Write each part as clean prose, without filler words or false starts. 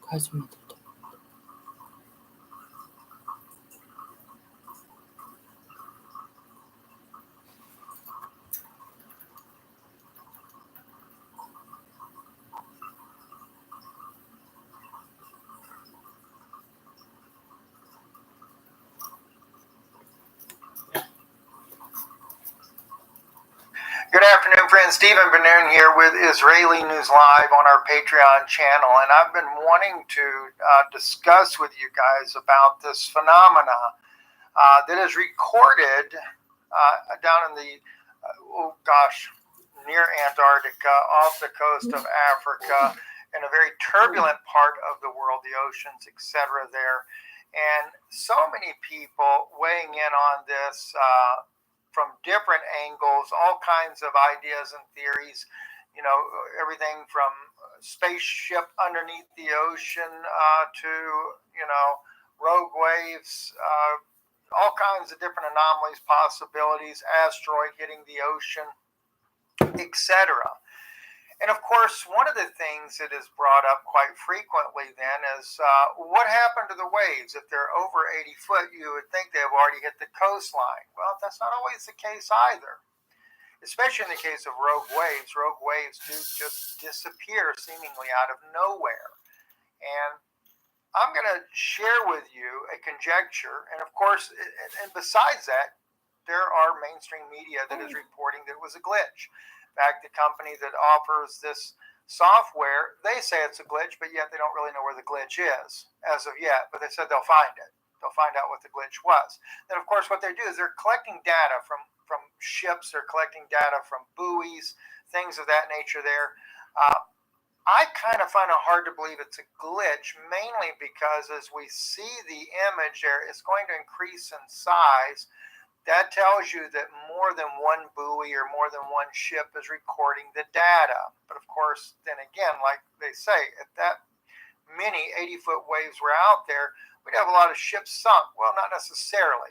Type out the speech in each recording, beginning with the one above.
始めてた。Good afternoon, friends. Stephen Benoon here with Israeli News Live on our Patreon channel, and I've been wanting to discuss with you guys about this phenomena that is recorded down in the, near Antarctica, off the coast of Africa, in a very turbulent part of the world, the oceans, etc. there. And so many people weighing in on this from different angles, all kinds of ideas and theories, you know, everything from spaceship underneath the ocean to, you know, rogue waves, all kinds of different anomalies, possibilities, asteroid hitting the ocean, etc. And of course, one of the things that is brought up quite frequently then is what happened to the waves? If they're over 80 foot, you would think they've already hit the coastline. Well, that's not always the case either, especially in the case of rogue waves. Rogue waves do just disappear seemingly out of nowhere. And I'm going to share with you a conjecture. And of course, and besides that, there are mainstream media that is reporting that it was a glitch. In fact, the company that offers this software, they say it's a glitch, but yet they don't really know where the glitch is as of yet. But they said they'll find it. They'll find out what the glitch was. Then, of course, what they do is they're collecting data from ships. They're collecting data from buoys, things of that nature there. I kind of find it hard to believe it's a glitch, mainly because as we see the image there, it's going to increase in size. That tells you that more than one buoy or more than one ship is recording the data. But of course, then again, like they say, if that many 80-foot waves were out there, we'd have a lot of ships sunk. Well, not necessarily.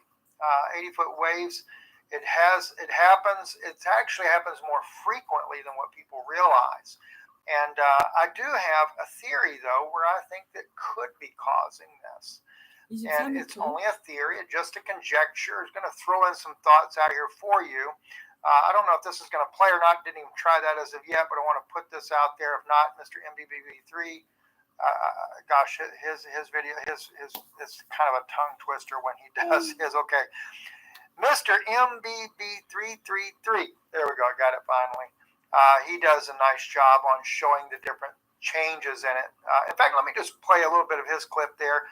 80-foot waves, it happens. It actually happens more frequently than what people realize. And I do have a theory, though, where I think that could be causing this. And it's only a theory, just a conjecture. It's going to throw in some thoughts out here for you. I don't know if this is going to play or not. Didn't even try that as of yet, but I want to put this out there. If not, Mr. MBBB3, his video, his kind of a tongue twister when he does his. Okay, Mr. MBB333. There we go. I got it finally. He does a nice job on showing the different changes in it. In fact, let me just play a little bit of his clip there.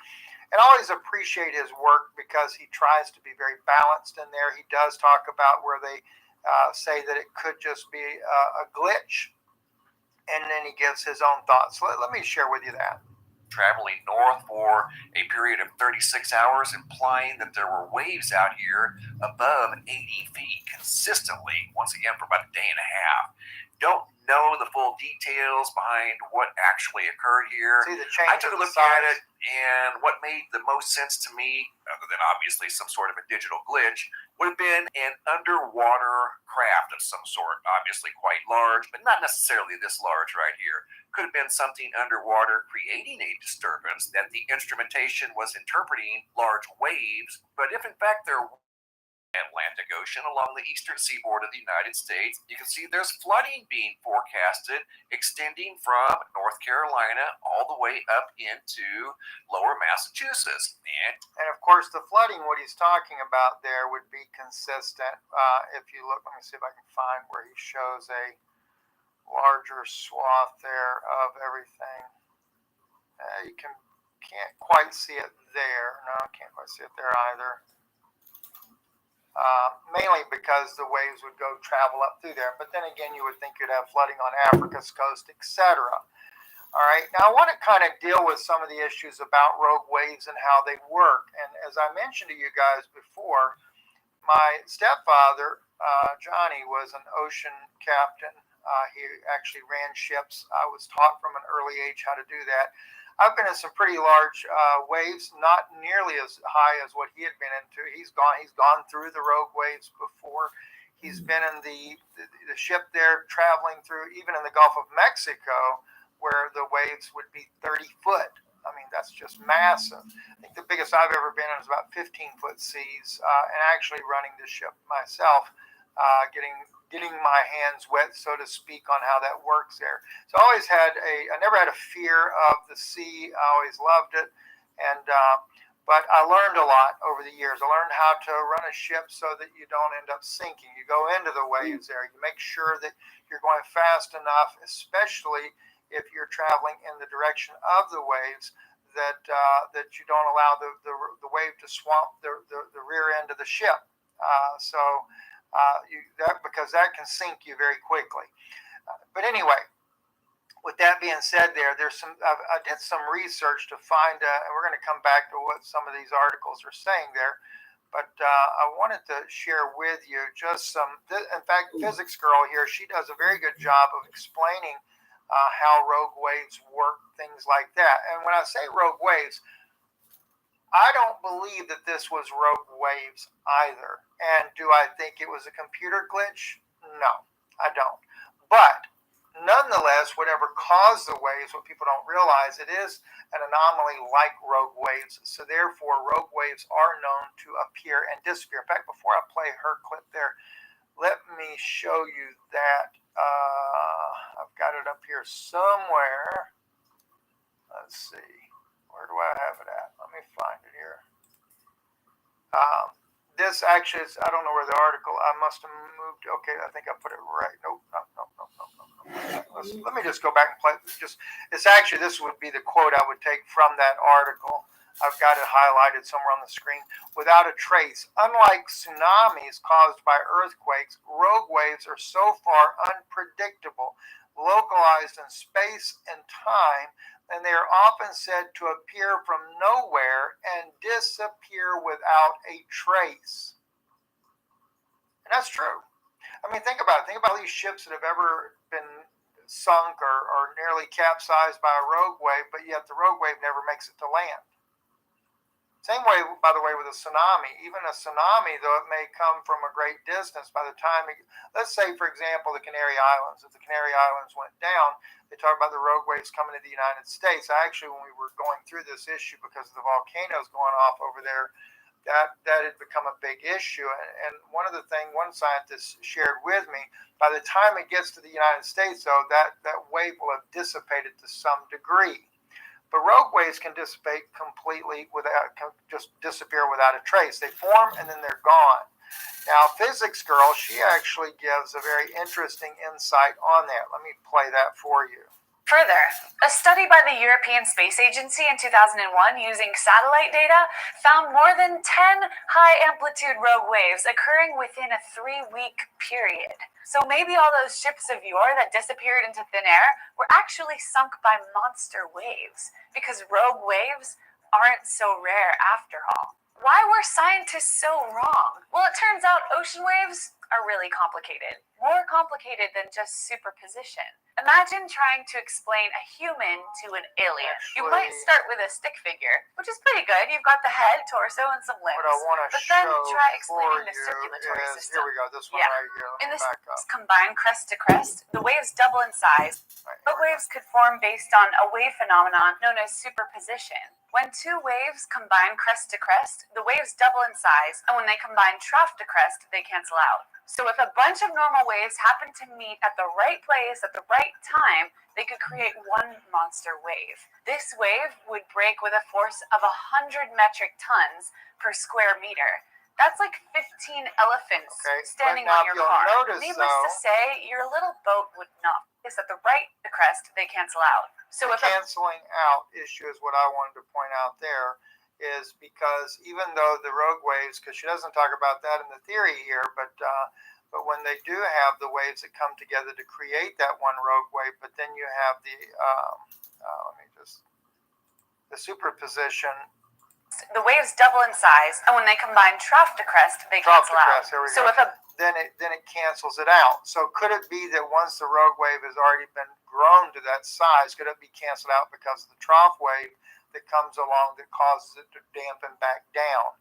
And I always appreciate his work because he tries to be very balanced in there. He does talk about where they say that it could just be a glitch, and then he gives his own thoughts. So let me share with you that. Traveling north for a period of 36 hours, implying that there were waves out here above 80 feet consistently, once again for about a day and a half. Don't know the full details behind what actually occurred here. I took a look at it, and what made the most sense to me, other than obviously some sort of a digital glitch, would have been an underwater craft of some sort, obviously quite large, but not necessarily this large right here. Could have been something underwater creating a disturbance that the instrumentation was interpreting large waves, but if in fact there Atlantic Ocean along the eastern seaboard of the United States, you can see there's flooding being forecasted extending from North Carolina all the way up into lower Massachusetts. And of course, the flooding, what he's talking about there would be consistent. If you look, let me see if I can find where he shows a larger swath there of everything. You can't quite see it there. No, can't quite see it there either. Mainly because the waves would go travel up through there. But then again, you would think you'd have flooding on Africa's coast, etc. All right, now I want to kind of deal with some of the issues about rogue waves and how they work. And as I mentioned to you guys before, my stepfather, Johnny, was an ocean captain. He actually ran ships. I was taught from an early age how to do that. I've been in some pretty large waves, not nearly as high as what he had been into. He's gone through the rogue waves before. He's been in the ship there traveling through, even in the Gulf of Mexico, where the waves would be 30 foot mean, that's just massive. I think the biggest I've ever been in is about 15-foot seas, and actually running the ship myself, getting my hands wet, so to speak, on how that works there. So I never had a fear of the sea. I always loved it, and but I learned a lot over the years. I learned how to run a ship so that you don't end up sinking. You go into the waves there. You make sure that you're going fast enough, especially if you're traveling in the direction of the waves, that you don't allow the wave to swamp the rear end of the ship. Because that can sink you very quickly. But anyway, with that being said, I did some research to find, and we're going to come back to what some of these articles are saying there. But I wanted to share with you just some. In fact, Physics Girl here, she does a very good job of explaining how rogue waves work, things like that. And when I say rogue waves, I don't believe that this was rogue waves either. And do I think it was a computer glitch? No, I don't. But nonetheless, whatever caused the waves, what people don't realize, it is an anomaly like rogue waves. So therefore, rogue waves are known to appear and disappear. In fact, before I play her clip there, let me show you that. I've got it up here somewhere. Let's see. Where do I have it at? Let me find it here. This actually is, I don't know where the article, I must have moved. Okay, I think I put it right. Nope. Let me just go back and play. This would be the quote I would take from that article. I've got it highlighted somewhere on the screen. Without a trace. Unlike tsunamis caused by earthquakes, rogue waves are so far unpredictable, localized in space and time, and they are often said to appear from nowhere and disappear without a trace. And that's true. I mean, think about it. Think about these ships that have ever been sunk or nearly capsized by a rogue wave, but yet the rogue wave never makes it to land. Same way, by the way, with a tsunami. Even a tsunami, though it may come from a great distance, by the time let's say, for example, the Canary Islands. If the Canary Islands went down, they talk about the rogue waves coming to the United States. Actually, when we were going through this issue because of the volcanoes going off over there, that had become a big issue. And one scientist shared with me, by the time it gets to the United States, though, that wave will have dissipated to some degree. But rogue waves can dissipate completely just disappear without a trace. They form and then they're gone. Now, Physics Girl, she actually gives a very interesting insight on that. Let me play that for you. Further, a study by the European Space Agency in 2001 using satellite data found more than 10 high-amplitude rogue waves occurring within a 3-week period. So maybe all those ships of yore that disappeared into thin air were actually sunk by monster waves, because rogue waves aren't so rare after all. Why were scientists so wrong? Well, it turns out ocean waves are really complicated. More complicated than just superposition. Imagine trying to explain a human to an alien. You might start with a stick figure, which is pretty good. You've got the head, torso, and some limbs. What I want to but then show try for explaining the you circulatory is, system. here we go, this one right here. In this Back up. combined crest to crest, the waves double in size. But waves could form based on a wave phenomenon known as superposition. When two waves combine crest to crest, the waves double in size, and when they combine trough to crest, they cancel out. So if a bunch of normal waves happen to meet at the right place at the right time, they could create one monster wave. This wave would break with a force of 100 metric tons per square meter. That's like 15 elephants standing on your car. Needless to say, your little boat would not. It's at the right the crest, they cancel out. So the canceling out issue is what I wanted to point out there, is because even though the rogue waves, because she doesn't talk about that in the theory here, but when they do have the waves that come together to create that one rogue wave, but then you have the superposition. The waves double in size, and when they combine trough to crest, they cancel out. So then it cancels it out. So could it be that once the rogue wave has already been grown to that size, could it be canceled out because of the trough wave that comes along that causes it to dampen back down?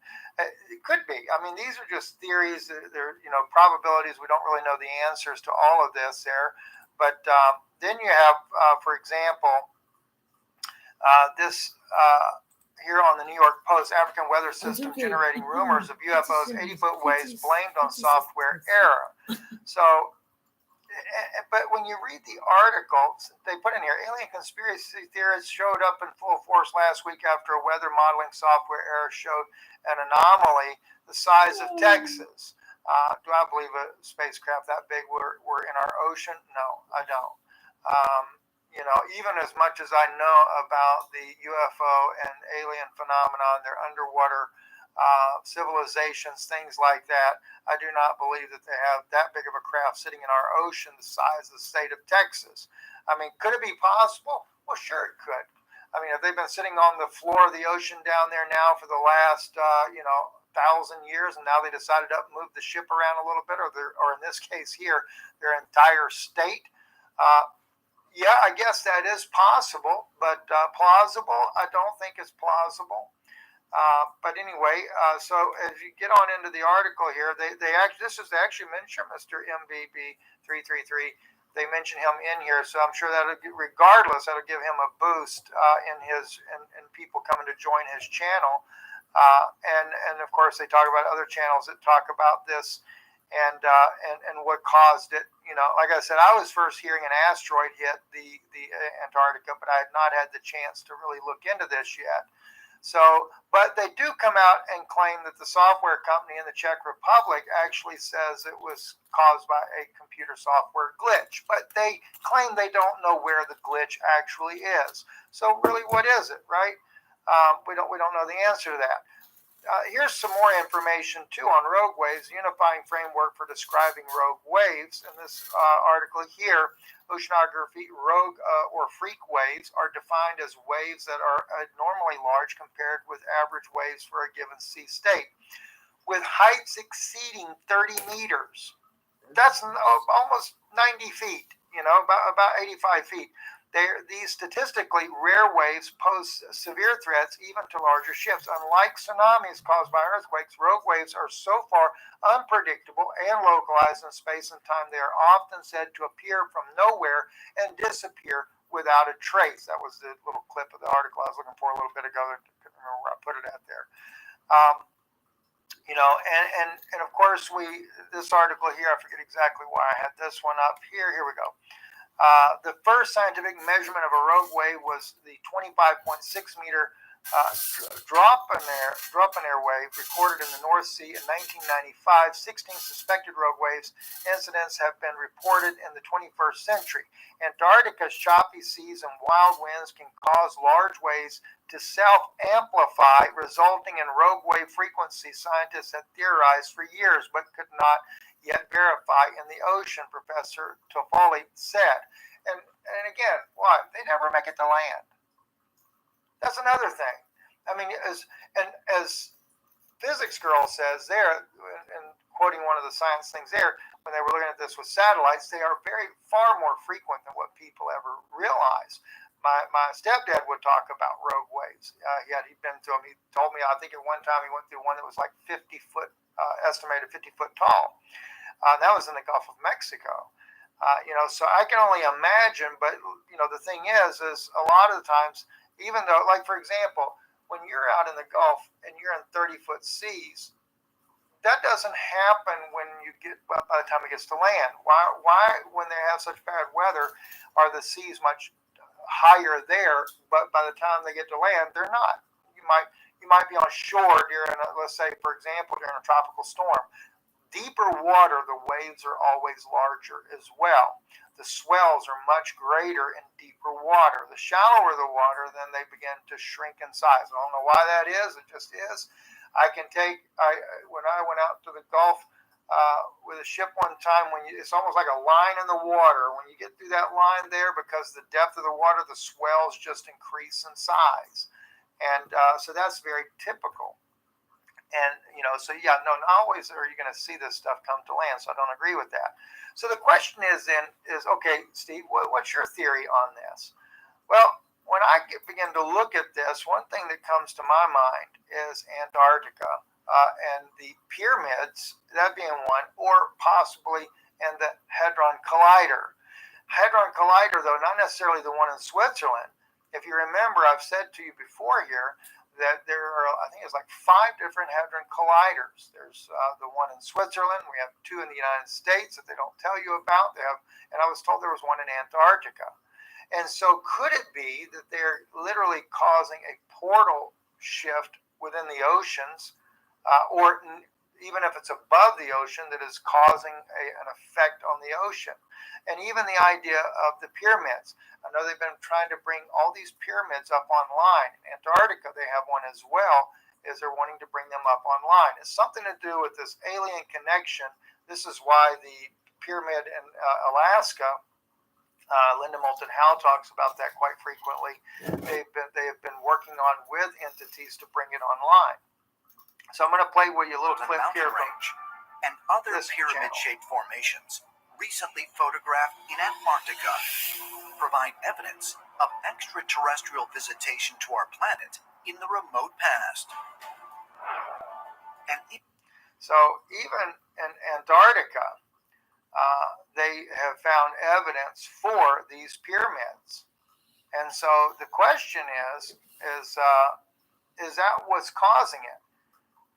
It could be. I mean, these are just theories. They're probabilities. We don't really know the answers to all of this there. But then you have, for example, This here on the New York Post, African weather system generating rumors of UFOs, 80-foot waves blamed on software error. So, but when you read the article, they put in here, alien conspiracy theorists showed up in full force last week after a weather modeling software error showed an anomaly the size of Texas. Do I believe a spacecraft that big were in our ocean? No, I don't. Even as much as I know about the UFO and alien phenomenon, their underwater civilizations, things like that, I do not believe that they have that big of a craft sitting in our ocean the size of the state of Texas. I mean, could it be possible? Well, sure it could. I mean, if they've been sitting on the floor of the ocean down there now for the last, 1,000 years, and now they decided to move the ship around a little bit, or in this case here, their entire state. Yeah, I guess that is possible, but plausible, I don't think it's plausible. But anyway, so as you get on into the article here, they actually mention Mr. MBB333. They mention him in here, so I'm sure that'll give him a boost in people coming to join his channel. And of course they talk about other channels that talk about this and what caused it. Like I said, I was first hearing an asteroid hit the Antarctica, but I had not had the chance to really look into this yet. So, but they do come out and claim that the software company in the Czech Republic actually says it was caused by a computer software glitch, but they claim they don't know where the glitch actually is. So really, what is it, right? We don't know the answer to that. Here's some more information too on rogue waves, unifying framework for describing rogue waves. In this article here, oceanography rogue or freak waves are defined as waves that are abnormally large compared with average waves for a given sea state, with heights exceeding 30 meters. That's almost 90 feet, about 85 feet. These statistically rare waves pose severe threats even to larger ships. Unlike tsunamis caused by earthquakes, rogue waves are so far unpredictable and localized in space and time. They are often said to appear from nowhere and disappear without a trace. That was the little clip of the article I was looking for a little bit ago. I couldn't remember where I put it at there. And of course, this article here, I forget exactly why I had this one up here. Here we go. The first scientific measurement of a rogue wave was the 25.6 meter drop in air wave recorded in the North Sea in 1995. 16 suspected rogue waves incidents have been reported in the 21st century. Antarctica's choppy seas and wild winds can cause large waves to self-amplify, resulting in rogue wave frequency scientists have theorized for years but could not yet verify in the ocean, Professor Toffoli said. And again, what? They never make it to land. That's another thing. I mean, as Physics Girl says there, and quoting one of the science things there, when they were looking at this with satellites, they are far more frequent than what people ever realize. My stepdad would talk about rogue waves. He'd been to them. He told me, I think at one time he went through one that was like 50 foot, estimated 50 foot tall. That was in the Gulf of Mexico. So I can only imagine, but the thing is a lot of the times, even though, like for example, when you're out in the Gulf and you're in 30-foot seas, that doesn't happen by the time it gets to land. Why when they have such bad weather are the seas much higher there, but by the time they get to land, they're not. You might be on shore during, let's say, for example, during a tropical storm. Deeper water, the waves are always larger as well. The swells are much greater in deeper water. The shallower the water, then they begin to shrink in size. I don't know why that is. It just is. When I went out to the Gulf with a ship one time, it's almost like a line in the water. When you get through that line there, because the depth of the water, the swells just increase in size. And so that's very typical. And, not always are you going to see this stuff come to land. So I don't agree with that. So the question is, okay, Steve, what's your theory on this? Well, when I begin to look at this, one thing that comes to my mind is Antarctica and the pyramids, that being one, or possibly and the Hadron Collider. Hadron Collider, though, not necessarily the one in Switzerland. If you remember, I've said to you before here that there are, I think it's like 5 different hadron colliders. There's the one in Switzerland. We have 2 in the United States that they don't tell you about. They have, and I was told there was one in Antarctica. And so could it be that they're literally causing a portal shift within the oceans, or even if it's above the ocean, that is causing an effect on the ocean? And even the idea of the pyramids. I know they've been trying to bring all these pyramids up online. In Antarctica, they have one as well, is they're wanting to bring them up online. It's something to do with this alien connection. This is why the pyramid in Alaska, Linda Moulton Howe talks about that quite frequently. They have been working on with entities to bring it online. So I'm going to play with you a little clip here from and other pyramid-shaped formations recently photographed in Antarctica provide evidence of extraterrestrial visitation to our planet in the remote past. So even in Antarctica, they have found evidence for these pyramids. And so the question is that what's causing it?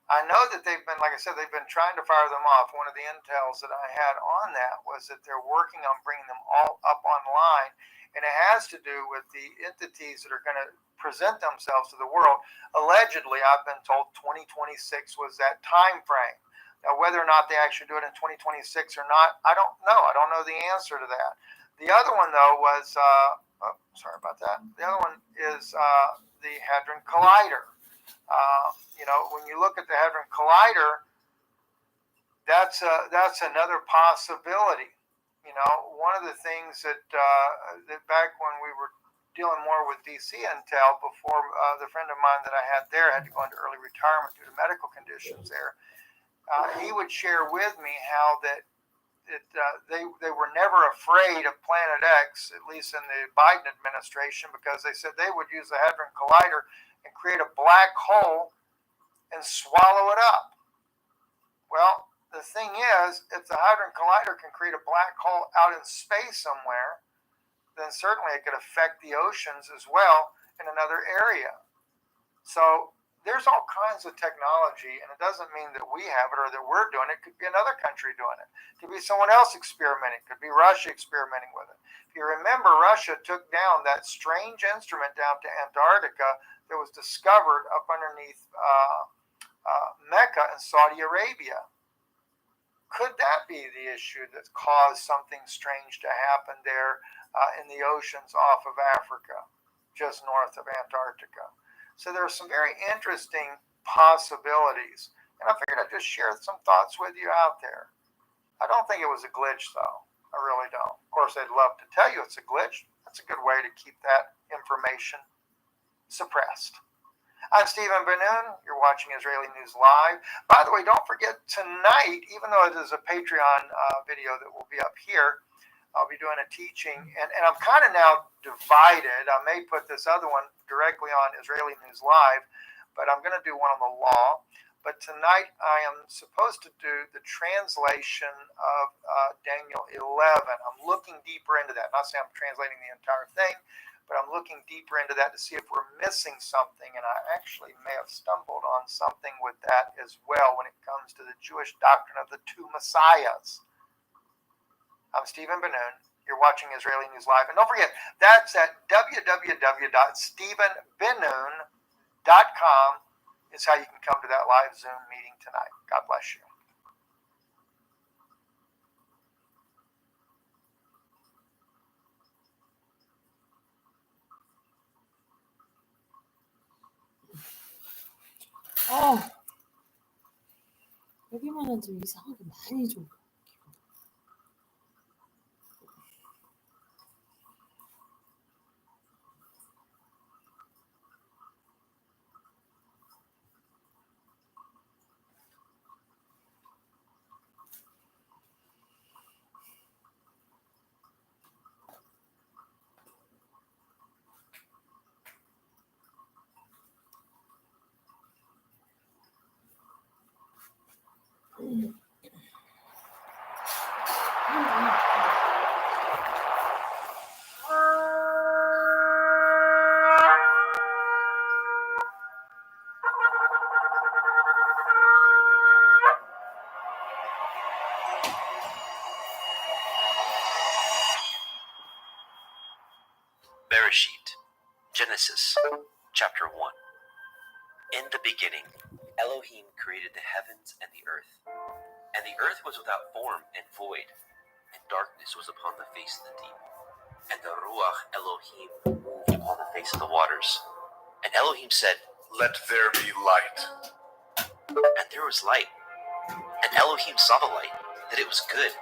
I know that they've been, like I said, they've been trying to fire them off. One of the intels that I had on that was that they're working on bringing them all up online, and it has to do with the entities that are going to present themselves to the world. Allegedly, I've been told 2026 was that time frame. Now, whether or not they actually do it in 2026 or not, I don't know. I don't know the answer to that. The other one, though, was, sorry about that. The other one is the Hadron Collider. When you look at the Hadron Collider, that's another possibility. One of the things that back when we were dealing more with DC intel before, the friend of mine that I had there had to go into early retirement due to medical conditions there. He would share with me how that they were never afraid of Planet X, at least in the Biden administration, because they said they would use the Hadron Collider and create a black hole and swallow it up. Well, the thing is, if the Hadron Collider can create a black hole out in space somewhere, then certainly it could affect the oceans as well in another area. So there's all kinds of technology, and it doesn't mean that we have it or that we're doing it. It could be another country doing it. It could be someone else experimenting. It could be Russia experimenting with it. If you remember, Russia took down that strange instrument down to Antarctica that was discovered up underneath Mecca in Saudi Arabia. Could that be the issue that caused something strange to happen there in the oceans off of Africa, just north of Antarctica? So there are some very interesting possibilities. And I figured I'd just share some thoughts with you out there. I don't think it was a glitch, though. I really don't. Of course, I'd love to tell you it's a glitch. That's a good way to keep that information suppressed. I'm Stephen Ben-Nun. You're watching Israeli News Live. By the way, don't forget tonight, even though it is a Patreon video that will be up here, I'll be doing a teaching, and I'm kind of now divided. I may put this other one directly on Israeli News Live, but I'm going to do one on the law. But tonight I am supposed to do the translation of Daniel 11. I'm looking deeper into that. Not saying I'm translating the entire thing, but I'm looking deeper into that to see if we're missing something. And I actually may have stumbled on something with that as well when it comes to the Jewish doctrine of the 2 Messiahs. I'm Stephen Ben-Nun. You're watching Israeli News Live. And don't forget, that's at www.stephenbenoon.com is how you can come to that live Zoom meeting tonight. God bless you. 여기만은 좀 이상하게 많이 좀. Genesis, chapter 1. In the beginning, Elohim created the heavens and the earth. And the earth was without form and void, and darkness was upon the face of the deep. And the Ruach Elohim moved upon the face of the waters. And Elohim said, "Let there be light." and there was light. And Elohim saw the light, that it was good.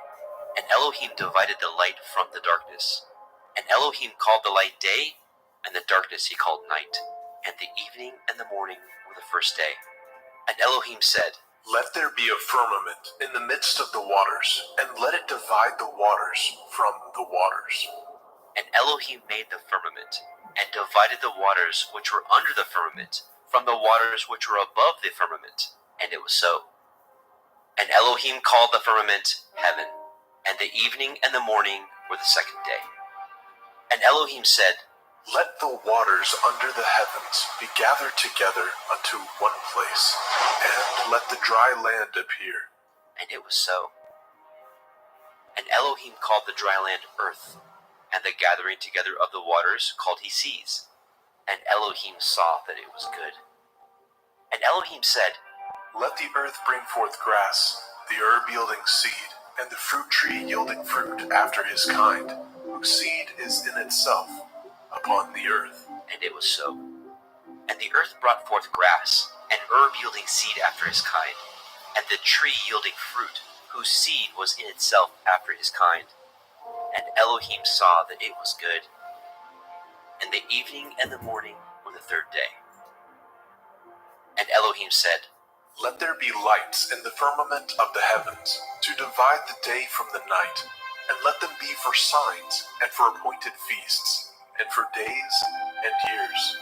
And Elohim divided the light from the darkness. And Elohim called the light day, and the darkness he called night. And the evening and the morning were the first day. And Elohim said, "Let there be a firmament in the midst of the waters, and let it divide the waters from the waters." And Elohim made the firmament, and divided the waters which were under the firmament from the waters which were above the firmament. And it was so. And Elohim called the firmament heaven, and the evening and the morning were the second day. And Elohim said, "Let the waters under the heavens be gathered together unto one place, and let the dry land appear." and it was so. And Elohim called the dry land earth, and the gathering together of the waters called he seas. And Elohim saw that it was good. And Elohim said, "Let the earth bring forth grass, the herb yielding seed, and the fruit tree yielding fruit after his kind, whose seed is in itself upon the earth." and it was so. And the earth brought forth grass, and herb yielding seed after his kind, and the tree yielding fruit, whose seed was in itself after his kind. And Elohim saw that it was good. And the evening and the morning were the third day. And Elohim said, "Let there be lights in the firmament of the heavens, to divide the day from the night, and let them be for signs, and for appointed feasts, and for days and years.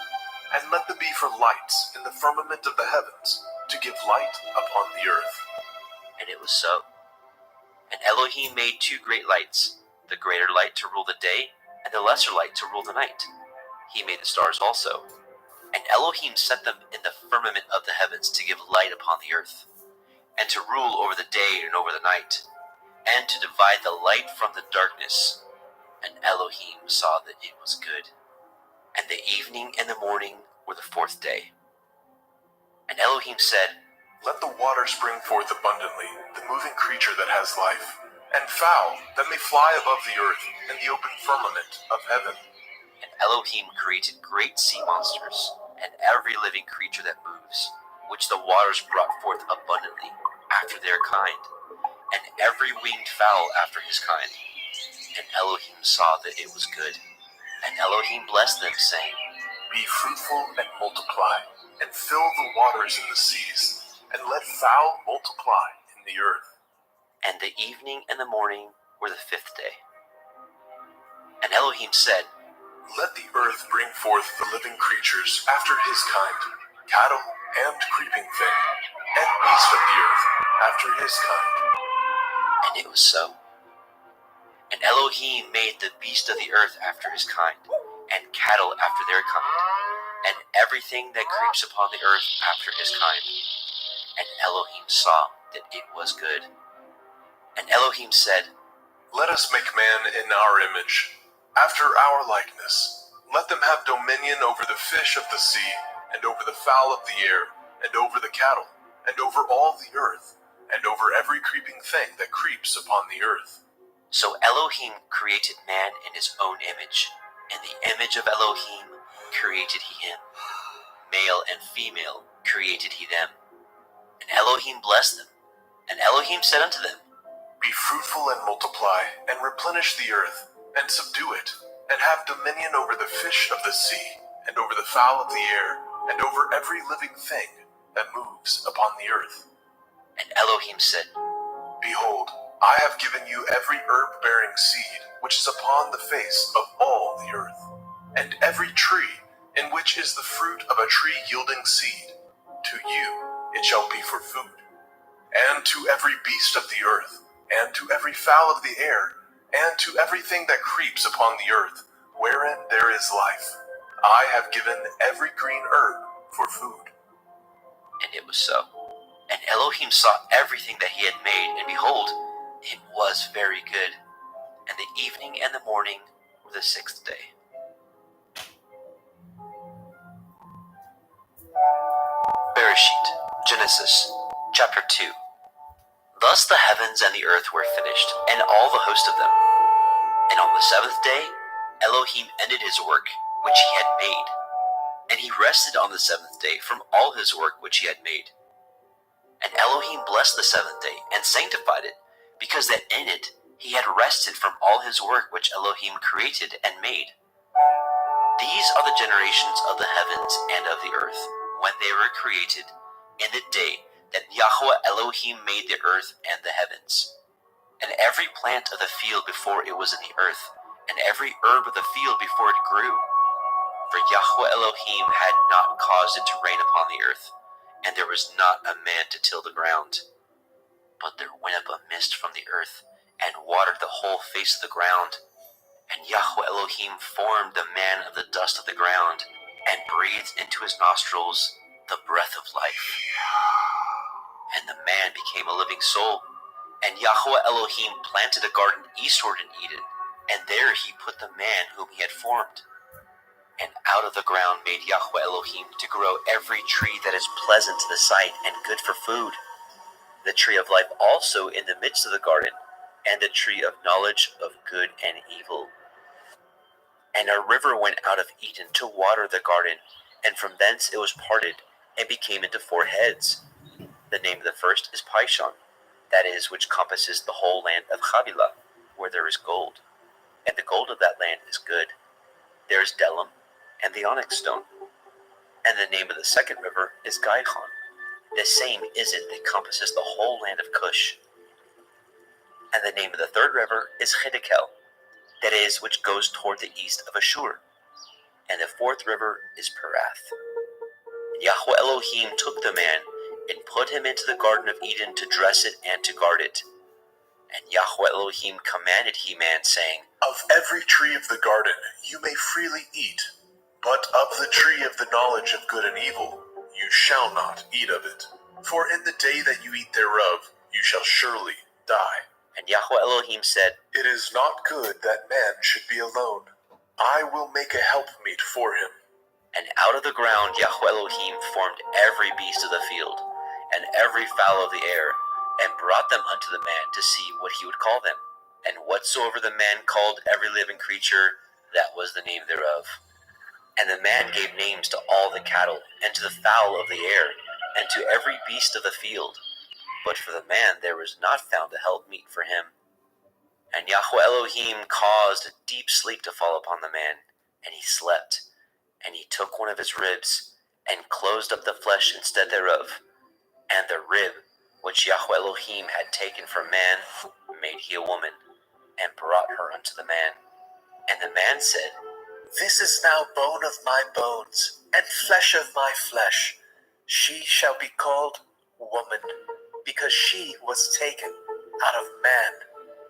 And let them be for lights in the firmament of the heavens, to give light upon the earth." and it was so. And Elohim made two great lights, the greater light to rule the day, and the lesser light to rule the night. He made the stars also. And Elohim set them in the firmament of the heavens to give light upon the earth, and to rule over the day and over the night, and to divide the light from the darkness. And Elohim saw that it was good. And the evening and the morning were the fourth day. And Elohim said, "Let the waters bring forth abundantly the moving creature that has life, and fowl that may fly above the earth in the open firmament of heaven." And Elohim created great sea monsters, and every living creature that moves, which the waters brought forth abundantly after their kind, and every winged fowl after his kind. And Elohim saw that it was good. And Elohim blessed them, saying, "Be fruitful and multiply, and fill the waters in the seas, and let fowl multiply in the earth." And the evening and the morning were the fifth day. And Elohim said, "Let the earth bring forth the living creatures after his kind, cattle and creeping thing, and beast of the earth after his kind." and it was so. And Elohim made the beast of the earth after his kind, and cattle after their kind, and everything that creeps upon the earth after his kind. And Elohim saw that it was good. And Elohim said, "Let us make man in our image, after our likeness. Let them have dominion over the fish of the sea, and over the fowl of the air, and over the cattle, and over all the earth, and over every creeping thing that creeps upon the earth." So Elohim created man in his own image. In the image of Elohim created he him. Male and female created he them. And Elohim blessed them. And Elohim said unto them, "Be fruitful and multiply, and replenish the earth, and subdue it, and have dominion over the fish of the sea, and over the fowl of the air, and over every living thing that moves upon the earth." And Elohim said, "Behold, I have given you every herb-bearing seed which is upon the face of all the earth, and every tree in which is the fruit of a tree yielding seed. To you it shall be for food. And to every beast of the earth, and to every fowl of the air, and to everything that creeps upon the earth, wherein there is life, I have given every green herb for food." and it was so. And Elohim saw everything that he had made, and behold, it was very good. And the evening and the morning were the sixth day. Bereshit, Genesis, chapter 2. Thus the heavens and the earth were finished, and all the host of them. And on the seventh day, Elohim ended his work which he had made, and he rested on the seventh day from all his work which he had made. And Elohim blessed the seventh day and sanctified it, because that in it he had rested from all his work which Elohim created and made. These are the generations of the heavens and of the earth, when they were created, in the day that Yahweh Elohim made the earth and the heavens. And every plant of the field before it was in the earth, and every herb of the field before it grew. For Yahweh Elohim had not caused it to rain upon the earth, and there was not a man to till the ground. But there went up a mist from the earth, and watered the whole face of the ground. And Yahweh Elohim formed the man of the dust of the ground, and breathed into his nostrils the breath of life. And the man became a living soul. And Yahweh Elohim planted a garden eastward in Eden, and there he put the man whom he had formed. And out of the ground made Yahweh Elohim to grow every tree that is pleasant to the sight and good for food, the tree of life also in the midst of the garden, and the tree of knowledge of good and evil. And a river went out of Eden to water the garden, and from thence it was parted, and became into 4 heads. The name of the first is Pishon, that is, which compasses the whole land of Havilah, where there is gold. And the gold of that land is good. There is Delim, and the onyx stone. And the name of the second river is Gihon. The same is it that compasses the whole land of Cush. And the name of the third river is Hiddekel, that is, which goes toward the east of Ashur. And the fourth river is Perath. And Yahweh Elohim took the man, and put him into the garden of Eden to dress it and to guard it. And Yahweh Elohim commanded he man, saying, Of every tree of the garden you may freely eat, but of the tree of the knowledge of good and evil you shall not eat of it. For in the day that you eat thereof you shall surely die. And Yahweh Elohim said, It is not good that man should be alone. I will make a helpmeet for him. And out of the ground Yahweh Elohim formed every beast of the field, and every fowl of the air, and brought them unto the man to see what he would call them. And whatsoever the man called every living creature, that was the name thereof. And the man gave names to all the cattle, and to the fowl of the air, and to every beast of the field. But for the man there was not found a helpmeet for him. And Yahweh Elohim caused a deep sleep to fall upon the man, and he slept. And he took one of his ribs, and closed up the flesh instead thereof. And the rib which Yahweh Elohim had taken from man made he a woman, and brought her unto the man. And the man said, This is now bone of my bones, and flesh of my flesh. She shall be called woman, because she was taken out of man.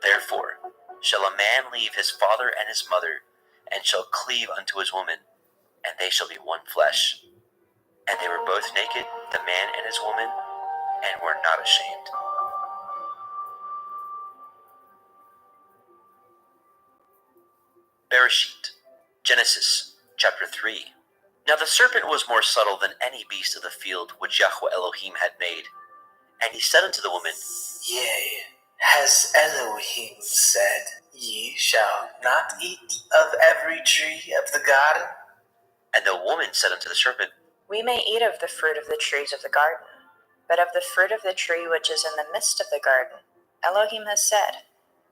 Therefore shall a man leave his father and his mother, and shall cleave unto his woman, and they shall be one flesh. And they were both naked, the man and his woman, and were not ashamed. Bereshit, Genesis, chapter 3. Now the serpent was more subtle than any beast of the field which Yahweh Elohim had made. And he said unto the woman, Yea, has Elohim said, Ye shall not eat of every tree of the garden? And the woman said unto the serpent, We may eat of the fruit of the trees of the garden, but of the fruit of the tree which is in the midst of the garden, Elohim has said,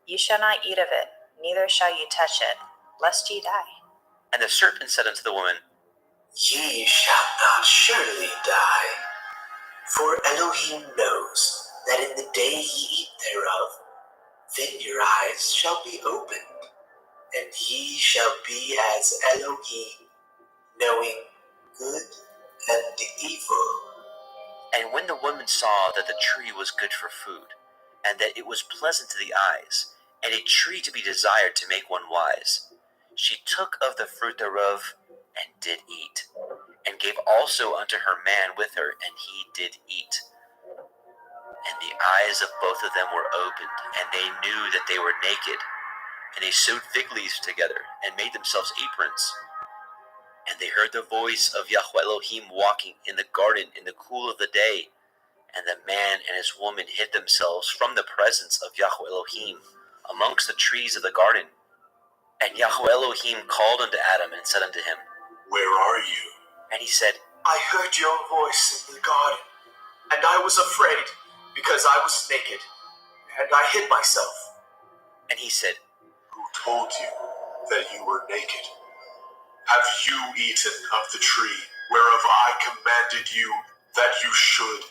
You shall not eat of it, neither shall you touch it, lest ye die. And the serpent said unto the woman, Ye shall not surely die. For Elohim knows that in the day ye eat thereof, then your eyes shall be opened, and ye shall be as Elohim, knowing good and evil. And when the woman saw that the tree was good for food, and that it was pleasant to the eyes, and a tree to be desired to make one wise, she took of the fruit thereof, and did eat, and gave also unto her man with her, and he did eat. And the eyes of both of them were opened, and they knew that they were naked. And they sewed fig leaves together, and made themselves aprons. And they heard the voice of Yahweh Elohim walking in the garden in the cool of the day. And the man and his woman hid themselves from the presence of Yahweh Elohim amongst the trees of the garden. And Yahweh Elohim called unto Adam and said unto him, Where are you? And he said, I heard your voice in the garden, and I was afraid, because I was naked, and I hid myself. And he said, Who told you that you were naked? Have you eaten of the tree whereof I commanded you that you should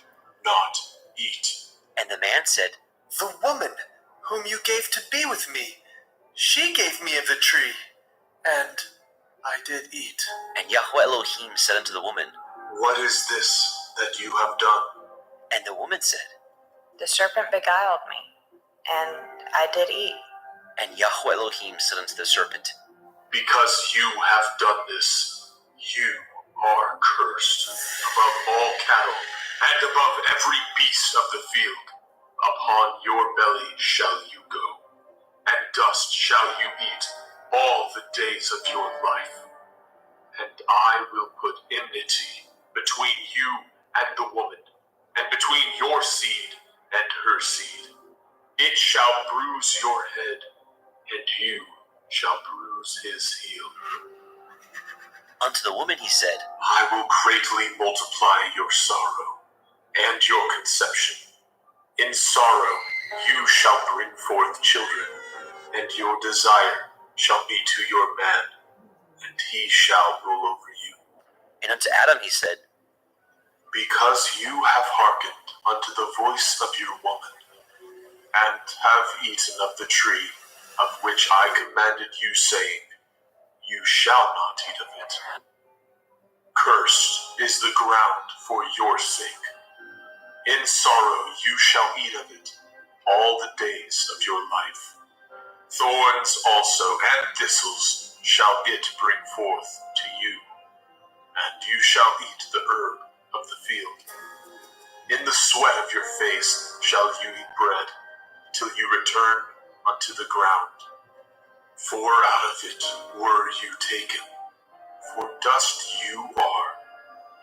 not eat? And the man said, The woman whom you gave to be with me, she gave me of the tree, and I did eat. And Yahweh Elohim said unto the woman, What is this that you have done? And the woman said, The serpent beguiled me, and I did eat. And Yahweh Elohim said unto the serpent, Because you have done this, you are cursed above all cattle and above every beast of the field. Upon your belly shall you go, and dust shall you eat all the days of your life. And I will put enmity between you and the woman, and between your seed and her seed. It shall bruise your head, and you shall bruise his heel. Unto the woman he said, I will greatly multiply your sorrow and your conception. In sorrow you shall bring forth children, and your desire shall be to your man, and he shall rule over you. And unto Adam he said, Because you have hearkened unto the voice of your woman, and have eaten of the tree of which I commanded you, saying, You shall not eat of it. Cursed is the ground for your sake. In sorrow you shall eat of it all the days of your life. Thorns also and thistles shall it bring forth to you, and you shall eat the herb of the field. In the sweat of your face shall you eat bread, till you return unto the ground. For out of it were you taken, for dust you are,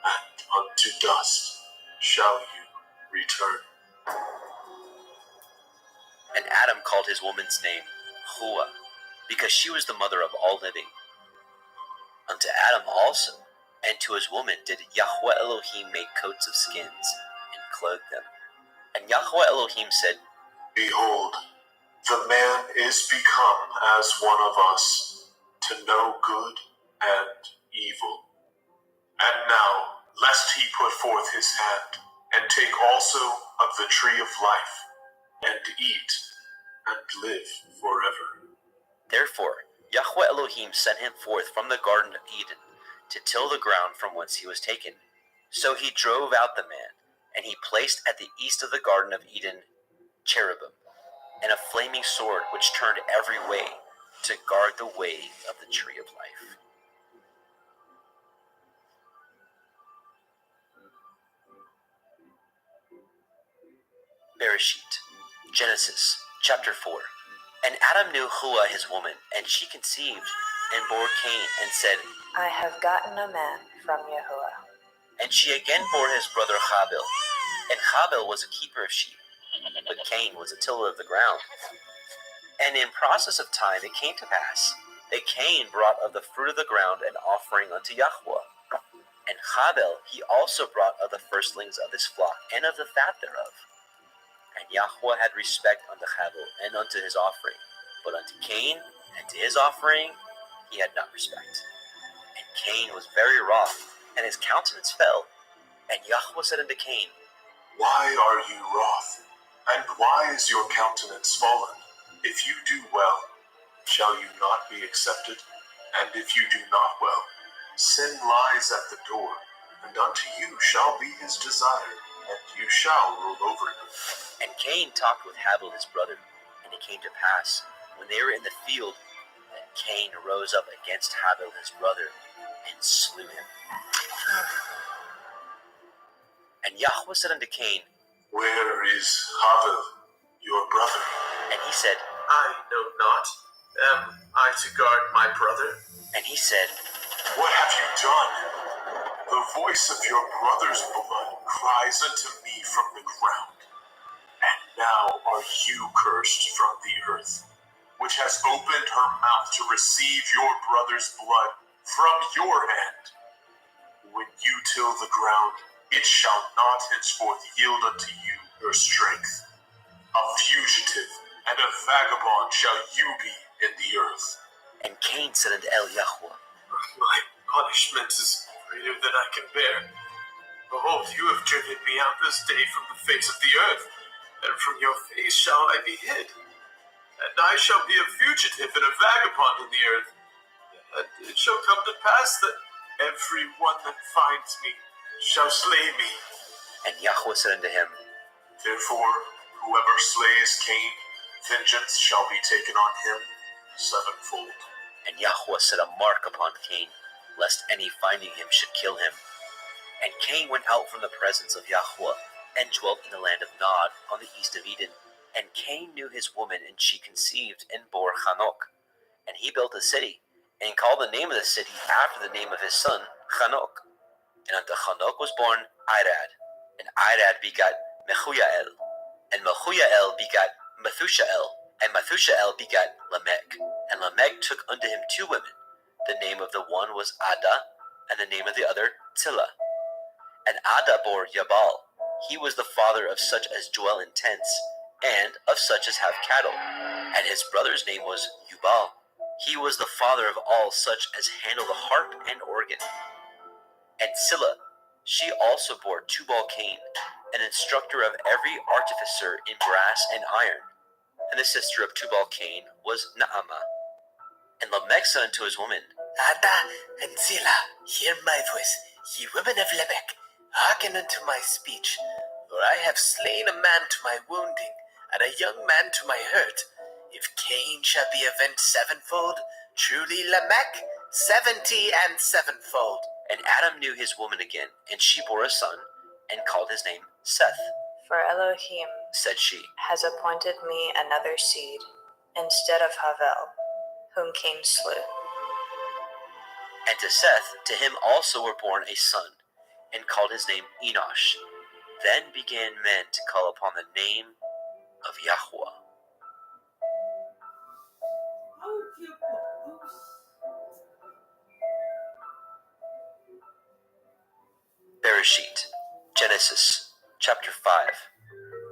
and unto dust shall you return. And Adam called his woman's name Hua, because she was the mother of all living. Unto Adam also, and to his woman did Yahweh Elohim make coats of skins, and clothe them. And Yahweh Elohim said, Behold, the man is become as one of us, to know good and evil. And now, lest he put forth his hand, and take also of the tree of life, and eat, and live forever. Therefore Yahweh Elohim sent him forth from the garden of Eden, to till the ground from whence he was taken. So he drove out the man, and he placed at the east of the garden of Eden cherubim, and a flaming sword which turned every way, to guard the way of the tree of life. Bereshit, Genesis, chapter 4. And Adam knew Hua his woman, and she conceived, and bore Cain, and said, I have gotten a man from Yahuwah. And she again bore his brother Habil. And Habil was a keeper of sheep, but Cain was a tiller of the ground. And in process of time it came to pass that Cain brought of the fruit of the ground an offering unto Yahweh. And Habil he also brought of the firstlings of his flock, and of the fat thereof. And Yahweh had respect unto Habil and unto his offering, but unto Cain and to his offering he had not respect. And Cain was very wroth, and his countenance fell. And Yahweh said unto Cain, Why are you wroth? And why is your countenance fallen? If you do well, shall you not be accepted? And if you do not well, sin lies at the door, and unto you shall be his desire, and you shall rule over him. And Cain talked with Habil his brother. And it came to pass, when they were in the field, that Cain rose up against Habil his brother, and slew him. And Yahweh said unto Cain, Where is Habil, your brother? And he said, I know not. Am I to guard my brother? And he said, I know not. Am I to guard my brother? And he said, What have you done? The voice of your brother's blood cries unto me from the ground. And now are you cursed from the earth, which has opened her mouth to receive your brother's blood from your hand. When you till the ground, it shall not henceforth yield unto you your strength. A fugitive and a vagabond shall you be in the earth. And Cain said unto Yahweh, My punishment is greater than I can bear. Behold, you have driven me out this day from the face of the earth, and from your face shall I be hid. And I shall be a fugitive and a vagabond in the earth. And it shall come to pass that every one that finds me shall slay me. And Yahweh said unto him, Therefore, whoever slays Cain, vengeance shall be taken on him sevenfold. And Yahweh set a mark upon Cain, lest any finding him should kill him. And Cain went out from the presence of Yahweh, and dwelt in the land of Nod, on the east of Eden. And Cain knew his woman, and she conceived, and bore Hanok. And he built a city, and called the name of the city after the name of his son, Hanok. And unto Hanok was born Irad, and Irad begat Mehujael, and Mehujael begat Methushael, and Methushael begat Lamech. And Lamech took unto him two women. The name of the one was Ada, and the name of the other Tillah. And Ada bore Jabal. He was the father of such as dwell in tents, and of such as have cattle. And his brother's name was Jubal. He was the father of all such as handle the harp and organ. And Silla, she also bore Tubal-Cain, an instructor of every artificer in brass and iron. And the sister of Tubal-Cain was Naamah. And Lamech said unto his woman, Ada and Zillah, hear my voice, ye women of Lamech, hearken unto my speech. For I have slain a man to my wounding, and a young man to my hurt. If Cain shall be avenged sevenfold, truly Lamech 70 and sevenfold. And Adam knew his woman again, and she bore a son, and called his name Seth. For Elohim Said she, has appointed me another seed instead of Havel, whom Cain slew. And to Seth, to him also were born a son, and called his name Enosh. Then began men to call upon the name of Yahweh. Bereshit, Genesis, chapter 5.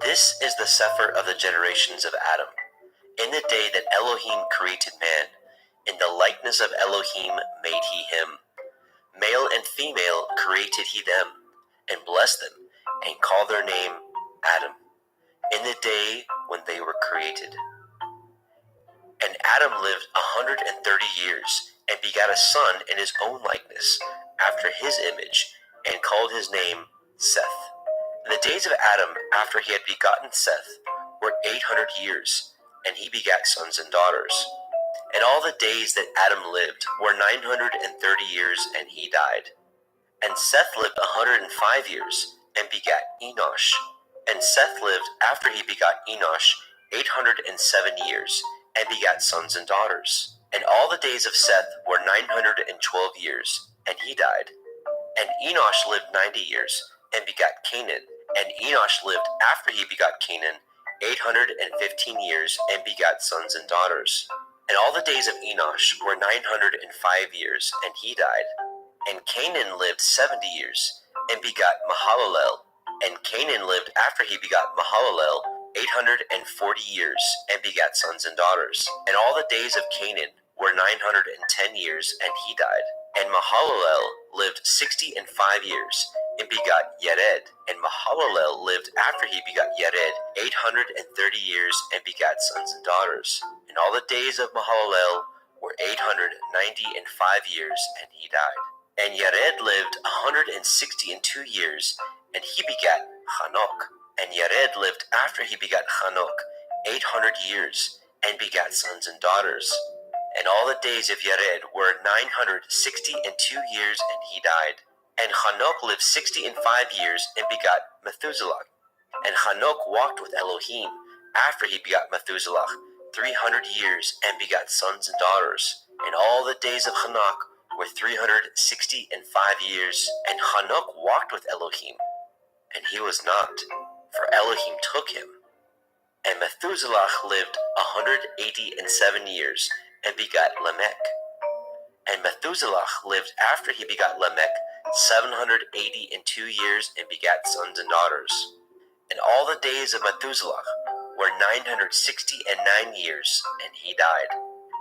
This is the sefer of the generations of Adam. In the day that Elohim created man, in the likeness of Elohim made he him. Male and female created he them, and blessed them, and called their name Adam, in the day when they were created. And Adam lived 130 years, and begat a son in his own likeness, after his image, and called his name Seth. And the days of Adam, after he had begotten Seth, were 800 years, and he begat sons and daughters. And all the days that Adam lived were 930 years, and he died. And Seth lived 105 years, and begat Enosh. And Seth lived, after he begot Enosh, 807 years, and begat sons and daughters. And all the days of Seth were 912 years, and he died. And Enosh lived 90 years, and begat Canaan. And Enosh lived, after he begot Canaan, 815 years, and begat sons and daughters. And all the days of Enosh were 905 years, and he died. And Canaan lived 70 years, and begat Mahalalel. And Canaan lived, after he begot Mahalalel, 840 years, and begat sons and daughters. And all the days of Canaan were 910 years, and he died. And Mahalalel lived 65 years, and begot Yared. And Mahalalel lived, after he begot Yared, 830 years, and begat sons and daughters. And all the days of Mahalalel were 895 years, and he died. And Yared lived 162 years, and he begat Hanok. And Yared lived, after he begat Hanok, 800 years, and begat sons and daughters. And all the days of Yared were 962 years, and he died. And Hanok lived 65 years, and begat Methuselah. And Hanok walked with Elohim, after he begat Methuselah, 300 years, and begat sons and daughters. And all the days of Hanok were 365 years, and Hanok walked with Elohim, and he was not, for Elohim took him. And Methuselah lived 187 years, and begat Lamech. And Methuselah lived after he begot Lamech 782 years, and begat sons and daughters. And all the days of Methuselah were 969 years, and he died.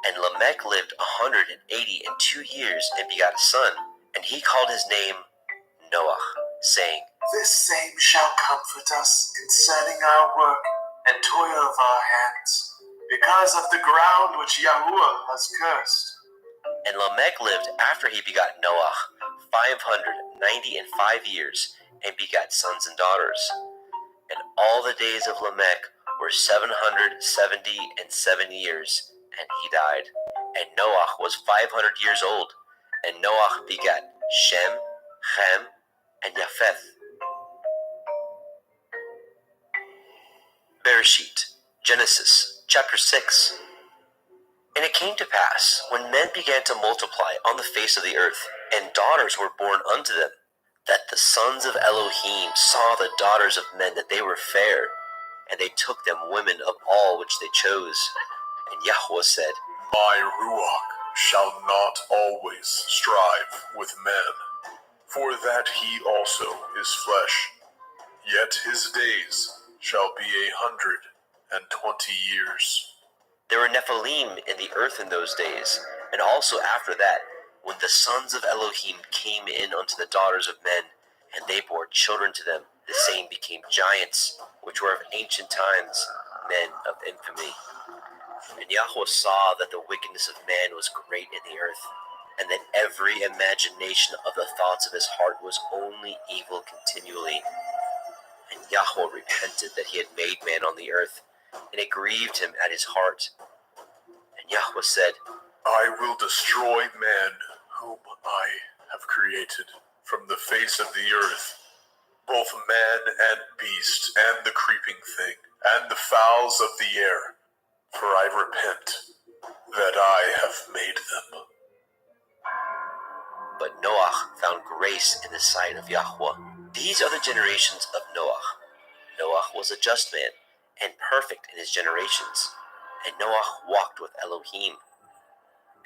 And Lamech lived 182 years, and begat a son, and he called his name Noah, saying, This same shall comfort us concerning our work and toil of our hands, because of the ground which Yahuwah has cursed. And Lamech lived after he begot Noah 595 years, and begat sons and daughters. And all the days of Lamech were 777 years, and he died. And Noah was 500 years old, and Noah begat Shem, Ham, and Japheth. Bereshit, Genesis, chapter 6. And it came to pass, when men began to multiply on the face of the earth, and daughters were born unto them, that the sons of Elohim saw the daughters of men that they were fair, and they took them women of all which they chose. And Yahweh said, My Ruach shall not always strive with man, for that he also is flesh. Yet his days shall be 120 years. There were Nephilim in the earth in those days, and also after that, when the sons of Elohim came in unto the daughters of men, and they bore children to them, the same became giants, which were of ancient times, men of infamy. And Yahweh saw that the wickedness of man was great in the earth, and that every imagination of the thoughts of his heart was only evil continually. And Yahweh repented that he had made man on the earth, and it grieved him at his heart. And Yahweh said, I will destroy man whom I have created from the face of the earth, both man and beast, and the creeping thing, and the fowls of the air, for I repent that I have made them. But Noah found grace in the sight of Yahweh. These are the generations of Noah. Noah was a just man, and perfect in his generations. And Noah walked with Elohim.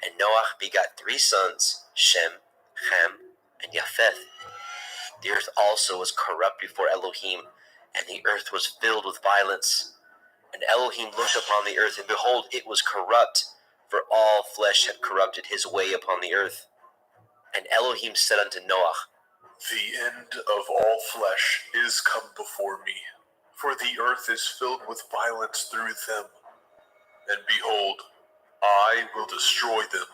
And Noah begot 3 sons, Shem, Ham, and Japheth. The earth also was corrupt before Elohim, and the earth was filled with violence. And Elohim looked upon the earth, and behold, it was corrupt, for all flesh had corrupted his way upon the earth. And Elohim said unto Noah, The end of all flesh is come before me, for the earth is filled with violence through them. And behold, I will destroy them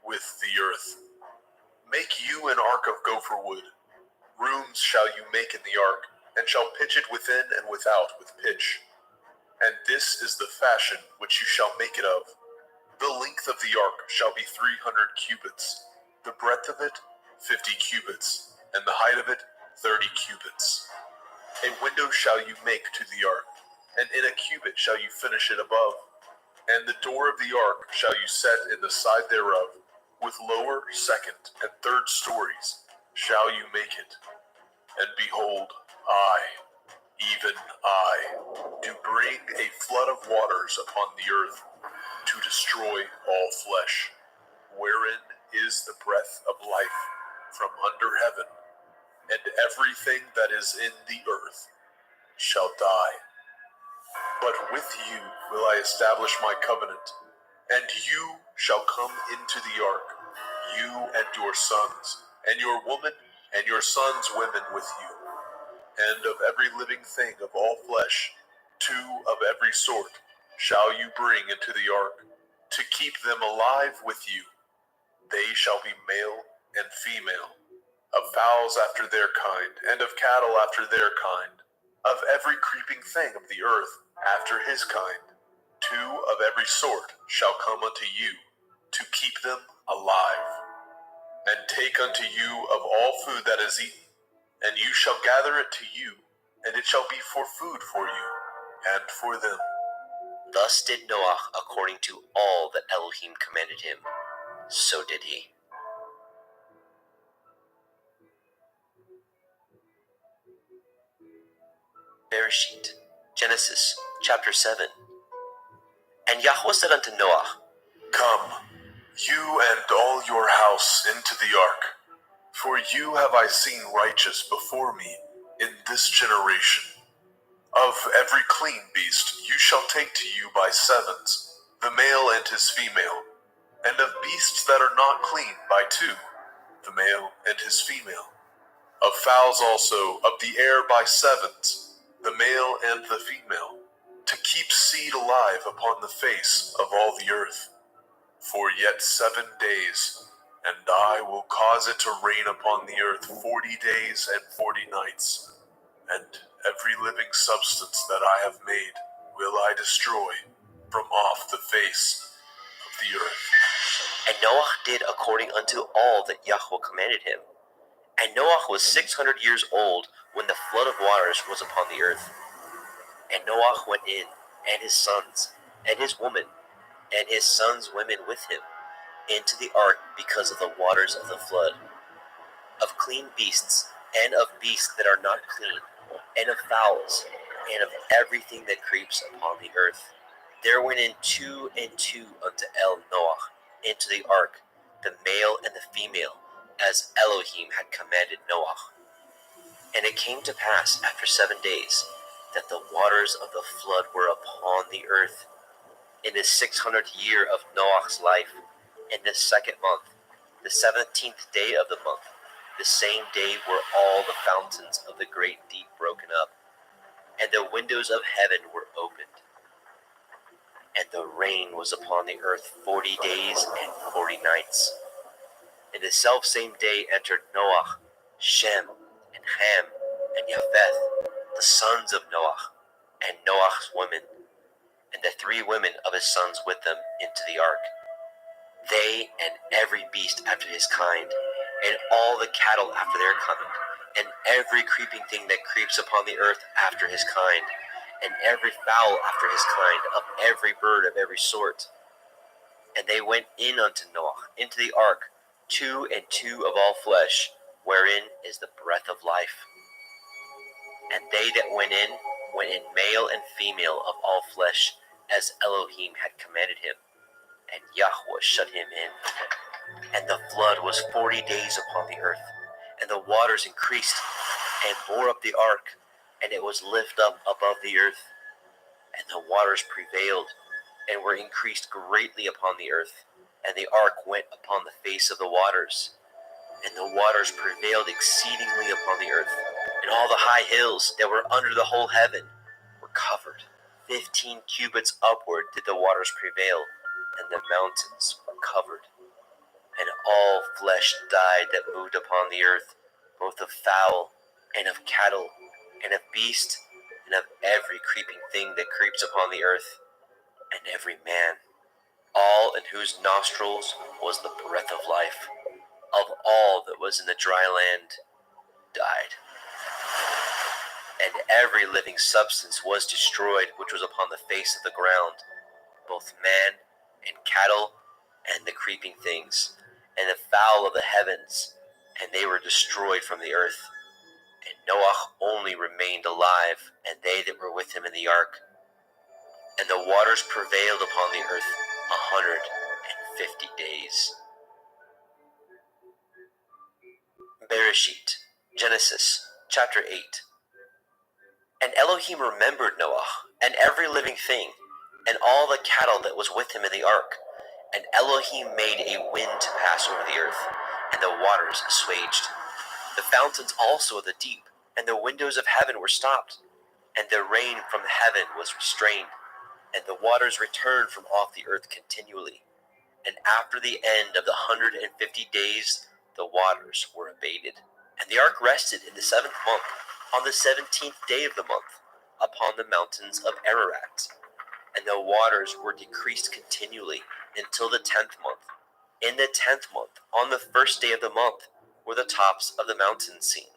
with the earth. Make you an ark of gopher wood. Rooms shall you make in the ark, and shall pitch it within and without with pitch. And this is the fashion which you shall make it of. The length of the ark shall be 300 cubits, the breadth of it 50 cubits, and the height of it 30 cubits. A window shall you make to the ark, and in a cubit shall you finish it above. And the door of the ark shall you set in the side thereof, with lower, second, and third stories shall you make it. And behold, I, even I, do bring a flood of waters upon the earth, to destroy all flesh, wherein is the breath of life from under heaven, and everything that is in the earth shall die. But with you will I establish my covenant, and you shall come into the ark, you and your sons, and your woman, and your sons' women with you. And of every living thing of all flesh, 2 of every sort shall you bring into the ark, to keep them alive with you. They shall be male and female, of fowls after their kind, and of cattle after their kind, of every creeping thing of the earth after his kind. 2 of every sort shall come unto you, to keep them alive. And take unto you of all food that is eaten, and you shall gather it to you, and it shall be for food for you, and for them. Thus did Noah according to all that Elohim commanded him. So did he. Bereshit, Genesis chapter 7. And Yahweh said unto Noah, Come, you and all your house into the ark, for you have I seen righteous before me in this generation. Of every clean beast you shall take to you by sevens, the male and his female, and of beasts that are not clean by two, the male and his female. Of fowls also of the air by sevens, the male and the female, to keep seed alive upon the face of all the earth. For yet 7 days, and I will cause it to rain upon the earth 40 days and 40 nights, and every living substance that I have made will I destroy from off the face of the earth. And Noah did according unto all that Yahweh commanded him. And Noah was 600 years old when the flood of waters was upon the earth. And Noah went in, and his sons, and his woman, and his sons' women with him, into the ark because of the waters of the flood, of clean beasts, and of beasts that are not clean, and of fowls, and of everything that creeps upon the earth. There went in 2 and 2 unto Noah into the ark, the male and the female, as Elohim had commanded Noah. And it came to pass after 7 days that the waters of the flood were upon the earth. In the 600th year of Noah's life, in the 2nd month, the 17th day of the month, the same day were all the fountains of the great deep broken up, and the windows of heaven were opened. And the rain was upon the earth 40 days and 40 nights. In the selfsame day entered Noah, Shem, and Ham, and Japheth, the sons of Noah, and Noah's women, and the 3 women of his sons with them into the ark. They and every beast after his kind, and all the cattle after their kind, and every creeping thing that creeps upon the earth after his kind, and every fowl after his kind, of every bird of every sort. And they went in unto Noah into the ark, 2 and 2 of all flesh, wherein is the breath of life. And they that went in male and female of all flesh, as Elohim had commanded him. And Yahweh shut him in. And the flood was 40 days upon the earth, and the waters increased, and bore up the ark, and it was lifted up above the earth. And the waters prevailed, and were increased greatly upon the earth, and the ark went upon the face of the waters. And the waters prevailed exceedingly upon the earth, and all the high hills that were under the whole heaven were covered. 15 cubits upward did the waters prevail, and the mountains were covered. And all flesh died that moved upon the earth, both of fowl, and of cattle, and of beast, and of every creeping thing that creeps upon the earth, and every man, all in whose nostrils was the breath of life, of all that was in the dry land, died. And every living substance was destroyed which was upon the face of the ground, both man and cattle, and the creeping things, and the fowl of the heavens, and they were destroyed from the earth. And Noah only remained alive, and they that were with him in the ark. And the waters prevailed upon the earth 150 days. Bereshit, Genesis chapter 8. And Elohim remembered Noah, and every living thing, and all the cattle that was with him in the ark. And Elohim made a wind to pass over the earth, and the waters assuaged. The fountains also of the deep, and the windows of heaven were stopped, and the rain from heaven was restrained, and the waters returned from off the earth continually. And after the end of the 150 days, the waters were abated. And the ark rested in the 7th month, on the 17th day of the month, upon the mountains of Ararat. And the waters were decreased continually until the 10th month. In the 10th month, on the 1st day of the month, were the tops of the mountains seen.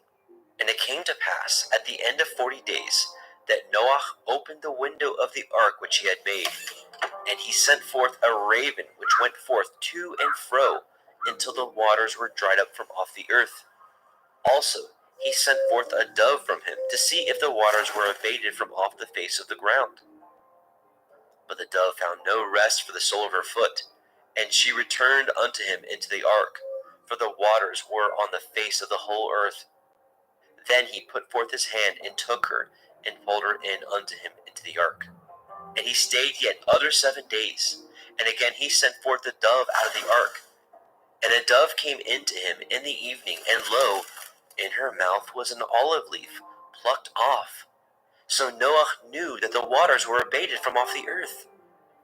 And it came to pass at the end of 40 days that Noah opened the window of the ark which he had made, and he sent forth a raven which went forth to and fro until the waters were dried up from off the earth. Also he sent forth a dove from him to see if the waters were abated from off the face of the ground. But the dove found no rest for the sole of her foot, and she returned unto him into the ark, for the waters were on the face of the whole earth. Then he put forth his hand and took her, and pulled her in unto him into the ark. And he stayed yet other 7 days, and again he sent forth the dove out of the ark. And a dove came into him in the evening, and lo, in her mouth was an olive leaf plucked off. So Noah knew that the waters were abated from off the earth.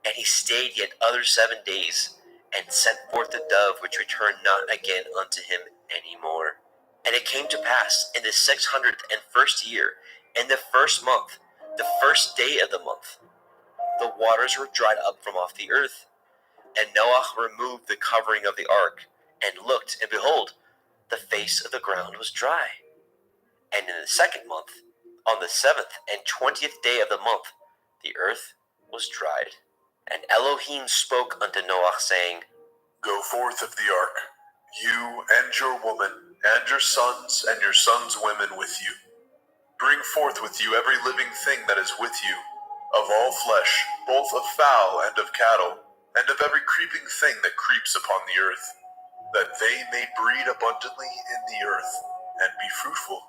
And he stayed yet other 7 days, and sent forth the dove, which returned not again unto him any more. And it came to pass in the 601st year, in the first month, the first day of the month, the waters were dried up from off the earth. And Noah removed the covering of the ark, and looked, and behold, the face of the ground was dry. And in the 2nd month, on the 7th and 20th day of the month, the earth was dried. And Elohim spoke unto Noah, saying, Go forth of the ark, you and your woman, and your sons women with you. Bring forth with you every living thing that is with you, of all flesh, both of fowl and of cattle, and of every creeping thing that creeps upon the earth, that they may breed abundantly in the earth, and be fruitful,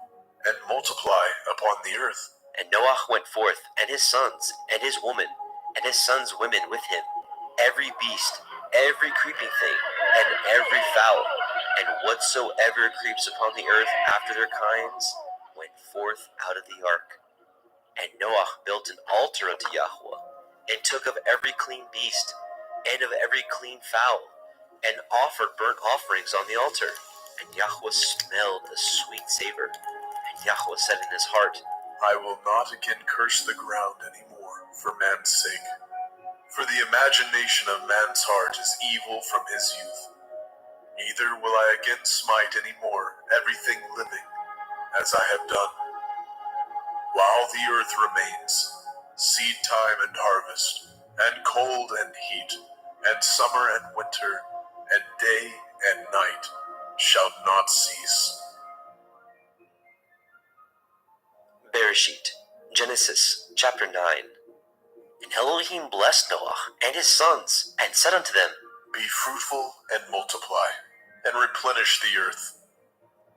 and multiply upon the earth. And Noah went forth, and his sons, and his woman, and his sons' women with him, every beast, every creeping thing, and every fowl, and whatsoever creeps upon the earth after their kinds, went forth out of the ark. And Noah built an altar unto Yahweh, and took of every clean beast, and of every clean fowl, and offered burnt offerings on the altar. And Yahweh smelled a sweet savor. And Yahweh said in his heart, I will not again curse the ground any more for man's sake. For the imagination of man's heart is evil from his youth. Neither will I again smite any more everything living, as I have done. While the earth remains, seed time and harvest, and cold and heat, and summer and winter, and day and night shall not cease. Bereshit, Genesis, chapter 9. And Elohim blessed Noah and his sons, and said unto them, Be fruitful and multiply, and replenish the earth.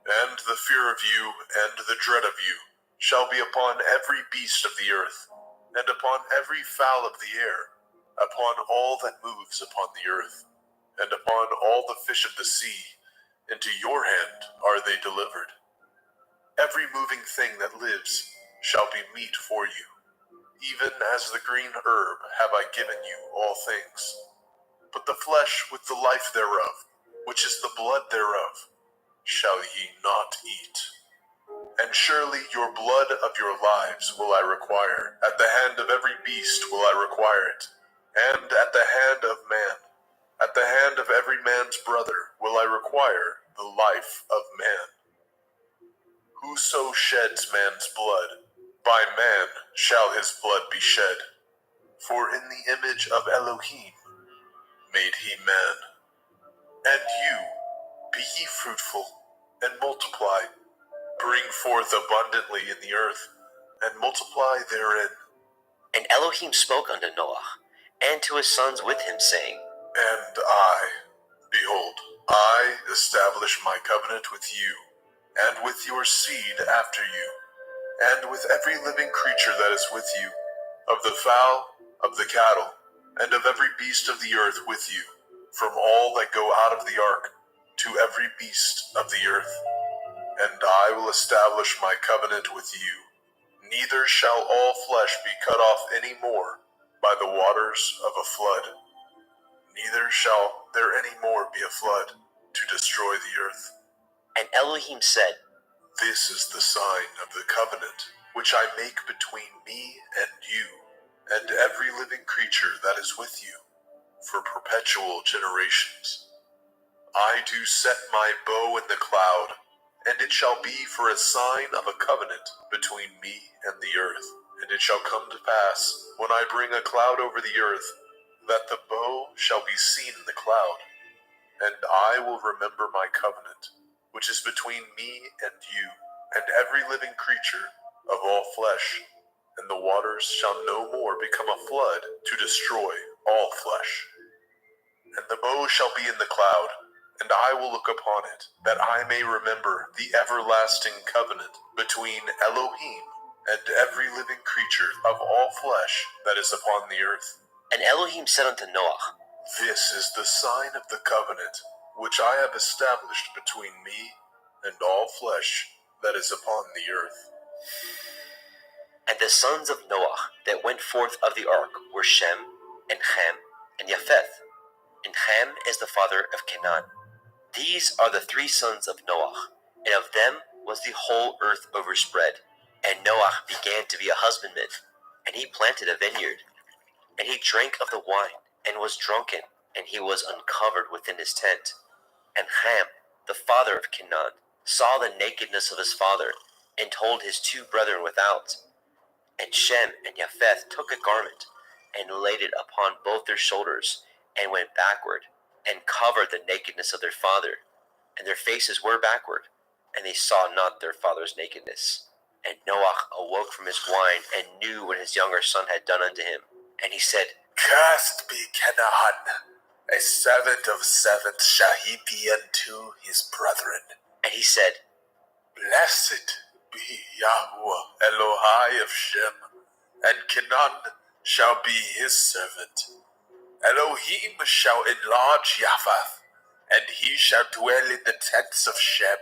And the fear of you and the dread of you shall be upon every beast of the earth, and upon every fowl of the air, upon all that moves upon the earth, and upon all the fish of the sea. Into your hand are they delivered. Every moving thing that lives shall be meat for you. Even as the green herb have I given you all things. But the flesh with the life thereof, which is the blood thereof, shall ye not eat. And surely your blood of your lives will I require. At the hand of every beast will I require it. And at the hand of man, at the hand of every man's brother will I require the life of man. Whoso sheds man's blood, by man shall his blood be shed. For in the image of Elohim made he man. And you, be ye fruitful, and multiply. Bring forth abundantly in the earth, and multiply therein. And Elohim spoke unto Noah, and to his sons with him, saying, And I, behold, I establish my covenant with you, and with your seed after you, and with every living creature that is with you, of the fowl, of the cattle, and of every beast of the earth with you, from all that go out of the ark, to every beast of the earth. And I will establish my covenant with you. Neither shall all flesh be cut off any more by the waters of a flood. Neither shall there any more be a flood to destroy the earth. And Elohim said, This is the sign of the covenant which I make between me and you, and every living creature that is with you, for perpetual generations. I do set my bow in the cloud, and it shall be for a sign of a covenant between me and the earth. And it shall come to pass, when I bring a cloud over the earth, that the bow shall be seen in the cloud. And I will remember my covenant, which is between me and you, and every living creature of all flesh, and the waters shall no more become a flood to destroy all flesh. And the bow shall be in the cloud, and I will look upon it, that I may remember the everlasting covenant between Elohim and every living creature of all flesh that is upon the earth. And Elohim said unto Noah, This is the sign of the covenant which I have established between me and all flesh that is upon the earth. And the sons of Noah that went forth of the ark were Shem, and Ham, and Japheth. And Ham is the father of Canaan. These are the three sons of Noah, and of them was the whole earth overspread. And Noah began to be a husbandman, and he planted a vineyard. And he drank of the wine, and was drunken, and he was uncovered within his tent. And Ham, the father of Canaan, saw the nakedness of his father, and told his two brethren without. And Shem and Japheth took a garment, and laid it upon both their shoulders, and went backward, and covered the nakedness of their father. And their faces were backward, and they saw not their father's nakedness. And Noah awoke from his wine, and knew what his younger son had done unto him. And he said, Cursed be Canaan, a servant of servants shall he be unto his brethren. And he said, Blessed be Yahweh Elohai of Shem, and Canaan shall be his servant. Elohim shall enlarge Japheth, and he shall dwell in the tents of Shem,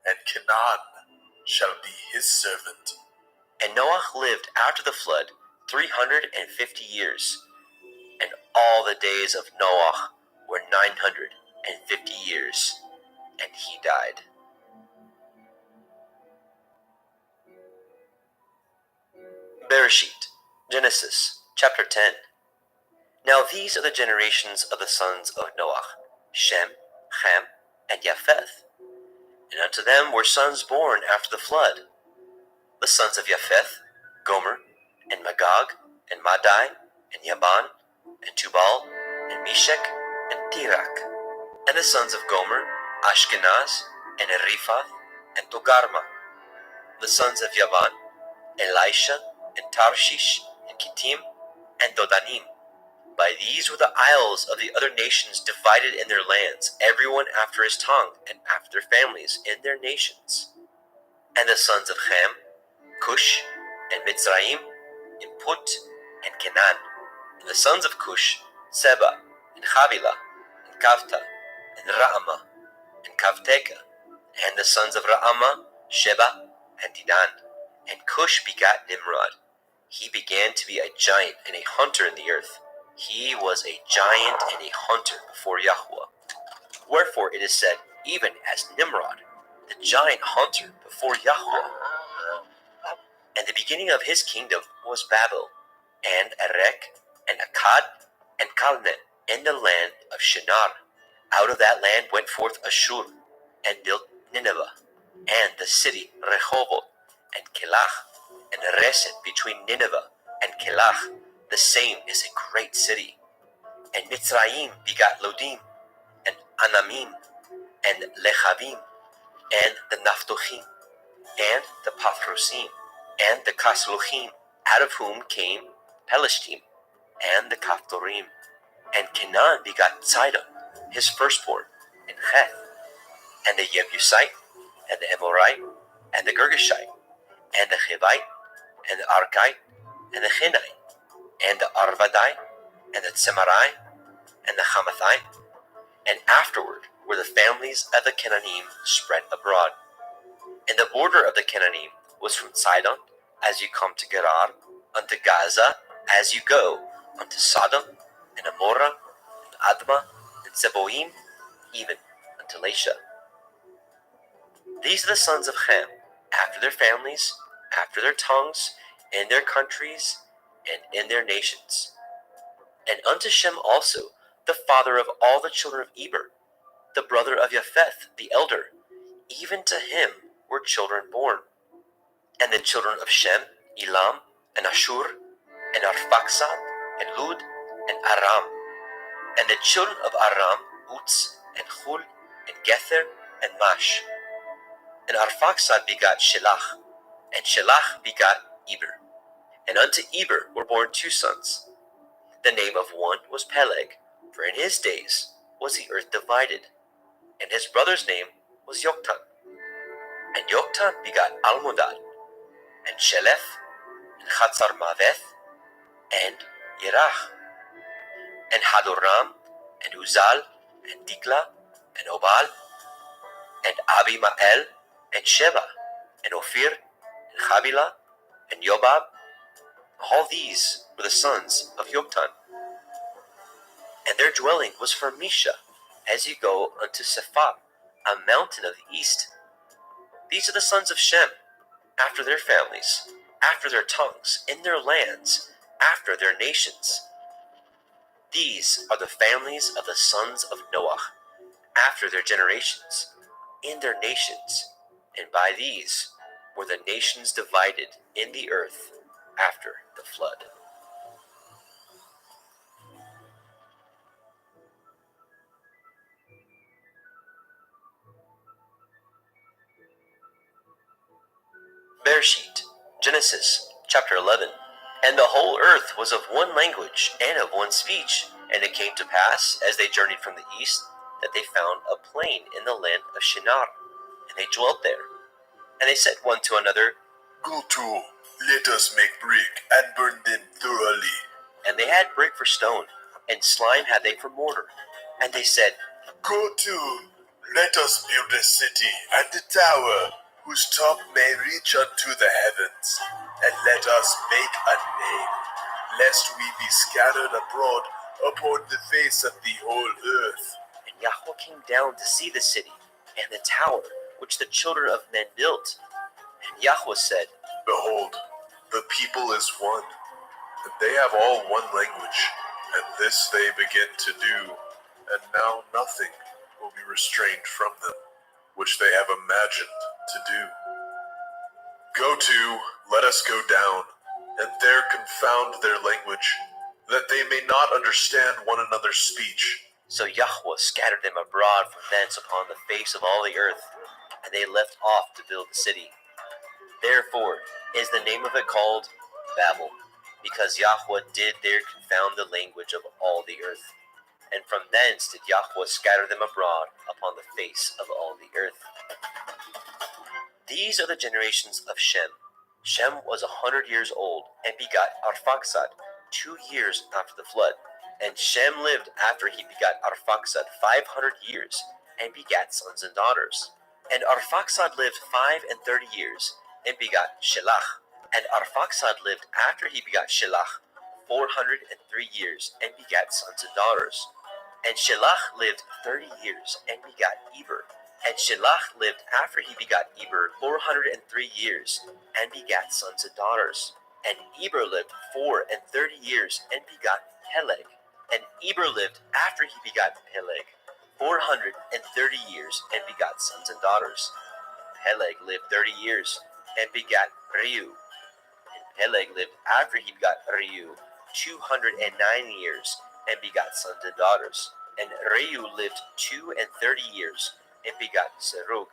and Canaan shall be his servant. And Noah lived after the flood 350 years, and all the days of Noah were 950 years, and he died. Bereshit, Genesis, chapter 10. Now these are the generations of the sons of Noah, Shem, Ham, and Japheth. And unto them were sons born after the flood. The sons of Japheth, Gomer, and Magog, and Madai, and Yaban, and Tubal, and Meshech, and Tirak. And the sons of Gomer, Ashkenaz, and Riphath, and Togarma. The sons of Yaban, Elisha, and Tarshish, and Kittim, and Dodanim. By these were the isles of the other nations divided in their lands, everyone after his tongue, and after their families, in their nations. And the sons of Ham, Cush, and Mitzrayim, and Put, and Canaan. And the sons of Cush, Seba, and Havilah, and Kavta, and Raamah, and Kavteka. And the sons of Raamah, Sheba, and Dedan. And Cush begat Nimrod. He began to be a giant and a hunter in the earth. He was a giant and a hunter before Yahweh. Wherefore it is said, even as Nimrod, the giant hunter before Yahweh. And the beginning of his kingdom was Babel, and Erech, and Akkad, and Calneh, in the land of Shinar. Out of that land went forth Ashur, and built Nineveh, and the city Rehoboth, and Kelach, and Reset between Nineveh and Kelach. The same is a great city. And Mitzrayim begat Lodim, and Anamim, and Lechavim, and the Naphtuchim, and the Pathrusim, and the Kasluchim, out of whom came Pelishtim, and the Kaphtorim. And Canaan begat Sidon, his firstborn, and Heth, and the Jebusite, and the Amorite, and the Girgashite, and the Hivite, and the Arkite, and the Hinite, and the Arvadite, and the Tsemarai, and the Hamathite. And afterward were the families of the Canaanim spread abroad. And the border of the Canaanim was from Sidon, as you come to Gerar, unto Gaza, as you go unto Sodom, and Amorah, and Admah, and Zeboim, even unto Lasha. These are the sons of Ham, after their families, after their tongues, in their countries, and in their nations. And unto Shem also, the father of all the children of Eber, the brother of Japheth, the elder, even to him were children born. And the children of Shem, Elam, and Ashur, and Arphaxad, and Lud, and Aram. And the children of Aram, Uz, and Hul, and Gether, and Mash. And Arphaxad begot Shelach, and Shelach begot Eber. And unto Eber were born 2 sons. The name of one was Peleg, for in his days was the earth divided, and his brother's name was Yoktan. And Yoktan begot Almodad, and Shelef, and Chatzarmaveth, and Yerach, and Hadoram, and Uzal, and Dikla, and Obal, and Abimael, and Sheba, and Ophir, and Havilah, and Yobab. All these were the sons of Yoktan. And their dwelling was from Misha, as you go unto Sephah, a mountain of the east. These are the sons of Shem, after their families, after their tongues, in their lands, after their nations. These are the families of the sons of Noah, after their generations, in their nations, and by these were the nations divided in the earth after the flood. Bereshit, Genesis, chapter 11. And the whole earth was of one language and of one speech. And it came to pass, as they journeyed from the east, that they found a plain in the land of Shinar, and they dwelt there. And they said one to another, Go to, let us make brick and burn them thoroughly. And they had brick for stone, and slime had they for mortar. And they said, Go to, let us build a city and a tower, whose top may reach unto the heavens, and let us make a name, lest we be scattered abroad upon the face of the whole earth. And Yahweh came down to see the city, and the tower, which the children of men built. And Yahweh said, Behold, the people is one, and they have all one language, and this they begin to do, and now nothing will be restrained from them, which they have imagined to do. Go to, let us go down, and there confound their language, that they may not understand one another's speech. So Yahweh scattered them abroad from thence upon the face of all the earth, and they left off to build the city. Therefore is the name of it called Babel, because Yahweh did there confound the language of all the earth. And from thence did Yahweh scatter them abroad upon the face of all the earth. These are the generations of Shem. Shem was 100 years old, and begot Arphaxad 2 years after the flood. And Shem lived after he begot Arphaxad 500 years, and begat sons and daughters. And Arphaxad lived 35 years, and begot Shelach. And Arphaxad lived after he begot Shelach 403 years, and begat sons and daughters. And Shelach lived 30 years, and begot Eber. And Shelach lived after he begot Eber 403 years, and begat sons and daughters. And Eber lived 34 years, and begot Peleg. And Eber lived after he begot Peleg 430 years, and begot sons and daughters. Peleg lived 30 years, and begat Reu. And Peleg lived after he begot Reu 209 years, and begot sons and daughters. And Reu lived 32 years, and begot Serug.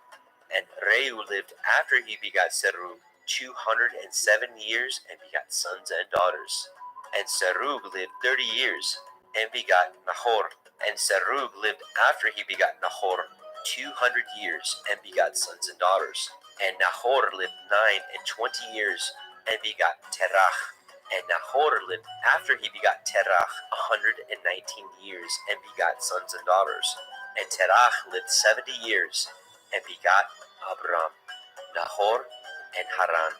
And Reu lived after he begot Serug 207 years, and begot sons and daughters. And Serug lived 30 years, and begot Nahor. And Serug lived after he begot Nahor 200 years, and begot sons and daughters. And Nahor lived 29 years, and begot Terach. And Nahor lived after he begot Terach 119 years, and begot sons and daughters. And Terach lived 70 years, and begot Abram, Nahor, and Haran.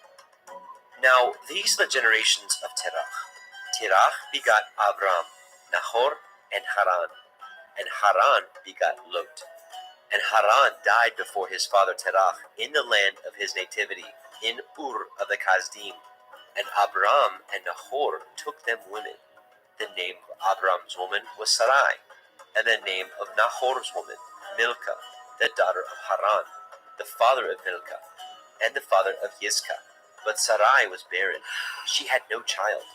Now these are the generations of Terach. Terach begot Abram, Nahor, and Haran. And Haran begot Lot. And Haran died before his father Terach in the land of his nativity, in Ur of the Kasdim. And Abram and Nahor took them women. The name of Abram's woman was Sarai, and the name of Nahor's woman, Milcah, the daughter of Haran, the father of Milcah, and the father of Yiscah. But Sarai was barren, she had no child.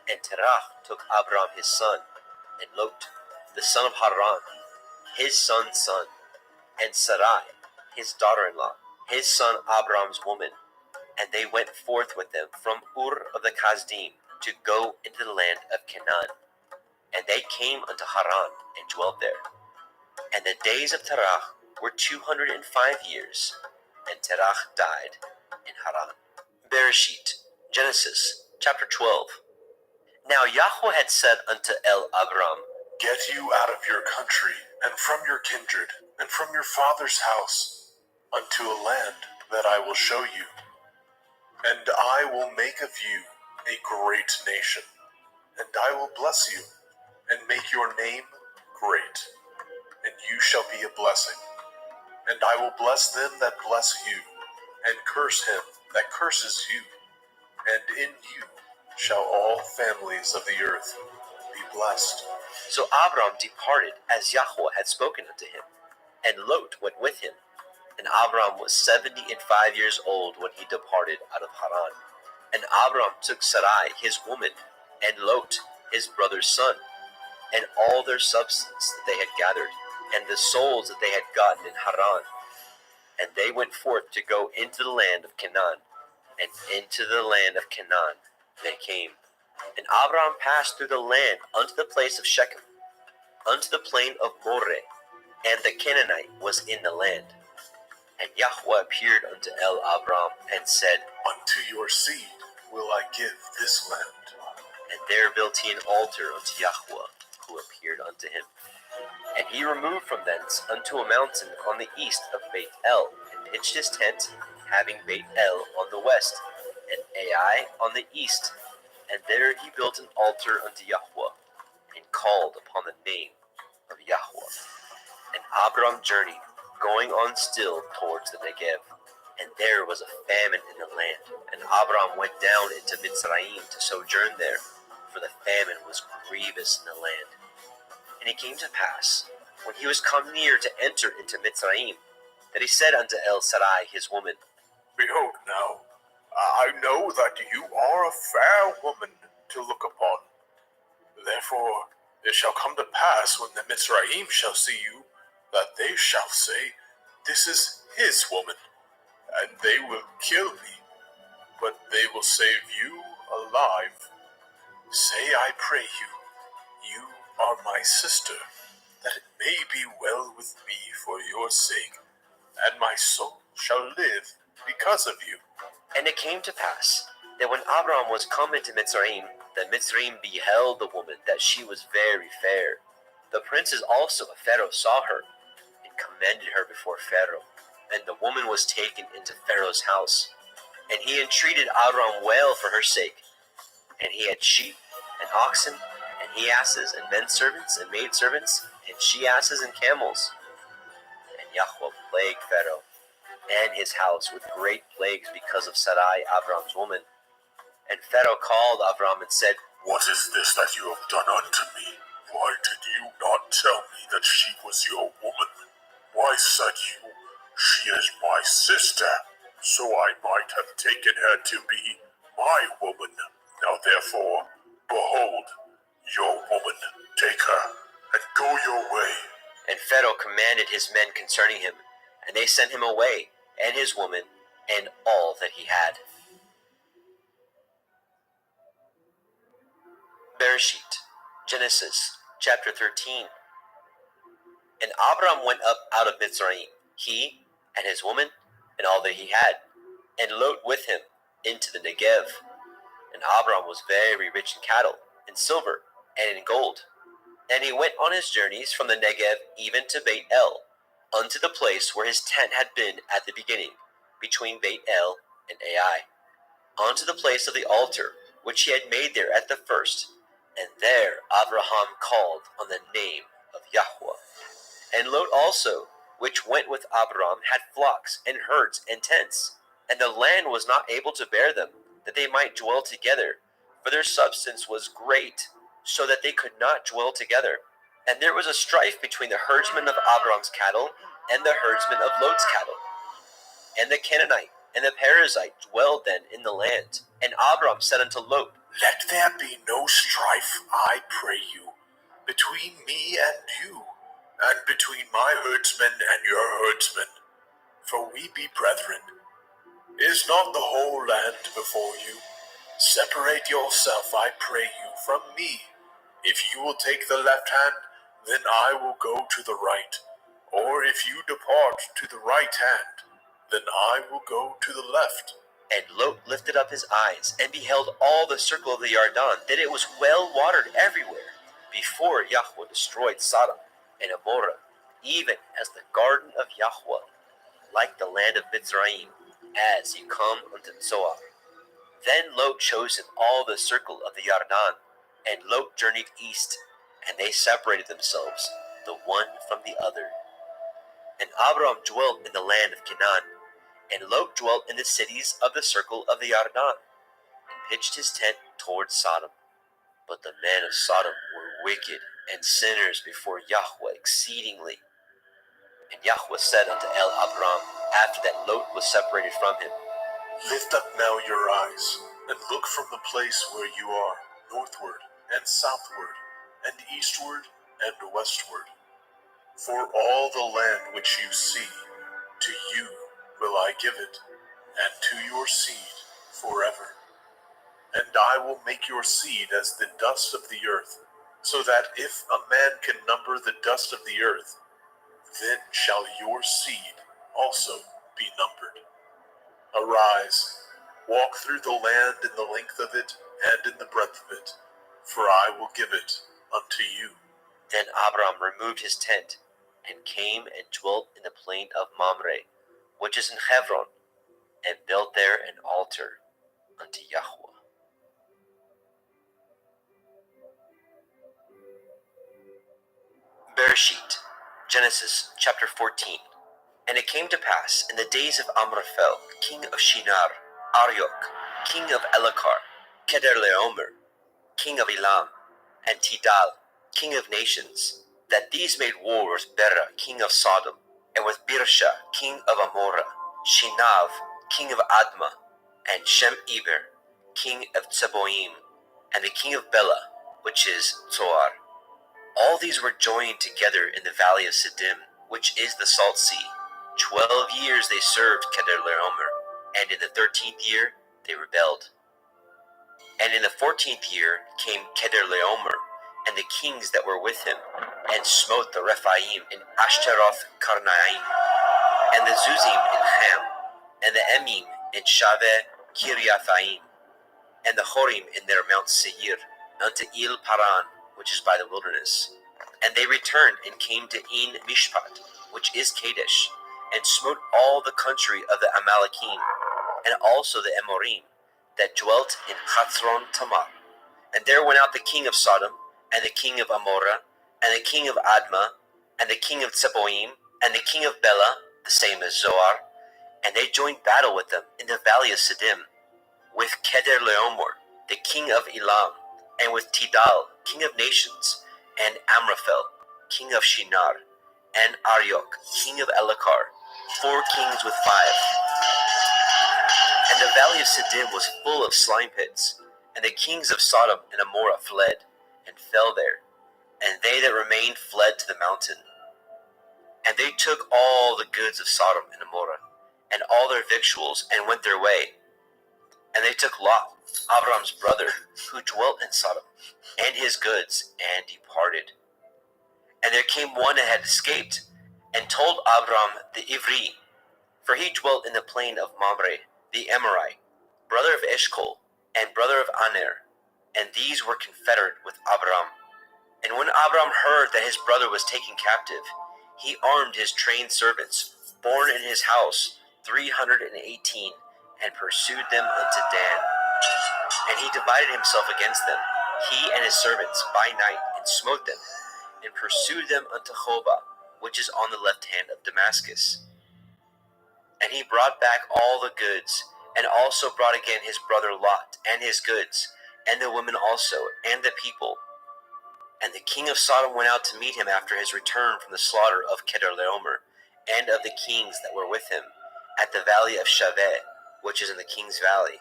And Terach took Abram his son, and Lot, the son of Haran, his son's son, and Sarai, his daughter-in-law, his son Abram's woman, and they went forth with them from Ur of the Kasdim to go into the land of Canaan. And they came unto Haran and dwelt there. And the days of Terach were 205 years, and Terach died in Haran. Bereshit, Genesis, chapter 12. Now Yahweh had said unto Abram, Get you out of your country, and from your kindred, and from your father's house, unto a land that I will show you. And I will make of you a great nation, and I will bless you, and make your name great, and you shall be a blessing. And I will bless them that bless you, and curse him that curses you. And in you shall all families of the earth be blessed. So Abram departed as Yahweh had spoken unto him, and Lot went with him. And Abram was 75 years old when he departed out of Haran. And Abram took Sarai his woman, and Lot his brother's son, and all their substance that they had gathered, and the souls that they had gotten in Haran. And they went forth to go into the land of Canaan, and into the land of Canaan they came. And Abram passed through the land unto the place of Shechem, unto the plain of Moreh, and the Canaanite was in the land. And Yahweh appeared unto Abram and said, Unto your seed will I give this land. And there built he an altar unto Yahweh, who appeared unto him. And he removed from thence unto a mountain on the east of Beit El, and pitched his tent, having Beit El on the west, and Ai on the east. And there he built an altar unto Yahweh, and called upon the name of Yahweh. And Abram journeyed, going on still towards the Negev. And there was a famine in the land. And Abram went down into Mitzrayim to sojourn there, for the famine was grievous in the land. And it came to pass, when he was come near to enter into Mitzrayim, that he said unto Sarai his woman, Behold now, I know that you are a fair woman to look upon. Therefore it shall come to pass, when the Mitzrayim shall see you, that they shall say, This is his woman, and they will kill me, but they will save you alive. Say, I pray you, you are my sister, that it may be well with me for your sake, and my soul shall live because of you. And it came to pass, that when Abram was come into Mitzrayim, the Mitzrayim beheld the woman, that she was very fair. The princes also of Pharaoh saw her, and commended her before Pharaoh. And the woman was taken into Pharaoh's house. And he entreated Abram well for her sake. And he had sheep, and oxen, and he asses, and men servants, and maid servants, and she asses, and camels. And Yahweh plagued Pharaoh and his house with great plagues because of Sarai, Abram's woman. And Pharaoh called Abram and said, What is this that you have done unto me? Why did you not tell me that she was your woman? Why said you, She is my sister, so I might have taken her to be my woman? Now therefore, behold, your woman, take her, and go your way. And Pharaoh commanded his men concerning him, and they sent him away, and his woman, and all that he had. Bereshit, Genesis, chapter 13. And Abram went up out of Mitzrayim, he, and his woman, and all that he had, and Lot with him, into the Negev. And Abram was very rich in cattle, in silver, and in gold. And he went on his journeys from the Negev even to Beit El, unto the place where his tent had been at the beginning, between Beit El and Ai, unto the place of the altar, which he had made there at the first. And there Abraham called on the name of Yahweh. And Lot also, which went with Abram, had flocks, and herds, and tents. And the land was not able to bear them, that they might dwell together, for their substance was great, so that they could not dwell together. And there was a strife between the herdsmen of Abram's cattle, and the herdsmen of Lot's cattle. And the Canaanite and the Perizzite dwelled then in the land. And Abram said unto Lot, Let there be no strife, I pray you, between me and you, and between my herdsmen and your herdsmen. for we be brethren. Is not the whole land before you? Separate yourself, I pray you, from me. If you will take the left hand, then I will go to the right. Or if you depart to the right hand, then I will go to the left. And Lot lifted up his eyes, and beheld all the circle of the Yarden, that it was well watered everywhere, before Yahweh destroyed Sodom and Amorah, even as the garden of Yahweh, like the land of Mitzrayim, as you come unto Zoar. Then Lot chose him all the circle of the Yarden, and Lot journeyed east, and they separated themselves, the one from the other. And Abram dwelt in the land of Canaan, and Lot dwelt in the cities of the circle of the Yarden, and pitched his tent toward Sodom. But the men of Sodom were wicked and sinners before Yahweh exceedingly. And Yahweh said unto Abram, after that Lot was separated from him, Lift up now your eyes, and look from the place where you are, northward and southward, and eastward and westward. For all the land which you see, to you will I give it, and to your seed forever. And I will make your seed as the dust of the earth, so that if a man can number the dust of the earth, then shall your seed also be numbered. Arise, walk through the land in the length of it and in the breadth of it, for I will give it unto you. Then Abram removed his tent, and came and dwelt in the plain of Mamre, which is in Hebron, and built there an altar unto Yahweh. Bereshit, Genesis chapter 14. And it came to pass in the days of Amraphel, king of Shinar, Arioch, king of Elakar, Kedorlaomer, king of Elam, and Tidal, king of nations, that these made war with Bera, king of Sodom, and with Birsha, king of Amorah, Shinav, king of Admah, and Shem-Eber, king of Tseboim, and the king of Bela, which is Zoar. All these were joined together in the valley of Siddim, which is the Salt Sea. 12 years they served Kedorlaomer, and in the 13th year they rebelled. And in the 14th year came Kedorlaomer, and the kings that were with him, and smote the Rephaim in Ashtaroth Karnaim, and the Zuzim in Ham, and the Emim in Shaveh Kiriathaim, and the Horim in their Mount Seir, unto Il Paran, which is by the wilderness. And they returned and came to En Mishpat, which is Kadesh, and smote all the country of the Amalekim, and also the Amorim, that dwelt in Hatzron Tamar. And there went out the king of Sodom, and the king of Amorah, and the king of Admah, and the king of Tseboim, and the king of Bela, the same as Zoar, and they joined battle with them in the valley of Siddim, with Kedorlaomer, the king of Elam, and with Tidal, king of nations, and Amraphel, king of Shinar, and Arioch, king of Elakar, 4 kings with 5. And the valley of Siddim was full of slime pits, and the kings of Sodom and Amorah fled, and fell there, and they that remained fled to the mountain. And they took all the goods of Sodom and Amorah, and all their victuals, and went their way. And they took Lot, Abram's brother, who dwelt in Sodom, and his goods, and departed. And there came one that had escaped, and told Abram the Ivri, for he dwelt in the plain of Mamre, the Amorite, brother of Eshcol, and brother of Aner, and these were confederate with Abram. And when Abram heard that his brother was taken captive, he armed his trained servants, born in his house, 318, and pursued them unto Dan. And he divided himself against them, he and his servants, by night, and smote them, and pursued them unto Hobah, which is on the left hand of Damascus. And he brought back all the goods, and also brought again his brother Lot, and his goods, and the women also, and the people. And the king of Sodom went out to meet him after his return from the slaughter of Kedorlaomer, and of the kings that were with him, at the valley of Shaveh, which is in the king's valley.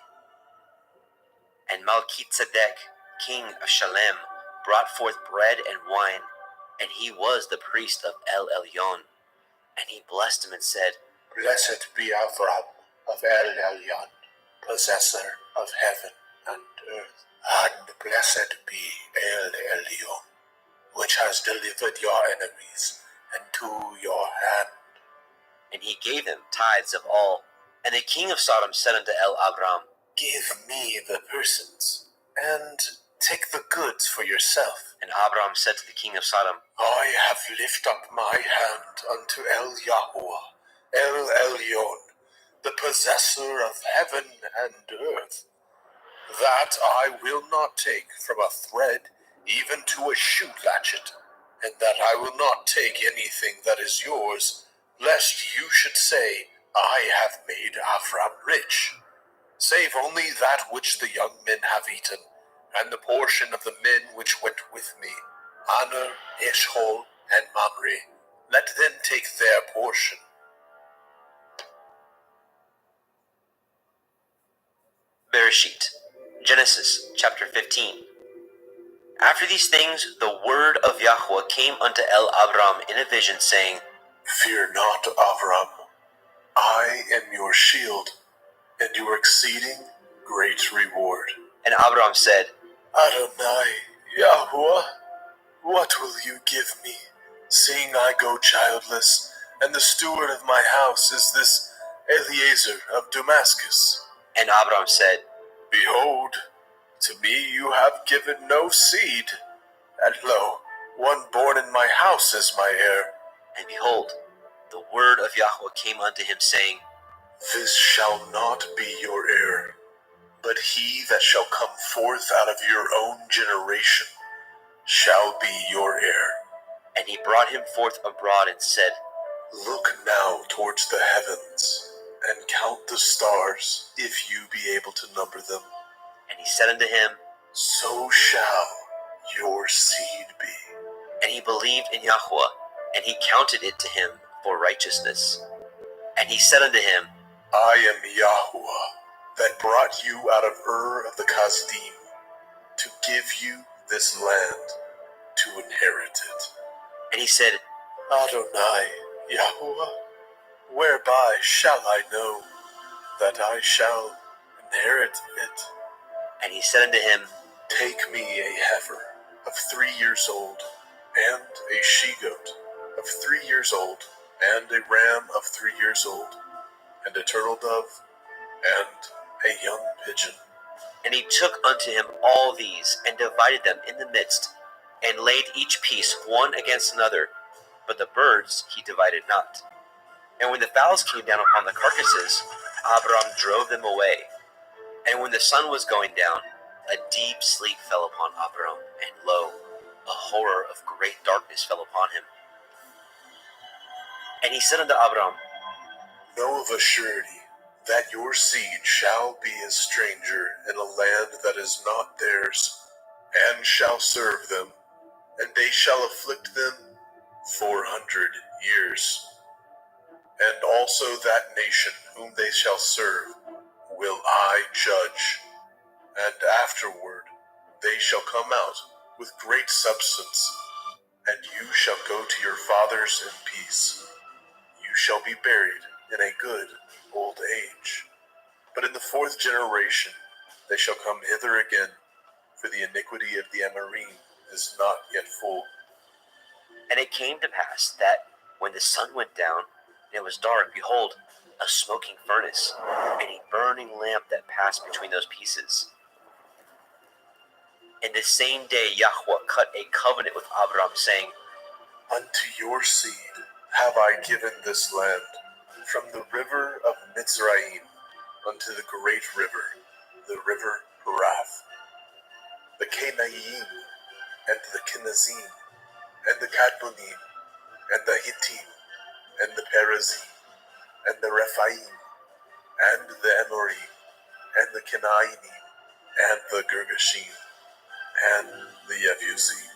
And Malkitzedek, king of Shalem, brought forth bread and wine, and he was the priest of El Elyon. And he blessed him and said, Blessed be Avram of El Elyon, possessor of heaven and earth. And blessed be El Elyon, which has delivered your enemies into your hand. And he gave him tithes of all. And the king of Sodom said unto Abram, Give me the persons, and take the goods for yourself. And Abram said to the king of Sodom, I have lifted up my hand unto El Yahuwah, El Elyon, the possessor of heaven and earth, that I will not take from a thread even to a shoe latchet, and that I will not take anything that is yours, lest you should say, I have made Avram rich, save only that which the young men have eaten, and the portion of the men which went with me, Aner, Eshcol, and Mamre. Let them take their portion. Bereshit, Genesis chapter 15. After these things, the word of Yahweh came unto Abram in a vision, saying, Fear not, Avram. I am your shield, and your exceeding great reward. And Abram said, Adonai, Yahuwah, what will you give me, seeing I go childless, and the steward of my house is this Eliezer of Damascus? And Abram said, Behold, to me you have given no seed, and lo, one born in my house is my heir. And behold, the word of Yahweh came unto him, saying, This shall not be your heir, but he that shall come forth out of your own generation shall be your heir. And he brought him forth abroad and said, Look now towards the heavens, and count the stars, if you be able to number them. And he said unto him, So shall your seed be. And he believed in Yahweh, and he counted it to him for righteousness. And he said unto him, I am Yahuwah, that brought you out of Ur of the Kasdim, to give you this land to inherit it. And he said, Adonai, Yahuwah, whereby shall I know that I shall inherit it? And he said unto him, Take me a heifer of 3 years old, and a she-goat of 3 years old, and a ram of 3 years old, and a turtle dove, and a young pigeon. And he took unto him all these, and divided them in the midst, and laid each piece one against another, but the birds he divided not. And when the fowls came down upon the carcasses, Abram drove them away. And when the sun was going down, a deep sleep fell upon Abram, and lo, a horror of great darkness fell upon him. And he said unto Abram, Know of a surety that your seed shall be a stranger in a land that is not theirs, and shall serve them, and they shall afflict them 400 years. And also that nation whom they shall serve will I judge, and afterward they shall come out with great substance, and you shall go to your fathers in peace. You shall be buried in a good old age. But in the 4th generation they shall come hither again, for the iniquity of the Amorim is not yet full. And it came to pass that when the sun went down, and it was dark, behold, a smoking furnace, and a burning lamp that passed between those pieces. And the same day Yahweh cut a covenant with Abram, saying, Unto your seed have I given this land, from the river of Mitzrayim unto the great river, the river Harath, the Canaanite, and the Kenizzim, and the Kadmonim, and the Hittim, and the Perizim, and the Rephaim, and the Amorim, and the Kenainim, and the Girgashim, and the Yebusim.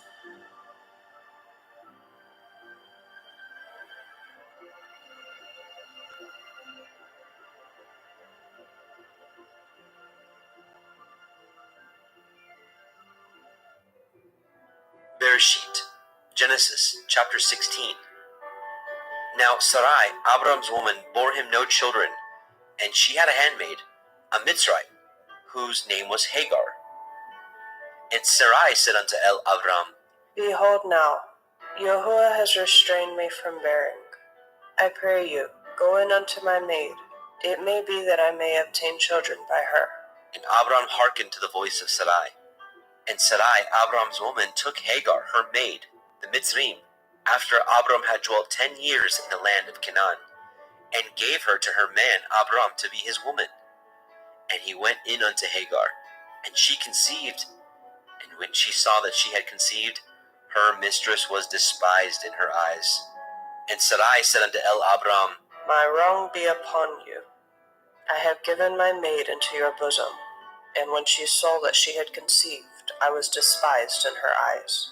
Bereshit, Genesis chapter 16. Now Sarai, Abram's woman, bore him no children, and she had a handmaid, a Mitzrite, whose name was Hagar. And Sarai said unto Abram, Behold now, Yahuwah has restrained me from bearing. I pray you, go in unto my maid. It may be that I may obtain children by her. And Abram hearkened to the voice of Sarai. And Sarai, Abram's woman, took Hagar, her maid, the Mitzrim, after Abram had dwelt 10 years in the land of Canaan, and gave her to her man Abram to be his woman. And he went in unto Hagar, and she conceived. And when she saw that she had conceived, her mistress was despised in her eyes. And Sarai said unto Abram, My wrong be upon you. I have given my maid into your bosom. And when she saw that she had conceived, I was despised in her eyes.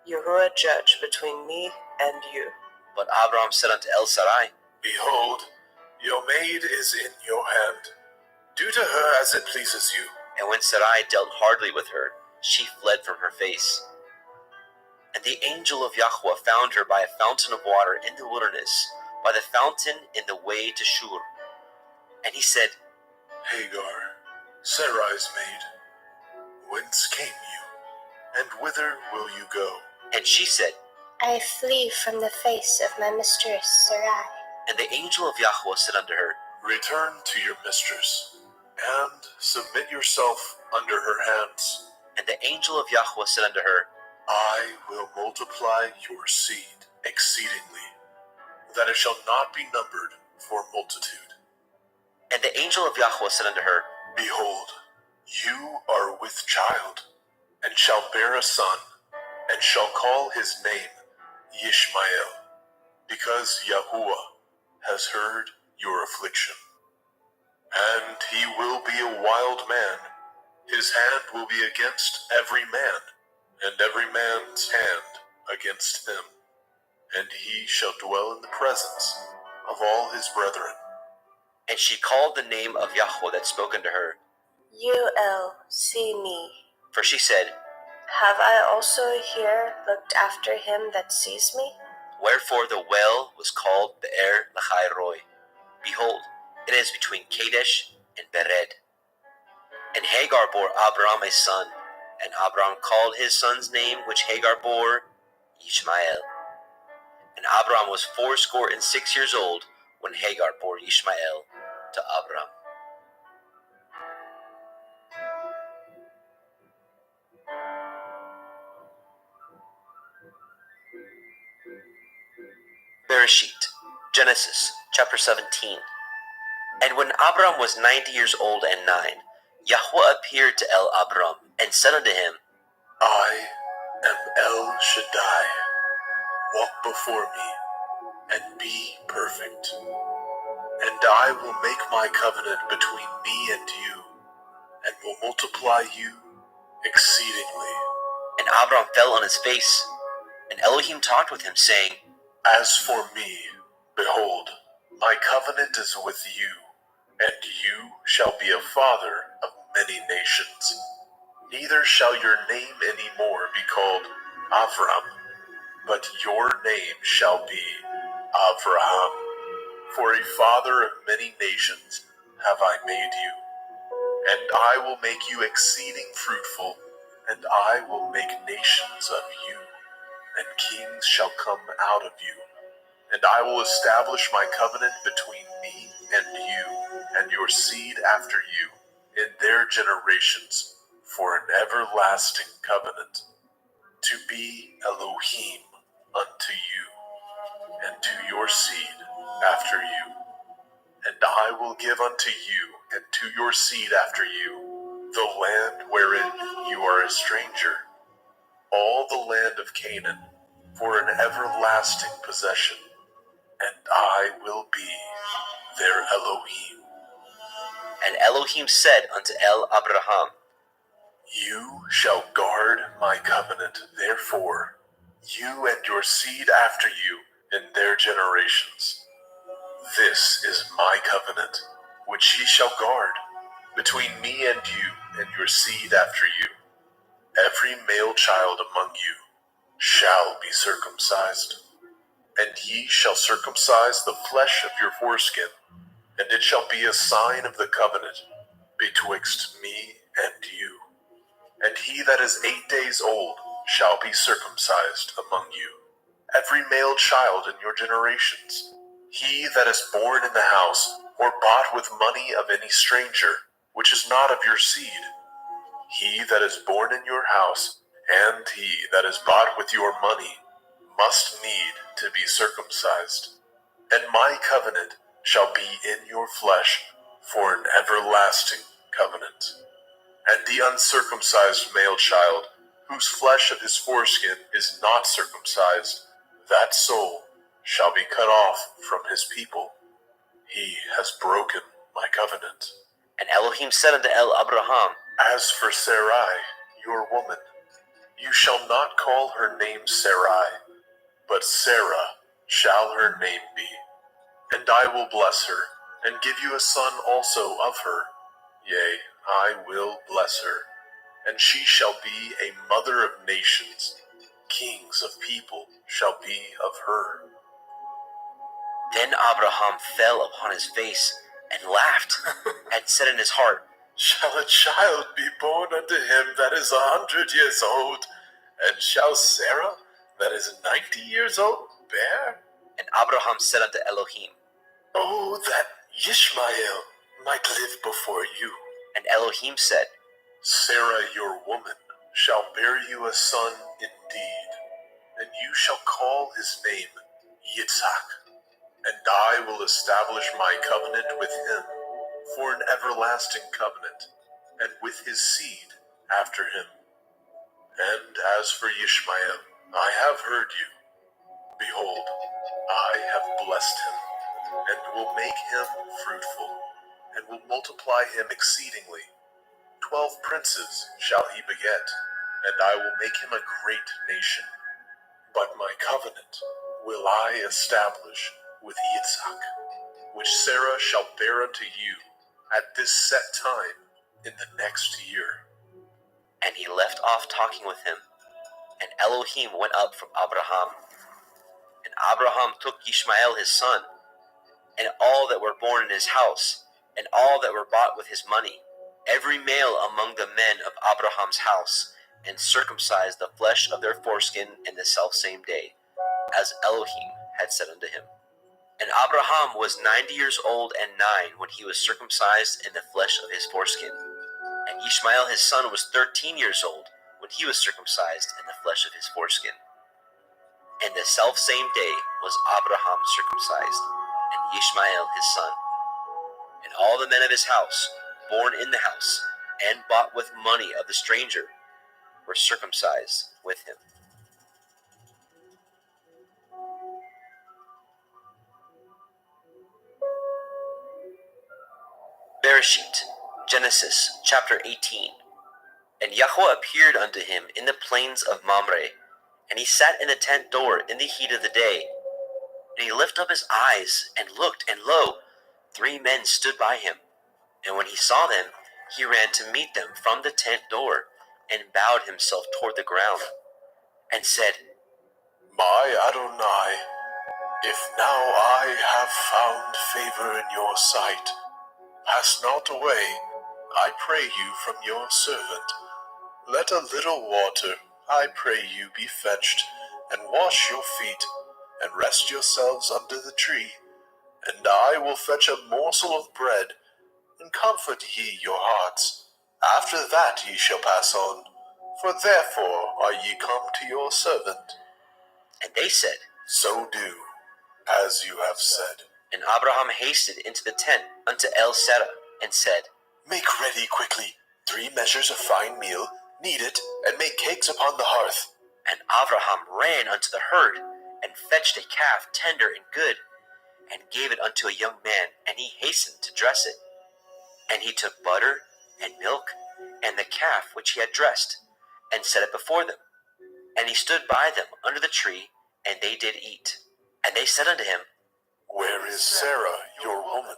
Yahuwah judge between me and you. But Abram said unto Sarai, Behold, your maid is in your hand. Do to her as it pleases you. And when Sarai dealt hardly with her, she fled from her face. And the angel of Yahweh found her by a fountain of water in the wilderness, by the fountain in the way to Shur. And he said, Hagar, Sarai's maid, whence came you, and whither will you go? And she said, I flee from the face of my mistress Sarai. And the angel of Yahweh said unto her, Return to your mistress, and submit yourself under her hands. And the angel of Yahweh said unto her, I will multiply your seed exceedingly, that it shall not be numbered for multitude. And the angel of Yahweh said unto her, Behold, you are with child, and shall bear a son, and shall call his name Yishmael, because Yahuwah has heard your affliction. And he will be a wild man. His hand will be against every man, and every man's hand against him. And he shall dwell in the presence of all his brethren. And she called the name of Yahweh that spoke unto her, See me. for she said, Have I also here looked after him that sees me? Wherefore the well was called Be'er Lahai Roi. Behold, it is between Kadesh and Bered. And Hagar bore Abram a son, and Abram called his son's name which Hagar bore Ishmael. And Abram was 86 years old when Hagar bore Ishmael to Abram. Bereshit, Genesis, chapter 17. And when Abram was 90 years old and 9, Yahweh appeared to Abram and said unto him, I am El Shaddai. Walk before me and be perfect. And I will make my covenant between me and you, and will multiply you exceedingly. And Abram fell on his face. And Elohim talked with him, saying, As for me, behold, my covenant is with you, and you shall be a father of many nations. Neither shall your name any more be called Avram, but your name shall be Avraham. For a father of many nations have I made you. And I will make you exceeding fruitful, and I will make nations of you, and kings shall come out of you. And I will establish my covenant between me and you, and your seed after you, in their generations, for an everlasting covenant, to be Elohim unto you, and to your seed after you. And I will give unto you and to your seed after you the land wherein you are a stranger, all the land of Canaan, for an everlasting possession, and I will be their Elohim. And Elohim said unto Abraham, You shall guard my covenant, therefore, you and your seed after you in their generations. This is my covenant, which ye shall guard, between me and you and your seed after you. Every male child among you shall be circumcised. And he shall circumcise the flesh of your foreskin, and it shall be a sign of the covenant betwixt me and you. And he that is 8 days old shall be circumcised among you, every male child in your generations. He that is born in the house, or bought with money of any stranger, which is not of your seed, he that is born in your house, and he that is bought with your money, must need to be circumcised. And my covenant shall be in your flesh for an everlasting covenant. And the uncircumcised male child, whose flesh of his foreskin is not circumcised, that soul shall be cut off from his people. He has broken my covenant. And Elohim said unto Abraham, As for Sarai, your woman, you shall not call her name Sarai, but Sarah shall her name be. And I will bless her, and give you a son also of her. Yea, I will bless her, and she shall be a mother of nations. Kings of people shall be of her. Then Abraham fell upon his face and laughed, and said in his heart, Shall a child be born unto him that is 100 years old? And shall Sarah, that is 90 years old, bear? And Abraham said unto Elohim, Oh, that Ishmael might live before you. And Elohim said, Sarah your woman shall bear you a son indeed, and you shall call his name Yitzhak. And I will establish my covenant with him for an everlasting covenant, and with his seed after him. And as for Ishmael, I have heard you. Behold, I have blessed him, and will make him fruitful, and will multiply him exceedingly. 12 princes shall he beget, and I will make him a great nation. But my covenant will I establish with Yitzhak, which Sarah shall bear unto you at this set time in the next year. And he left off talking with him, and Elohim went up from Abraham. And Abraham took Ishmael his son, and all that were born in his house, and all that were bought with his money, every male among the men of Abraham's house, and circumcised the flesh of their foreskin in the selfsame day, as Elohim had said unto him. And Abraham was 90 years old and 9 when he was circumcised in the flesh of his foreskin. And Ishmael his son was 13 years old when he was circumcised in the flesh of his foreskin. And the selfsame day was Abraham circumcised, and Ishmael his son. And all the men of his house, born in the house, and bought with money of the stranger, were circumcised with him. Bereshit, Genesis, chapter 18. And Yahweh appeared unto him in the plains of Mamre, and he sat in the tent door in the heat of the day. And he lifted up his eyes, and looked, and lo, 3 men stood by him. And when he saw them, he ran to meet them from the tent door, and bowed himself toward the ground, and said, My Adonai, if now I have found favor in your sight, pass not away, I pray you, from your servant. Let a little water, I pray you, be fetched, and wash your feet, and rest yourselves under the tree. And I will fetch a morsel of bread, and comfort ye your hearts. After that ye shall pass on, for therefore are ye come to your servant. And they said, So do, as you have said. And Abraham hasted into the tent unto El Sarah, and said, Make ready quickly 3 measures of fine meal, knead it, and make cakes upon the hearth. And Abraham ran unto the herd, and fetched a calf tender and good, and gave it unto a young man, and he hastened to dress it. And he took butter, and milk, and the calf which he had dressed, and set it before them. And he stood by them under the tree, and they did eat. And they said unto him, Where is Sarah, your woman?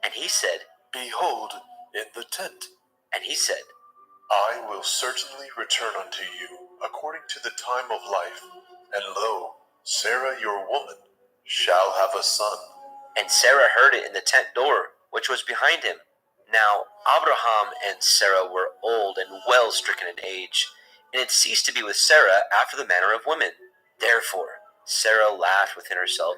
And he said, Behold, in the tent. And he said, I will certainly return unto you according to the time of life. And lo, Sarah your woman shall have a son. And Sarah heard it in the tent door, which was behind him. Now Abraham and Sarah were old and well stricken in age, and had ceased to be with Sarah after the manner of women. Therefore Sarah laughed within herself,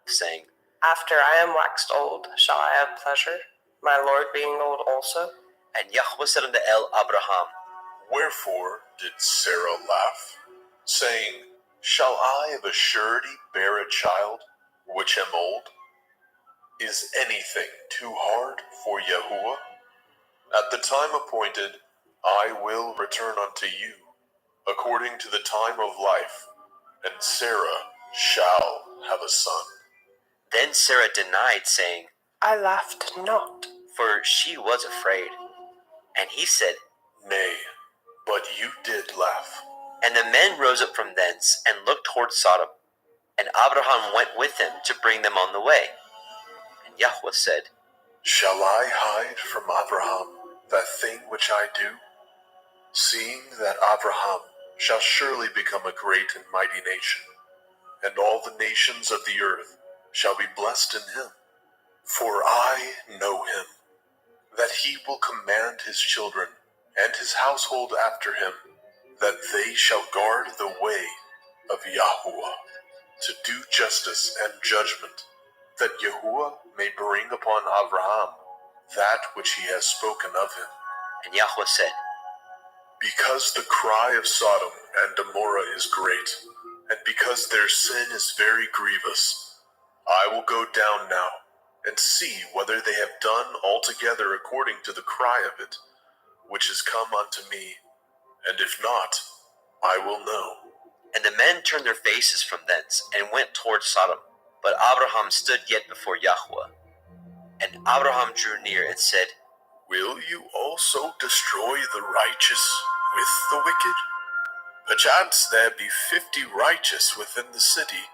saying, After I am waxed old, shall I have pleasure, my Lord being old also? And Yahweh said unto Abraham, Wherefore did Sarah laugh, saying, Shall I of a surety bear a child, which am old? Is anything too hard for Yahuwah? At the time appointed, I will return unto you, according to the time of life, and Sarah shall have a son. Then Sarah denied, saying, I laughed not. for she was afraid. And he said, Nay, but you did laugh. And the men rose up from thence, and looked toward Sodom. And Abraham went with them to bring them on the way. And Yahweh said, Shall I hide from Abraham that thing which I do? Seeing that Abraham shall surely become a great and mighty nation, and all the nations of the earth shall be blessed in him. For I know him, that he will command his children and his household after him, that they shall guard the way of Yahuwah, to do justice and judgment, that Yahuwah may bring upon Abraham that which he has spoken of him. And Yahweh said, Because the cry of Sodom and Gomorrah is great, and because their sin is very grievous, I will go down now, and see whether they have done altogether according to the cry of it, which is come unto me, and if not, I will know. And the men turned their faces from thence, and went toward Sodom. But Abraham stood yet before Yahweh. And Abraham drew near, and said, Will you also destroy the righteous with the wicked? Perchance there be 50 righteous within the city.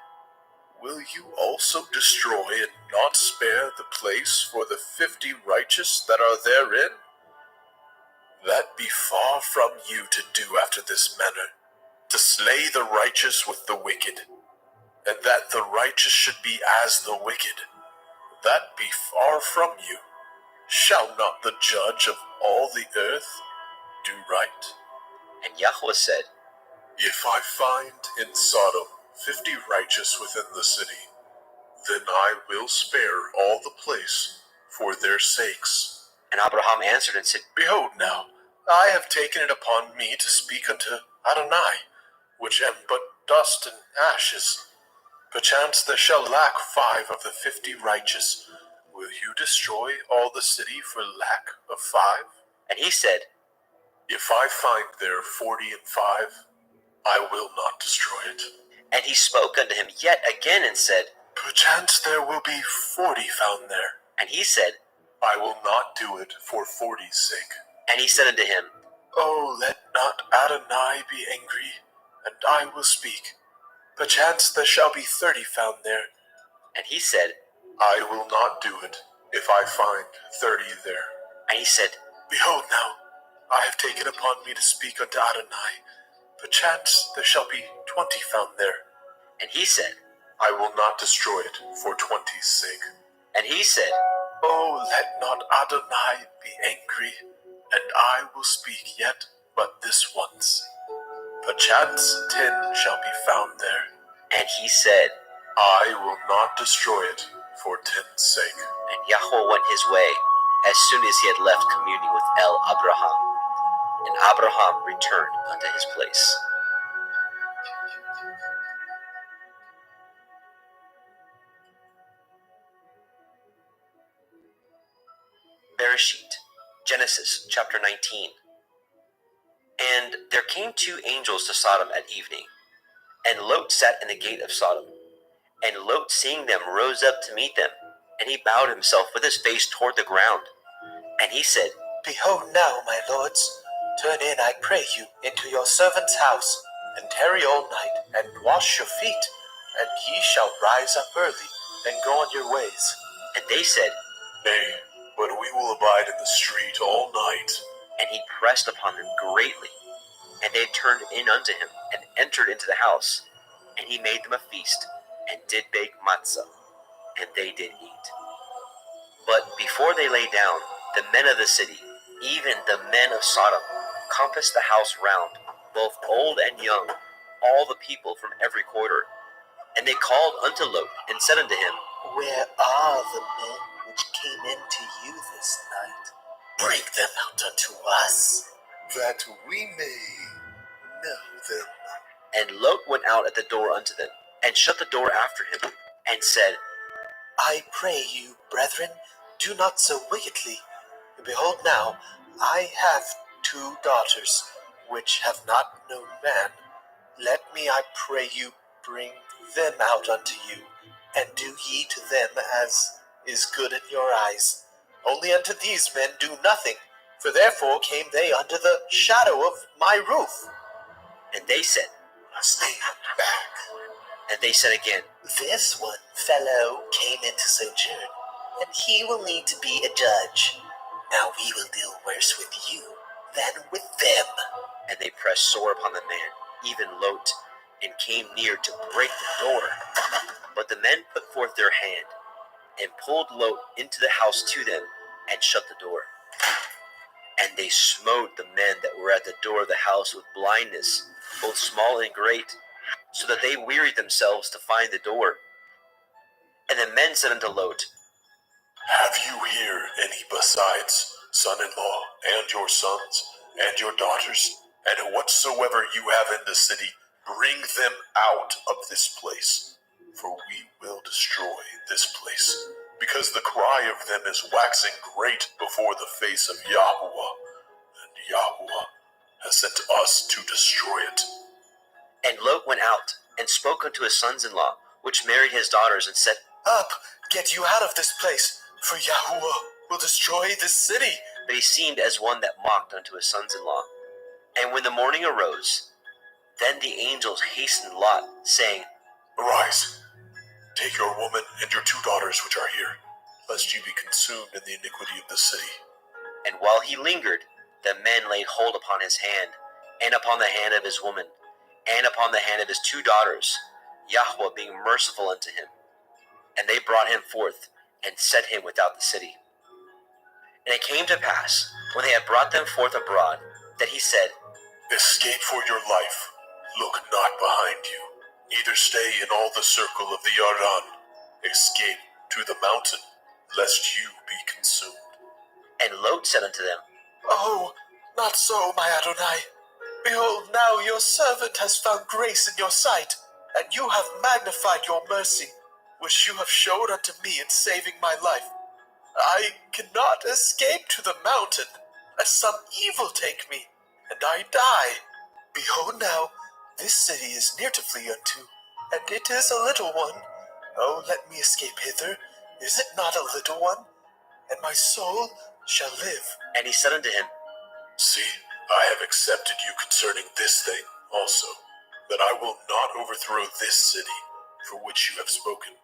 Will you also destroy and not spare the place for the 50 righteous that are therein? That be far from you to do after this manner, to slay the righteous with the wicked, and that the righteous should be as the wicked. That be far from you. Shall not the judge of all the earth do right? And Yahweh said, If I find in Sodom 50 righteous within the city, then I will spare all the place for their sakes. And Abraham answered and said, Behold now, I have taken it upon me to speak unto Adonai, which am but dust and ashes. Perchance there shall lack 5 of the 50 righteous. Will you destroy all the city for lack of 5? And he said, If I find there 40 and 5, I will not destroy it. And he spoke unto him yet again, and said, Perchance there will be 40 found there. And he said, I will not do it for 40's sake. And he said unto him, Oh, let not Adonai be angry, and I will speak. Perchance there shall be 30 found there. And he said, I will not do it if I find 30 there. And he said, Behold now, I have taken upon me to speak unto Adonai. Perchance there shall be 20 found there. And he said, I will not destroy it for 20's sake. And he said, Oh, let not Adonai be angry, and I will speak yet but this once. Perchance 10 shall be found there. And he said, I will not destroy it for 10's sake. And Yahweh went his way, as soon as he had left communing with Abraham. And Abraham returned unto his place. Bereshit, Genesis chapter 19. And there came 2 angels to Sodom at evening, and Lot sat in the gate of Sodom. And Lot, seeing them, rose up to meet them, and he bowed himself with his face toward the ground. And he said, Behold now, my lords, turn in, I pray you, into your servant's house, and tarry all night, and wash your feet, and ye shall rise up early, and go on your ways. And they said, Nay, but we will abide in the street all night. And he pressed upon them greatly. And they turned in unto him, and entered into the house. And he made them a feast, and did bake matzah, and they did eat. But before they lay down, the men of the city, even the men of Sodom, compassed the house round, both old and young, all the people from every quarter. And they called unto Lot, and said unto him, Where are the men which came into you this night? Bring them out unto us, that we may know them. And Lot went out at the door unto them, and shut the door after him, and said, I pray you, brethren, do not so wickedly. Behold now, I have 2 daughters, which have not known man. Let me, I pray you, bring them out unto you, and do ye to them as is good in your eyes. Only unto these men do nothing, for therefore came they under the shadow of my roof. And they said, Stay back. And they said again, This one fellow came into sojourn, and he will need to be a judge. Now we will deal worse with you than with them. And they pressed sore upon the man, even Lot, and came near to break the door. But the men put forth their hand, and pulled Lot into the house to them, and shut the door. And they smote the men that were at the door of the house with blindness, both small and great, so that they wearied themselves to find the door. And the men said unto Lot, Have you here any besides son-in-law, and your sons, and your daughters, and whatsoever you have in the city, bring them out of this place, for we will destroy this place, because the cry of them is waxing great before the face of Yahweh, and Yahweh has sent us to destroy it. And Lot went out, and spoke unto his sons-in-law, which married his daughters, and said, Up, get you out of this place, for Yahweh will destroy this city. But he seemed as one that mocked unto his sons-in-law. And when the morning arose, then the angels hastened Lot, saying, Arise, take your woman and your 2 daughters which are here, lest you be consumed in the iniquity of the city. And while he lingered, the men laid hold upon his hand, and upon the hand of his woman, and upon the hand of his 2 daughters, Yahweh being merciful unto him. And they brought him forth, and set him without the city. And it came to pass, when they had brought them forth abroad, that he said, Escape for your life, look not behind you, neither stay in all the circle of the Yarden. Escape to the mountain, lest you be consumed. And Lot said unto them, Oh, not so, my Adonai. Behold, now your servant has found grace in your sight, and you have magnified your mercy, which you have showed unto me in saving my life. I cannot escape to the mountain, lest some evil take me, and I die. Behold now, this city is near to flee unto, and it is a little one. Oh, let me escape hither. Is it not a little one? And my soul shall live. And he said unto him, See, I have accepted you concerning this thing also, that I will not overthrow this city for which you have spoken.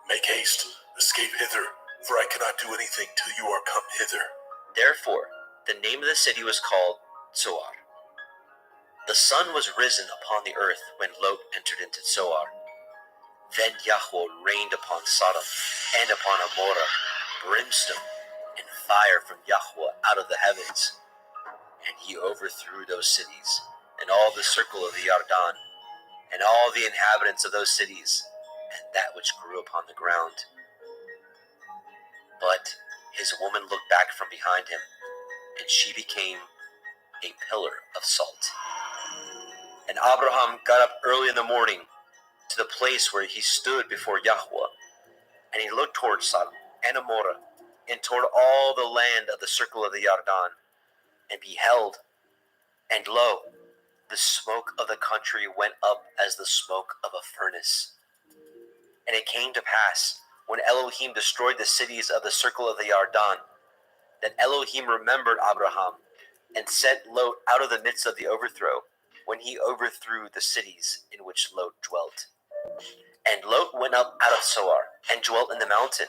Make haste, escape hither, for I cannot do anything till you are come hither. Therefore the name of the city was called Zoar. The sun was risen upon the earth when Lot entered into Zoar. Then Yahweh rained upon Sodom and upon Amorah brimstone and fire from Yahweh out of the heavens. And he overthrew those cities, and all the circle of the Yarden, and all the inhabitants of those cities, and that which grew upon the ground. But his woman looked back from behind him, and she became a pillar of salt. And Abraham got up early in the morning to the place where he stood before Yahweh, and he looked toward Sodom and Amorah, and toward all the land of the circle of the Yarden, and beheld, and lo, the smoke of the country went up as the smoke of a furnace. And it came to pass, when Elohim destroyed the cities of the circle of the Yarden, that Elohim remembered Abraham, and sent Lot out of the midst of the overthrow, when he overthrew the cities in which Lot dwelt. And Lot went up out of Zoar, and dwelt in the mountain,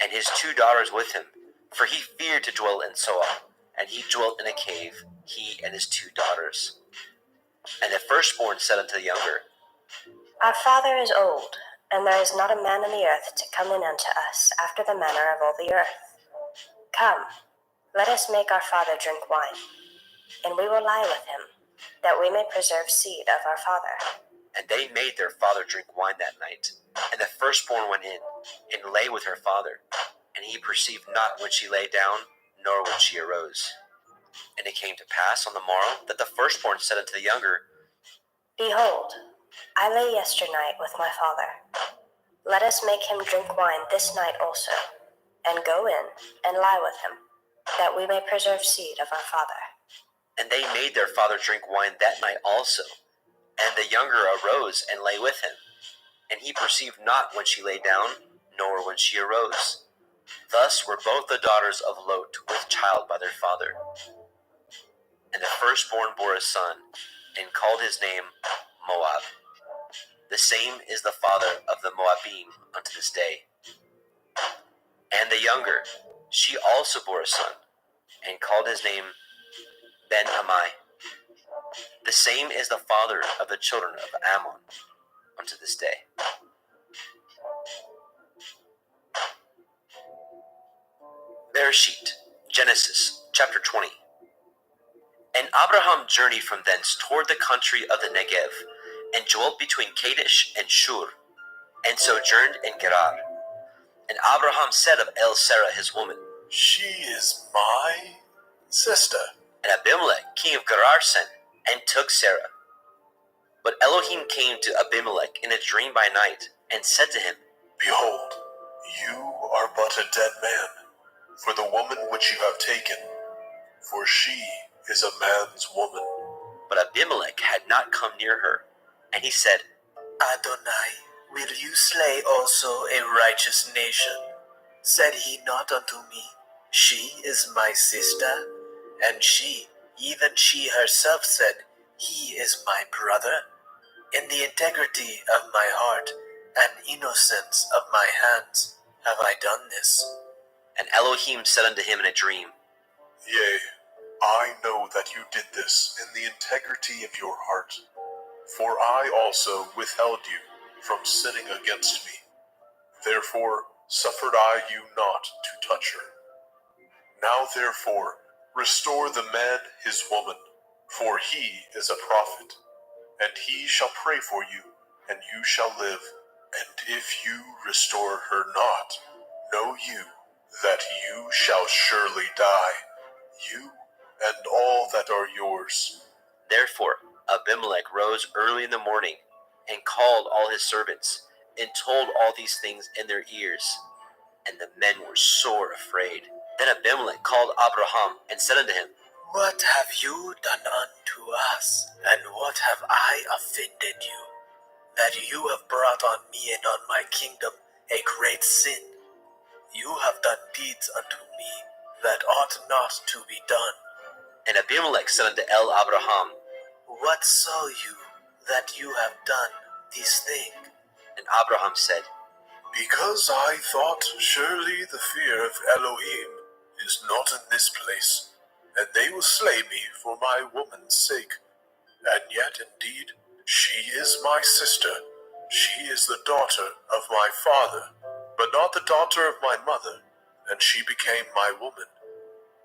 and his 2 daughters with him, for he feared to dwell in Zoar, and he dwelt in a cave, he and his 2 daughters. And the firstborn said unto the younger, Our father is old, and there is not a man in the earth to come in unto us after the manner of all the earth. Come, let us make our father drink wine, and we will lie with him, that we may preserve seed of our father. And they made their father drink wine that night. And the firstborn went in, and lay with her father. And he perceived not when she lay down, nor when she arose. And it came to pass on the morrow, that the firstborn said unto the younger, Behold, I lay yesternight with my father. Let us make him drink wine this night also, and go in and lie with him, that we may preserve seed of our father. And they made their father drink wine that night also. And the younger arose and lay with him. And he perceived not when she lay down, nor when she arose. Thus were both the daughters of Lot with child by their father. And the firstborn bore a son, and called his name Moab. The same is the father of the Moabim unto this day. And the younger, she also bore a son, and called his name Ben-Ammi. The same is the father of the children of Ammon unto this day. Bereshit, Genesis, chapter 20. And Abraham journeyed from thence toward the country of the Negev, and dwelt between Kadesh and Shur, and sojourned in Gerar. And Abraham said of Sarah his woman, She is my sister. And Abimelech king of Gerar sent, and took Sarah. But Elohim came to Abimelech in a dream by night, and said to him, Behold, you are but a dead man, for the woman which you have taken, for she is a man's woman. But Abimelech had not come near her. And he said, Adonai, will you slay also a righteous nation? Said he not unto me, She is my sister? And she, even she herself said, He is my brother? In the integrity of my heart and innocence of my hands have I done this. And Elohim said unto him in a dream, Yea, I know that you did this in the integrity of your heart, for I also withheld you from sinning against me. Therefore suffered I you not to touch her. Now therefore restore the man his woman, for he is a prophet, and he shall pray for you, and you shall live. And if you restore her not, know you that you shall surely die, you and all that are yours. Therefore Abimelech rose early in the morning, and called all his servants, and told all these things in their ears. And the men were sore afraid. Then Abimelech called Abraham, and said unto him, What have you done unto us, and what have I offended you, that you have brought on me and on my kingdom a great sin? You have done deeds unto me that ought not to be done. And Abimelech said unto Abraham, What saw you that you have done this thing? And Abraham said, Because I thought surely the fear of Elohim is not in this place, and they will slay me for my woman's sake. And yet indeed she is my sister. She is the daughter of my father, but not the daughter of my mother, and she became my woman.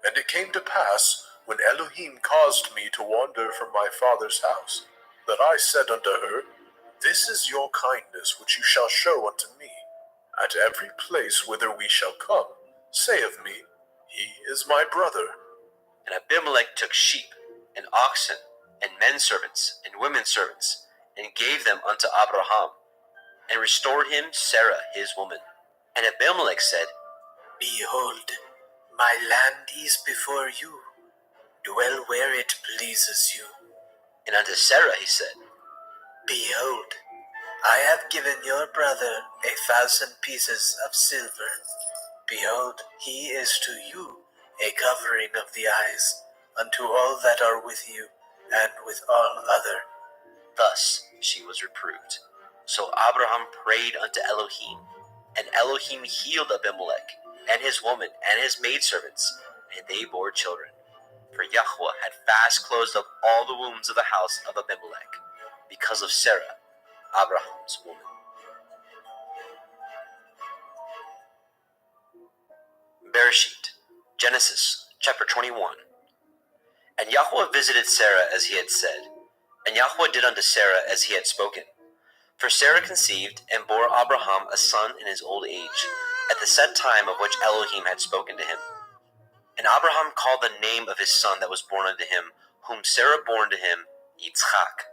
And it came to pass, when Elohim caused me to wander from my father's house, that I said unto her, This is your kindness which you shall show unto me. At every place whither we shall come, say of me, He is my brother. And Abimelech took sheep, and oxen, and men servants, and women servants, and gave them unto Abraham, and restored him Sarah his woman. And Abimelech said, Behold, my land is before you. Dwell where it pleases you. And unto Sarah he said, Behold, I have given your brother 1,000 pieces of silver. Behold, he is to you a covering of the eyes, unto all that are with you, and with all other. Thus she was reproved. So Abraham prayed unto Elohim, and Elohim healed Abimelech, and his woman, and his maidservants, and they bore children. For Yahweh had fast closed up all the wombs of the house of Abimelech, because of Sarah, Abraham's woman. Bereshit, Genesis, chapter 21. And Yahweh visited Sarah as he had said, and Yahweh did unto Sarah as he had spoken. For Sarah conceived and bore Abraham a son in his old age, at the set time of which Elohim had spoken to him. And Abraham called the name of his son that was born unto him, whom Sarah bore unto him, Yitzchak.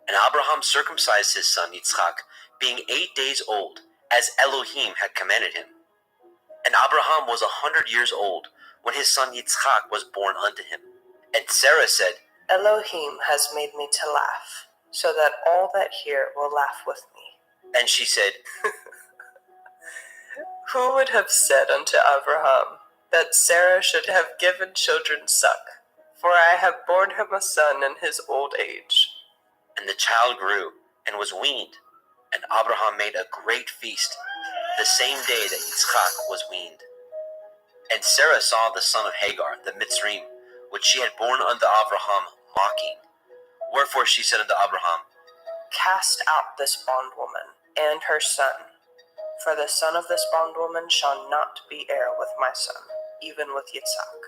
And Abraham circumcised his son Yitzchak, being 8 days old, as Elohim had commanded him. And Abraham was 100 years old, when his son Yitzchak was born unto him. And Sarah said, Elohim has made me to laugh, so that all that hear will laugh with me. And she said, Who would have said unto Abraham that Sarah should have given children suck? For I have borne him a son in his old age. And the child grew, and was weaned. And Abraham made a great feast, the same day that Yitzchak was weaned. And Sarah saw the son of Hagar, the Mitzrayim, which she had borne unto Abraham, mocking. Wherefore she said unto Abraham, Cast out this bondwoman and her son, for the son of this bondwoman shall not be heir with my son, even with Yitzhak.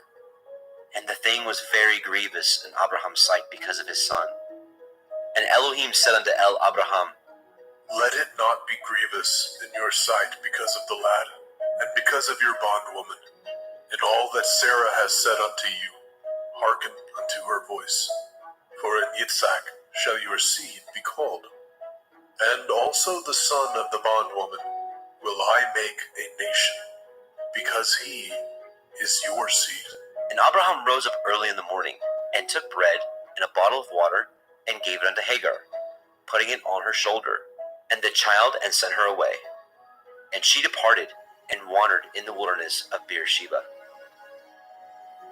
And the thing was very grievous in Abraham's sight because of his son. And Elohim said unto Abraham, Let it not be grievous in your sight because of the lad, and because of your bondwoman. In all that Sarah has said unto you, hearken unto her voice. For in Yitzhak shall your seed be called. And also the son of the bondwoman will I make a nation, because he is your seed. And Abraham rose up early in the morning, and took bread and a bottle of water, and gave it unto Hagar, putting it on her shoulder, and the child, and sent her away. And she departed, and wandered in the wilderness of Beersheba.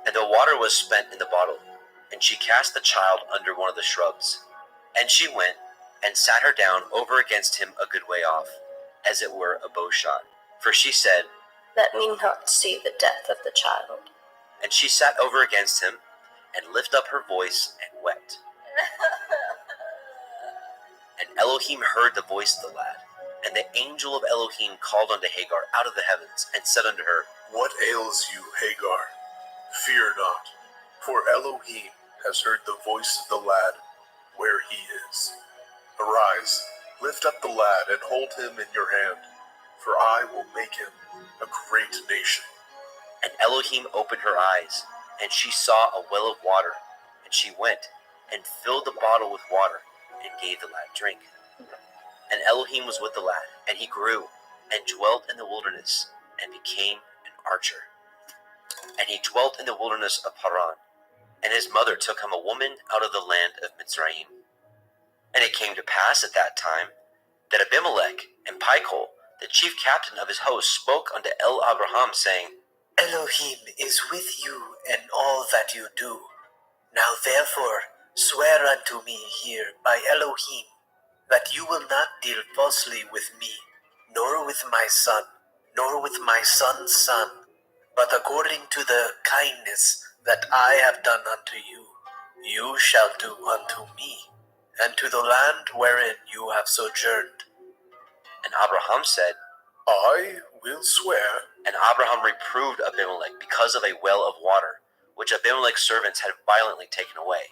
And the water was spent in the bottle, and she cast the child under one of the shrubs. And she went, and sat her down over against him a good way off, as it were a bow shot. For she said, Let me not see the death of the child. And she sat over against him, and lifted up her voice, and wept. And Elohim heard the voice of the lad. And the angel of Elohim called unto Hagar out of the heavens, and said unto her, What ails you, Hagar? Fear not, for Elohim has heard the voice of the lad where he is. Arise, lift up the lad, and hold him in your hand, for I will make him a great nation. And Elohim opened her eyes, and she saw a well of water. And she went, and filled the bottle with water, and gave the lad drink. And Elohim was with the lad, and he grew, and dwelt in the wilderness, and became an archer. And he dwelt in the wilderness of Paran. And his mother took him a woman out of the land of Mitzrayim. And it came to pass at that time, that Abimelech and Pichol, the chief captain of his host, spoke unto Abraham, saying, Elohim is with you in all that you do. Now therefore swear unto me here by Elohim, that you will not deal falsely with me, nor with my son, nor with my son's son, but according to the kindness that I have done unto you, you shall do unto me, and to the land wherein you have sojourned. And Abraham said, I will swear. And Abraham reproved Abimelech because of a well of water, which Abimelech's servants had violently taken away.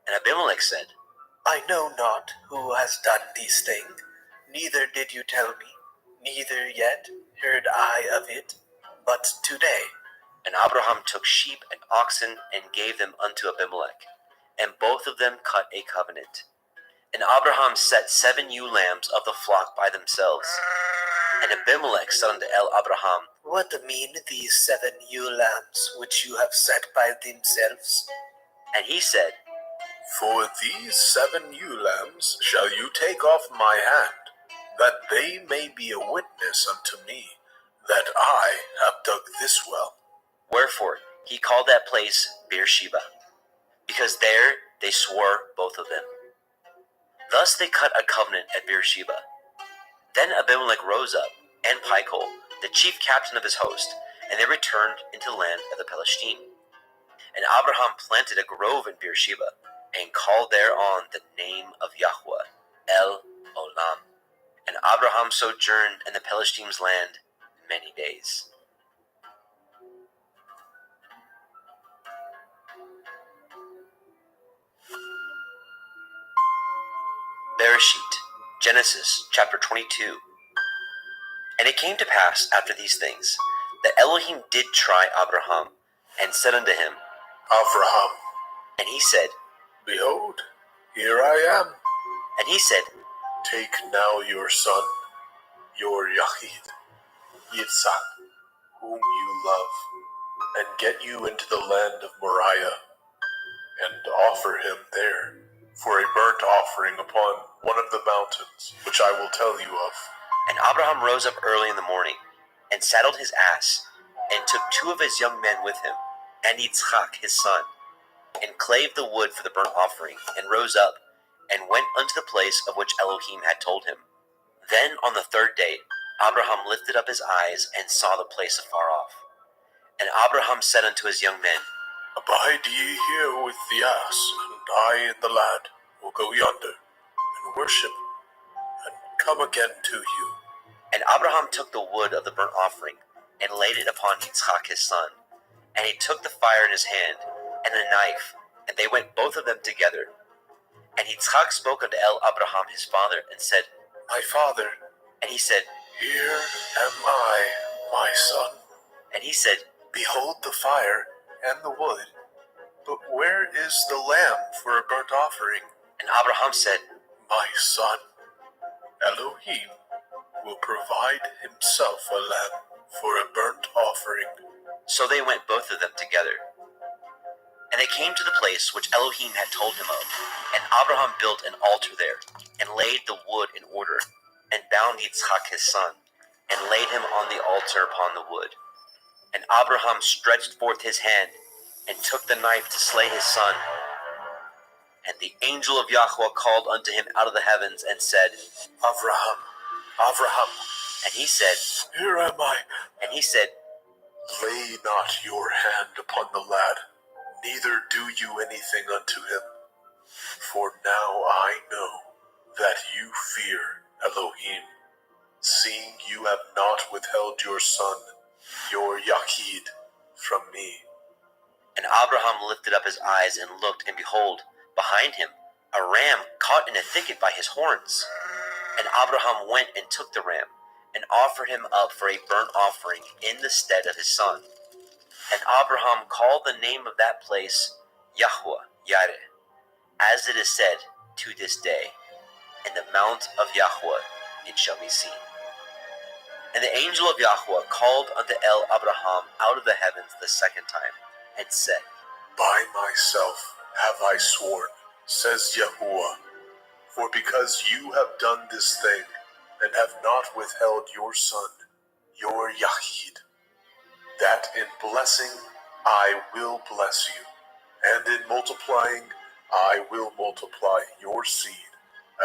And Abimelech said, I know not who has done these things, neither did you tell me, neither yet heard I of it, but today. And Abraham took sheep and oxen, and gave them unto Abimelech, and both of them cut a covenant. And Abraham set 7 ewe lambs of the flock by themselves. And Abimelech said unto Abraham, What mean these 7 ewe lambs which you have set by themselves? And he said, For these 7 ewe lambs shall you take off my hand, that they may be a witness unto me, that I have dug this well. Wherefore he called that place Beersheba, because there they swore both of them. Thus they cut a covenant at Beersheba. Then Abimelech rose up, and Pichol, the chief captain of his host, and they returned into the land of the Palestine. And Abraham planted a grove in Beersheba, and called thereon the name of Yahweh, El Olam. And Abraham sojourned in the Palestine's land many days. Bereshit, Genesis chapter 22. And it came to pass after these things, that Elohim did try Abraham, and said unto him, Avraham, and he said, behold, here I am. and he said, Take now your son, your Yachid, Yitzhak, whom you love, and get you into the land of Moriah, and offer him there for a burnt offering upon one of the mountains, which I will tell you of. And Abraham rose up early in the morning, and saddled his ass, and took 2 of his young men with him, and Yitzchak his son, and clave the wood for the burnt offering, and rose up, and went unto the place of which Elohim had told him. Then on the 3rd day Abraham lifted up his eyes, and saw the place afar off. And Abraham said unto his young men, Abide ye here with the ass, and I and the lad will go yonder, and worship, and come again to you. And Abraham took the wood of the burnt offering, and laid it upon Yitzchak his son. And he took the fire in his hand, and a knife, and they went both of them together. And Yitzchak spoke unto Abraham his father, and said, My father. And he said, Here am I, my son. And he said, Behold the fire and the wood, but where is the lamb for a burnt offering? And Abraham said, My son, Elohim will provide himself a lamb for a burnt offering. So they went both of them together. And they came to the place which Elohim had told him of. And Abraham built an altar there, and laid the wood in order, and bound Yitzchak his son, and laid him on the altar upon the wood. And Abraham stretched forth his hand, and took the knife to slay his son. And the angel of Yahweh called unto him out of the heavens, and said, Avraham, Avraham. And he said, Here am I. And he said, Lay not your hand upon the lad, neither do you anything unto him. For now I know that you fear Elohim, seeing you have not withheld your son, your Yachid, from me. And Abraham lifted up his eyes, and looked, and behold, behind him a ram caught in a thicket by his horns. And Abraham went and took the ram, and offered him up for a burnt offering in the stead of his son. And Abraham called the name of that place Yahweh Yireh, as it is said to this day, In the mount of Yahweh it shall be seen. And the angel of Yahweh called unto Abraham out of the heavens the 2nd time, and said, By myself have I sworn, says Yahuwah, for because you have done this thing, and have not withheld your son, your Yachid, that in blessing I will bless you, and in multiplying I will multiply your seed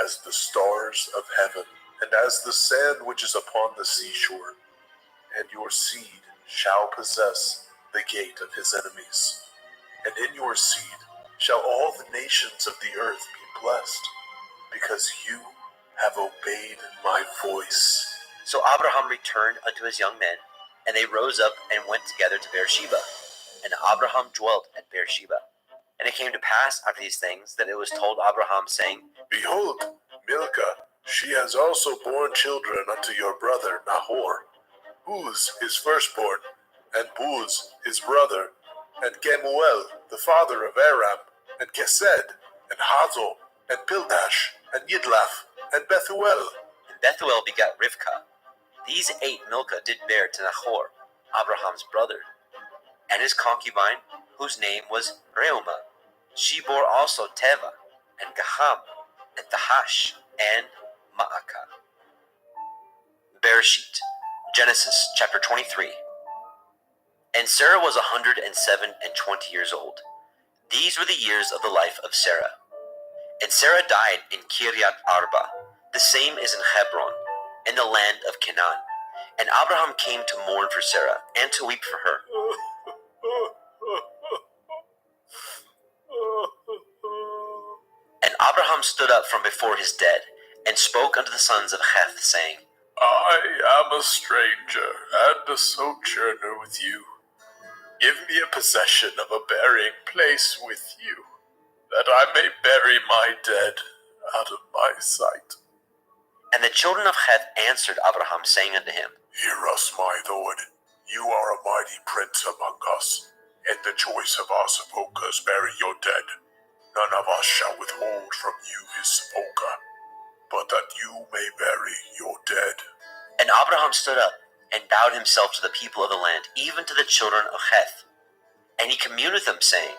as the stars of heaven, and as the sand which is upon the seashore, and your seed shall possess the gate of his enemies. And in your seed shall all the nations of the earth be blessed, because you have obeyed my voice. So Abraham returned unto his young men, and they rose up and went together to Beersheba. And Abraham dwelt at Beersheba. And it came to pass after these things, that it was told Abraham, saying, Behold, Milcah, she has also borne children unto your brother Nahor, Buz his firstborn, and Buz his brother, and Gemuel the father of Aram, and Kesed, and Hazo, and Pildash, and Yidlaf, and Bethuel. And Bethuel begat Rivkah. These 8 Milcah did bear to Nahor, Abraham's brother, and his concubine, whose name was Reumah. She bore also Teva, and Gaham, and Tahash, and Ma'akah. Bereshit, Genesis chapter 23. And Sarah was 127 years old. These were the years of the life of Sarah. And Sarah died in Kiryat Arba, the same is in Hebron, in the land of Canaan. And Abraham came to mourn for Sarah, and to weep for her. And Abraham stood up from before his dead, and spoke unto the sons of Heth, saying, I am a stranger and a sojourner with you. Give me a possession of a burying place with you, that I may bury my dead out of my sight. And the children of Heth answered Abraham, saying unto him, Hear us, my lord. You are a mighty prince among us. In the choice of our sepulchres bury your dead. None of us shall withhold from you his sepulchre, but that you may bury your dead. And Abraham stood up and bowed himself to the people of the land, even to the children of Heth. And he communed with them, saying,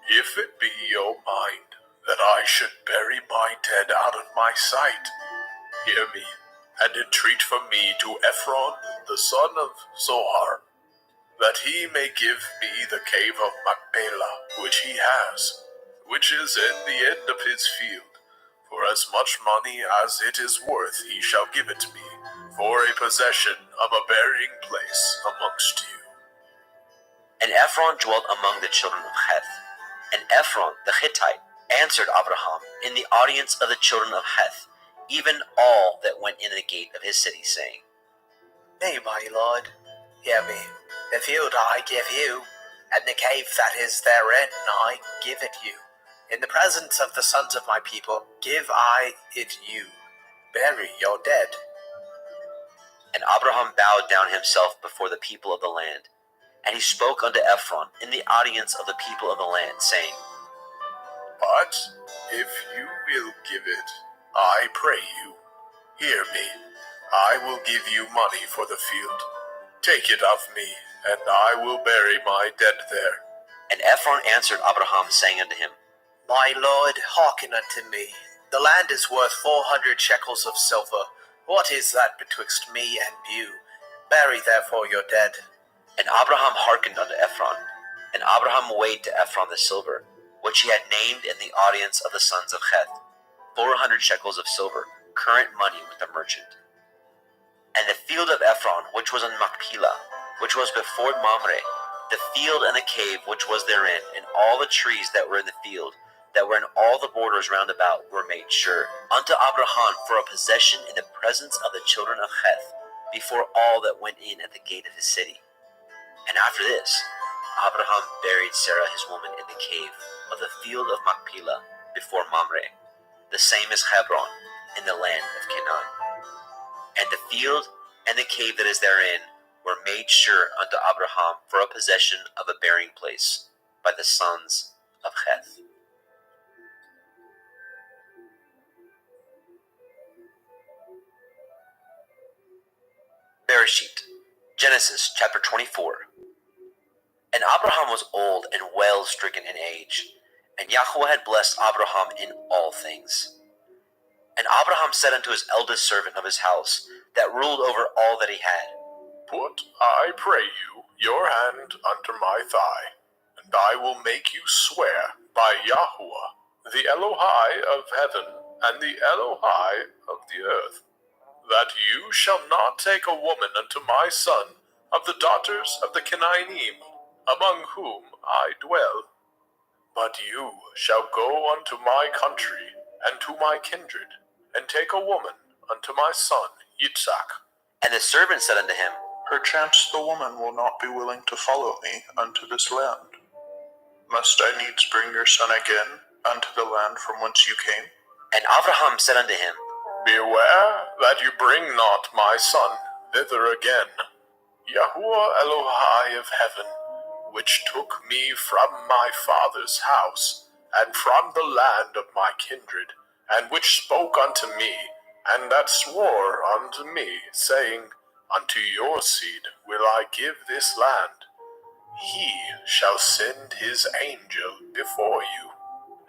If it be your mind that I should bury my dead out of my sight, hear me, and entreat from me to Ephron, the son of Zohar, that he may give me the cave of Machpelah, which he has, which is in the end of his field. For as much money as it is worth he shall give it me, for a possession of a burying place amongst you. And Ephron dwelt among the children of Heth. And Ephron the Hittite answered Abraham in the audience of the children of Heth, even all that went in the gate of his city, saying, Nay, my lord, hear me. The field I give you, and the cave that is therein I give it you. In the presence of the sons of my people give I it you. Bury your dead. And Abraham bowed down himself before the people of the land. And he spoke unto Ephron in the audience of the people of the land, saying, But if you will give it, I pray you, hear me. I will give you money for the field. Take it of me, and I will bury my dead there. And Ephron answered Abraham, saying unto him, My lord, hearken unto me. The land is worth 400 shekels of silver. What is that betwixt me and you? Bury therefore your dead. And Abraham hearkened unto Ephron. And Abraham weighed to Ephron the silver, which he had named in the audience of the sons of Heth, 400 shekels of silver, current money with the merchant. And the field of Ephron, which was in Machpelah, which was before Mamre, the field and the cave which was therein, and all the trees that were in the field, that were in all the borders round about, were made sure unto Abraham for a possession in the presence of the children of Heth, before all that went in at the gate of his city. And after this, Abraham buried Sarah his woman in the cave of the field of Machpelah before Mamre, the same as Hebron, in the land of Canaan. And the field and the cave that is therein were made sure unto Abraham for a possession of a burying place by the sons of Heth. Bereshit, Genesis chapter 24. And Abraham was old and well stricken in age, and Yahweh had blessed Abraham in all things. And Abraham said unto his eldest servant of his house, that ruled over all that he had, Put, I pray you, your hand under my thigh, and I will make you swear by Yahweh, the Elohai of heaven and the Elohai of the earth, that you shall not take a woman unto my son of the daughters of the Canaanim, among whom I dwell. But you shall go unto my country and to my kindred, and take a woman unto my son Yitzhak. And the servant said unto him, Perchance the woman will not be willing to follow me unto this land. Must I needs bring your son again unto the land from whence you came? And Abraham said unto him, Beware that you bring not my son thither again. Yahuwah Elohai of heaven, which took me from my father's house, and from the land of my kindred, and which spoke unto me, and that swore unto me, saying, Unto your seed will I give this land. He shall send his angel before you,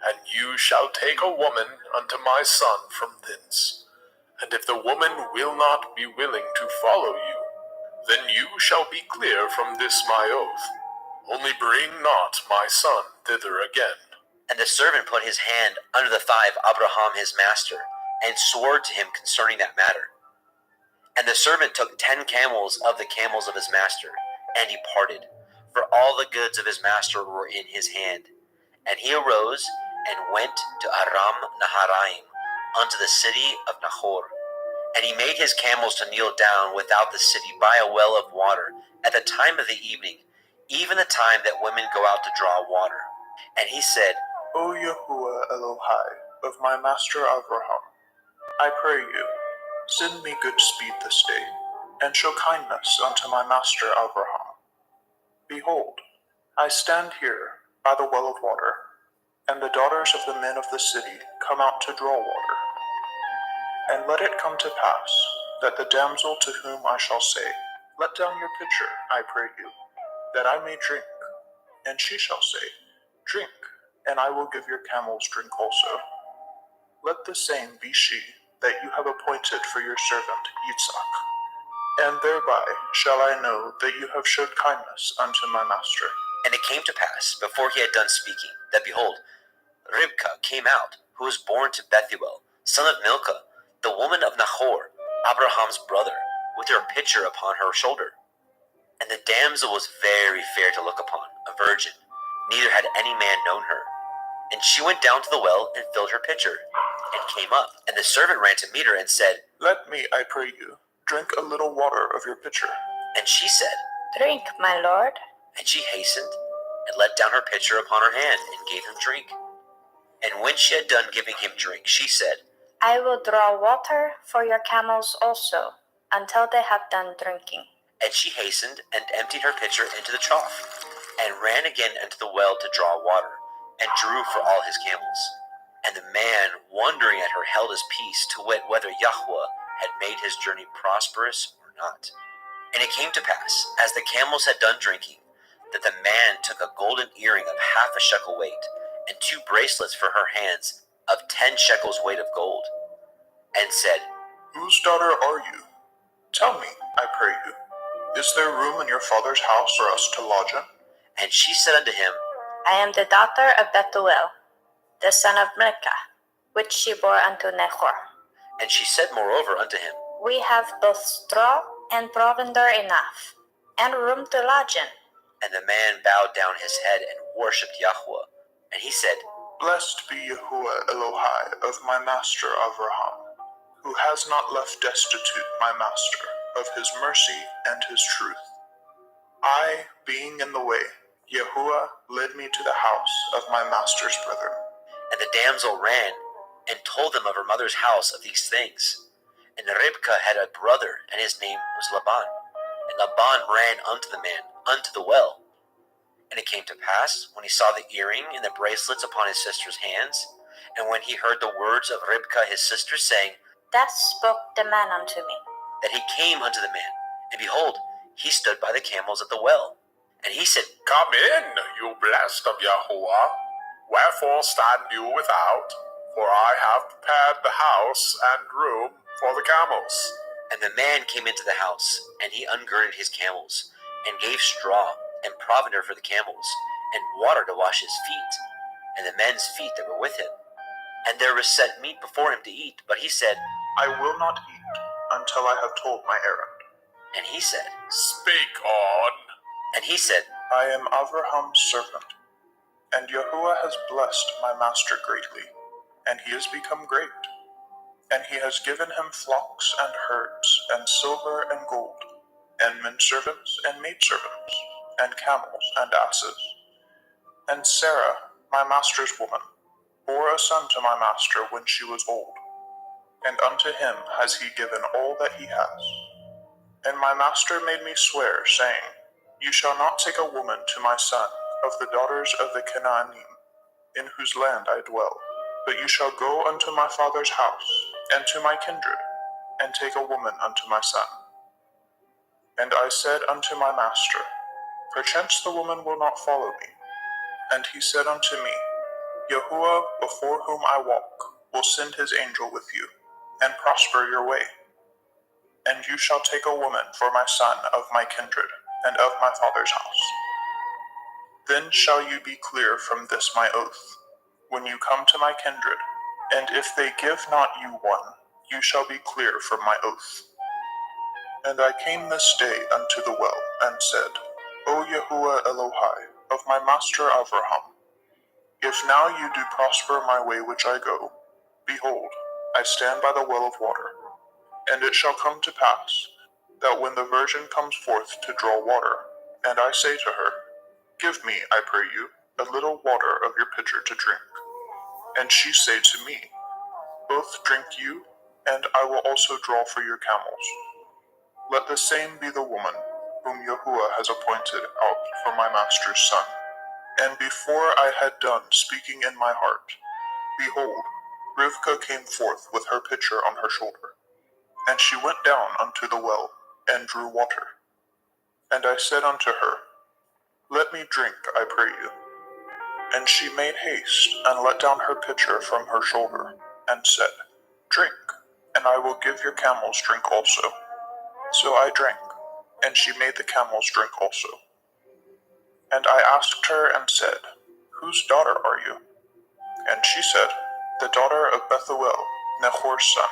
and you shall take a woman unto my son from thence. And if the woman will not be willing to follow you, then you shall be clear from this my oath. Only bring not my son thither again. And the servant put his hand under the thigh of Abraham his master, and swore to him concerning that matter. And the servant took 10 camels of the camels of his master, and departed, for all the goods of his master were in his hand. And he arose, and went to Aram Naharaim, unto the city of Nahor. And he made his camels to kneel down without the city by a well of water, at the time of the evening, even the time that women go out to draw water. And he said, O Yahuwah Elohai, of my master Abraham, I pray you, send me good speed this day, and show kindness unto my master Abraham. Behold, I stand here by the well of water, and the daughters of the men of the city come out to draw water. And let it come to pass, that the damsel to whom I shall say, Let down your pitcher, I pray you, that I may drink. And she shall say, Drink, and I will give your camels drink also. Let the same be she that you have appointed for your servant Yitzhak. And thereby shall I know that you have showed kindness unto my master. And it came to pass, before he had done speaking, that behold, Ribkah came out, who was born to Bethuel, son of Milcah, the woman of Nahor, Abraham's brother, with her pitcher upon her shoulder. And the damsel was very fair to look upon, a virgin, neither had any man known her. And she went down to the well and filled her pitcher, and came up. And the servant ran to meet her and said, Let me, I pray you, drink a little water of your pitcher. And she said, Drink, my lord. And she hastened, and let down her pitcher upon her hand, and gave him drink. And when she had done giving him drink, she said, I will draw water for your camels also, until they have done drinking. And she hastened, and emptied her pitcher into the trough, and ran again unto the well to draw water, and drew for all his camels. And the man, wondering at her, held his peace, to wit whether Yahweh had made his journey prosperous or not. And it came to pass, as the camels had done drinking, that the man took a golden earring of 1/2 shekel weight, and 2 bracelets for her hands of 10 shekels weight of gold, and said, Whose daughter are you? Tell me, I pray you, is there room in your father's house for us to lodge in? And she said unto him, I am the daughter of Bethuel, the son of Milcah, which she bore unto Nahor. And she said moreover unto him, We have both straw and provender enough, and room to lodge in. And the man bowed down his head and worshipped Yahweh. And he said, Blessed be Yahuwah Elohai of my master Abraham, who has not left destitute my master of his mercy and his truth. I, being in the way, Yahuwah led me to the house of my master's brethren. And the damsel ran, and told them of her mother's house of these things. And Ribkah had a brother, and his name was Laban. And Laban ran unto the man, unto the well. And it came to pass, when he saw the earring and the bracelets upon his sister's hands, and when he heard the words of Ribkah his sister, saying, Thus spoke the man unto me. that he came unto the man, and behold, he stood by the camels at the well. And he said, Come in, you blessed of Yahuwah. Wherefore stand you without? For I have prepared the house and room for the camels. And the man came into the house, and he ungirded his camels, and gave straw and provender for the camels, and water to wash his feet, and the men's feet that were with him. And there was set meat before him to eat, but he said, I will not eat until I have told my errand. And he said, Speak on. And he said, I am Abraham's servant, and Yahuwah has blessed my master greatly, and he has become great. And he has given him flocks and herds, and silver and gold, and menservants and maidservants, and camels and asses. And Sarah, my master's woman, bore a son to my master when she was old, and unto him has he given all that he has. And my master made me swear, saying, You shall not take a woman to my son of the daughters of the Canaanim, in whose land I dwell, but you shall go unto my father's house, and to my kindred, and take a woman unto my son. And I said unto my master, Perchance the woman will not follow me. And he said unto me, Yahuwah, before whom I walk, will send his angel with you, and prosper your way. And you shall take a woman for my son of my kindred, and of my father's house. Then shall you be clear from this my oath, when you come to my kindred, and if they give not you one, you shall be clear from my oath. And I came this day unto the well, and said, O Yahuwah Elohai, of my master Abraham, if now you do prosper my way which I go, behold, I stand by the well of water. And it shall come to pass, that when the virgin comes forth to draw water, and I say to her, Give me, I pray you, a little water of your pitcher to drink, And she said to me, Both drink you, and I will also draw for your camels. Let the same be the woman whom Yahuwah has appointed out for my master's son. And before I had done speaking in my heart, behold, Rivkah came forth with her pitcher on her shoulder. And she went down unto the well, and drew water. And I said unto her, Let me drink, I pray you. And she made haste, and let down her pitcher from her shoulder, and said, Drink, and I will give your camels drink also. So I drank, and she made the camels drink also. And I asked her and said, Whose daughter are you? And she said, The daughter of Bethuel, Nahor's son,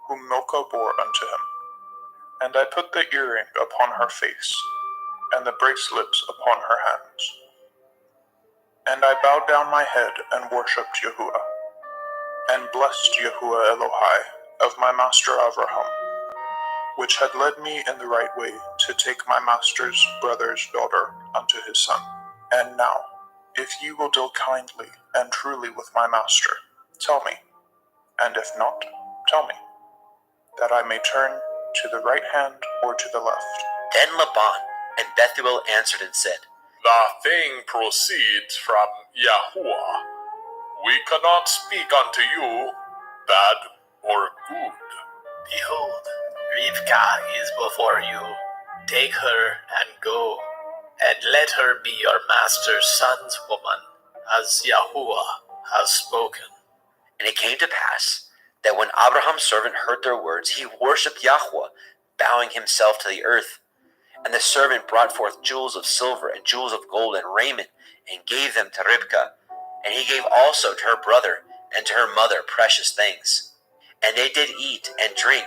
whom Milcah bore unto him. And I put the earring upon her face, and the bracelets upon her hands. And I bowed down my head and worshipped Yahuwah, and blessed Yahuwah Elohai of my master Avraham, which had led me in the right way to take my master's brother's daughter unto his son. And now, if ye will deal kindly and truly with my master, tell me, and if not, tell me, that I may turn to the right hand or to the left. Then Laban and Bethuel answered and said, The thing proceeds from Yahuwah. We cannot speak unto you bad or good. Behold, Rivkah is before you. Take her and go, and let her be your master's son's woman, as Yahuwah has spoken. And it came to pass that when Abraham's servant heard their words, he worshipped Yahweh, bowing himself to the earth. And the servant brought forth jewels of silver and jewels of gold and raiment, and gave them to Ribkah. And he gave also to her brother and to her mother precious things. And they did eat and drink,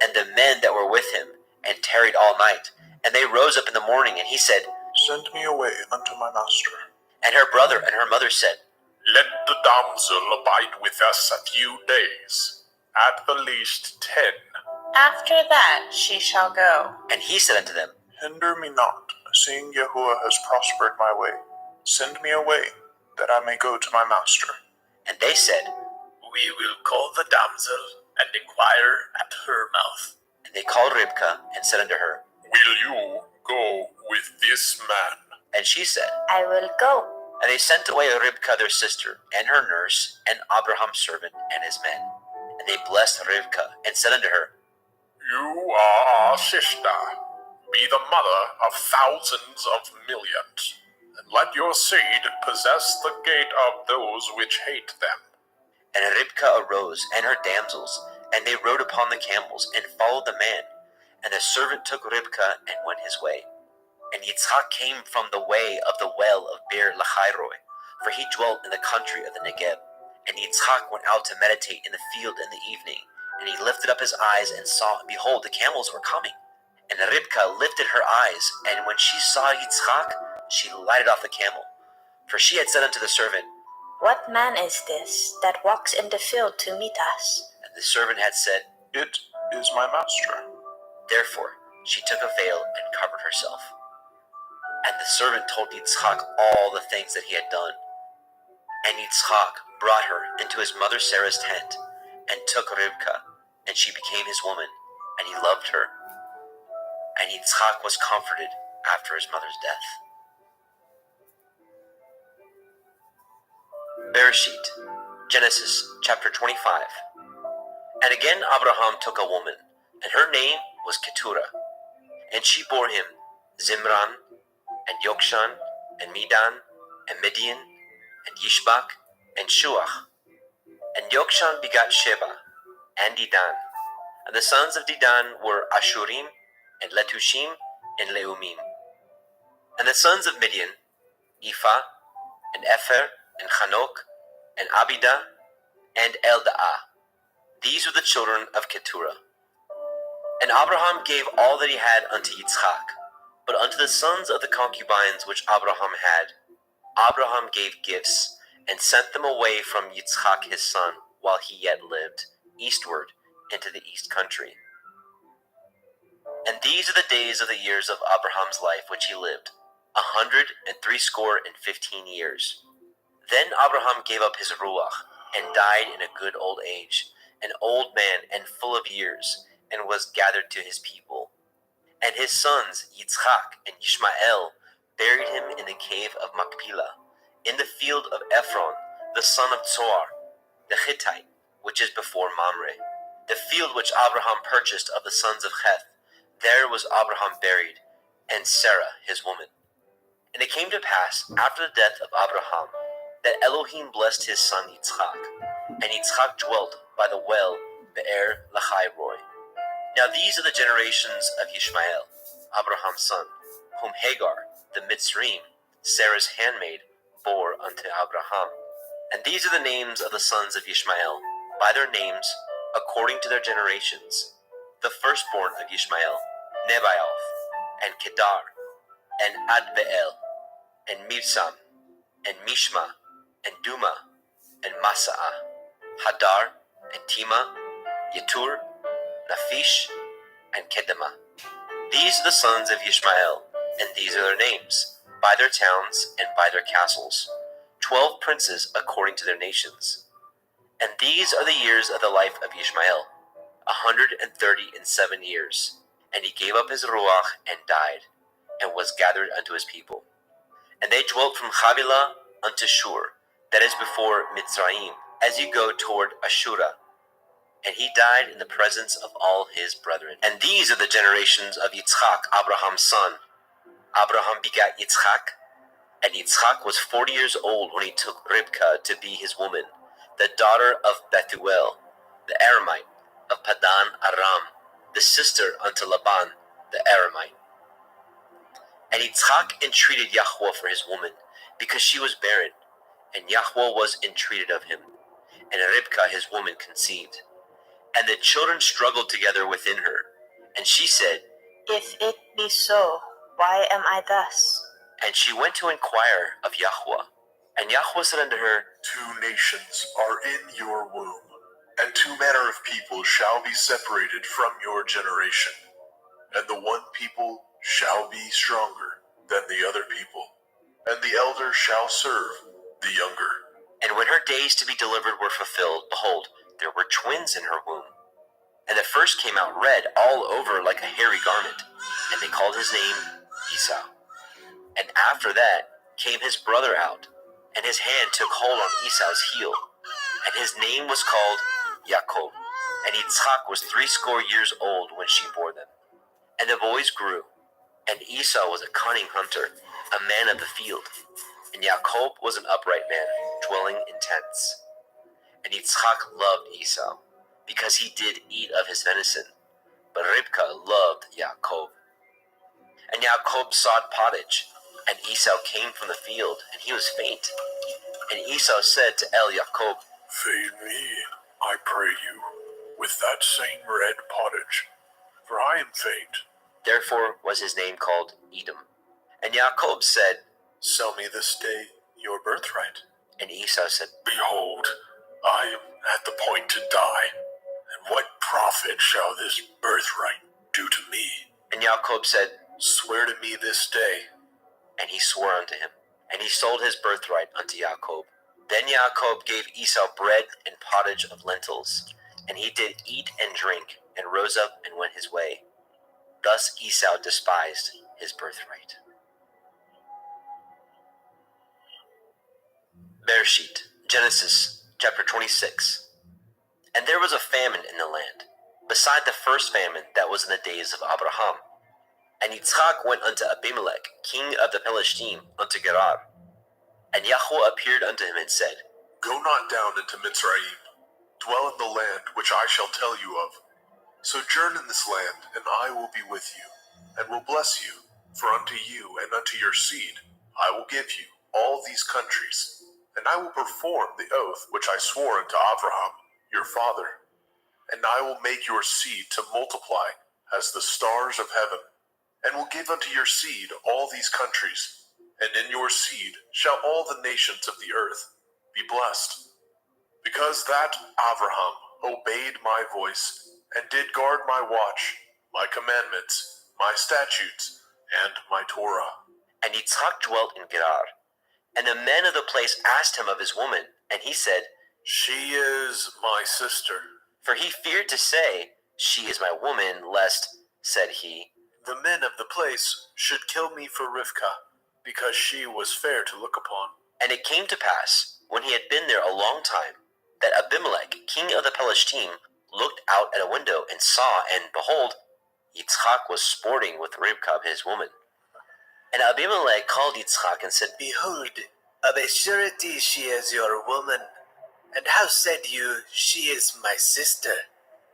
and the men that were with him, and tarried all night. And they rose up in the morning, and he said, Send me away unto my master. And her brother and her mother said, Let the damsel abide with us a few days, at the least 10. After that she shall go. And he said unto them, Hinder me not, seeing Yahuwah has prospered my way. Send me away, that I may go to my master. And they said, We will call the damsel and inquire at her mouth. And they called Ribkah and said unto her, Will you go with this man? And she said, I will go. And they sent away Ribkah their sister, and her nurse, and Abraham's servant, and his men. And they blessed Ribkah, and said unto her, You are our sister. Be the mother of thousands of millions, and let your seed possess the gate of those which hate them. And Ribkah arose, and her damsels, and they rode upon the camels, and followed the man. And the servant took Ribkah, and went his way. And Yitzhak came from the way of the well of Beer Lachairoi, for he dwelt in the country of the Negeb. And Yitzhak went out to meditate in the field in the evening, and he lifted up his eyes and saw, and behold, the camels were coming. And Ribkah lifted her eyes, and when she saw Yitzhak, she lighted off the camel. For she had said unto the servant, What man is this that walks in the field to meet us? And the servant had said, It is my master. Therefore she took a veil and covered herself. And the servant told Yitzhak all the things that he had done. And Yitzhak brought her into his mother Sarah's tent, and took Ribkah, and she became his woman, and he loved her. And Yitzhak was comforted after his mother's death. Bereshit, Genesis chapter 25. And again Abraham took a woman, and her name was Keturah. And she bore him Zimran, and Yokshan, and Medan, and Midian, and Yishbak, and Shuach. And Yokshan begat Sheba, and Dedan. And the sons of Dedan were Ashurim, and Letushim, and Leumim. And the sons of Midian, Ephah, and Epher, and Chanok, and Abidah, and Eldaah. These were the children of Keturah. And Abraham gave all that he had unto Yitzhak. But unto the sons of the concubines which Abraham had, Abraham gave gifts, and sent them away from Yitzhak his son, while he yet lived, eastward into the east country. And these are the days of the years of Abraham's life which he lived, 160 years. Then Abraham gave up his ruach, and died in a good old age, an old man and full of years, and was gathered to his people. And his sons, Yitzchak and Ishmael, buried him in the cave of Machpelah, in the field of Ephron, the son of Zohar, the Hittite, which is before Mamre, the field which Abraham purchased of the sons of Heth. There was Abraham buried, and Sarah his woman. And it came to pass, after the death of Abraham, that Elohim blessed his son Yitzchak, and Yitzchak dwelt by the well Be'er Lahai-roi. Now these are the generations of Ishmael, Abraham's son, whom Hagar, the Mitzrayim, Sarah's handmaid, bore unto Abraham. And these are the names of the sons of Ishmael, by their names, according to their generations. The firstborn of Ishmael, Nebaioth, and Kedar, and Adbeel, and Mibsam, and Mishma, and Duma, and Masaah, Hadar, and Tima, Yetur, Naphish, and Kedema. These are the sons of Ishmael, and these are their names, by their towns and by their castles, 12 princes according to their nations. And these are the years of the life of Ishmael, 137 years. And he gave up his ruach and died, and was gathered unto his people. And they dwelt from Havilah unto Shur, that is before Mitzrayim, as you go toward Ashura. And he died in the presence of all his brethren. And these are the generations of Yitzchak, Abraham's son. Abraham begat Yitzchak, and Yitzchak was 40 years old when he took Ribkah to be his woman, the daughter of Bethuel, the Aramite, of Padan Aram, the sister unto Laban, the Aramite. And Yitzchak entreated Yahweh for his woman, because she was barren, and Yahweh was entreated of him. And Ribkah his woman conceived. And the children struggled together within her. And she said, If it be so, why am I thus? And she went to inquire of Yahweh. And Yahweh said unto her, 2 nations are in your womb, and 2 manner of people shall be separated from your generation. And the one people shall be stronger than the other people, and the elder shall serve the younger. And when her days to be delivered were fulfilled, behold, there were twins in her womb. And the first came out red all over like a hairy garment, and they called his name Esau. And after that came his brother out, and his hand took hold on Esau's heel, and his name was called Jacob. And Yitzchak was 80 years old when she bore them. And the boys grew, and Esau was a cunning hunter, a man of the field, and Jacob was an upright man, dwelling in tents. And Yitzchak loved Esau, because he did eat of his venison, but Ribkah loved Jacob. And Jacob sought pottage, and Esau came from the field, and he was faint. And Esau said to Jacob, Feed me, I pray you, with that same red pottage, for I am faint. Therefore was his name called Edom. And Jacob said, Sell me this day your birthright. And Esau said, Behold, I am at the point to die, and what profit shall this birthright do to me? And Jacob said, Swear to me this day. And he swore unto him, and he sold his birthright unto Jacob. Then Jacob gave Esau bread and pottage of lentils, and he did eat and drink, and rose up and went his way. Thus Esau despised his birthright. Bereshit, Genesis, chapter 26. And there was a famine in the land, beside the first famine that was in the days of Abraham. And Yitzchak went unto Abimelech, king of the Philistine, unto Gerar. And Yahweh appeared unto him and said, Go not down into Mitzrayim. Dwell in the land which I shall tell you of. Sojourn in this land, and I will be with you, and will bless you. For unto you and unto your seed I will give you all these countries, and I will perform the oath which I swore unto Abraham, your father. And I will make your seed to multiply as the stars of heaven, and will give unto your seed all these countries, and in your seed shall all the nations of the earth be blessed. Because that Abraham obeyed my voice, and did guard my watch, my commandments, my statutes, and my Torah. And Yitzchak dwelt in Gerar. And the men of the place asked him of his woman, and he said, She is my sister. For he feared to say, "She is my woman," lest, said he, the men of the place should kill me for Rivka, because she was fair to look upon. And it came to pass, when he had been there a long time, that Abimelech, king of the Pelishtim, looked out at a window and saw, and behold, Yitzchak was sporting with Rivka his woman. And Abimelech called Yitzchak and said, Behold, of a surety she is your woman. And how said you, she is my sister?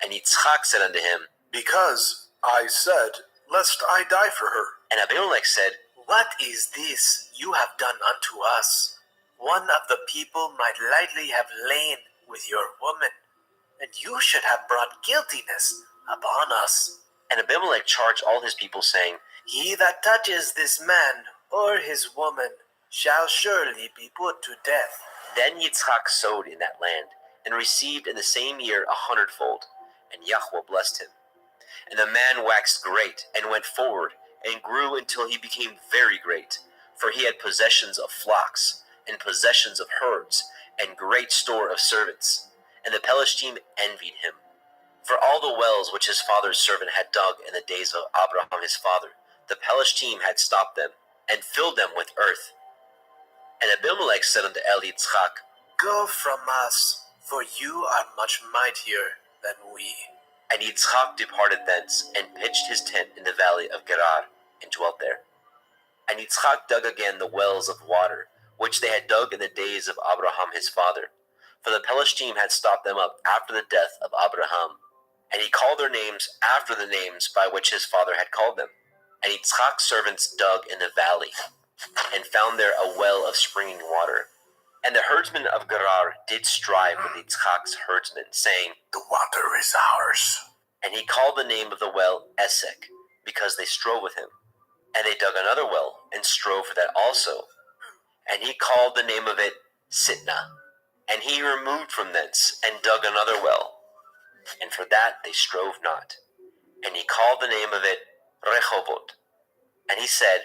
And Yitzchak said unto him, Because I said, lest I die for her. And Abimelech said, What is this you have done unto us? One of the people might lightly have lain with your woman, and you should have brought guiltiness upon us. And Abimelech charged all his people, saying, He that touches this man or his woman shall surely be put to death. Then Yitzchak sowed in that land, and received in the same year 100-fold, and Yahweh blessed him. And the man waxed great, and went forward, and grew until he became very great, for he had possessions of flocks, and possessions of herds, and great store of servants. And the Pelishtim envied him. For all the wells which his father's servant had dug in the days of Abraham his father, the Pelishtim had stopped them, and filled them with earth. And Abimelech said unto Yitzchak, Go from us, for you are much mightier than we. And Yitzchak departed thence, and pitched his tent in the valley of Gerar, and dwelt there. And Yitzchak dug again the wells of water, which they had dug in the days of Abraham his father, for the Pelishtim had stopped them up after the death of Abraham. And he called their names after the names by which his father had called them. And Yitzchak's servants dug in the valley, and found there a well of springing water. And the herdsmen of Gerar did strive with Yitzchak's herdsmen, saying, The water is ours. And he called the name of the well Esek, because they strove with him. And they dug another well, and strove for that also. And he called the name of it Sitnah. And he removed from thence, and dug another well. And for that they strove not. And he called the name of it Rehoboth. And he said,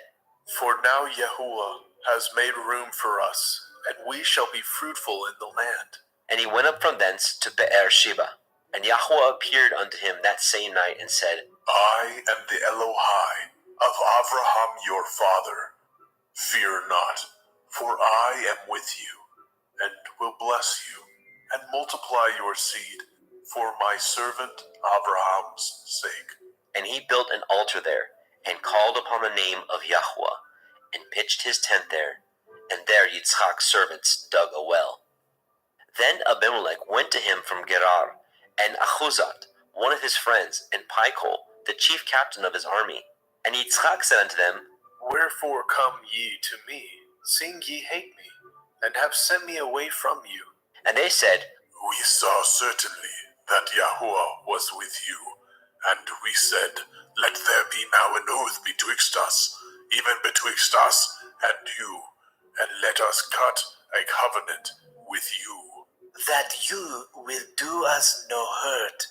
For now Yahuwah has made room for us, and we shall be fruitful in the land. And he went up from thence to Beer-sheba. And Yahweh appeared unto him that same night, and said, I am the Elohai of Abraham your father. Fear not, for I am with you, and will bless you, and multiply your seed for my servant Abraham's sake. And he built an altar there, and called upon the name of Yahweh, and pitched his tent there, and there Yitzchak's servants dug a well. Then Abimelech went to him from Gerar, and Achuzat, one of his friends, and Pichol, the chief captain of his army. And Yitzchak said unto them, Wherefore come ye to me, seeing ye hate me, and have sent me away from you? And they said, We saw certainly that Yahuwah was with you, and we said, Let there be now an oath betwixt us, even betwixt us and you, and let us cut a covenant with you. That you will do us no hurt,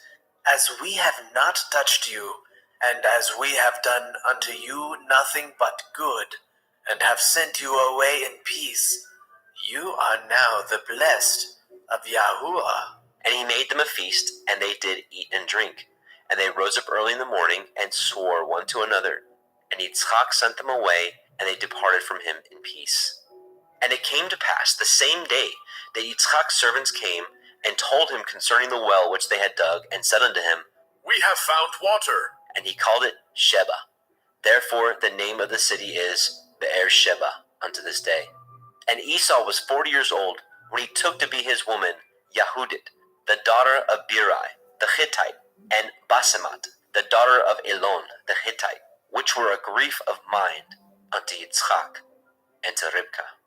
as we have not touched you, and as we have done unto you nothing but good, and have sent you away in peace. You are now the blessed of Yahuwah. And he made them a feast, and they did eat and drink. And they rose up early in the morning, and swore one to another. And Yitzchak sent them away, and they departed from him in peace. And it came to pass the same day that Yitzchak's servants came, and told him concerning the well which they had dug, and said unto him, We have found water. And he called it Sheba. Therefore the name of the city is Beer-sheba unto this day. And Esau was 40 years old, when he took to be his woman Yehudit, the daughter of Beeri the Hittite, and Basemat, the daughter of Elon the Hittite, which were a grief of mind unto Yitzchak and to Rivka.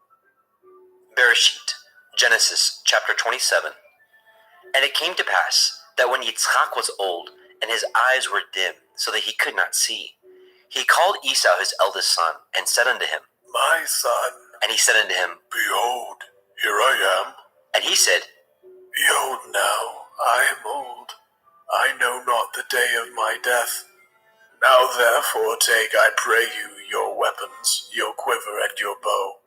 Bereshit, Genesis chapter 27. And it came to pass that when Yitzchak was old, and his eyes were dim, so that he could not see, he called Esau his eldest son, and said unto him, My son. And he said unto him, Behold, here I am. And he said, Behold now, I am old. I know not the day of my death. Now therefore take, I pray you, your weapons, your quiver and your bow,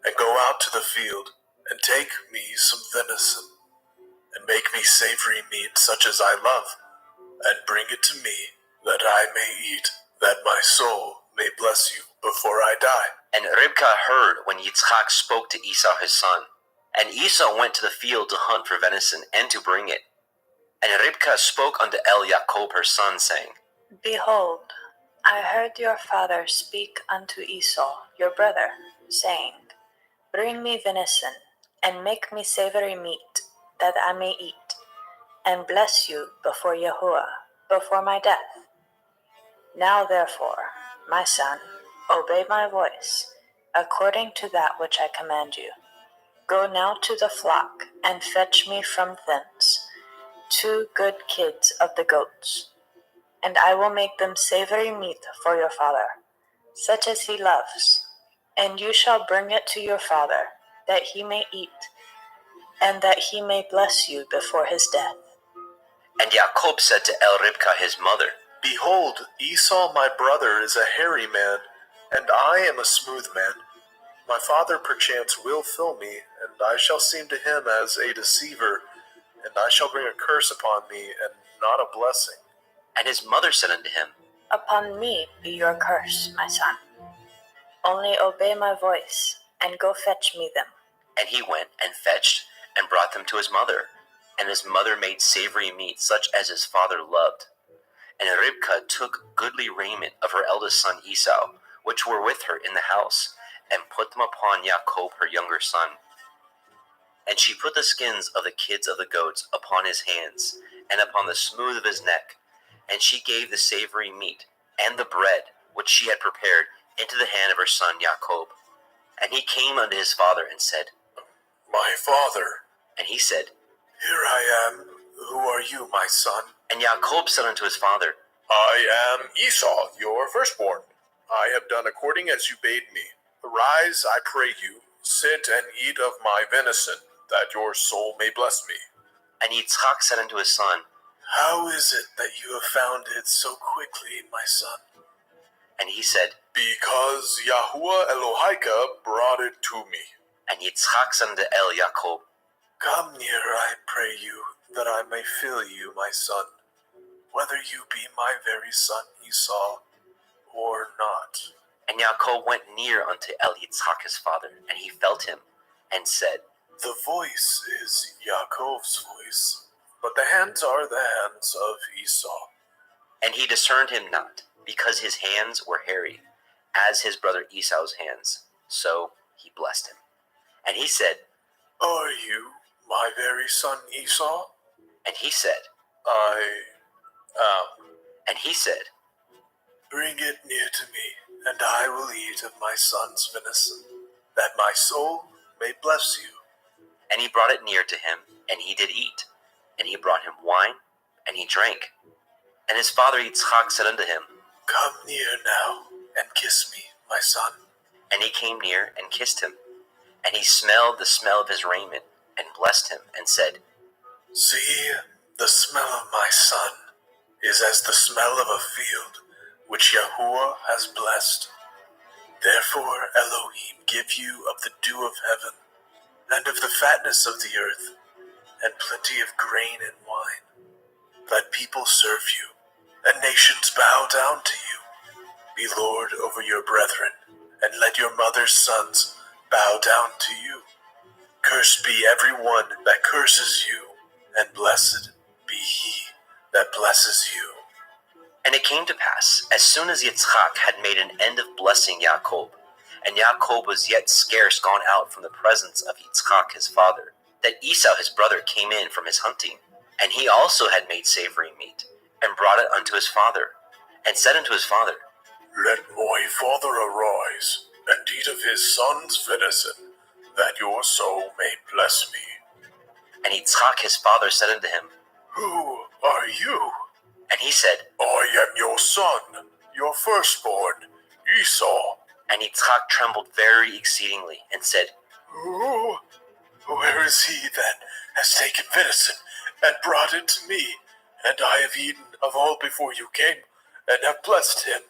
and go out to the field, and take me some venison. and make me savory meat such as I love, and bring it to me, that I may eat, that my soul may bless you before I die. And Ribka heard when Yitzchak spoke to Esau his son. And Esau went to the field to hunt for venison and to bring it. And Ribka spoke unto Jacob her son, saying, Behold, I heard your father speak unto Esau, your brother, saying, Bring me venison, and make me savory meat, that I may eat, and bless you before Yahuwah, before my death. Now therefore, my son, obey my voice, according to that which I command you. Go now to the flock, and fetch me from thence 2 good kids of the goats, and I will make them savory meat for your father, such as he loves. And you shall bring it to your father, that he may eat, and that he may bless you before his death. And Jacob said to Ribka his mother, Behold, Esau my brother is a hairy man, and I am a smooth man. My father perchance will fill me, and I shall seem to him as a deceiver, and I shall bring a curse upon me, and not a blessing. And his mother said unto him, Upon me be your curse, my son. Only obey my voice, and go fetch me them. And he went and fetched, and brought them to his mother. And his mother made savory meat, such as his father loved. And Ribka took goodly raiment of her eldest son Esau, which were with her in the house, and put them upon Jacob her younger son. And she put the skins of the kids of the goats upon his hands, and upon the smooth of his neck. And she gave the savory meat, and the bread, which she had prepared, into the hand of her son Jacob. And he came unto his father, and said, My father. And he said, Here I am. Who are you, my son? And Jacob said unto his father, I am Esau, your firstborn. I have done according as you bade me. Arise, I pray you, sit and eat of my venison, that your soul may bless me. And Yitzchak said unto his son, How is it that you have found it so quickly, my son? And he said, Because Yahuwah Elohika brought it to me. And Yitzchak said unto Jacob, Come near, I pray you, that I may fill you, my son, whether you be my very son Esau or not. And Jacob went near unto Yitzchak his father, and he felt him, and said, The voice is Yaakov's voice, but the hands are the hands of Esau. And he discerned him not, because his hands were hairy, as his brother Esau's hands. So he blessed him. And he said, Are you my very son Esau? And he said, I am. And he said, Bring it near to me, and I will eat of my son's venison, that my soul may bless you. And he brought it near to him, and he did eat. And he brought him wine, and he drank. And his father Yitzchak said unto him, Come near now, and kiss me, my son. And he came near, and kissed him. And he smelled the smell of his raiment, and blessed him, and said, See, the smell of my son is as the smell of a field, which Yahuwah has blessed. Therefore Elohim give you of the dew of heaven, and of the fatness of the earth, and plenty of grain and wine. Let people serve you, and nations bow down to you. Be Lord over your brethren, and let your mother's sons bow down to you. Cursed be every one that curses you, and blessed be he that blesses you. And it came to pass, as soon as Yitzchak had made an end of blessing Jacob, and Jacob was yet scarce gone out from the presence of Yitzchak his father, that Esau his brother came in from his hunting, and he also had made savory meat, and brought it unto his father, and said unto his father, Let my father arise, and eat of his son's venison, that your soul may bless me. And Yitzchak his father said unto him, Who are you? And he said, I am your son, your firstborn, Esau. And Yitzchak trembled very exceedingly, and said, Where is he that has taken venison, and brought it to me? And I have eaten of all before you came, and have blessed him.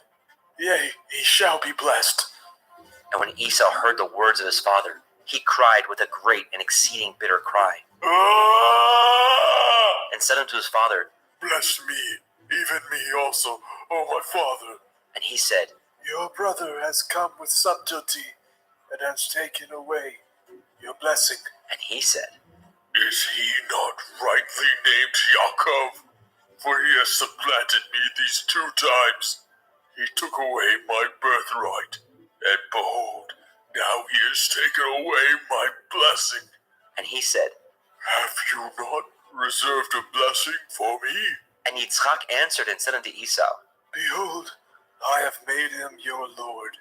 Yea, he shall be blessed. And when Esau heard the words of his father, he cried with a great and exceeding bitter cry. and said unto his father, Bless me, even me also, O my father. And he said, Your brother has come with subtlety and has taken away your blessing. And he said, Is he not rightly named Yaakov? For he has supplanted me these 2 times. He took away my birthright, and behold, now he has taken away my blessing. And he said, Have you not reserved a blessing for me? And Yitzchak answered and said unto Esau, Behold, I have made him your lord,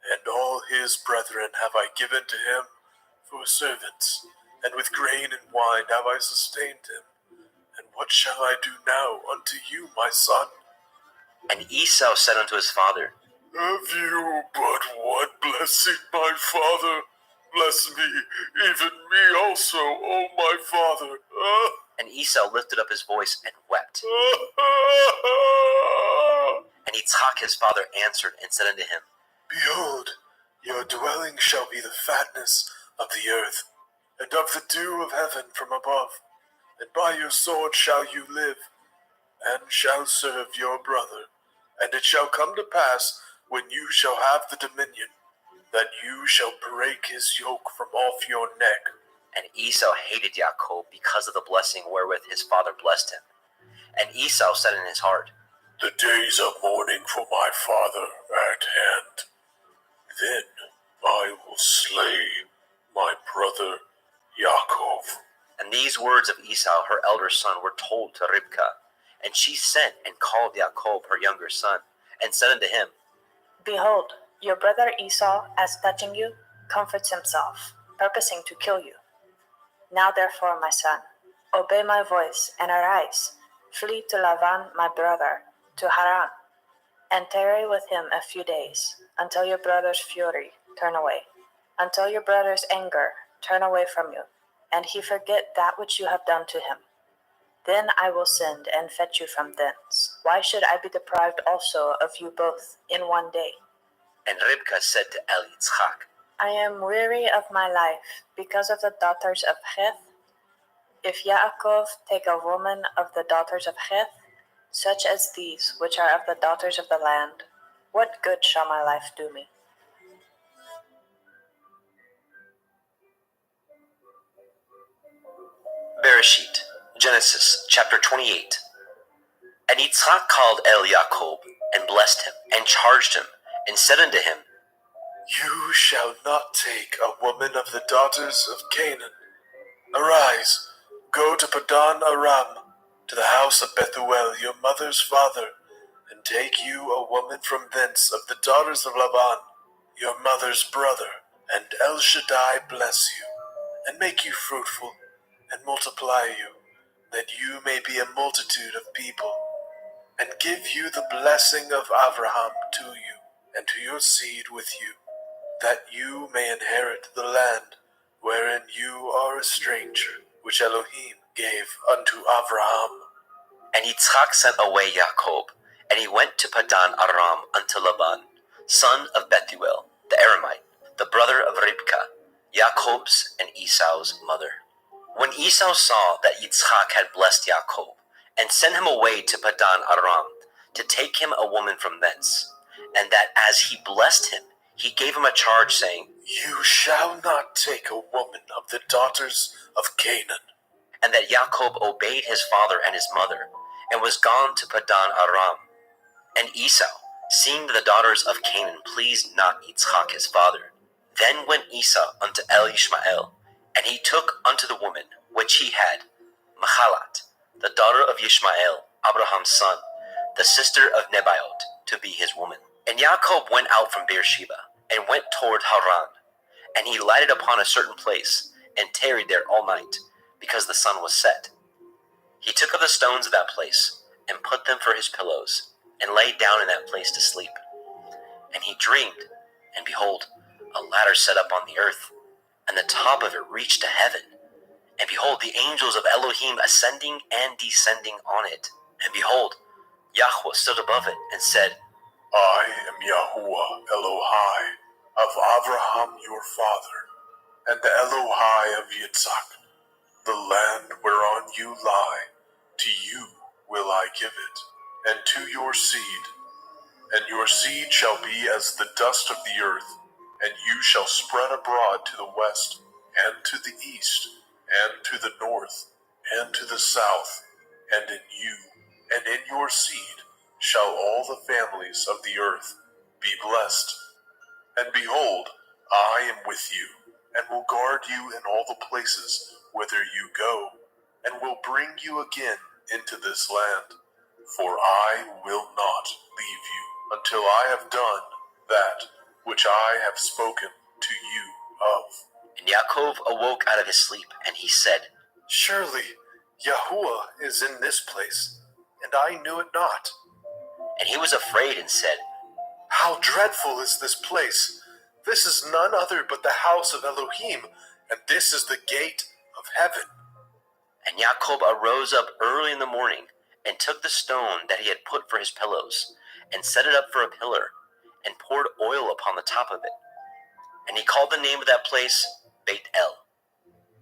and all his brethren have I given to him for servants, and with grain and wine have I sustained him. And what shall I do now unto you, my son? And Esau said unto his father, Have you but one blessing, my father? Bless me, even me also, O my father. And Esau lifted up his voice and wept. And Yitzchak his father answered and said unto him, Behold, your dwelling shall be the fatness of the earth, and of the dew of heaven from above. And by your sword shall you live, and shall serve your brother. And it shall come to pass, when you shall have the dominion, that you shall break his yoke from off your neck. And Esau hated Jacob because of the blessing wherewith his father blessed him. And Esau said in his heart, The days of mourning for my father are at hand. Then I will slay my brother Yaakov. And these words of Esau, her elder son, were told to Ribkah. And she sent and called Jacob, her younger son, and said unto him, Behold, your brother Esau, as touching you, comforts himself, purposing to kill you. Now therefore, my son, obey my voice, and arise, flee to Lavan my brother, to Haran, and tarry with him a few days, until your brother's fury turn away, until your brother's anger turn away from you, and he forget that which you have done to him. Then I will send and fetch you from thence. Why should I be deprived also of you both in one day? And Ribkah said to Yitzchak, I am weary of my life because of the daughters of Heth. If Yaakov take a woman of the daughters of Heth, such as these which are of the daughters of the land, what good shall my life do me? Bereshit, Genesis chapter 28. And Yitzchak called Jacob, and blessed him, and charged him, and said unto him, You shall not take a woman of the daughters of Canaan. Arise, go to Padan Aram, to the house of Bethuel, your mother's father, and take you a woman from thence of the daughters of Laban, your mother's brother, and El Shaddai bless you, and make you fruitful, and multiply you, that you may be a multitude of people, and give you the blessing of Abraham to you, and to your seed with you, that you may inherit the land wherein you are a stranger, which Elohim gave unto Abraham. And Yitzchak sent away Jacob, and he went to Padan Aram unto Laban, son of Bethuel, the Aramite, the brother of Ribkah, Jacob's and Esau's mother. When Esau saw that Yitzchak had blessed Jacob, and sent him away to Padan Aram, to take him a woman from thence, and that as he blessed him, he gave him a charge, saying, You shall not take a woman of the daughters of Canaan. And that Jacob obeyed his father and his mother, and was gone to Padan Aram. And Esau, seeing the daughters of Canaan pleased not Yitzchak his father, then went Esau unto Ishmael, and he took unto the woman which he had Mahalat, the daughter of Ishmael, Abraham's son, the sister of Nebaioth, to be his woman. And Jacob went out from Beersheba, and went toward Haran. And he lighted upon a certain place, and tarried there all night, because the sun was set. He took of the stones of that place, and put them for his pillows, and lay down in that place to sleep. And he dreamed, and behold, a ladder set up on the earth, and the top of it reached to heaven. And behold, the angels of Elohim ascending and descending on it. And behold, Yahweh stood above it, and said, I am Yahuwah Elohai of Abraham your father, and the Elohai of Yitzhak. The land whereon you lie, to you will I give it, and to your seed. And your seed shall be as the dust of the earth, and you shall spread abroad to the west, and to the east, and to the north, and to the south. And in you, and in your seed, shall all the families of the earth be blessed. And behold, I am with you, and will guard you in all the places whither you go, and will bring you again into this land. For I will not leave you until I have done that which I have spoken to you of. And Yaakov awoke out of his sleep, and he said, Surely Yahuwah is in this place, and I knew it not. And he was afraid and said, How dreadful is this place! This is none other but the house of Elohim, and this is the gate of heaven. And Yaakov arose up early in the morning, and took the stone that he had put for his pillows, and set it up for a pillar, and poured oil upon the top of it. And he called the name of that place Beit El.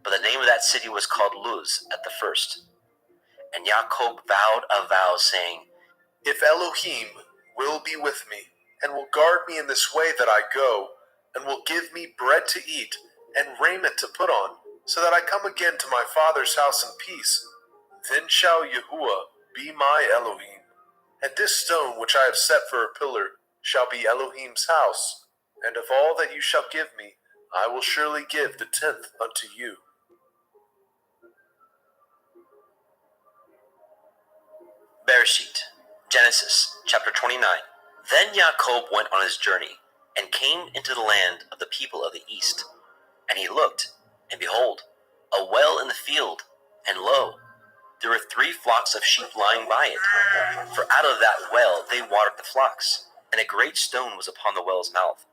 But the name of that city was called Luz at the first. And Yaakov vowed a vow, saying, If Elohim will be with me, and will guard me in this way that I go, and will give me bread to eat, and raiment to put on, so that I come again to my father's house in peace, then shall Yahuwah be my Elohim. And this stone which I have set for a pillar shall be Elohim's house, and of all that you shall give me, I will surely give the 10th unto you. Bereshit, Genesis, chapter 29. Then Yaakov went on his journey, and came into the land of the people of the east. And he looked, and behold, a well in the field, and lo, there were 3 flocks of sheep lying by it. For out of that well they watered the flocks, and a great stone was upon the well's mouth.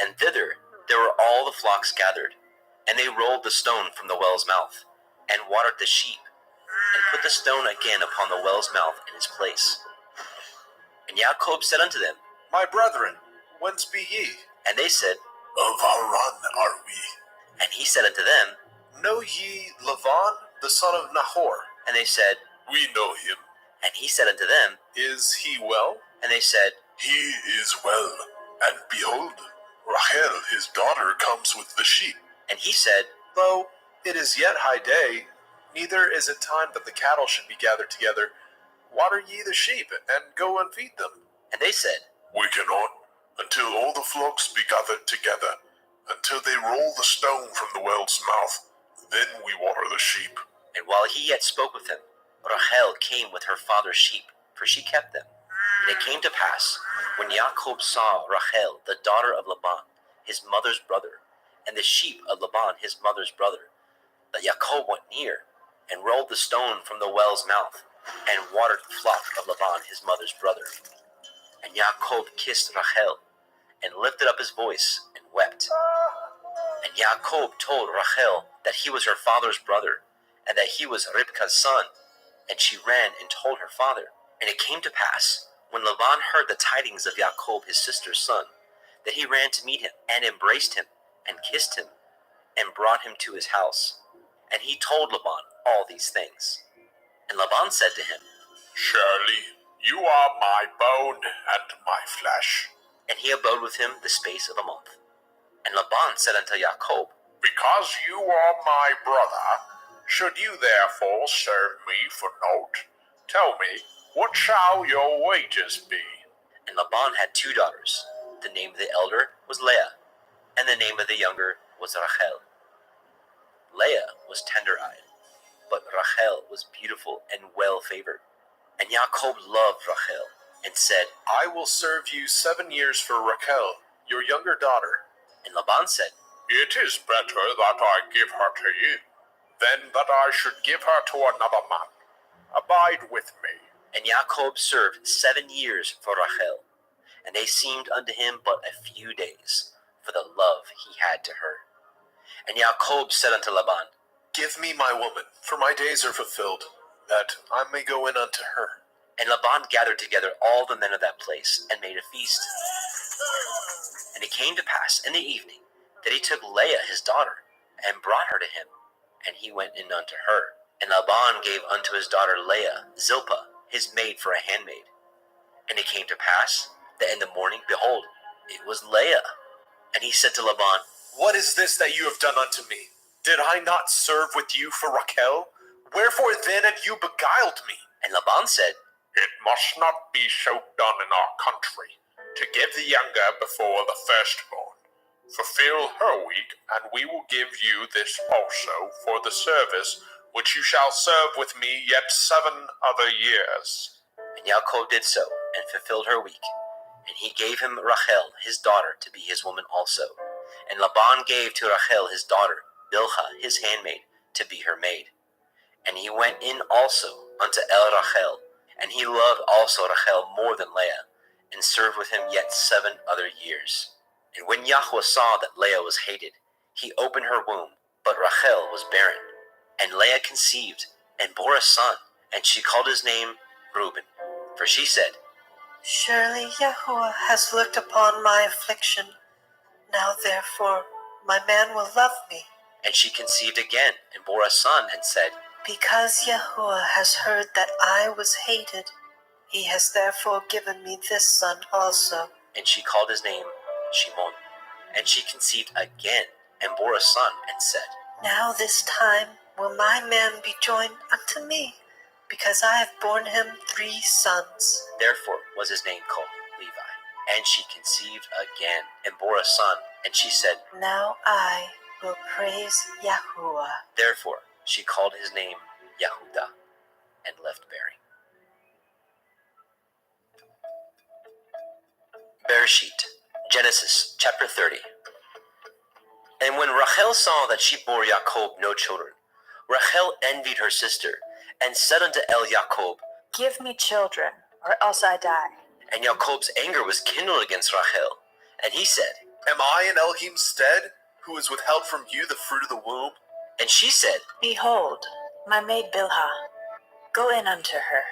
And thither there were all the flocks gathered, and they rolled the stone from the well's mouth, and watered the sheep, and put the stone again upon the well's mouth in its place. And Yaakov said unto them, My brethren, whence be ye? And they said, Of Haran are we. And he said unto them, Know ye Lavan, the son of Nahor? And they said, We know him. And he said unto them, Is he well? And they said, He is well. And behold, Rachel his daughter comes with the sheep. And he said, Lo, it is yet high day, neither is it time that the cattle should be gathered together. Water ye the sheep, and go and feed them. And they said, We cannot, until all the flocks be gathered together, until they roll the stone from the well's mouth. Then we water the sheep. And while he yet spoke with him, Rachel came with her father's sheep, for she kept them. And it came to pass, when Yaakov saw Rachel, the daughter of Laban, his mother's brother, and the sheep of Laban, his mother's brother, that Yaakov went near, and rolled the stone from the well's mouth, and watered the flock of Laban, his mother's brother. And Yaakov kissed Rachel, and lifted up his voice, and wept. And Yaakov told Rachel that he was her father's brother, and that he was Ribka's son. And she ran and told her father. And it came to pass, when Laban heard the tidings of Yaakov his sister's son, that he ran to meet him, and embraced him, and kissed him, and brought him to his house. And he told Laban all these things. And Laban said to him, Surely you are my bone and my flesh. And he abode with him the space of a month. And Laban said unto Yaakov, Because you are my brother, should you therefore serve me for naught? Tell me, what shall your wages be? And Laban had 2 daughters. The name of the elder was Leah, and the name of the younger was Rachel. Leah was tender-eyed, but Rachel was beautiful and well-favored. And Yaakov loved Rachel, and said, I will serve you 7 years for Rachel, your younger daughter. And Laban said, It is better that I give her to you, than that I should give her to another man. Abide with me. And Yaakov served 7 years for Rachel, and they seemed unto him but a few days, for the love he had to her. And Yaakov said unto Laban, Give me my woman, for my days are fulfilled, that I may go in unto her. And Laban gathered together all the men of that place, and made a feast. And it came to pass in the evening, that he took Leah his daughter, and brought her to him. and he went in unto her. And Laban gave unto his daughter Leah Zilpah, his maid, for a handmaid. And it came to pass that in the morning, behold, it was Leah. And he said to Laban, What is this that you have done unto me? Did I not serve with you for Rachel? Wherefore then have you beguiled me? And Laban said, It must not be so done in our country, to give the younger before the firstborn. Fulfill her week, and we will give you this also for the service which you shall serve with me yet 7 other years. And Yaakov did so, and fulfilled her week. And he gave him Rachel, his daughter, to be his woman also. And Laban gave to Rachel his daughter, Bilhah, his handmaid, to be her maid. And he went in also unto Rachel, and he loved also Rachel more than Leah, and served with him yet 7 other years. And when Yahweh saw that Leah was hated, he opened her womb, but Rachel was barren. And Leah conceived, and bore a son, and she called his name Reuben. For she said, Surely Yahuwah has looked upon my affliction. Now therefore my man will love me. And she conceived again, and bore a son, and said, Because Yahuwah has heard that I was hated, he has therefore given me this son also. And she called his name Shimon. And she conceived again, and bore a son, and said, Now this time will my man be joined unto me, because I have borne him 3 sons. Therefore was his name called Levi. And she conceived again, and bore a son, and she said, Now I will praise Yahuwah. Therefore she called his name Yahudah, and left bearing. Bereshit, Genesis chapter 30. And when Rachel saw that she bore Jacob no children, Rachel envied her sister, and said unto Jacob, Give me children, or else I die. And Jacob's anger was kindled against Rachel, and he said, Am I in Elohim's stead, who has withheld from you the fruit of the womb? And she said, Behold, my maid Bilhah, go in unto her,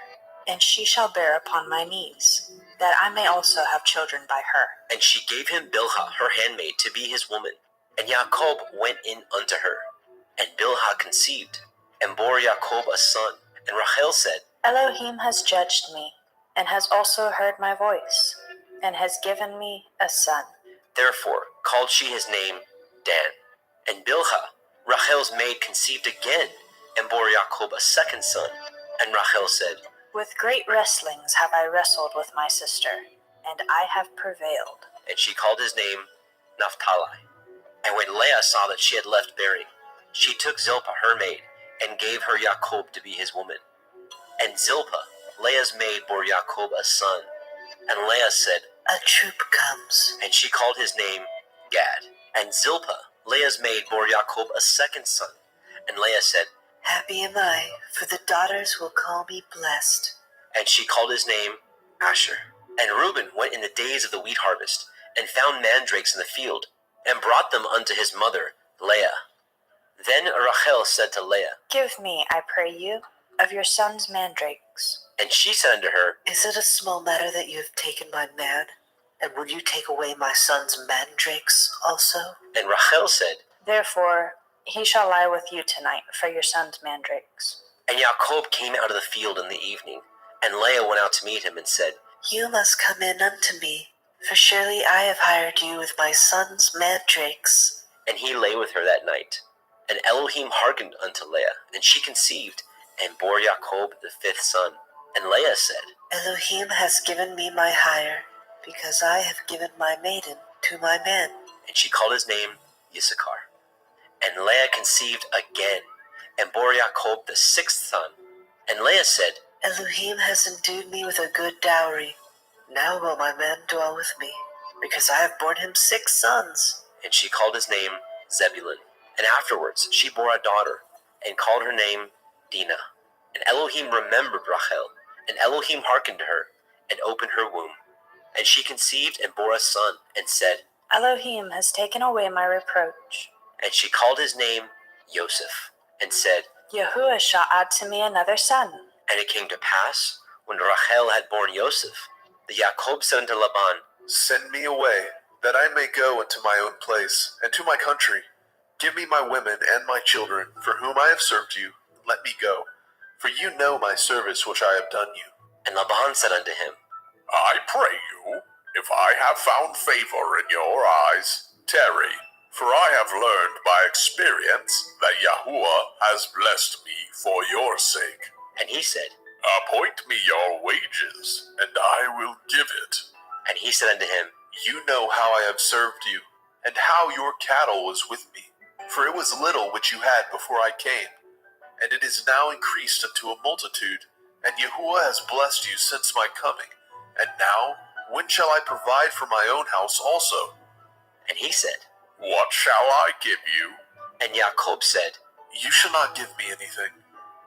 and she shall bear upon my knees, that I may also have children by her. And she gave him Bilhah, her handmaid, to be his woman. And Jacob went in unto her. And Bilhah conceived, and bore Jacob a son. And Rachel said, Elohim has judged me, and has also heard my voice, and has given me a son. Therefore called she his name Dan. And Bilhah, Rachel's maid, conceived again, and bore Jacob a second son. And Rachel said, With great wrestlings have I wrestled with my sister, and I have prevailed. And she called his name Naphtali. And when Leah saw that she had left bearing, she took Zilpah her maid, and gave her Jacob to be his woman. And Zilpah, Leah's maid, bore Jacob a son. And Leah said, A troop comes. And she called his name Gad. And Zilpah, Leah's maid, bore Jacob a second son. And Leah said, Happy am I, for the daughters will call me blessed. And she called his name Asher. And Reuben went in the days of the wheat harvest, and found mandrakes in the field, and brought them unto his mother Leah. Then Rachel said to Leah, Give me, I pray you, of your son's mandrakes. And she said unto her, Is it a small matter that you have taken my man? And will you take away my son's mandrakes also? And Rachel said, Therefore he shall lie with you tonight for your son's mandrakes. And Jacob came out of the field in the evening, and Leah went out to meet him, and said, You must come in unto me, for surely I have hired you with my son's mandrakes. And he lay with her that night. And Elohim hearkened unto Leah, and she conceived, and bore Jacob the 5th son. And Leah said, Elohim has given me my hire, because I have given my maiden to my man. And she called his name Issachar. And Leah conceived again, and bore Jacob the 6th son. And Leah said, Elohim has endued me with a good dowry. Now will my man dwell with me, because I have borne him 6 sons. And she called his name Zebulun. And afterwards she bore a daughter, and called her name Dinah. And Elohim remembered Rachel, and Elohim hearkened to her, and opened her womb. And she conceived and bore a son, and said, Elohim has taken away my reproach. And she called his name Joseph, and said, Yahuwah shall add to me another son. And it came to pass, when Rachel had borne Joseph, that Jacob said unto Laban, Send me away, that I may go into my own place, and to my country. Give me my women and my children, for whom I have served you, and let me go. For you know my service which I have done you. And Laban said unto him, I pray you, if I have found favor in your eyes, tarry. For I have learned by experience that Yahuwah has blessed me for your sake. And he said, Appoint me your wages, and I will give it. And he said unto him, You know how I have served you, and how your cattle was with me. For it was little which you had before I came, and it is now increased unto a multitude. And Yahuwah has blessed you since my coming. And now, when shall I provide for my own house also? And he said, What shall I give you? And Jacob said, You shall not give me anything.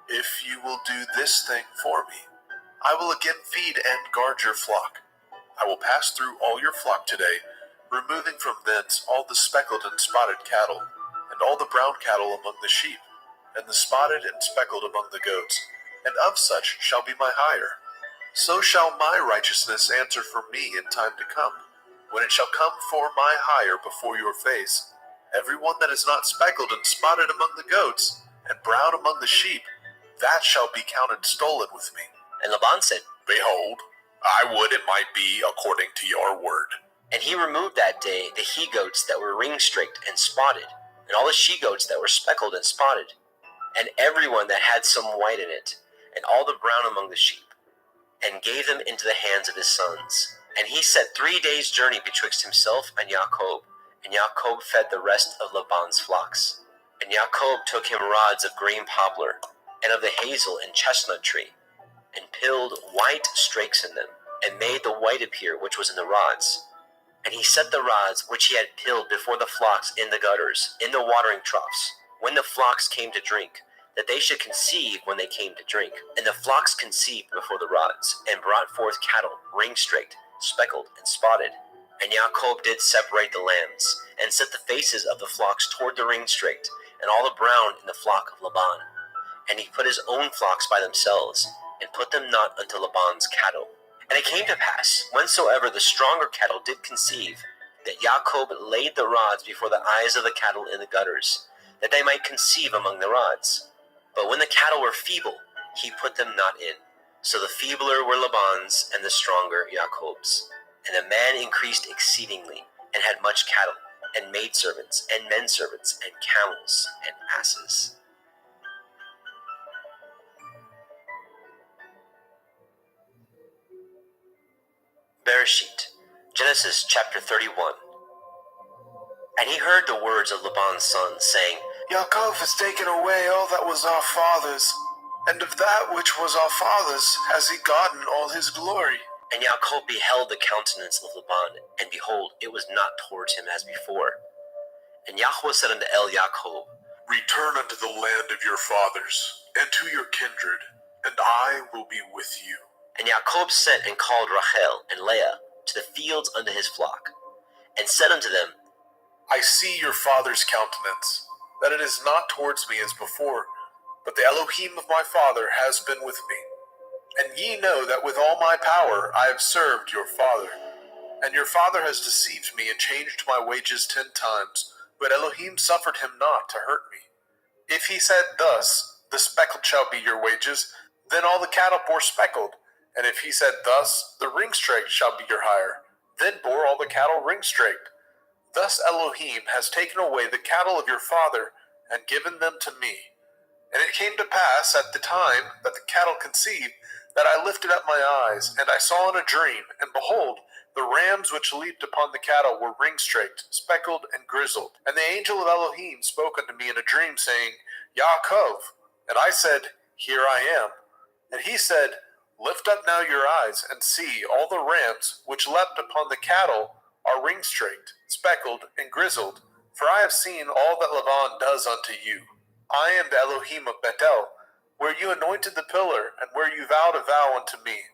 If you will do this thing for me, I will again feed and guard your flock. I will pass through all your flock today, removing from thence all the speckled and spotted cattle, and all the brown cattle among the sheep, and the spotted and speckled among the goats, and of such shall be my hire. So shall my righteousness answer for me in time to come, when it shall come for my hire before your face. Every one that is not speckled and spotted among the goats, and brown among the sheep, that shall be counted stolen with me. And Laban said, Behold, I would it might be according to your word. And he removed that day the he-goats that were ring-streaked and spotted, and all the she-goats that were speckled and spotted, and every one that had some white in it, and all the brown among the sheep, and gave them into the hands of his sons. And he set 3 days' journey betwixt himself and Jacob, and Jacob fed the rest of Laban's flocks. And Jacob took him rods of green poplar, and of the hazel and chestnut tree, and pilled white strakes in them, and made the white appear which was in the rods. And he set the rods which he had pilled before the flocks in the gutters, in the watering troughs, when the flocks came to drink, that they should conceive when they came to drink. And the flocks conceived before the rods, and brought forth cattle, ring-streaked, speckled, and spotted. And Jacob did separate the lambs, and set the faces of the flocks toward the ring-streaked, and all the brown in the flock of Laban. And he put his own flocks by themselves, and put them not unto Laban's cattle. And it came to pass, whensoever the stronger cattle did conceive, that Jacob laid the rods before the eyes of the cattle in the gutters, that they might conceive among the rods. But when the cattle were feeble, he put them not in. So the feebler were Laban's, and the stronger Jacob's. And the man increased exceedingly, and had much cattle, and maidservants, and menservants, and camels, and asses. Bereshit, Genesis chapter 31. And he heard the words of Laban's son, saying, Yaakov has taken away all that was our father's, and of that which was our father's has he gotten all his glory. And Jacob beheld the countenance of Laban, and behold, it was not towards him as before. And Yahweh said unto Jacob, Return unto the land of your fathers, and to your kindred, and I will be with you. And Jacob sent and called Rachel and Leah to the fields unto his flock, and said unto them, I see your father's countenance, that it is not towards me as before, but the Elohim of my father has been with me. And ye know that with all my power I have served your father. And your father has deceived me and changed my wages 10 times, but Elohim suffered him not to hurt me. If he said thus, the speckled shall be your wages, then all the cattle bore speckled. And if he said thus, the ring-straked shall be your hire, then bore all the cattle ring-straked. Thus Elohim has taken away the cattle of your father, and given them to me. And it came to pass at the time that the cattle conceived, that I lifted up my eyes, and I saw in a dream, and behold, the rams which leaped upon the cattle were ring-straked, speckled, and grizzled. And the angel of Elohim spoke unto me in a dream, saying, Yaakov. And I said, Here I am. And he said, Lift up now your eyes, and see, all the rams which leapt upon the cattle are ring-straked, speckled, and grizzled. For I have seen all that Laban does unto you. I am the Elohim of Bethel, where you anointed the pillar, and where you vowed a vow unto me.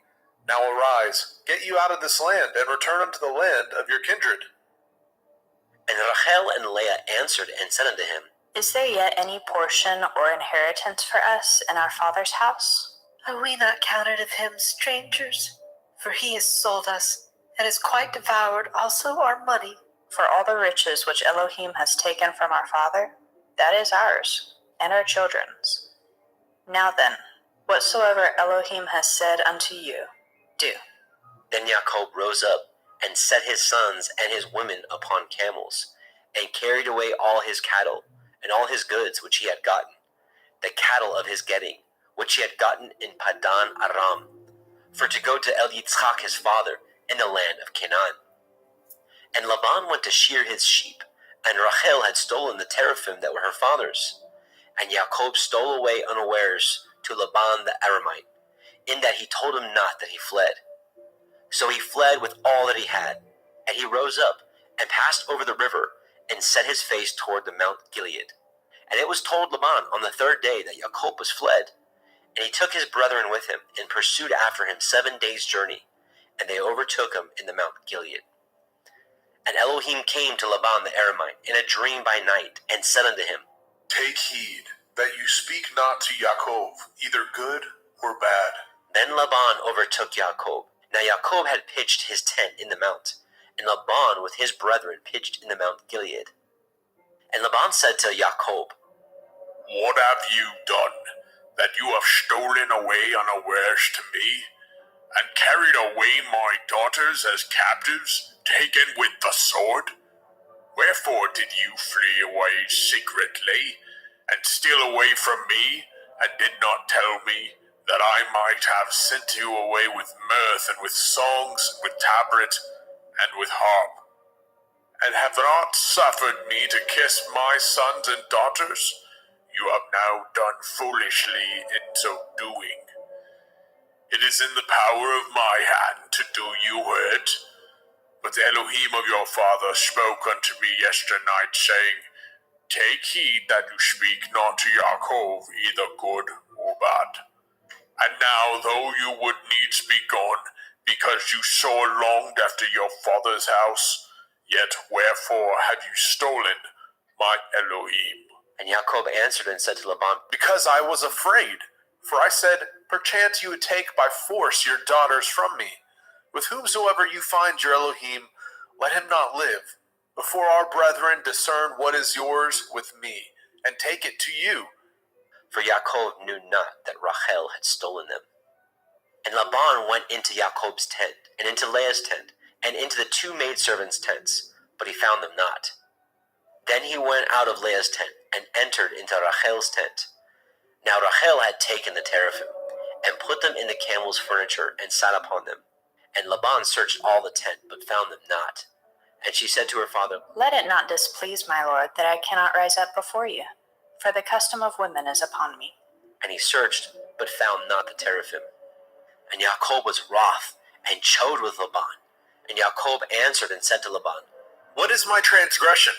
Now arise, get you out of this land, and return unto the land of your kindred. And Rachel and Leah answered and said unto him, Is there yet any portion or inheritance for us in our father's house? Are we not counted of him strangers? For he has sold us, and has quite devoured also our money. For all the riches which Elohim has taken from our father? that is ours, and our children's. Now then, whatsoever Elohim has said unto you, do. Then Jacob rose up and set his sons and his women upon camels, and carried away all his cattle, and all his goods which he had gotten, the cattle of his getting, which he had gotten in Padan Aram, for to go to El Yitzchak his father in the land of Canaan. And Laban went to shear his sheep, and Rachel had stolen the teraphim that were her father's. And Jacob stole away unawares to Laban the Aramite, in that he told him not that he fled. So he fled with all that he had, and he rose up and passed over the river and set his face toward the Mount Gilead. And it was told Laban on the third day that Jacob was fled. And he took his brethren with him and pursued after him 7 days' journey, and they overtook him in the Mount Gilead. And Elohim came to Laban the Aramite in a dream by night, and said unto him, Take heed that you speak not to Yaakov, either good or bad. Then Laban overtook Jacob. Now Jacob had pitched his tent in the mount, and Laban with his brethren pitched in the Mount Gilead. And Laban said to Jacob, What have you done, that you have stolen away unawares to me, and carried away my daughters as captives, taken with the sword? Wherefore did you flee away secretly, and steal away from me, and did not tell me, that I might have sent you away with mirth, and with songs, with tabret, and with harp, and have not suffered me to kiss my sons and daughters? You have now done foolishly in so doing. It is in the power of my hand to do you hurt. But the Elohim of your father spoke unto me yesternight, saying, Take heed that you speak not to Yaakov, either good or bad. And now, though you would needs be gone, because you sore longed after your father's house, yet wherefore have you stolen my Elohim? And Jacob answered and said to Laban, Because I was afraid. For I said, Perchance you would take by force your daughters from me. With whomsoever you find your Elohim, let him not live, before our brethren discern what is yours with me, and take it to you. For Jacob knew not that Rachel had stolen them. And Laban went into Jacob's tent, and into Leah's tent, and into the 2 maidservants' tents, but he found them not. Then he went out of Leah's tent, and entered into Rachel's tent. Now Rachel had taken the teraphim, and put them in the camel's furniture, and sat upon them. And Laban searched all the tent, but found them not. And she said to her father, Let it not displease my lord that I cannot rise up before you, for the custom of women is upon me. And he searched, but found not the teraphim. And Jacob was wroth, and chode with Laban. And Jacob answered and said to Laban, What is my transgression?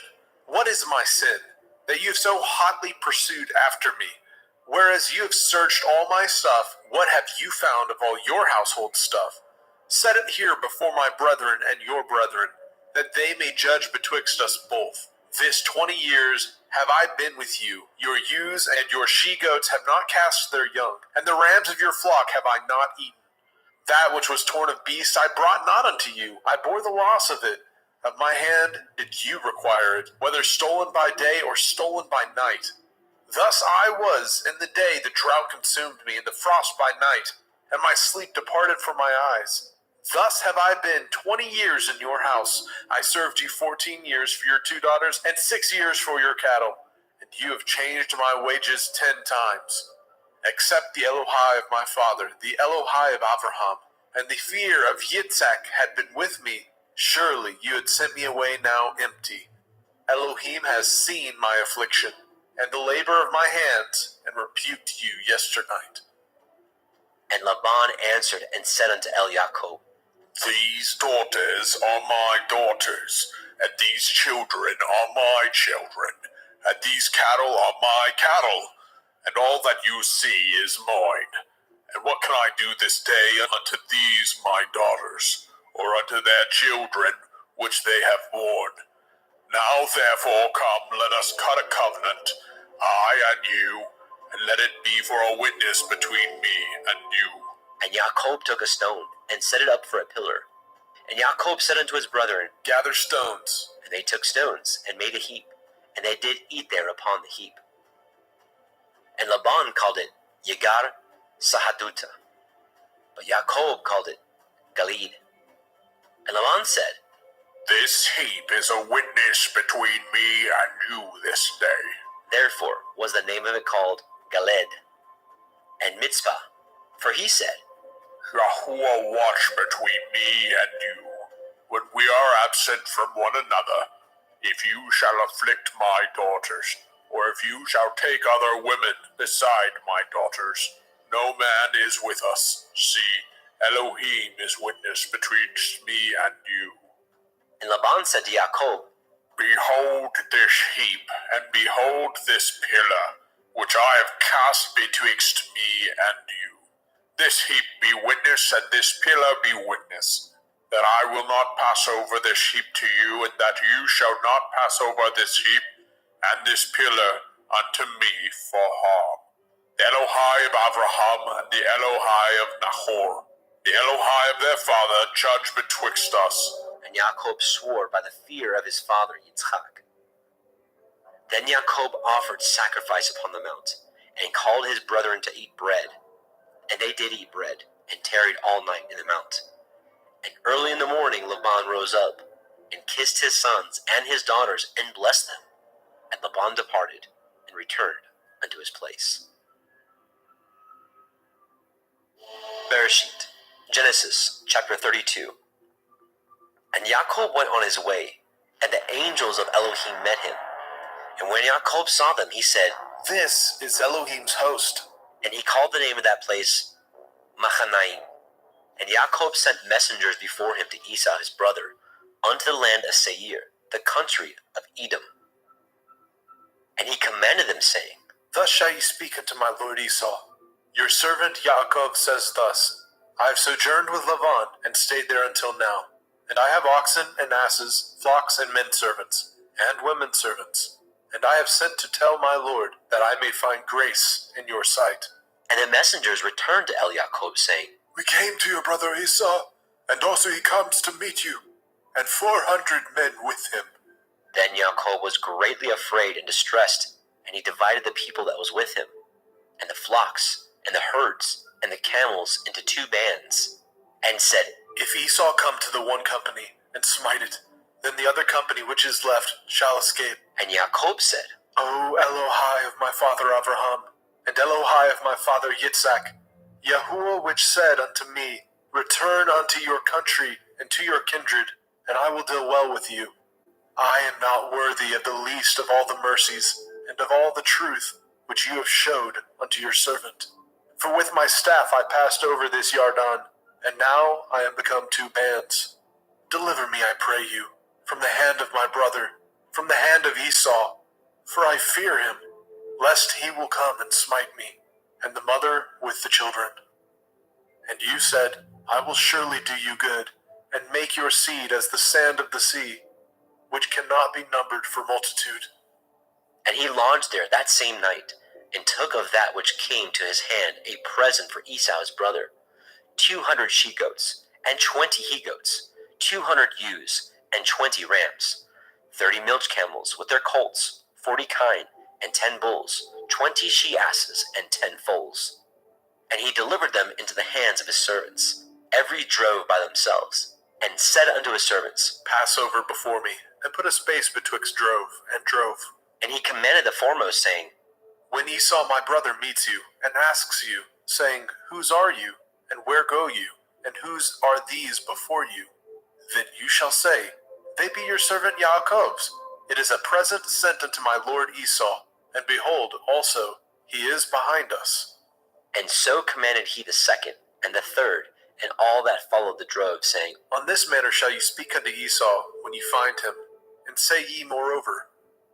What is my sin, that you have so hotly pursued after me? Whereas you have searched all my stuff, what have you found of all your household stuff? Set it here before my brethren and your brethren, that they may judge betwixt us both. This 20 years have I been with you. Your ewes and your she-goats have not cast their young, and the rams of your flock have I not eaten. That which was torn of beasts I brought not unto you. I bore the loss of it. Of my hand did you require it, whether stolen by day or stolen by night. Thus I was in the day the drought consumed me, and the frost by night, and my sleep departed from my eyes. Thus have I been 20 years in your house. I served you 14 years for your 2 daughters, and 6 years for your cattle, and you have changed my wages 10 times. Except the Elohai of my father, the Elohai of Abraham, and the fear of Yitzhak had been with me, surely you had sent me away now empty. Elohim has seen my affliction, and the labor of my hands, and rebuked you yesternight. And Laban answered and said unto Jacob, These daughters are my daughters, and these children are my children, and these cattle are my cattle, and all that you see is mine. And what can I do this day unto these my daughters, or unto their children which they have borne? Now therefore come, let us cut a covenant, I and you, and let it be for a witness between me and you. And Jacob took a stone, and set it up for a pillar. And Jacob said unto his brethren, Gather stones. And they took stones, and made a heap. and they did eat there upon the heap. And Laban called it Yegar Sahaduta, but Jacob called it Galid. And Laban said, This heap is a witness between me and you this day. Therefore was the name of it called Galed. And Mitzpah, for he said, Yahuwah watch between me and you, when we are absent from one another. If you shall afflict my daughters, or if you shall take other women beside my daughters, no man is with us. See, Elohim is witness between me and you. And Laban said to Jacob, Behold this heap, and behold this pillar, which I have cast betwixt me and you. This heap be witness, and this pillar be witness, that I will not pass over this heap to you, and that you shall not pass over this heap and this pillar unto me for harm. The Elohai of Abraham and the Elohai of Nahor, the Elohai of their father, judge betwixt us. And Jacob swore by the fear of his father Yitzchak. Then Jacob offered sacrifice upon the mount, and called his brethren to eat bread. And they did eat bread, and tarried all night in the mount. And early in the morning Laban rose up, and kissed his sons and his daughters, and blessed them. And Laban departed, and returned unto his place. Bereshit, Genesis chapter 32. And Jacob went on his way, and the angels of Elohim met him. And when Jacob saw them, he said, This is Elohim's host. And he called the name of that place Machanaim. And Jacob sent messengers before him to Esau his brother, unto the land of Seir, the country of Edom. And he commanded them, saying, Thus shall ye speak unto my lord Esau. Your servant Yaakov says thus, I have sojourned with Laban, and stayed there until now. And I have oxen and asses, flocks and men servants, and women servants. And I have sent to tell my lord, that I may find grace in your sight. And the messengers returned to Jacob, saying, We came to your brother Esau, and also he comes to meet you, and 400 men with him. Then Jacob was greatly afraid and distressed, and he divided the people that was with him, and the flocks, and the herds, and the camels into 2 bands, and said, If Esau come to the one company, and smite it, then the other company which is left shall escape. And Jacob said, O Elohai of my father Abraham, and Elohai of my father Yitzhak, Yahuwah which said unto me, Return unto your country and to your kindred, and I will deal well with you. I am not worthy of the least of all the mercies, and of all the truth which you have showed unto your servant. For with my staff I passed over this Yarden, and now I am become 2 bands. Deliver me, I pray you, from the hand of my brother, from the hand of Esau, for I fear him, lest he will come and smite me, and the mother with the children. And you said, I will surely do you good, and make your seed as the sand of the sea, which cannot be numbered for multitude. And he lodged there that same night, and took of that which came to his hand a present for Esau his brother, 200 she-goats, and 20 he-goats, 200 ewes, and 20 rams, 30 milch camels with their colts, 40 kine, and 10 bulls, 20 she-asses, and 10 foals. And he delivered them into the hands of his servants, every drove by themselves, and said unto his servants, Pass over before me, and put a space betwixt drove and drove. And he commanded the foremost, saying, When Esau my brother meets you, and asks you, saying, Whose are you, and where go you, and whose are these before you? Then you shall say, They be your servant Yaakov's. It is a present sent unto my lord Esau, and behold, also, he is behind us. And so commanded he the second, and the third, and all that followed the drove, saying, On this manner shall ye speak unto Esau when ye find him, and say ye moreover,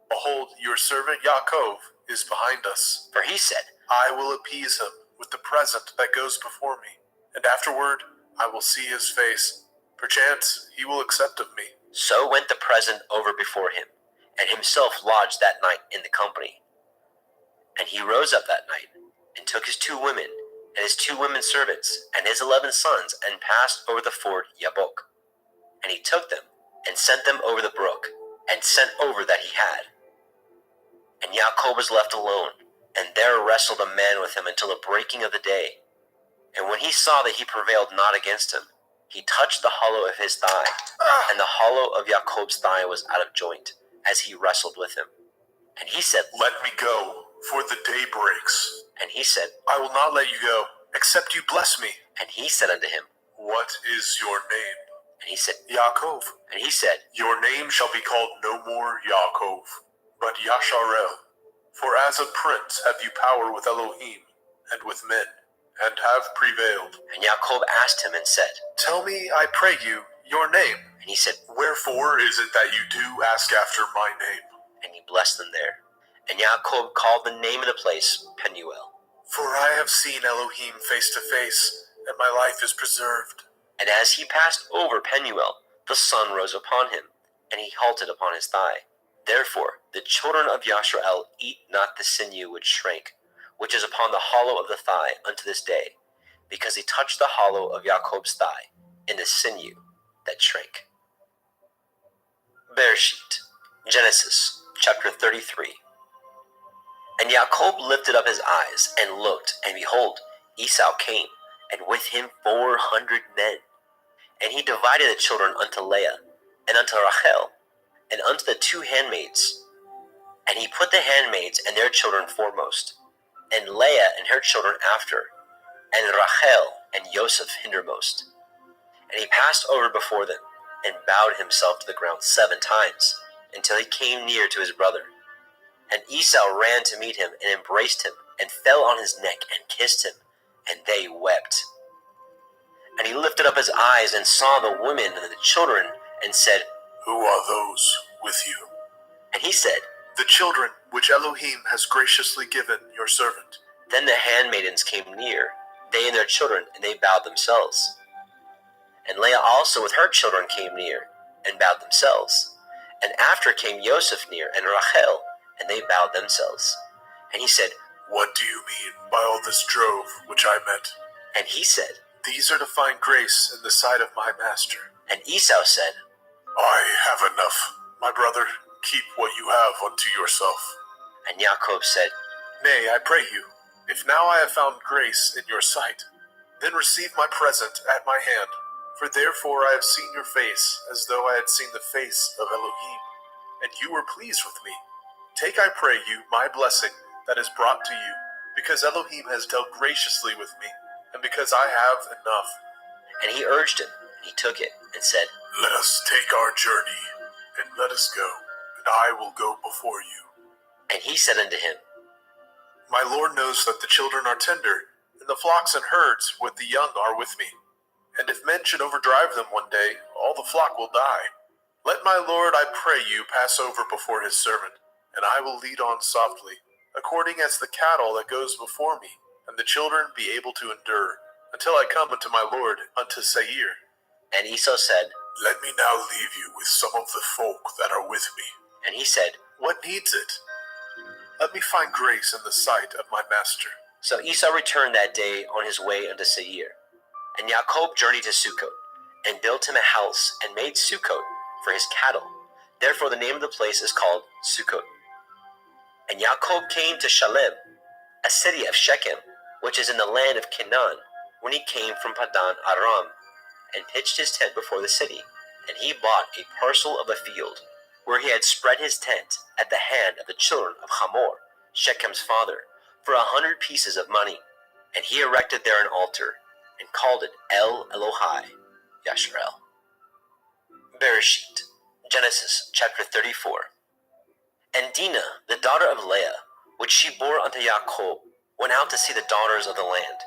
Behold, your servant Yaakov is behind us. For he said, I will appease him with the present that goes before me, and afterward I will see his face. Perchance he will accept of me. So went the present over before him, and himself lodged that night in the company. And he rose up that night, and took his 2 women, and his 2 women servants, and his 11 sons, and passed over the ford Yabok. And he took them, and sent them over the brook, and sent over that he had. And Yaakov was left alone, and there wrestled a man with him until the breaking of the day. And when he saw that he prevailed not against him, he touched the hollow of his thigh, and the hollow of Yaakov's thigh was out of joint, as he wrestled with him. And he said, Let me go, for the day breaks. And he said, I will not let you go, except you bless me. And he said unto him, What is your name? And he said, Yaakov. And he said, Your name shall be called no more Yaakov, but Yasharel. For as a prince have you power with Elohim and with men, and have prevailed. And Yaakov asked him and said, Tell me, I pray you, your name. And he said, Wherefore is it that you do ask after my name? And he blessed them there. And Yaakov called the name of the place Penuel. For I have seen Elohim face to face, and my life is preserved. And as he passed over Penuel, the sun rose upon him, and he halted upon his thigh. Therefore the children of Yasharel eat not the sinew which shrank, which is upon the hollow of the thigh unto this day, because he touched the hollow of Yaakov's thigh in the sinew that shrank. Bereshit, Genesis, chapter 33. And Yaakov lifted up his eyes, and looked, and behold, Esau came, and with him 400 men. And he divided the children unto Leah, and unto Rachel, and unto the 2 handmaids. And he put the handmaids and their children foremost, and Leah and her children after, and Rachel and Joseph hindermost. And he passed over before them, and bowed himself to the ground 7 times, until he came near to his brother. And Esau ran to meet him, and embraced him, and fell on his neck, and kissed him, and they wept. And he lifted up his eyes, and saw the women and the children, and said, Who are those with you? And he said, The children which Elohim has graciously given your servant. Then the handmaidens came near, they and their children, and they bowed themselves. And Leah also with her children came near, and bowed themselves. And after came Joseph near, and Rachel, and they bowed themselves. And he said, What do you mean by all this drove which I met? And he said, These are to find grace in the sight of my master. And Esau said, I have enough, my brother. Keep what you have unto yourself. And Yaakov said, Nay, I pray you, if now I have found grace in your sight, then receive my present at my hand. For therefore I have seen your face, as though I had seen the face of Elohim, and you were pleased with me. Take, I pray you, my blessing that is brought to you, because Elohim has dealt graciously with me, and because I have enough. And he urged him, and he took it, and said, Let us take our journey, and let us go, and I will go before you. And he said unto him, My Lord knows that the children are tender, and the flocks and herds with the young are with me. And if men should overdrive them one day, all the flock will die. Let my Lord, I pray you, pass over before his servant, and I will lead on softly, according as the cattle that goes before me, and the children be able to endure, until I come unto my Lord, unto Seir. And Esau said, Let me now leave you with some of the folk that are with me. And he said, What needs it? Let me find grace in the sight of my master. So Esau returned that day on his way unto Seir. And Yaakov journeyed to Sukkot, and built him a house, and made Sukkot for his cattle. Therefore the name of the place is called Sukkot. And Yaakov came to Shalem, a city of Shechem, which is in the land of Canaan, when he came from Padan Aram, and pitched his tent before the city. And he bought a parcel of a field, where he had spread his tent at the hand of the children of Hamor, Shechem's father, for 100 pieces of money. And he erected there an altar, and called it El Elohai Yasharel. Bereshit, Genesis chapter 34. And Dinah, the daughter of Leah, which she bore unto Yaakov, went out to see the daughters of the land.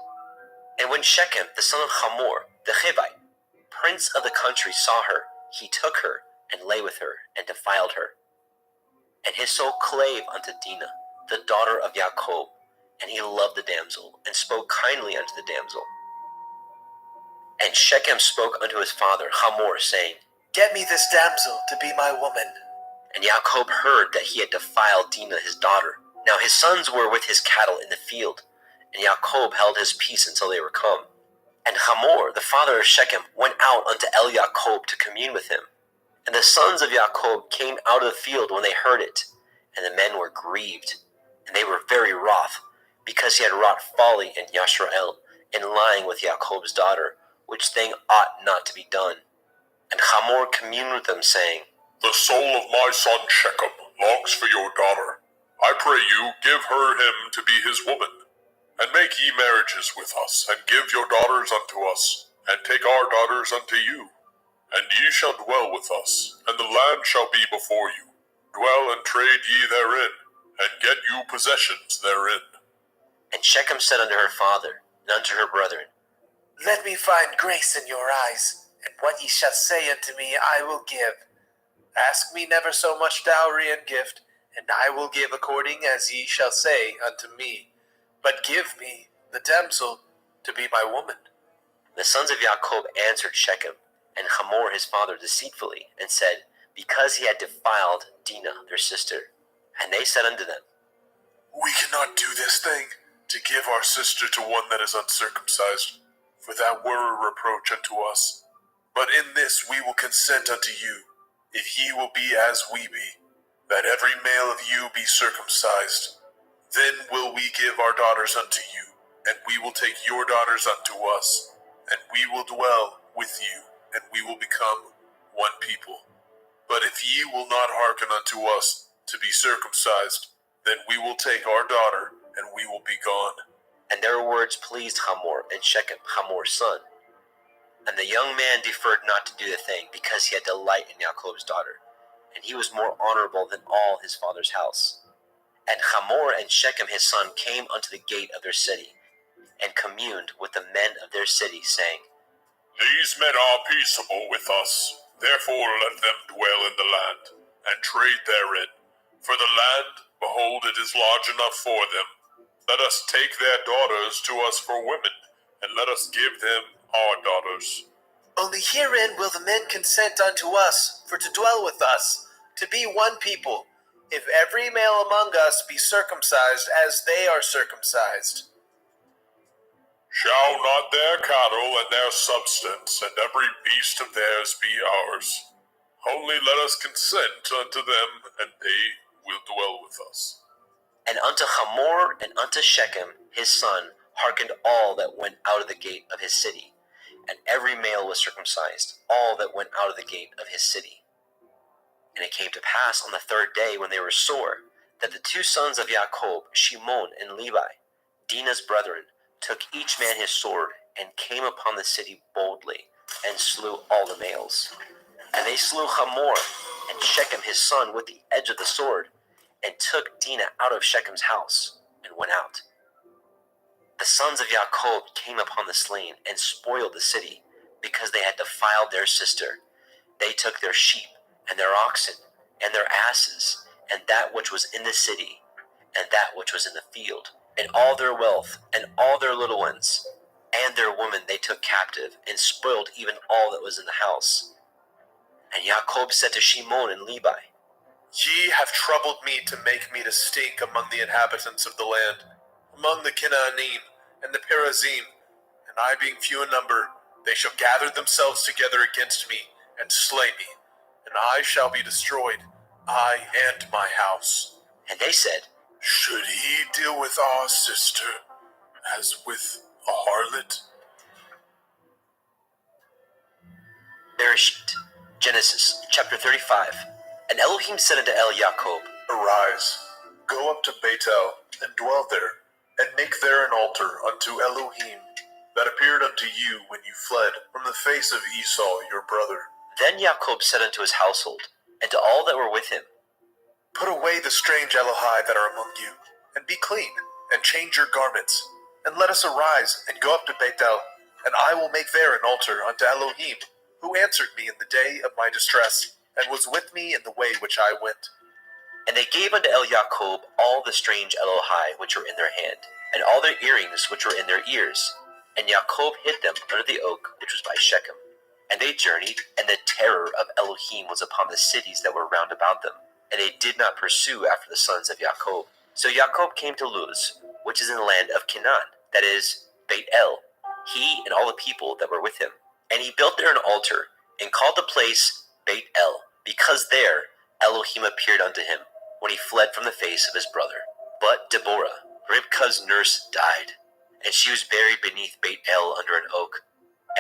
And when Shechem, the son of Hamor, the Hivite, prince of the country, saw her, he took her, and lay with her, and defiled her. And his soul clave unto Dinah, the daughter of Yaakov, and he loved the damsel, and spoke kindly unto the damsel. And Shechem spoke unto his father Hamor, saying, Get me this damsel to be my woman. And Yaakov heard that he had defiled Dinah his daughter. Now his sons were with his cattle in the field, and Yaakov held his peace until they were come. And Hamor, the father of Shechem, went out unto El Yaakov to commune with him. And the sons of Yaakov came out of the field when they heard it, And the men were grieved, and they were very wroth, because he had wrought folly in Yashrael, in lying with Jacob's daughter, which thing ought not to be done. And Hamor communed with them, saying, The soul of my son Shechem longs for your daughter. I pray you, give her him to be his woman, and make ye marriages with us, and give your daughters unto us, and take our daughters unto you. And ye shall dwell with us, and the land shall be before you. Dwell and trade ye therein, and get you possessions therein. And Shechem said unto her father, and unto her brethren, Let me find grace in your eyes, and what ye shall say unto me I will give. Ask me never so much dowry and gift, and I will give according as ye shall say unto me. But give me the damsel to be my woman. The sons of Jacob answered Shechem and Hamor his father deceitfully, and said, because he had defiled Dinah their sister. And they said unto them, We cannot do this thing, to give our sister to one that is uncircumcised, for that were a reproach unto us. But in this we will consent unto you, if ye will be as we be, that every male of you be circumcised. Then will we give our daughters unto you, and we will take your daughters unto us, and we will dwell with you, and we will become one people. But if ye will not hearken unto us to be circumcised, then we will take our daughter, and we will be gone. And their words pleased Hamor and Shechem, Hamor's son. And the young man deferred not to do the thing, because he had delight in Jacob's daughter, and he was more honorable than all his father's house. And Hamor and Shechem his son came unto the gate of their city, and communed with the men of their city, saying, These men are peaceable with us, therefore let them dwell in the land, and trade therein. For the land, behold, it is large enough for them. Let us take their daughters to us for women, and let us give them our daughters. Only herein will the men consent unto us, for to dwell with us, to be one people, if every male among us be circumcised as they are circumcised. Shall not their cattle and their substance and every beast of theirs be ours? Only let us consent unto them, and they will dwell with us. And unto Hamor and unto Shechem his son hearkened all that went out of the gate of his city, and every male was circumcised, all that went out of the gate of his city. And it came to pass on the third day, when they were sore, that the two sons of Jacob, Shimon and Levi, Dinah's brethren, took each man his sword, and came upon the city boldly, and slew all the males. And they slew Hamor and Shechem his son with the edge of the sword, and took Dinah out of Shechem's house, and went out. The sons of Jacob came upon the slain, and spoiled the city, because they had defiled their sister. They took their sheep, and their oxen, and their asses, and that which was in the city, and that which was in the field, and all their wealth, and all their little ones, and their women they took captive, and spoiled even all that was in the house. And Jacob said to Shimon and Levi, Ye have troubled me to make me to stink among the inhabitants of the land, among the Canaanim and the Perizim, and I being few in number, they shall gather themselves together against me, and slay me, and I shall be destroyed, I and my house. And they said, Should he deal with our sister as with a harlot? Bereshit, Genesis chapter 35. And Elohim said unto El Jacob, Arise, go up to Bethel, and dwell there, and make there an altar unto Elohim, that appeared unto you when you fled from the face of Esau your brother. Then Jacob said unto his household, and to all that were with him, Put away the strange Elohai that are among you, and be clean, and change your garments, and let us arise, and go up to Bethel, and I will make there an altar unto Elohim, who answered me in the day of my distress, and was with me in the way which I went. And they gave unto El Jacob all the strange Elohai which were in their hand, and all their earrings which were in their ears. And Jacob hid them under the oak which was by Shechem. And they journeyed, and the terror of Elohim was upon the cities that were round about them, and they did not pursue after the sons of Jacob. So Jacob came to Luz, which is in the land of Canaan, that is, Beit El, he and all the people that were with him. And he built there an altar, and called the place Beit El, because there Elohim appeared unto him. when he fled from the face of his brother. But Deborah, Ribkah's nurse, died, and she was buried beneath Beit El under an oak,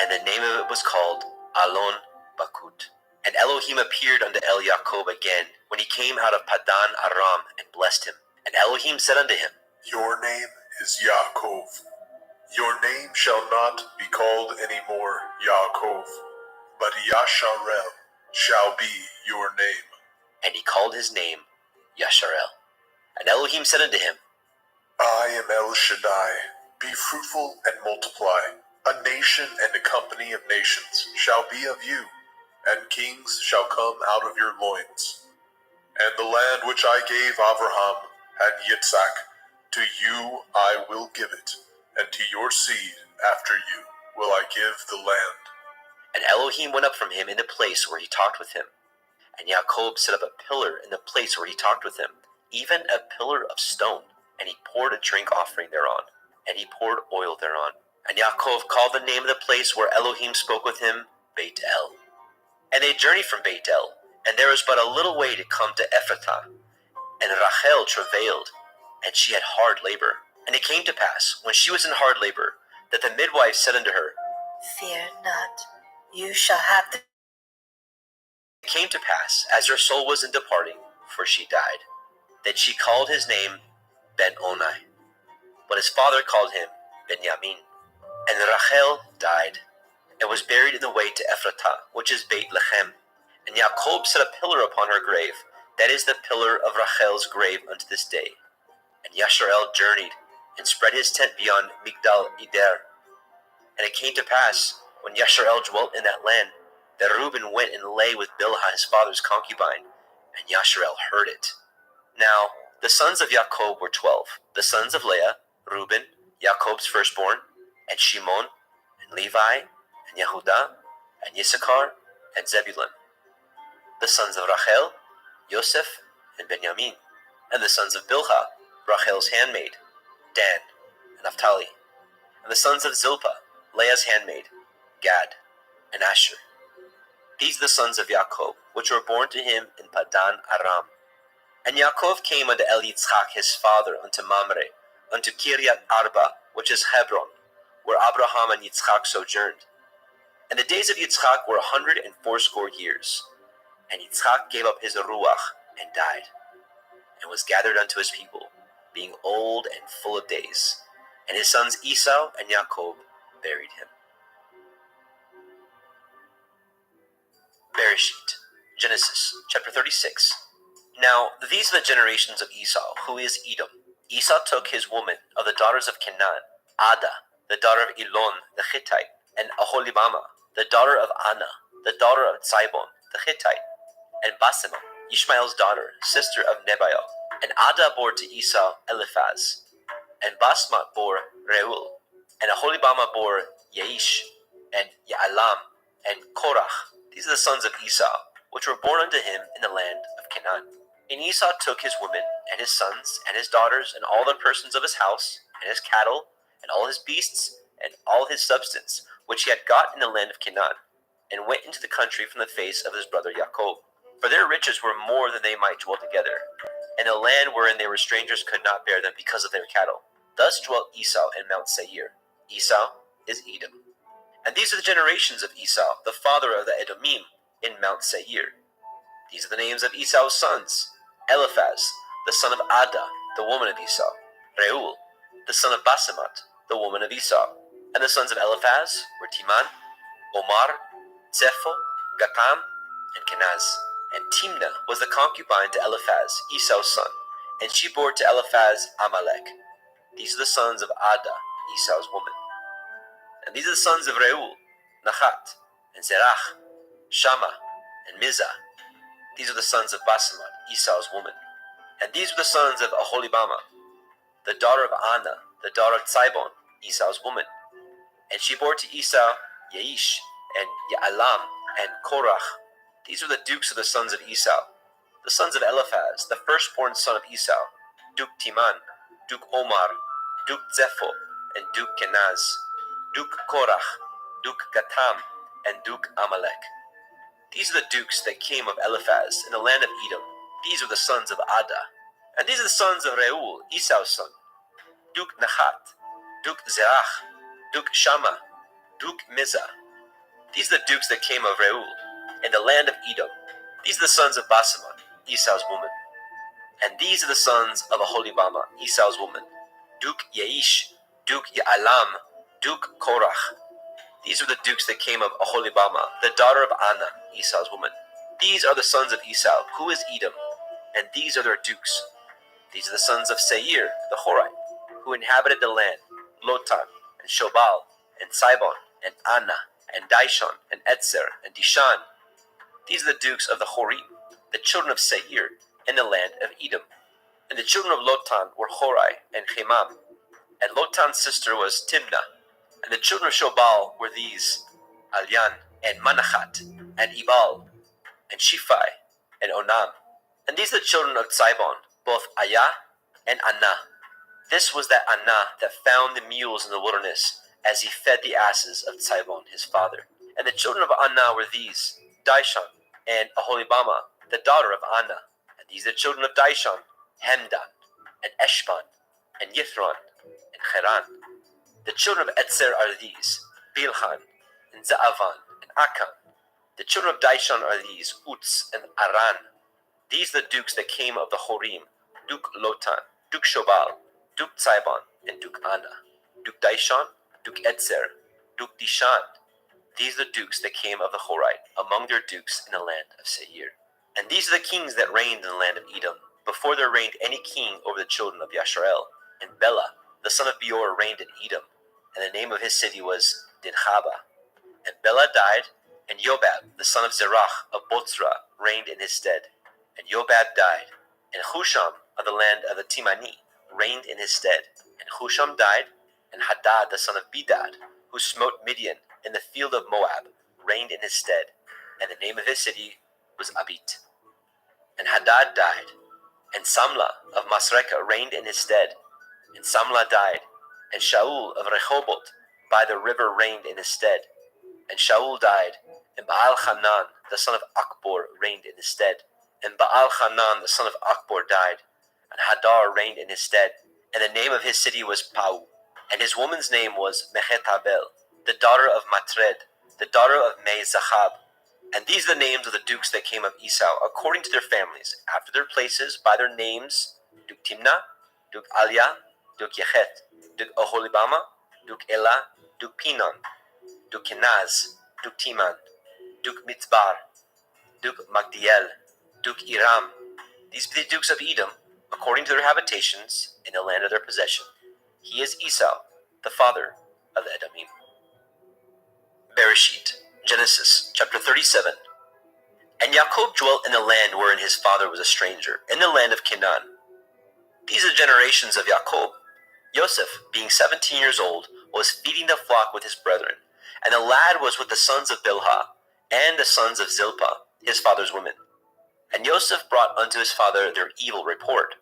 and the name of it was called Alon Bakut. And Elohim appeared unto El Yaakov again when he came out of Padan Aram and blessed him. And Elohim said unto him, Your name is Yaakov. Your name shall not be called any more Yaakov, but Yasharel shall be your name. And he called his name Yasharel. And Elohim said unto him, I am El Shaddai. Be fruitful and multiply. A nation and a company of nations shall be of you, and kings shall come out of your loins. And the land which I gave Abraham and Yitzhak, to you I will give it, and to your seed after you will I give the land. And Elohim went up from him in the place where he talked with him. And Yaakov set up a pillar in the place where he talked with him, even a pillar of stone. And he poured a drink offering thereon, and he poured oil thereon. And Yaakov called the name of the place where Elohim spoke with him, Beit El. And they journeyed from Beit El, and there was but a little way to come to Ephrathah. And Rachel travailed, and she had hard labor. And it came to pass, when she was in hard labor, that the midwife said unto her, Fear not, you shall have the... It came to pass, as her soul was in departing, for she died, that she called his name Ben-Oni, but his father called him Benjamin. And Rachel died, and was buried in the way to Ephrathah, which is Beit Lechem. And Yaakov set a pillar upon her grave, that is the pillar of Rachel's grave unto this day. And Yasharel journeyed, and spread his tent beyond Migdal Eder. And it came to pass, when Yasharel dwelt in that land, that Reuben went and lay with Bilhah his father's concubine, and Yasharel heard it. Now the sons of Yaakov were 12, the sons of Leah, Reuben, Yaakov's firstborn, and Shimon, and Levi, and Yehudah, and Issachar, and Zebulun. The sons of Rachel, Yosef, and Benjamin. And the sons of Bilhah, Rachel's handmaid, Dan, and Naphtali. And the sons of Zilpah, Leah's handmaid, Gad, and Asher. These are the sons of Yaakov, which were born to him in Padan Aram. And Yaakov came unto El Yitzchak his father unto Mamre, unto Kiryat Arba, which is Hebron, where Abraham and Yitzchak sojourned. And the days of Yitzchak were 180 years. And Yitzchak gave up his ruach and died, and was gathered unto his people, being old and full of days. And his sons Esau and Jacob buried him. Bereshit, Genesis, chapter 36. Now these are the generations of Esau, who is Edom. Esau took his woman of the daughters of Canaan, Ada, the daughter of Elon the Hittite, and Aholibama, the daughter of Anna, the daughter of Zibon the Hittite, and Basemat, Ishmael's daughter, sister of Nebaioth. And Ada bore to Esau Eliphaz, and Basemat bore Reuel, and Aholibama bore Yaish, and Yaalam, and Korach. These are the sons of Esau, which were born unto him in the land of Canaan. And Esau took his women, and his sons, and his daughters, and all the persons of his house, and his cattle, and all his beasts, and all his substance, which he had got in the land of Canaan, and went into the country from the face of his brother Jacob. For their riches were more than they might dwell together, and the land wherein they were strangers could not bear them because of their cattle. Thus dwelt Esau in Mount Seir. Esau is Edom. And these are the generations of Esau, the father of the Edomim, in Mount Seir. These are the names of Esau's sons: Eliphaz, the son of Ada, the woman of Esau; Reuel, the son of Basemat, the woman of Esau. And the sons of Eliphaz were Timan, Omar, Zepho, Gatam, and Kenaz. And Timnah was the concubine to Eliphaz, Esau's son, and she bore to Eliphaz Amalek. These are the sons of Ada, Esau's woman. And these are the sons of Reuel, Nahat, and Zerach, Shammah, and Mizah. These are the sons of Basemat, Esau's woman. And these were the sons of Aholibama, the daughter of Anna, the daughter of Zibon, Esau's woman. And she bore to Esau Yaish, and Yaalam, and Korach. These were the dukes of the sons of Esau. The sons of Eliphaz, the firstborn son of Esau: Duke Timan, Duke Omar, Duke Zepho, and Duke Kenaz, Duke Korach, Duke Gatam, and Duke Amalek. These are the dukes that came of Eliphaz in the land of Edom, These are the sons of Ada. And these are the sons of Reuel, Esau's son. Duk Nahat, Duk Zerach, Duk Shama, Duk Mizah. These are the dukes that came of Reuel, in the land of Edom. These are the sons of Basemat, Esau's woman. And these are the sons of Aholibama, Esau's woman. Duk Yaish, Duk Ya'alam, Duk Korach. These are the dukes that came of Aholibama, the daughter of Anna, Esau's woman. These are the sons of Esau, who is Edom, and these are their dukes. These are the sons of Seir, the Horite, who inhabited the land, Lotan, and Shobal, and Sibon, and Anna, and Dishon, and Etzer, and Dishan. These are the dukes of the Horim, the children of Seir, in the land of Edom. And the children of Lotan were Horai and Chemam, and Lotan's sister was Timnah. And the children of Shobal were these, Alyan, and Manachat, and Ebal, and Shiphi, and Onam. And these are the children of Sibon, both Ayah and Anah. This was that Anah that found the mules in the wilderness, as he fed the asses of Sibon his father. And the children of Anah were these, Dishon, and Aholibama, the daughter of Anah. And these are the children of Dishon, Hemdan, and Eshban, and Yithron, and Cheran. The children of Etzer are these, Bilhan, and Zaavan, and Akan. The children of Dishon are these, Uts, and Aran. These are the dukes that came of the Horim, Duk Lotan, Duk Shobal, Duk Sibon, and Duk Anah. Duk Dishon, Duk Etzer, Duk Dishan. These are the dukes that came of the Horite, among their dukes in the land of Seir. And these are the kings that reigned in the land of Edom, before there reigned any king over the children of Yasharel. And Bela, the son of Beor, reigned in Edom, and the name of his city was Dinhaba. And Bela died, and Yobab, the son of Zerach of Botzra, reigned in his stead. And Yobab died, and Husham of the land of the Timani reigned in his stead. And Husham died, and Hadad, the son of Bedad, who smote Midian in the field of Moab, reigned in his stead. And the name of his city was Abit. And Hadad died, and Samlah of Masrekah reigned in his stead. And Samlah died, and Shaul of Rehoboth by the river reigned in his stead. And Shaul died, and Baal Hanan, the son of Akbor, reigned in his stead. And Baal Hanan, the son of Akbor, died, and Hadar reigned in his stead. And the name of his city was Pau. And his woman's name was Mehetabel, the daughter of Matred, the daughter of Me-Zahab. And these are the names of the dukes that came of Esau, according to their families, after their places, by their names: Duk Timnah, Duk Alia, Duk Yechet, Duk Oholibama, Duk Elah, Duk Pinon, Duk Kenaz, Duk Timan, Duk Mitzbar, Duk Magdiel, Duk Iram. These be the dukes of Edom, according to their habitations, in the land of their possession. He is Esau, the father of the Edomim. Bereshit, Genesis, chapter 37. And Jacob dwelt in the land wherein his father was a stranger, in the land of Canaan. These are the generations of Jacob. Joseph, being 17 years old, was feeding the flock with his brethren, and the lad was with the sons of Bilhah, and the sons of Zilpah, his father's women. And Joseph brought unto his father their evil report.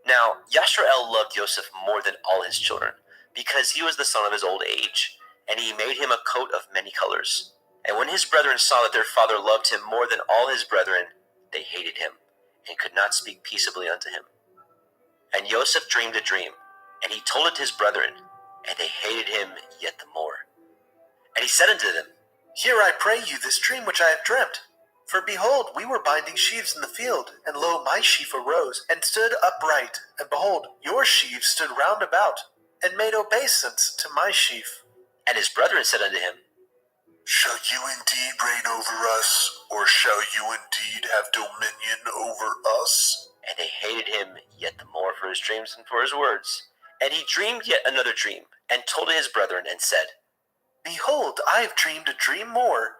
Now Yashrael loved Joseph more than all his children, because he was the son of his old age, and he made him a coat of many colors. And when his brethren saw that their father loved him more than all his brethren, they hated him, and could not speak peaceably unto him. And Joseph dreamed a dream, and he told it to his brethren, and they hated him yet the more. And he said unto them, Hear, I pray you, this dream which I have dreamt. For behold, we were binding sheaves in the field, and lo, my sheaf arose, and stood upright, and behold, your sheaves stood round about, and made obeisance to my sheaf. And his brethren said unto him, Shall you indeed reign over us, or shall you indeed have dominion over us? And they hated him yet the more for his dreams and for his words. And he dreamed yet another dream, and told it his brethren, and said, Behold, I have dreamed a dream more.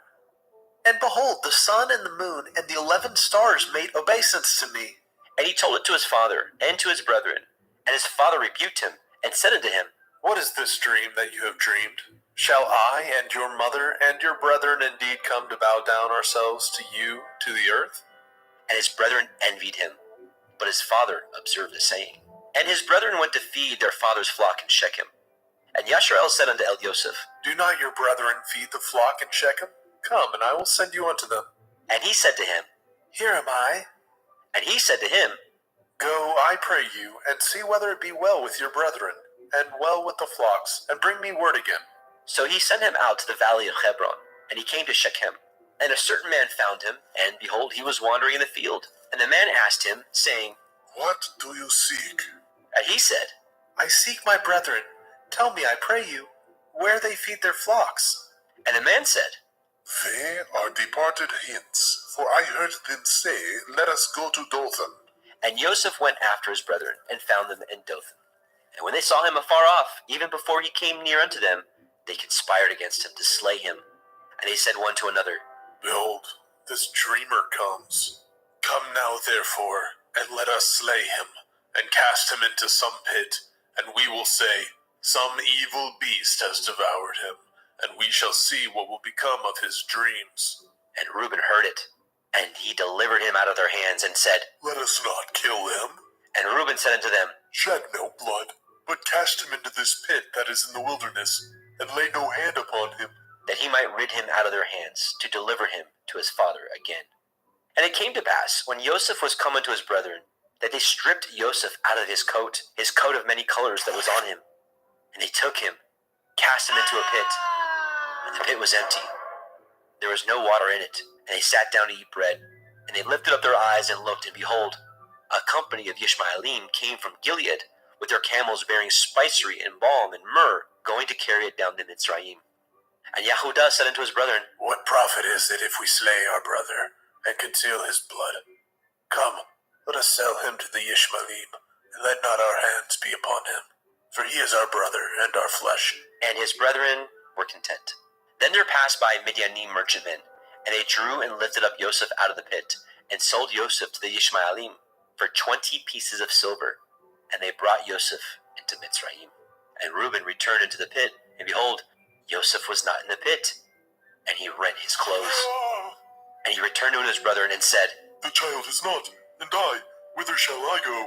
And behold, the sun and the moon and the 11 stars made obeisance to me. And he told it to his father and to his brethren. And his father rebuked him, and said unto him, What is this dream that you have dreamed? Shall I and your mother and your brethren indeed come to bow down ourselves to you, to the earth? And his brethren envied him, but his father observed the saying. And his brethren went to feed their father's flock in Shechem. And Yashrael said unto Joseph, Do not your brethren feed the flock in Shechem? Come, and I will send you unto them. And he said to him, Here am I. And he said to him, Go, I pray you, and see whether it be well with your brethren, and well with the flocks, and bring me word again. So he sent him out to the valley of Hebron, and he came to Shechem. And a certain man found him, and behold, he was wandering in the field. And the man asked him, saying, What do you seek? And he said, I seek my brethren. Tell me, I pray you, where they feed their flocks. And the man said, They are departed hence, for I heard them say, Let us go to Dothan. And Joseph went after his brethren, and found them in Dothan. And when they saw him afar off, even before he came near unto them, they conspired against him to slay him. And they said one to another, Behold, this dreamer comes. Come now, therefore, and let us slay him, and cast him into some pit, and we will say, Some evil beast has devoured him, and we shall see what will become of his dreams. And Reuben heard it, and he delivered him out of their hands, and said, Let us not kill him. And Reuben said unto them, Shed no blood, but cast him into this pit that is in the wilderness, and lay no hand upon him, that he might rid him out of their hands, to deliver him to his father again. And it came to pass, when Joseph was come unto his brethren, that they stripped Joseph out of his coat of many colors that was on him. And they took him, cast him into a pit, and the pit was empty. There was no water in it, and they sat down to eat bread. And they lifted up their eyes and looked, and behold, a company of Ishmaelim came from Gilead, with their camels bearing spicery and balm and myrrh, going to carry it down to Mitzrayim. And Yehudah said unto his brethren, What profit is it if we slay our brother, and conceal his blood? Come, let us sell him to the Ishmaelim, and let not our hands be upon him, for he is our brother and our flesh. And his brethren were content. Then there passed by Midianim merchantmen, and they drew and lifted up Joseph out of the pit, and sold Joseph to the Ishmaelim for 20 pieces of silver. And they brought Joseph into Mitzrayim. And Reuben returned into the pit, and behold, Joseph was not in the pit, and he rent his clothes. And he returned to his brethren and said, The child is not, and I, whither shall I go?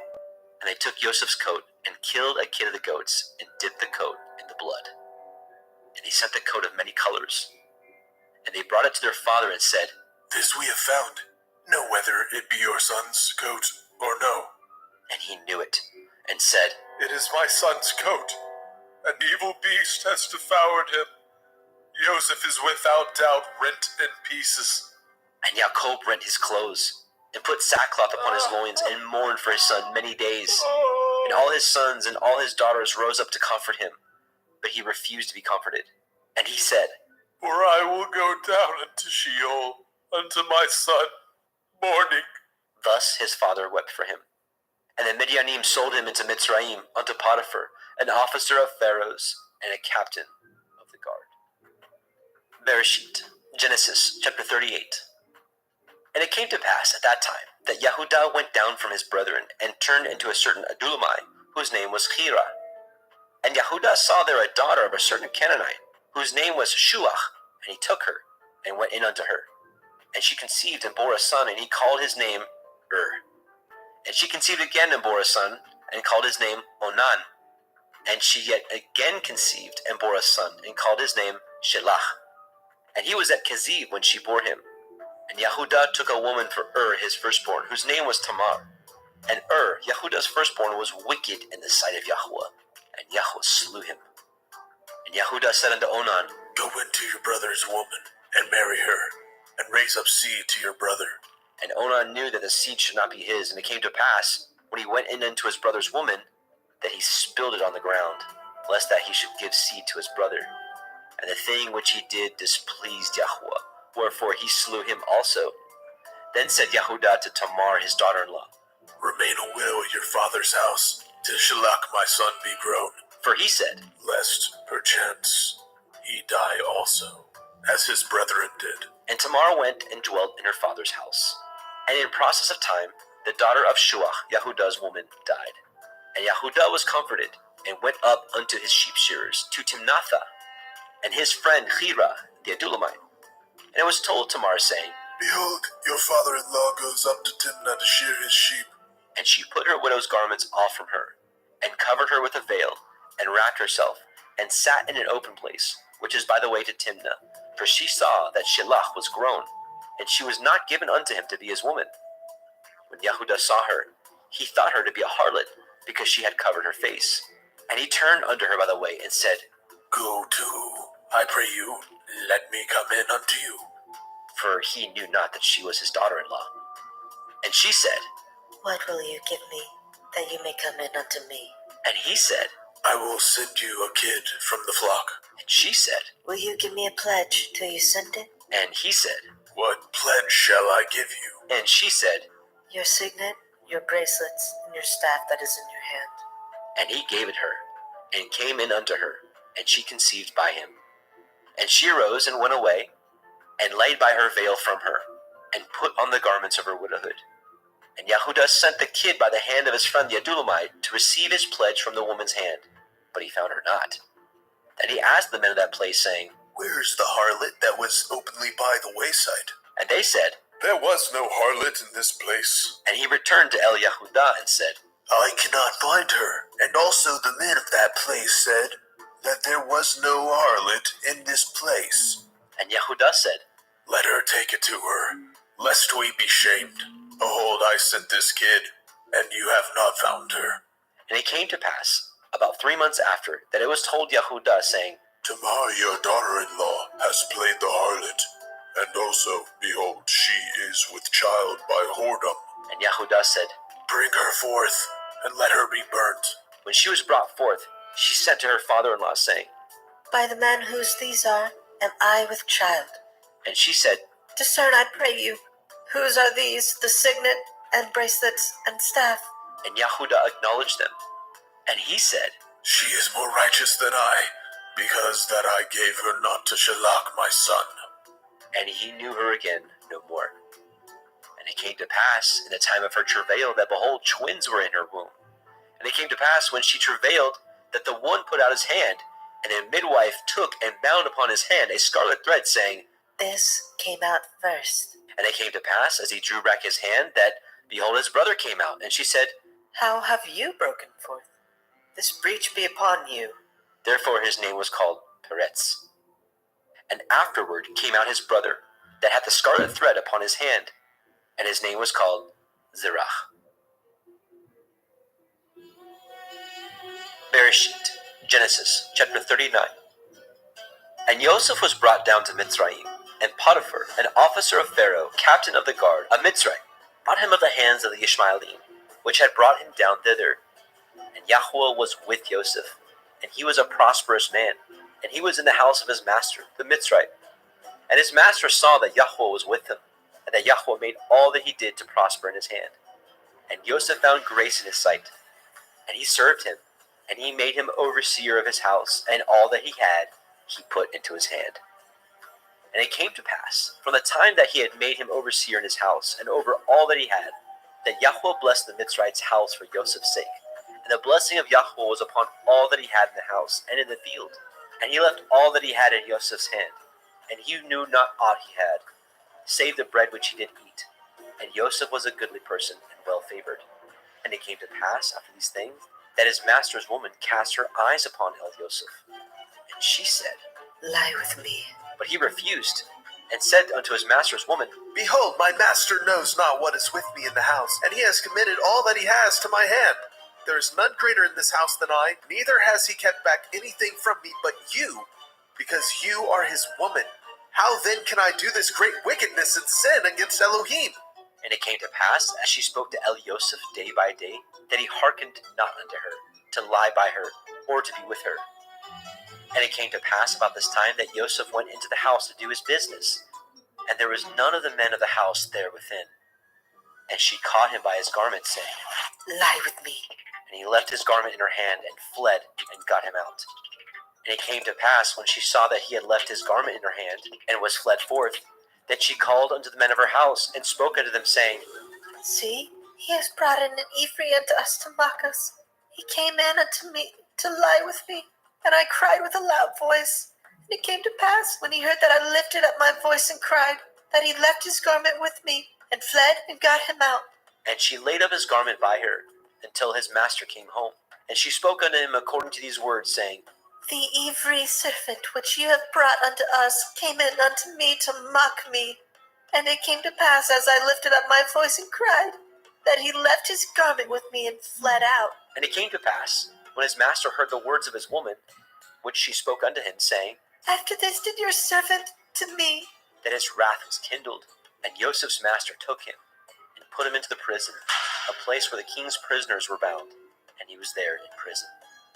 And they took Joseph's coat, and killed a kid of the goats, and dipped the coat in the blood. And they sent the coat of many colors. And they brought it to their father, and said, This we have found. Know whether it be your son's coat or no. And he knew it, and said, It is my son's coat. An evil beast has devoured him. Joseph is without doubt rent in pieces. And Jacob rent his clothes, and put sackcloth upon his loins, and mourned for his son many days. And all his sons and all his daughters rose up to comfort him, but he refused to be comforted. And he said, For I will go down into Sheol unto my son, mourning. Thus his father wept for him. And the Midianim sold him into Mitzrayim unto Potiphar, an officer of Pharaoh's, and a captain of the guard. Bereshit, Genesis chapter 38. And it came to pass at that time that Yehudah went down from his brethren, and turned into a certain Adullamite, whose name was Chira. And Yehudah saw there a daughter of a certain Canaanite, whose name was Shuach, and he took her, and went in unto her. And she conceived and bore a son, and he called his name And she conceived again and bore a son, and called his name Onan. And she yet again conceived and bore a son, and called his name Shelach. And he was at Keziv when she bore him. And Yehudah took a woman for his firstborn, whose name was Tamar. And Yehudah's firstborn, was wicked in the sight of Yahuwah, and Yahuwah slew him. And Yehudah said unto Onan, Go into your brother's woman, and marry her, and raise up seed to your brother. And Onan knew that the seed should not be his. And it came to pass, when he went in unto his brother's woman, that he spilled it on the ground, lest that he should give seed to his brother. And the thing which he did displeased Yahuwah, wherefore he slew him also. Then said Yehudah to Tamar his daughter-in-law, Remain a widow at your father's house, till Shelach my son be grown. For he said, Lest, perchance, he die also, as his brethren did. And Tamar went and dwelt in her father's house. And in process of time, the daughter of Shuach, Yehudah's woman, died. And Yehudah was comforted, and went up unto his sheep shearers, to Timnathah, and his friend Chira, the Adullamite. And it was told Tamar, saying, Behold, your father-in-law goes up to Timnah to shear his sheep. And she put her widow's garments off from her, and covered her with a veil, and wrapped herself, and sat in an open place, which is by the way to Timnah. For she saw that Shelach was grown, and she was not given unto him to be his woman. When Yehuda saw her, he thought her to be a harlot because she had covered her face. And he turned unto her by the way and said, Go to, I pray you, let me come in unto you. For he knew not that she was his daughter-in-law. And she said, What will you give me, that you may come in unto me? And he said, I will send you a kid from the flock. And she said, Will you give me a pledge till you send it? And he said, What pledge shall I give you? And she said, Your signet, your bracelets, and your staff that is in your hand. And he gave it her, and came in unto her, and she conceived by him. And she arose and went away, and laid by her veil from her, and put on the garments of her widowhood. And Yehuda sent the kid by the hand of his friend the Adulamite to receive his pledge from the woman's hand, but he found her not. Then he asked the men of that place, saying, Where's the harlot that was openly by the wayside? And they said, There was no harlot in this place. And he returned to El Yehuda and said, I cannot find her. And also the men of that place said that there was no harlot in this place. And Yehuda said, Let her take it to her, lest we be shamed. Behold, I sent this kid, and you have not found her. And it came to pass, about 3 months after, that it was told Yehuda, saying, Tamar, your daughter-in-law, has played the harlot, and also, behold, she is with child by whoredom. And Yehuda said, Bring her forth, and let her be burnt. When she was brought forth, she sent to her father-in-law, saying, By the man whose these are, am I with child. And she said, Discern, I pray you, whose are these, the signet, and bracelets, and staff? And Yehuda acknowledged them. And he said, She is more righteous than I, because that I gave her not to Shalach my son. And he knew her again no more. And it came to pass in the time of her travail that, behold, twins were in her womb. And it came to pass when she travailed that the one put out his hand, and a midwife took and bound upon his hand a scarlet thread, saying, This came out first. And it came to pass, as he drew back his hand, that, behold, his brother came out. And she said, How have you broken forth? This breach be upon you. Therefore his name was called Peretz. And afterward came out his brother, that had the scarlet thread upon his hand, and his name was called Zerach. Bereshit, Genesis, chapter 39. And Joseph was brought down to Mitzrayim, and Potiphar, an officer of Pharaoh, captain of the guard, a Mitzrayim, bought him of the hands of the Ishmaelim, which had brought him down thither. And Yahuwah was with Joseph, and he was a prosperous man, and he was in the house of his master, the Mitzrayim. And his master saw that Yahuwah was with him, and that Yahuwah made all that he did to prosper in his hand. And Joseph found grace in his sight, and he served him, and he made him overseer of his house, and all that he had he put into his hand. And it came to pass, from the time that he had made him overseer in his house, and over all that he had, that Yahuwah blessed the Mitzrayim's house for Joseph's sake. And the blessing of Yahuwah was upon all that he had in the house and in the field. And he left all that he had in Joseph's hand, and he knew not aught he had, save the bread which he did eat. And Joseph was a goodly person and well favored. And it came to pass after these things, that his master's woman cast her eyes upon El Joseph. And she said, Lie with me. But he refused, and said unto his master's woman, Behold, my master knows not what is with me in the house, and he has committed all that he has to my hand. There is none greater in this house than I, neither has he kept back anything from me but you, because you are his woman. How then can I do this great wickedness and sin against Elohim? And it came to pass, as she spoke to El Joseph day by day, that he hearkened not unto her, to lie by her, or to be with her. And it came to pass about this time that Joseph went into the house to do his business, and there was none of the men of the house there within. And she caught him by his garment, saying, Lie with me. And he left his garment in her hand, and fled, and got him out. And it came to pass, when she saw that he had left his garment in her hand, and was fled forth, that she called unto the men of her house, and spoke unto them, saying, See, he has brought in an Ephraim unto us to mock us. He came in unto me to lie with me, and I cried with a loud voice. And it came to pass, when he heard that I lifted up my voice and cried, that he left his garment with me, and fled, and got him out. And she laid up his garment by her, until his master came home. And she spoke unto him according to these words, saying, The Ephraim servant which you have brought unto us came in unto me to mock me. And it came to pass, as I lifted up my voice and cried, that he left his garment with me and fled out. And it came to pass, when his master heard the words of his woman, which she spoke unto him, saying, After this did your servant to me. that his wrath was kindled. And Joseph's master took him, and put him into the prison, a place where the king's prisoners were bound, and he was there in prison.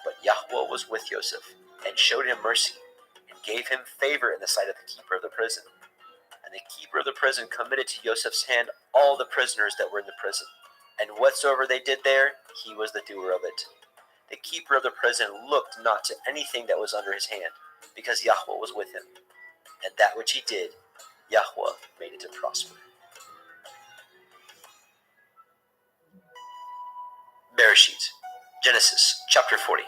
But Yahweh was with Joseph, and showed him mercy, and gave him favor in the sight of the keeper of the prison. And the keeper of the prison committed to Joseph's hand all the prisoners that were in the prison. And whatsoever they did there, he was the doer of it. The keeper of the prison looked not to anything that was under his hand, because Yahweh was with him. And that which he did, Yahweh made it to prosper. Bereshit, Genesis chapter 40.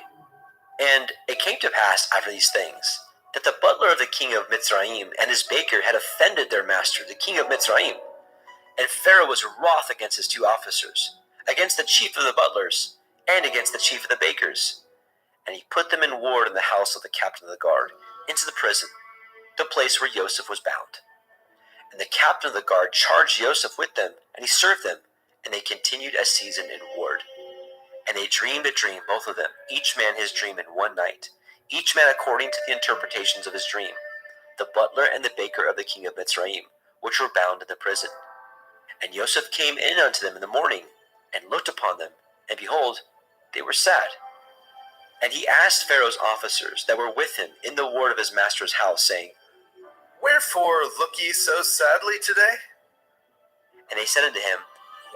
And it came to pass after these things, that the butler of the king of Mitzrayim and his baker had offended their master, the king of Mitzrayim. And Pharaoh was wroth against his two officers, against the chief of the butlers, and against the chief of the bakers. And he put them in ward in the house of the captain of the guard, into the prison, the place where Joseph was bound. And the captain of the guard charged Joseph with them, and he served them, and they continued a season in ward. And they dreamed a dream, both of them, each man his dream in one night, each man according to the interpretations of his dream, the butler and the baker of the king of Mitzrayim, which were bound in the prison. And Joseph came in unto them in the morning, and looked upon them, and behold, they were sad. And he asked Pharaoh's officers that were with him in the ward of his master's house, saying, Wherefore look ye so sadly today? And they said unto him,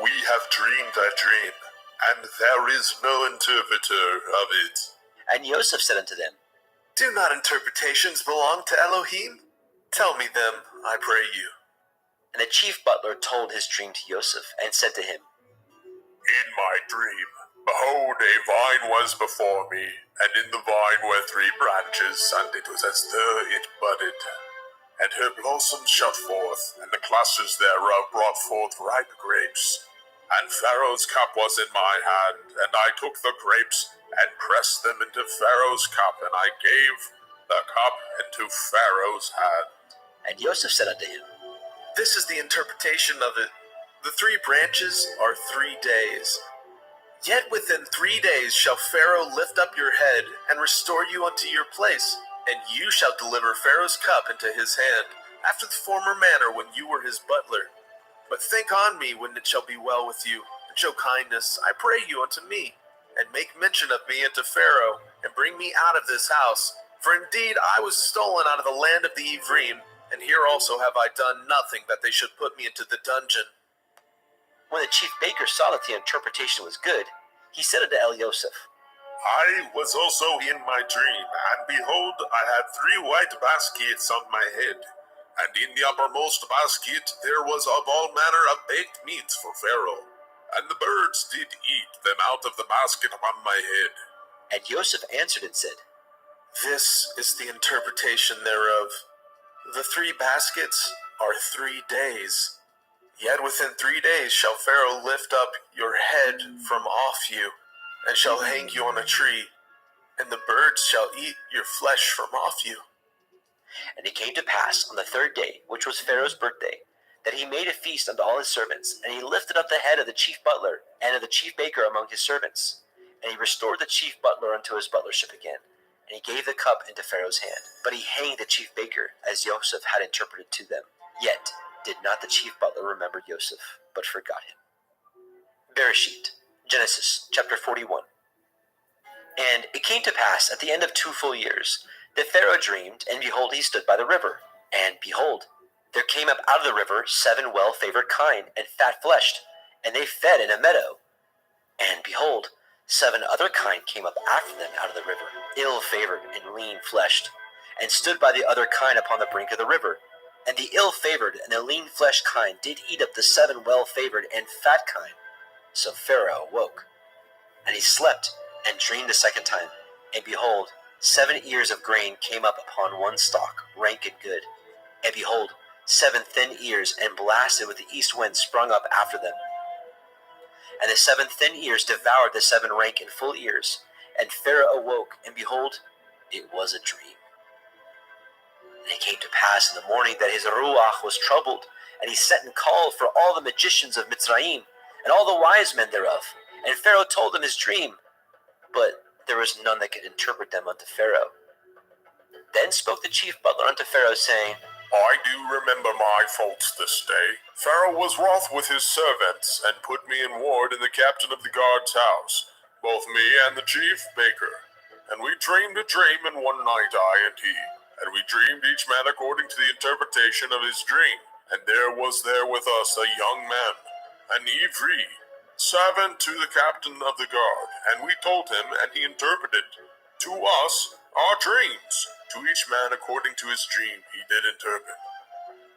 We have dreamed a dream, and there is no interpreter of it. And Joseph said unto them, Do not interpretations belong to Elohim? Tell me them, I pray you. And the chief butler told his dream to Joseph, and said to him, In my dream, behold, a vine was before me, and in the vine were 3 branches, and it was as though it budded. And her blossoms shot forth, and the clusters thereof brought forth ripe grapes. And Pharaoh's cup was in my hand, and I took the grapes, and pressed them into Pharaoh's cup, and I gave the cup into Pharaoh's hand. And Joseph said unto him, This is the interpretation of it. The 3 branches are 3 days. Yet within 3 days shall Pharaoh lift up your head, and restore you unto your place, and you shall deliver Pharaoh's cup into his hand, after the former manner when you were his butler. But think on me when it shall be well with you, and show kindness, I pray you, unto me, and make mention of me unto Pharaoh, and bring me out of this house. For indeed I was stolen out of the land of the Ephraim, and here also have I done nothing that they should put me into the dungeon. When the chief baker saw that the interpretation was good, he said unto Elioseph, I was also in my dream, and behold, I had 3 white baskets on my head. And in the uppermost basket there was of all manner of baked meats for Pharaoh. And the birds did eat them out of the basket upon my head. And Joseph answered and said, This is the interpretation thereof. The 3 baskets are 3 days. Yet within 3 days shall Pharaoh lift up your head from off you, and shall hang you on a tree, and the birds shall eat your flesh from off you. And it came to pass on the 3rd day, which was Pharaoh's birthday, that he made a feast unto all his servants, and he lifted up the head of the chief butler and of the chief baker among his servants. And he restored the chief butler unto his butlership again, and he gave the cup into Pharaoh's hand. But he hanged the chief baker, as Joseph had interpreted to them. Yet did not the chief butler remember Joseph, but forgot him. Bereshit, Genesis chapter 41. And it came to pass at the end of 2 full years, that Pharaoh dreamed, and behold, he stood by the river. And behold, there came up out of the river 7 well-favored kine, and fat-fleshed, and they fed in a meadow. And behold, 7 other kine came up after them out of the river, ill-favored and lean-fleshed, and stood by the other kine upon the brink of the river. And the ill-favored and the lean-fleshed kine did eat up the 7 well-favored and fat kine. So Pharaoh awoke, and he slept, and dreamed the 2nd time. And behold, 7 ears of grain came up upon one stalk, rank and good. And behold, 7 thin ears, and blasted with the east wind, sprung up after them. And the 7 thin ears devoured the 7 rank and full ears. And Pharaoh awoke, and behold, it was a dream. And it came to pass in the morning that his ruach was troubled, and he sent and called for all the magicians of Mitzrayim, and all the wise men thereof. And Pharaoh told them his dream, but there was none that could interpret them unto Pharaoh. Then spoke the chief butler unto Pharaoh, saying, I do remember my faults this day. Pharaoh was wroth with his servants, and put me in ward in the captain of the guard's house, both me and the chief baker. And we dreamed a dream in one night, I and he. And we dreamed each man according to the interpretation of his dream. And there was there with us a young man, an Ivri, servant to the captain of the guard. And we told him, and he interpreted to us our dreams. To each man according to his dream he did interpret.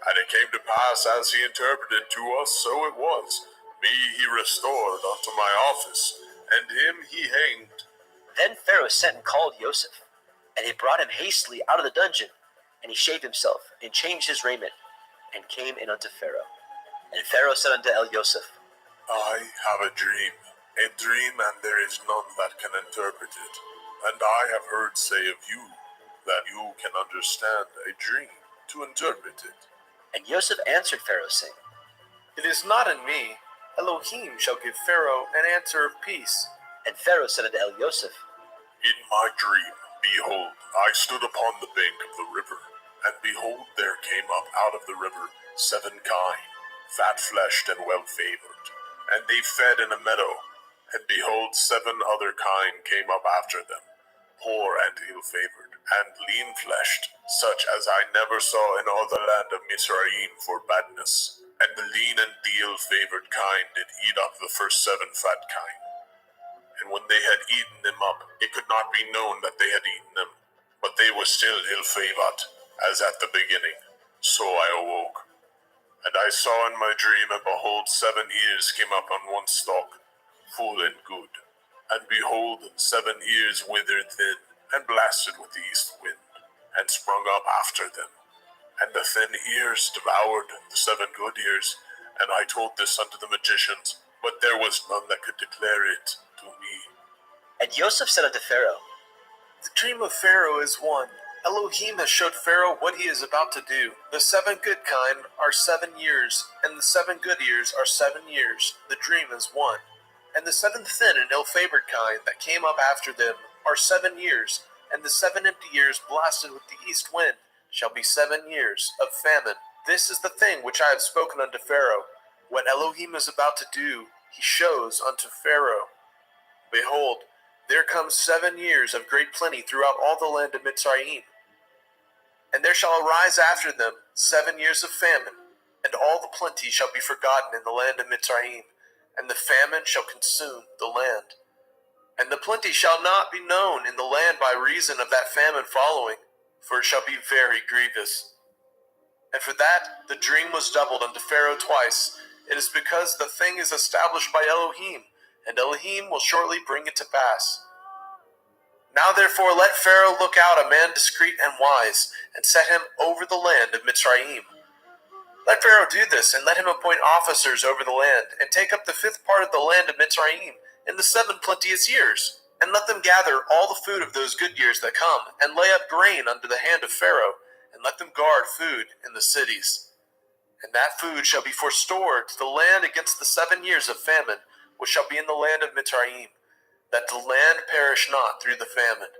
And it came to pass as he interpreted to us, so it was. Me he restored unto my office, and him he hanged. Then Pharaoh sent and called Joseph, and he brought him hastily out of the dungeon. And he shaved himself, and changed his raiment, and came in unto Pharaoh. And Pharaoh said unto Joseph, I have a dream, and there is none that can interpret it. And I have heard say of you, that you can understand a dream to interpret it. And Joseph answered Pharaoh, saying, It is not in me. Elohim shall give Pharaoh an answer of peace. And Pharaoh said unto Joseph, In my dream, behold, I stood upon the bank of the river, and behold, there came up out of the river 7 kine, fat-fleshed and well-favored. And they fed in a meadow, and behold, 7 other kine came up after them, poor and ill-favored, and lean-fleshed, such as I never saw in all the land of Mizraim for badness. And the lean and the ill-favored kine did eat up the first 7 fat kine. And when they had eaten them up, it could not be known that they had eaten them, but they were still ill-favored, as at the beginning. So I awoke. And I saw in my dream, and behold, 7 ears came up on one stalk, full and good. And behold, 7 ears withered thin, and blasted with the east wind, and sprung up after them. And the thin ears devoured the 7 good ears. And I told this unto the magicians, but there was none that could declare it to me. And Joseph said unto Pharaoh, The dream of Pharaoh is one. Elohim has showed Pharaoh what he is about to do. The 7 good kine are 7 years, and the 7 good ears are 7 years. The dream is one. And the 7 thin and ill-favored kine that came up after them are 7 years, and the 7 empty years blasted with the east wind shall be 7 years of famine. This is the thing which I have spoken unto Pharaoh. What Elohim is about to do, he shows unto Pharaoh. Behold, there comes 7 years of great plenty throughout all the land of Mizraim. And there shall arise after them 7 years of famine, and all the plenty shall be forgotten in the land of Mizraim, and the famine shall consume the land. And the plenty shall not be known in the land by reason of that famine following, for it shall be very grievous. And for that the dream was doubled unto Pharaoh twice. It is because the thing is established by Elohim, and Elohim will shortly bring it to pass. Now therefore let Pharaoh look out a man discreet and wise, and set him over the land of Mizraim. Let Pharaoh do this, and let him appoint officers over the land, and take up the 5th part of the land of Mizraim in the 7 plenteous years, and let them gather all the food of those good years that come, and lay up grain under the hand of Pharaoh, and let them guard food in the cities. And that food shall be forestored to the land against the 7 years of famine, which shall be in the land of Mizraim, that the land perish not through the famine.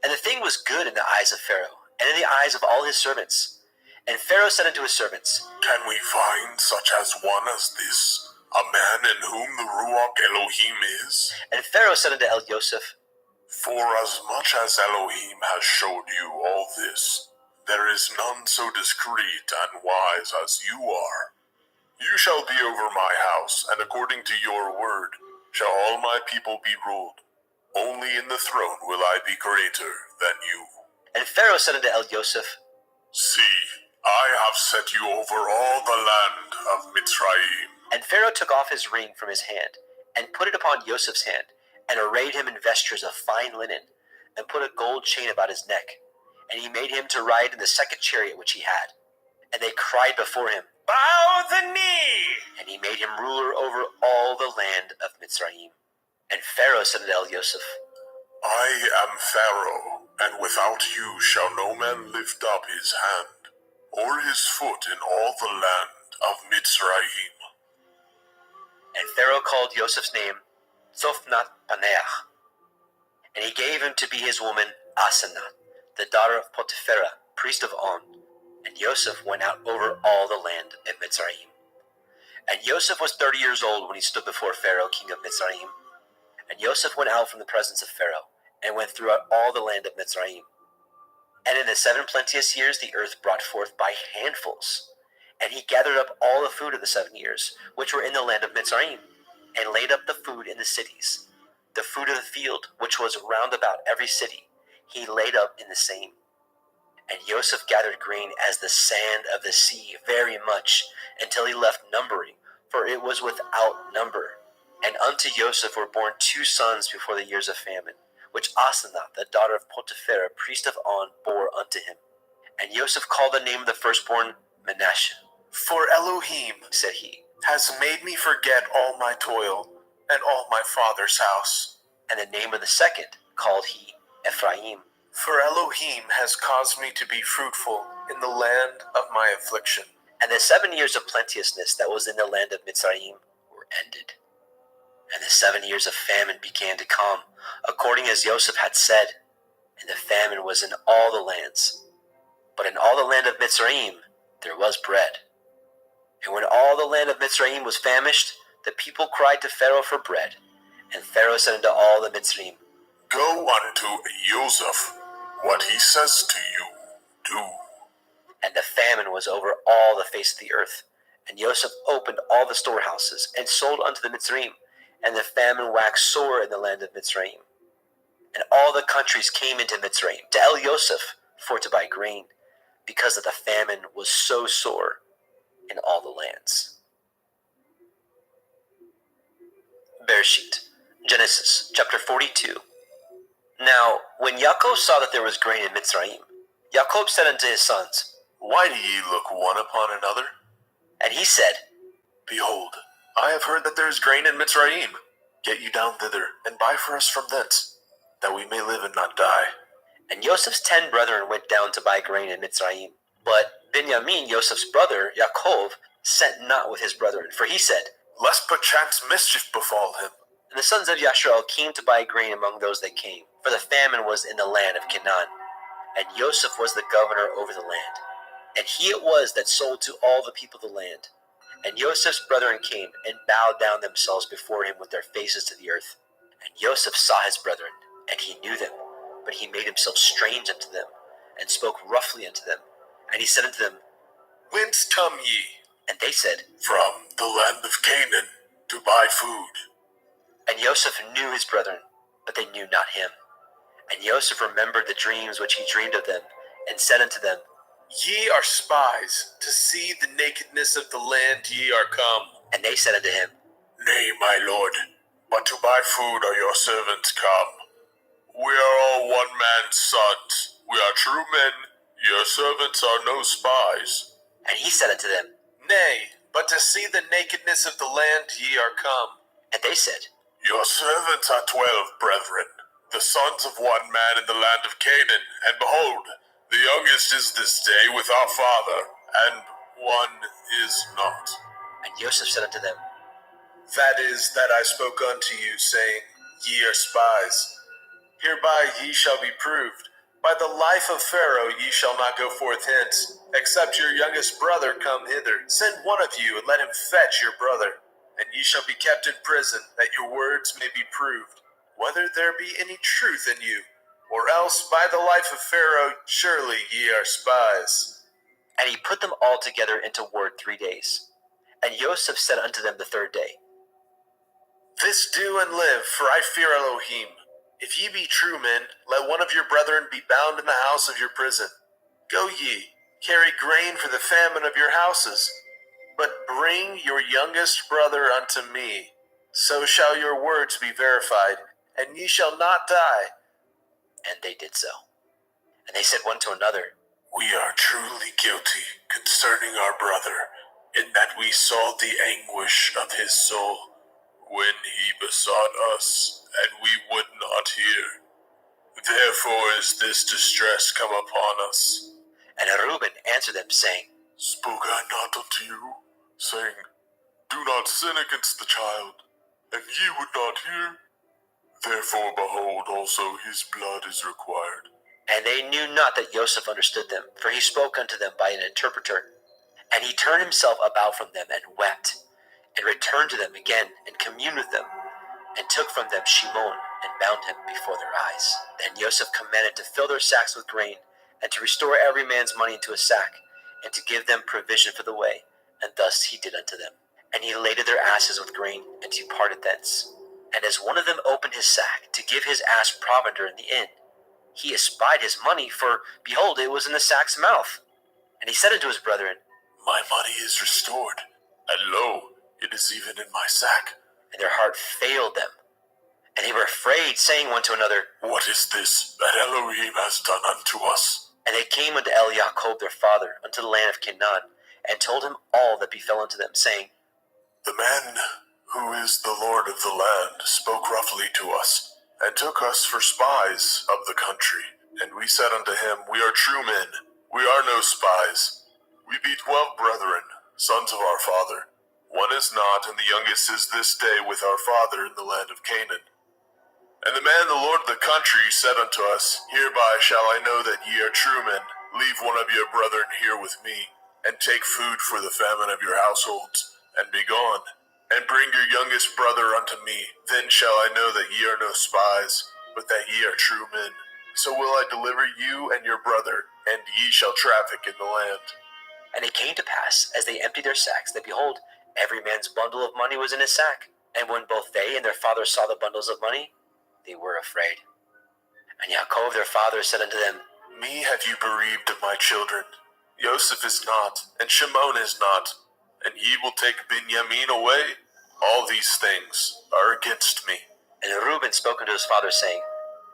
And the thing was good in the eyes of Pharaoh, and in the eyes of all his servants. And Pharaoh said unto his servants, Can we find such as one as this, a man in whom the Ruach Elohim is? And Pharaoh said unto Joseph, For as much as Elohim has showed you all this, there is none so discreet and wise as you are. You shall be over my house, and according to your word shall all my people be ruled. Only in the throne will I be greater than you. And Pharaoh said unto Joseph, See, I have set you over all the land of Mitzrayim. And Pharaoh took off his ring from his hand, and put it upon Joseph's hand, and arrayed him in vestures of fine linen, and put a gold chain about his neck. And he made him to ride in the 2nd chariot which he had. And they cried before him, Bow the knee! And he made him ruler over all the land of Mitzrayim. And Pharaoh said unto Joseph, I am Pharaoh, and without you shall no man lift up his hand, or his foot in all the land of Mitzrayim. And Pharaoh called Joseph's name Zophnath Paneah, and he gave him to be his woman Asenath, the daughter of Potipherah, priest of On. And Joseph went out over all the land of Mitzrayim. And Joseph was 30 years old when he stood before Pharaoh, king of Mitzrayim. And Joseph went out from the presence of Pharaoh, and went throughout all the land of Mitzrayim. And in the 7 plenteous years the earth brought forth by handfuls. And he gathered up all the food of the 7 years, which were in the land of Mitzrayim, and laid up the food in the cities. The food of the field, which was round about every city, he laid up in the same. And Joseph gathered grain as the sand of the sea, very much, until he left numbering, for it was without number. And unto Joseph were born 2 sons before the years of famine, which Asenath, the daughter of Potipherah, priest of On, bore unto him. And Joseph called the name of the firstborn Manasseh. For Elohim, said he, has made me forget all my toil and all my father's house. And the name of the second called he Ephraim. For Elohim has caused me to be fruitful in the land of my affliction. And the 7 years of plenteousness that was in the land of Mitzrayim were ended. And the 7 years of famine began to come, according as Joseph had said. And the famine was in all the lands. But in all the land of Mitzrayim there was bread. And when all the land of Mitzrayim was famished, the people cried to Pharaoh for bread. And Pharaoh said unto all the Mitzrayim, Go unto Joseph, what he says to you, do. And the famine was over all the face of the earth. And Joseph opened all the storehouses, and sold unto the Mitzrayim. And the famine waxed sore in the land of Mitzrayim. And all the countries came into Mitzrayim to El Joseph for to buy grain, because that the famine was so sore in all the lands. Bereshit, Genesis, chapter 42. Now, when Yaakov saw that there was grain in Mitzrayim, Yaakov said unto his sons, Why do ye look one upon another? And he said, Behold, I have heard that there is grain in Mitzrayim. Get you down thither, and buy for us from thence, that we may live and not die. And Joseph's 10 brethren went down to buy grain in Mitzrayim. But Benjamin, Joseph's brother, Yaakov, sent not with his brethren, for he said, Lest perchance mischief befall him. And the sons of Yashrael came to buy grain among those that came, for the famine was in the land of Canaan. And Joseph was the governor over the land. And he it was that sold to all the people of the land. And Joseph's brethren came, and bowed down themselves before him with their faces to the earth. And Joseph saw his brethren, and he knew them, but he made himself strange unto them, and spoke roughly unto them. And he said unto them, Whence come ye? And they said, From the land of Canaan, to buy food. And Joseph knew his brethren, but they knew not him. And Joseph remembered the dreams which he dreamed of them, and said unto them, Ye are spies, to see the nakedness of the land ye are come. And they said unto him, Nay, my lord, but to buy food are your servants come. We are all one man's sons. We are true men. Your servants are no spies. And he said unto them, Nay, but to see the nakedness of the land ye are come. And they said, Your servants are 12 brethren, the sons of one man in the land of Canaan. And behold, the youngest is this day with our father, and one is not. And Joseph said unto them, That is that I spoke unto you, saying, Ye are spies. Hereby ye shall be proved. By the life of Pharaoh ye shall not go forth hence, except your youngest brother come hither. Send one of you, and let him fetch your brother. And ye shall be kept in prison, that your words may be proved, whether there be any truth in you. Or else by the life of Pharaoh surely ye are spies. And he put them all together into ward 3 days. And Joseph said unto them the 3rd day, This do and live, for I fear Elohim. If ye be true men, let one of your brethren be bound in the house of your prison. Go ye, carry grain for the famine of your houses. But bring your youngest brother unto me. So shall your words be verified, and ye shall not die. And they did so. And they said one to another, We are truly guilty concerning our brother, in that we saw the anguish of his soul when he besought us, and we would not hear. Therefore is this distress come upon us. And Reuben answered them, saying, Spoke I not unto you, saying, Do not sin against the child, and ye would not hear. Therefore, behold, also his blood is required. And they knew not that Joseph understood them, for he spoke unto them by an interpreter. And he turned himself about from them and wept, and returned to them again, and communed with them, and took from them Shimon, and bound him before their eyes. Then Joseph commanded to fill their sacks with grain, and to restore every man's money into a sack, and to give them provision for the way, and thus he did unto them. And he laded their asses with grain, and departed thence. And as one of them opened his sack, to give his ass provender in the inn, he espied his money, for, behold, it was in the sack's mouth. And he said unto his brethren, My money is restored, and lo, it is even in my sack. And their heart failed them. And they were afraid, saying one to another, What is this that Elohim has done unto us? And they came unto Jacob their father, unto the land of Canaan, and told him all that befell unto them, saying, The man who is the Lord of the land spoke roughly to us, and took us for spies of the country. And we said unto him, We are true men, we are no spies. We be 12 brethren, sons of our father. One is not, and the youngest is this day with our father in the land of Canaan. And the man, the Lord of the country, said unto us, Hereby shall I know that ye are true men. Leave one of your brethren here with me, and take food for the famine of your households, and be gone. And bring your youngest brother unto me. Then shall I know that ye are no spies, but that ye are true men. So will I deliver you and your brother, and ye shall traffic in the land. And it came to pass, as they emptied their sacks, that behold, every man's bundle of money was in his sack. And when both they and their father saw the bundles of money, they were afraid. And Yaakov their father said unto them, Me have you bereaved of my children. Joseph is not, and Shimon is not, and ye will take Benjamin away. All these things are against me. And Reuben spoke unto his father, saying,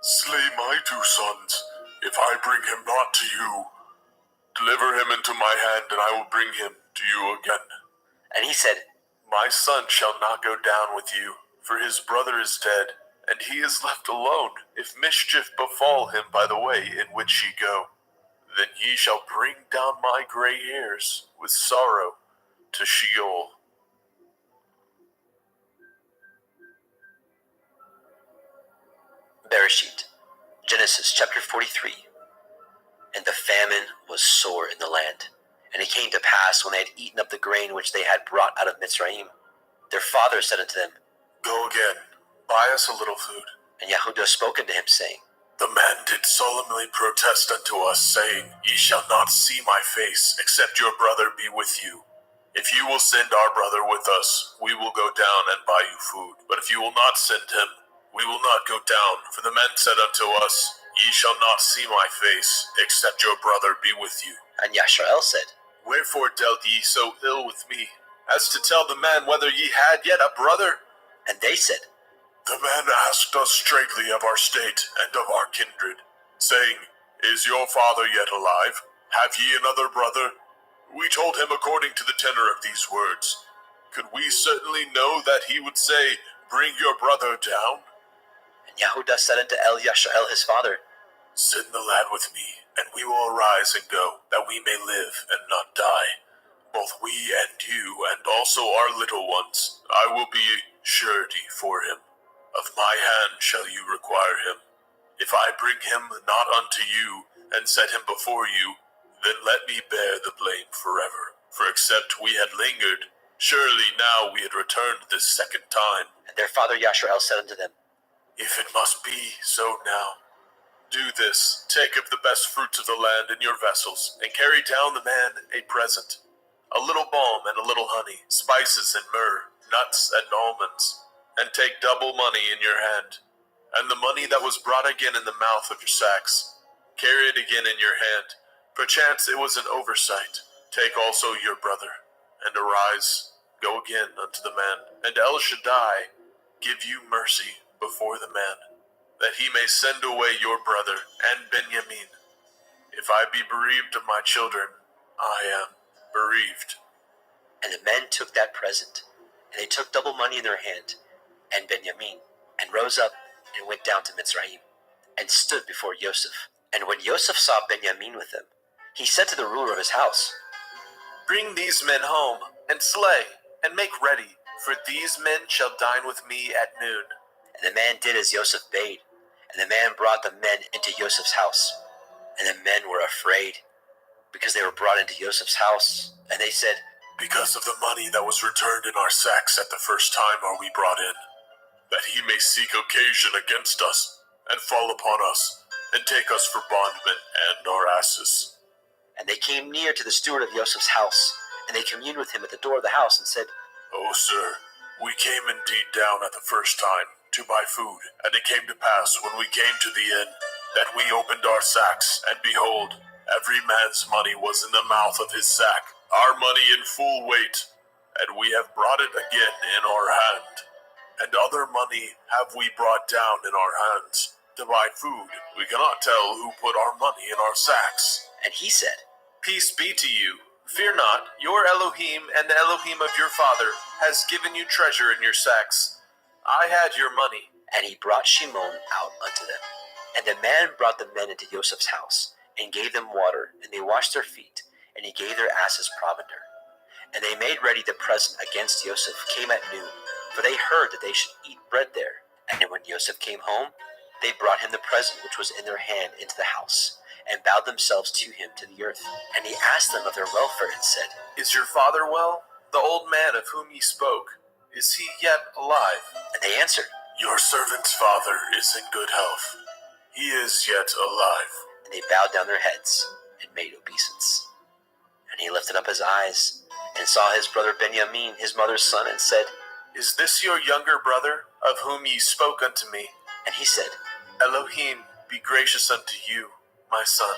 Slay my 2 sons, if I bring him not to you. Deliver him into my hand, and I will bring him to you again. And he said, My son shall not go down with you, for his brother is dead, and he is left alone, if mischief befall him by the way in which ye go. Then ye shall bring down my gray hairs with sorrow to Sheol. Bereshit, Genesis chapter 43. And the famine was sore in the land. And it came to pass, when they had eaten up the grain which they had brought out of Mitzrayim, their father said unto them, Go again, buy us a little food. And Yehudah spoke unto him, saying, The man did solemnly protest unto us, saying, Ye shall not see my face, except your brother be with you. If you will send our brother with us, we will go down and buy you food. But if you will not send him, we will not go down. For the men said unto us, Ye shall not see my face, except your brother be with you. And Yashrael said, Wherefore dealt ye so ill with me, as to tell the man whether ye had yet a brother? And they said, The man asked us straightly of our state and of our kindred, saying, Is your father yet alive? Have ye another brother? We told him according to the tenor of these words. Could we certainly know that he would say, Bring your brother down? And Yehudah said unto Yashrael his father, Send the lad with me, and we will arise and go, that we may live and not die. Both we and you, and also our little ones. I will be surety for him. Of my hand shall you require him. If I bring him not unto you, and set him before you, then let me bear the blame forever. For except we had lingered, surely now we had returned this second time. And their father Yashrael said unto them, If it must be so now, do this, take of the best fruits of the land in your vessels, and carry down the man a present, a little balm and a little honey, spices and myrrh, nuts and almonds, and take double money in your hand, and the money that was brought again in the mouth of your sacks, carry it again in your hand. Perchance it was an oversight. Take also your brother, and arise, go again unto the man, and El Shaddai give you mercy before the man, that he may send away your brother and Benjamin. If I be bereaved of my children, I am bereaved. And the men took that present, and they took double money in their hand, and Benjamin, and rose up, and went down to Mitzrayim, and stood before Joseph. And when Joseph saw Benjamin with them, he said to the ruler of his house, Bring these men home, and slay, and make ready, for these men shall dine with me at noon. And the man did as Joseph bade, and the man brought the men into Joseph's house. And the men were afraid, because they were brought into Joseph's house, and they said, Because of the money that was returned in our sacks at the first time are we brought in, that he may seek occasion against us, and fall upon us, and take us for bondmen and our asses. And they came near to the steward of Joseph's house, and they communed with him at the door of the house, and said, O sir, we came indeed down at the first time to buy food, and it came to pass when we came to the inn that we opened our sacks, and behold, every man's money was in the mouth of his sack, our money in full weight, and we have brought it again in our hand. And other money have we brought down in our hands to buy food. We cannot tell who put our money in our sacks. And he said, Peace be to you. Fear not, your Elohim and the Elohim of your father has given you treasure in your sacks. I had your money. And he brought Shimon out unto them. And the man brought the men into Joseph's house, and gave them water, and they washed their feet, and he gave their asses provender. And they made ready the present against Joseph came at noon, for they heard that they should eat bread there. And when Joseph came home, they brought him the present which was in their hand into the house, and bowed themselves to him to the earth. And he asked them of their welfare, and said, Is your father well? The old man of whom ye spoke, is he yet alive? And they answered, Your servant's father is in good health. He is yet alive. And they bowed down their heads, and made obeisance. And he lifted up his eyes, and saw his brother Benjamin, his mother's son, and said, Is this your younger brother, of whom ye spoke unto me? And he said, Elohim be gracious unto you, my son.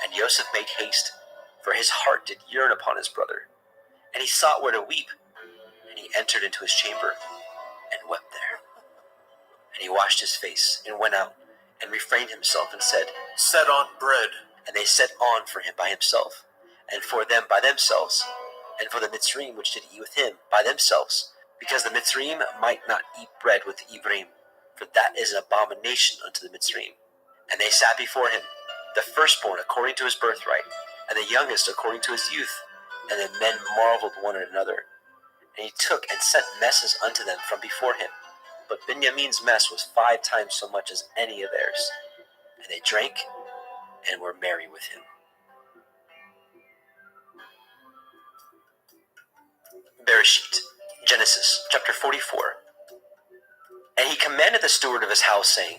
And Joseph made haste, for his heart did yearn upon his brother. And he sought where to weep. And he entered into his chamber, and wept there. And he washed his face, and went out, and refrained himself, and said, Set on bread. And they set on for him by himself, and for them by themselves, and for the Mitzrayim which did eat with him by themselves, because the Mitzrayim might not eat bread with the Ephraim, for that is an abomination unto the Mitzrayim. And they sat before him, the firstborn according to his birthright, and the youngest according to his youth. And the men marveled one at another. And he took and sent messes unto them from before him. But Benjamin's mess was 5 times so much as any of theirs. And they drank and were merry with him. Bereshit, Genesis, chapter 44. And he commanded the steward of his house, saying,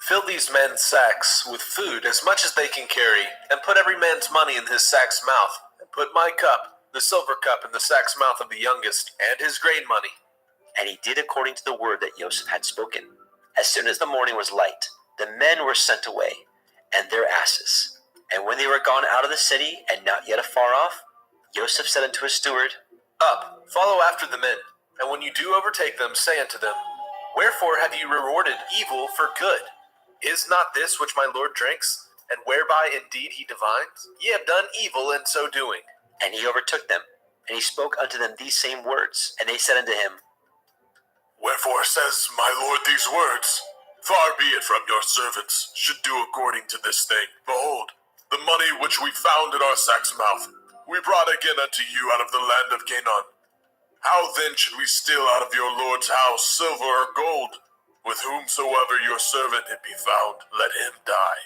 Fill these men's sacks with food as much as they can carry, and put every man's money in his sack's mouth, and put my cup, the silver cup, in the sack's mouth of the youngest, and his grain money. And he did according to the word that Joseph had spoken. As soon as the morning was light, the men were sent away, and their asses. And when they were gone out of the city, and not yet afar off, Joseph said unto his steward, Up, follow after the men, and when you do overtake them, say unto them, Wherefore have ye rewarded evil for good? Is not this which my Lord drinks, and whereby indeed he divines? Ye have done evil in so doing. And he overtook them, and he spoke unto them these same words. And they said unto him, Wherefore says my Lord these words? Far be it from your servants should do according to this thing. Behold, the money which we found in our sack's mouth, we brought again unto you out of the land of Canaan. How then should we steal out of your Lord's house silver or gold? With whomsoever your servant it be found, let him die,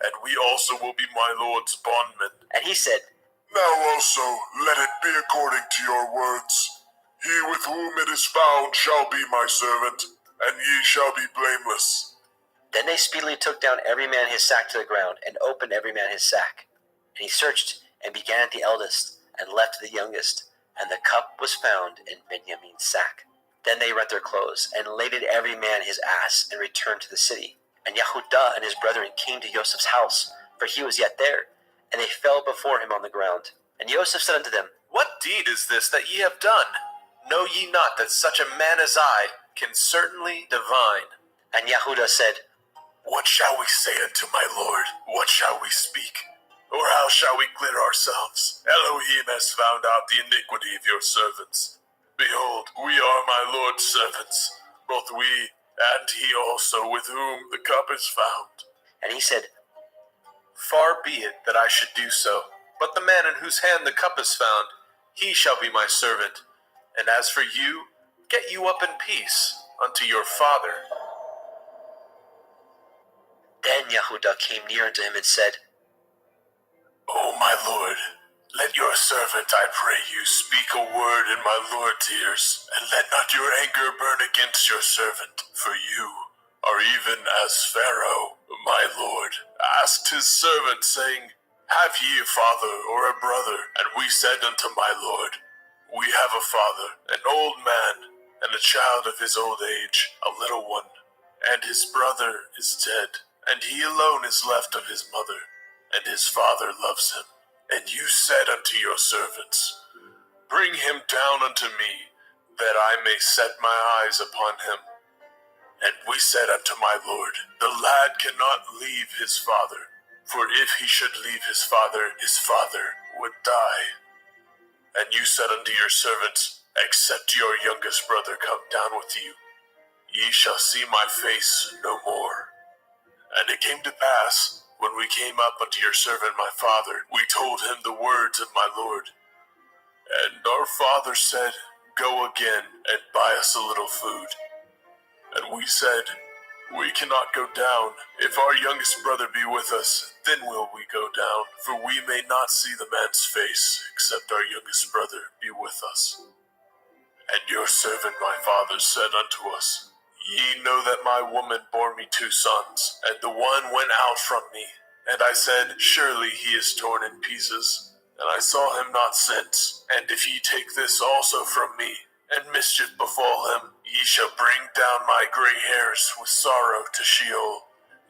and we also will be my Lord's bondmen. And he said, Now also let it be according to your words. He with whom it is found shall be my servant, and ye shall be blameless. Then they speedily took down every man his sack to the ground, and opened every man his sack. And he searched, and began at the eldest, and left the youngest, and the cup was found in Benjamin's sack. Then they rent their clothes, and laded every man his ass, and returned to the city. And Yehudah and his brethren came to Joseph's house, for he was yet there, and they fell before him on the ground. And Joseph said unto them, What deed is this that ye have done? Know ye not that such a man as I can certainly divine? And Yehudah said, What shall we say unto my Lord? What shall we speak? Or how shall we clear ourselves? Elohim has found out the iniquity of your servants. Behold, we are my Lord's servants, both we and he also with whom the cup is found. And he said, Far be it that I should do so, but the man in whose hand the cup is found, he shall be my servant, And as for you, get you up in peace unto your father. Then Yehuda came near unto him and said, O my lord, let your servant, I pray you, speak a word in my lord's ears, and let not your anger burn against your servant, for you are even as Pharaoh, my lord, asked his servant, saying, Have ye a father or a brother? And we said unto my lord, We have a father, an old man, and a child of his old age, a little one, and his brother is dead, and he alone is left of his mother, and his father loves him. And you said unto your servants, Bring him down unto me, that I may set my eyes upon him. And we said unto my lord, The lad cannot leave his father, for if he should leave his father would die. And you said unto your servants, Except your youngest brother come down with you, ye shall see my face no more. And it came to pass, when we came up unto your servant my father, we told him the words of my lord. And our father said, Go again, and buy us a little food. And we said, We cannot go down. If our youngest brother be with us, then will we go down, for we may not see the man's face, except our youngest brother be with us. And your servant my father said unto us, Ye know that my woman bore me 2 sons, and the one went out from me. And I said, Surely he is torn in pieces, and I saw him not since. And if ye take this also from me, and mischief befall him, ye shall bring down my gray hairs with sorrow to Sheol.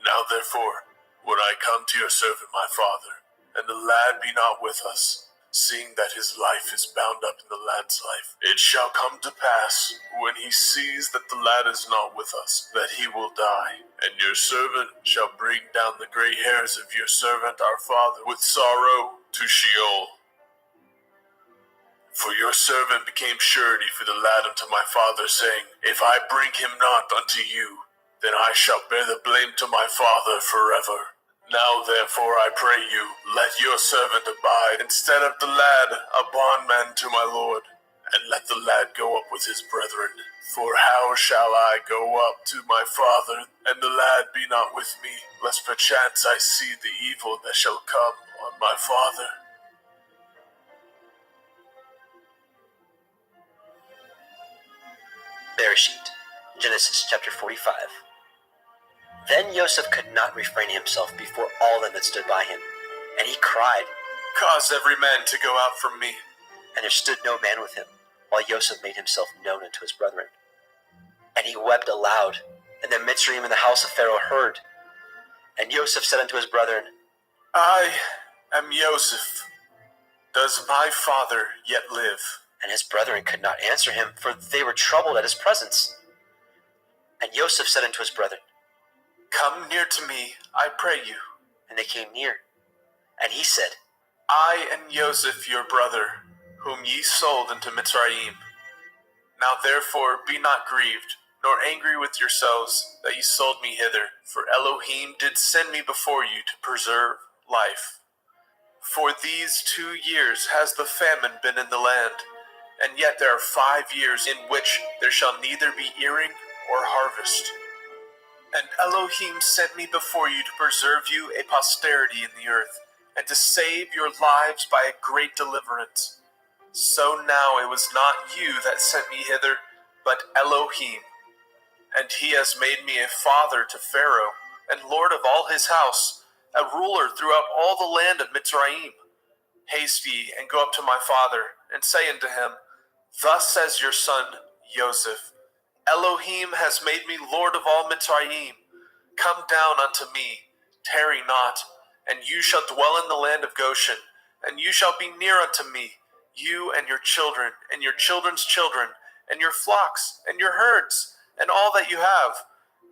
Now therefore, when I come to your servant my father, and the lad be not with us, seeing that his life is bound up in the lad's life, it shall come to pass, when he sees that the lad is not with us, that he will die. And your servant shall bring down the gray hairs of your servant our father with sorrow to Sheol. For your servant became surety for the lad unto my father, saying, If I bring him not unto you, then I shall bear the blame to my father forever. Now therefore I pray you, let your servant abide instead of the lad, a bondman to my lord, and let the lad go up with his brethren. For how shall I go up to my father, and the lad be not with me, lest perchance I see the evil that shall come on my father? Bereshit, Genesis chapter 45. Then Joseph could not refrain himself before all them that stood by him, and he cried, Cause every man to go out from me. And there stood no man with him, while Joseph made himself known unto his brethren. And he wept aloud, and the Mitzrayim in the house of Pharaoh heard. And Joseph said unto his brethren, I am Joseph. Does my father yet live? And his brethren could not answer him, for they were troubled at his presence. And Joseph said unto his brethren, Come near to me, I pray you. And they came near. And he said, I am Joseph your brother, whom ye sold into Mitzrayim. Now therefore be not grieved, nor angry with yourselves that ye sold me hither, for Elohim did send me before you to preserve life. For these 2 years has the famine been in the land, and yet there are 5 years in which there shall neither be earing or harvest. And Elohim sent me before you to preserve you a posterity in the earth, and to save your lives by a great deliverance. So now it was not you that sent me hither, but Elohim. And he has made me a father to Pharaoh, and lord of all his house, a ruler throughout all the land of Mitzrayim. Haste ye, and go up to my father, and say unto him, Thus says your son, Joseph, Elohim has made me lord of all Mitzrayim. Come down unto me, tarry not, and you shall dwell in the land of Goshen, and you shall be near unto me, you and your children, and your children's children, and your flocks, and your herds, and all that you have.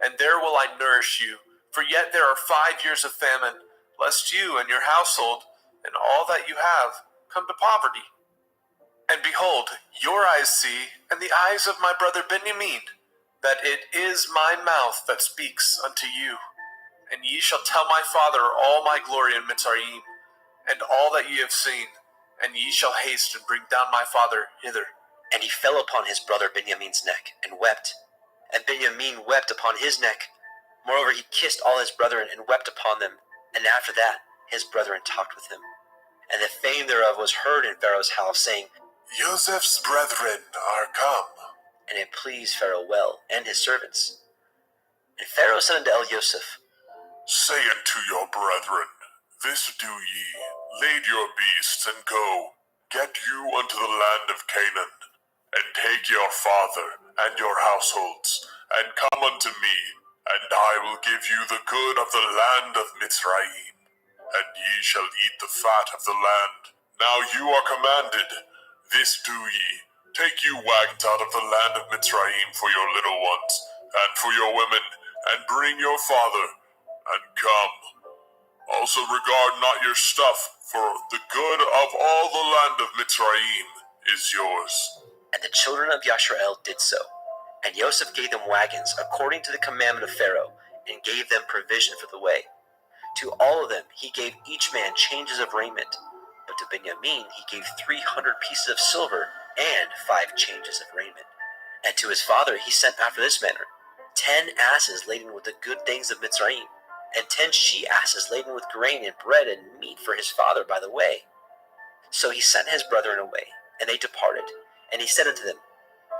And there will I nourish you, for yet there are 5 years of famine, lest you and your household, and all that you have, come to poverty. And behold, your eyes see, and the eyes of my brother Benjamin, that it is my mouth that speaks unto you. And ye shall tell my father all my glory in Mitzrayim, and all that ye have seen, and ye shall haste and bring down my father hither. And he fell upon his brother Benjamin's neck, and wept. And Benjamin wept upon his neck. Moreover, he kissed all his brethren, and wept upon them. And after that, his brethren talked with him. And the fame thereof was heard in Pharaoh's house, saying, Joseph's brethren are come. And it pleased Pharaoh well, and his servants. And Pharaoh said unto Joseph, Say unto your brethren, This do ye, lade your beasts, and go, get you unto the land of Canaan, and take your father and your households, and come unto me, and I will give you the good of the land of Mitzrayim, and ye shall eat the fat of the land. Now you are commanded, this do ye, take you wagons out of the land of Mitzrayim for your little ones, and for your women, and bring your father, and come. Also regard not your stuff, for the good of all the land of Mitzrayim is yours. And the children of Yashrael did so. And Joseph gave them wagons according to the commandment of Pharaoh, and gave them provision for the way. To all of them he gave each man changes of raiment, but to Benjamin he gave 300 pieces of silver and 5 changes of raiment. And to his father he sent after this manner, 10 asses laden with the good things of Mitzrayim, and 10 she-asses laden with grain and bread and meat for his father by the way. So he sent his brethren away, and they departed. And he said unto them,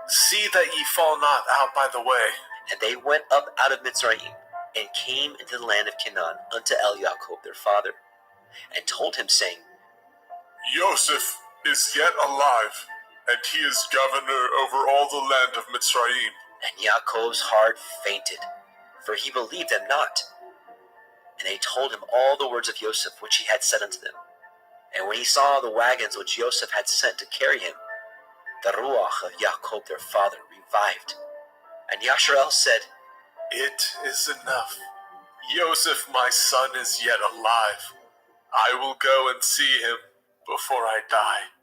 See that ye fall not out by the way. And they went up out of Mitzrayim, and came into the land of Canaan unto Jacob their father, and told him, saying, Joseph is yet alive, and he is governor over all the land of Mitzrayim. And Jacob's heart fainted, for he believed them not. And they told him all the words of Joseph which he had said unto them. And when he saw the wagons which Joseph had sent to carry him, the ruach of Jacob their father revived. And Yashrael said, It is enough. Joseph my son is yet alive. I will go and see him before I die.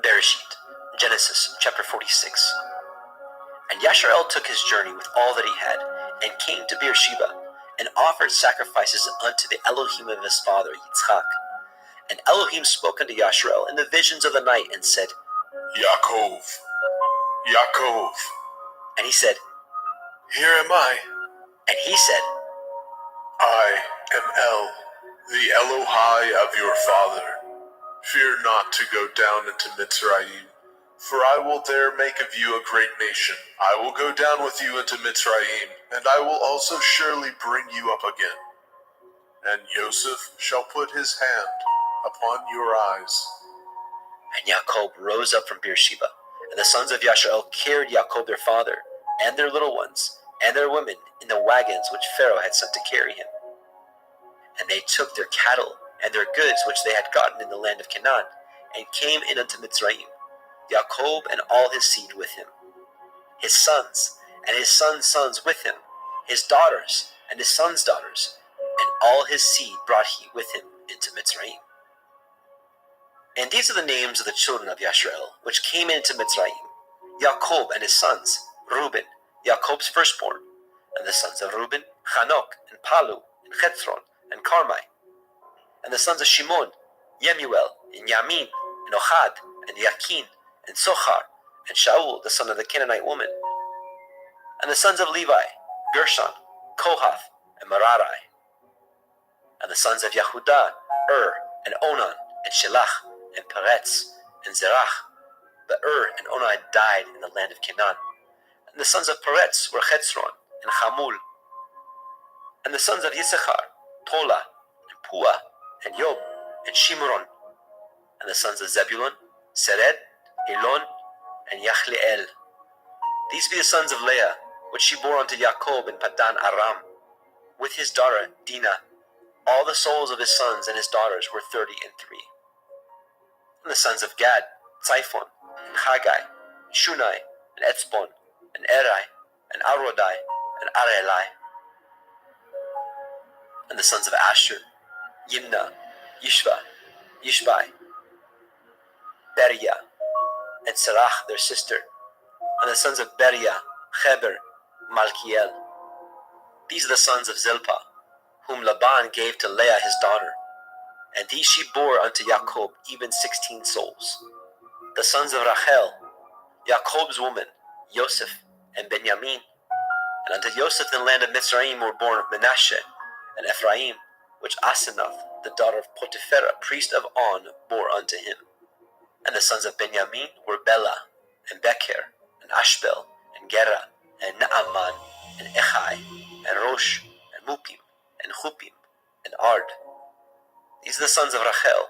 Bereshit, Genesis chapter 46. And Yashrael took his journey with all that he had, and came to Beersheba, and offered sacrifices unto the Elohim of his father Yitzchak. And Elohim spoke unto Yashrael in the visions of the night, and said, Yaakov, Yaakov. And he said, Here am I. And he said, I am El, the Elohai of your father. Fear not to go down into Mitzrayim, for I will there make of you a great nation. I will go down with you into Mitzrayim, and I will also surely bring you up again. And Joseph shall put his hand upon your eyes. And Jacob rose up from Beersheba, and the sons of Yashrael carried Jacob their father, and their little ones, and their women, in the wagons which Pharaoh had sent to carry him. And they took their cattle and their goods which they had gotten in the land of Canaan, and came in unto Mitzrayim, Jacob and all his seed with him, his sons and his sons' sons with him, his daughters and his sons' daughters, and all his seed brought he with him into Mitzrayim. And these are the names of the children of Yashrael, which came into Mitzrayim: Jacob and his sons, Reuben, Jacob's firstborn, and the sons of Reuben, Hanok, and Palu, and Hezron, and Carmi, and the sons of Shimon, Yemuel, and Yamin, and Ohad, and Yakin, and Sochar, and Shaul, the son of the Canaanite woman, and the sons of Levi, Gershon, Kohath, and Merari, and the sons of Yehudah, and Onan, and Shelach, and Peretz, and Zerach. But and Onan died in the land of Canaan. And the sons of Peretz were Hezron, and Hamul. And the sons of Yisachar, Tola, and Pua, and Yob, and Shimron. And the sons of Zebulun, Sered, Elon, and Yachleel. These be the sons of Leah, which she bore unto Jacob in Padan Aram, with his daughter Dinah. All the souls of his sons and his daughters were 33. And the sons of Gad, Tzifon, and Haggai, and Shunai, and Etzbon, and Eri, and Arodai, and Arelai. And the sons of Asher, Yimna, Yishva, Yishbai, Beriah, and Serach their sister. And the sons of Beriah, Heber, Malkiel. These are the sons of Zilpah, whom Laban gave to Leah his daughter. And these she bore unto Jacob even 16 souls. The sons of Rachel, Jacob's woman, Joseph and Benjamin. And unto Joseph in the land of Mitzrayim were born Manasseh and Ephraim, which Asenath, the daughter of Potiphera, priest of On, bore unto him. And the sons of Benjamin were Bela, and Becher, and Ashbel, and Gera, and Naaman, and Echai, and Rosh, and Mupim, and Chupim, and Ard. These are the sons of Rachel,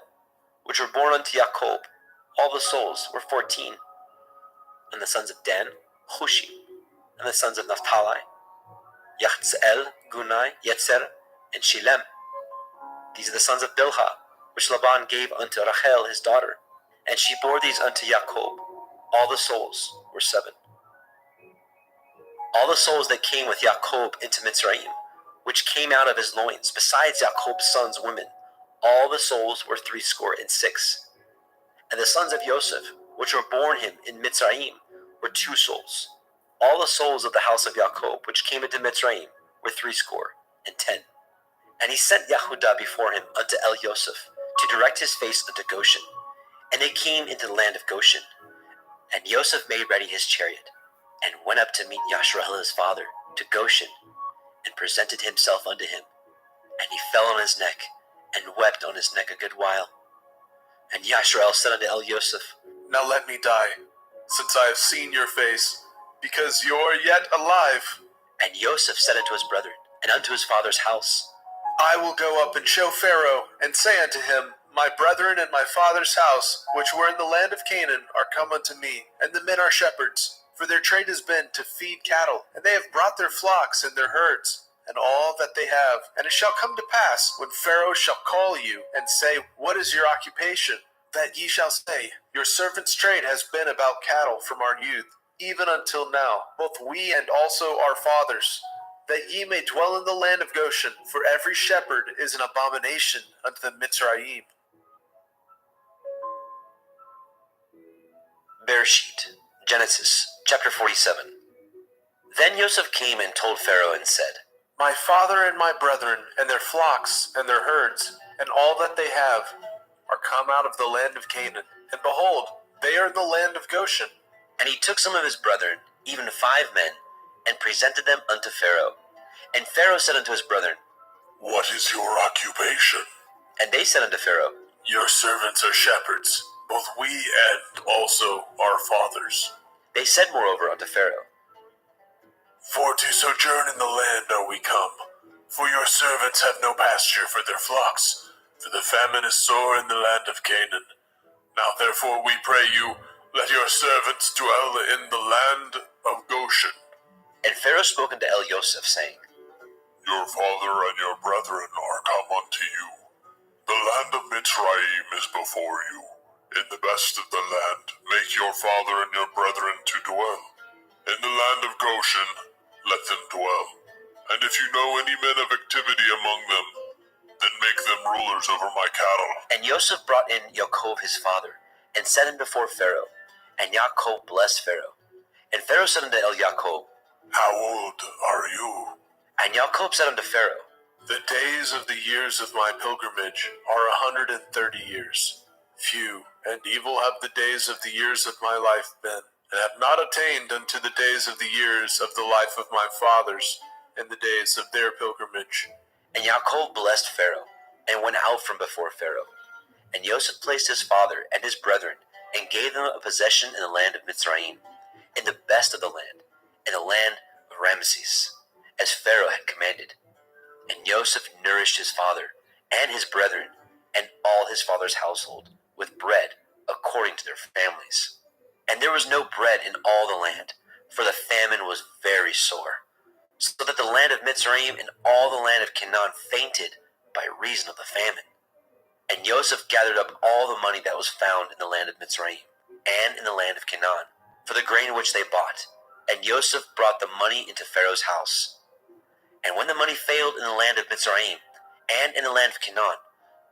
which were born unto Jacob. All the souls were 14. And the sons of Dan, Hushi. And the sons of Naphtali, Yachzeel, Gunai, Yetzer, and Shilem. These are the sons of Bilhah, which Laban gave unto Rachel his daughter. And she bore these unto Jacob. All the souls were 7. All the souls that came with Jacob into Mitzrayim, which came out of his loins, besides Jacob's sons' women, all the souls were 66. And the sons of Joseph, which were born him in Mitzrayim, were 2 souls. All the souls of the house of Jacob, which came into Mitzrayim, were 70. And he sent Yehudah before him unto El Yosef, to direct his face unto Goshen. And they came into the land of Goshen. And Yosef made ready his chariot, and went up to meet Yashrael his father, to Goshen, and presented himself unto him. And he fell on his neck, and wept on his neck a good while. And Yashrael said unto El Yosef, Now let me die, since I have seen your face, because you are yet alive. And Yosef said unto his brethren, and unto his father's house, I will go up and show Pharaoh, and say unto him, My brethren and my father's house, which were in the land of Canaan, are come unto me, and the men are shepherds. For their trade has been to feed cattle, and they have brought their flocks and their herds, and all that they have. And it shall come to pass, when Pharaoh shall call you, and say, What is your occupation? That ye shall say, Your servant's trade has been about cattle from our youth, even until now, both we and also our fathers, that ye may dwell in the land of Goshen, for every shepherd is an abomination unto the Mitzrayim. Bereshit, Genesis, chapter 47. Then Joseph came and told Pharaoh and said, My father and my brethren, and their flocks, and their herds, and all that they have, are come out of the land of Canaan. And behold, they are in the land of Goshen. And he took some of his brethren, even 5 men, and presented them unto Pharaoh. And Pharaoh said unto his brethren, What is your occupation? And they said unto Pharaoh, Your servants are shepherds, both we and also our fathers. They said moreover unto Pharaoh, For to sojourn in the land are we come, for your servants have no pasture for their flocks, for the famine is sore in the land of Canaan. Now therefore we pray you, let your servants dwell in the land of Goshen. And Pharaoh spoke unto El Yosef, saying, Your father and your brethren are come unto you. The land of Mitzrayim is before you. In the best of the land make your father and your brethren to dwell. In the land of Goshen let them dwell. And if you know any men of activity among them, then make them rulers over my cattle. And Joseph brought in Jacob his father, and set him before Pharaoh. And Jacob blessed Pharaoh. And Pharaoh said unto El Jacob, How old are you? And Jacob said unto Pharaoh, The days of the years of my pilgrimage are 130 years. Few and evil have the days of the years of my life been, and have not attained unto the days of the years of the life of my fathers, in the days of their pilgrimage. And Jacob blessed Pharaoh, and went out from before Pharaoh. And Joseph placed his father and his brethren, and gave them a possession in the land of Mitzrayim, in the best of the land, in the land of Ramesses, as Pharaoh had commanded. And Joseph nourished his father and his brethren, and all his father's household, with bread according to their families. And there was no bread in all the land, for the famine was very sore, so that the land of Mitzrayim and all the land of Canaan fainted by reason of the famine. And Joseph gathered up all the money that was found in the land of Mitzrayim and in the land of Canaan, for the grain which they bought. And Joseph brought the money into Pharaoh's house. And when the money failed in the land of Mitzrayim and in the land of Canaan,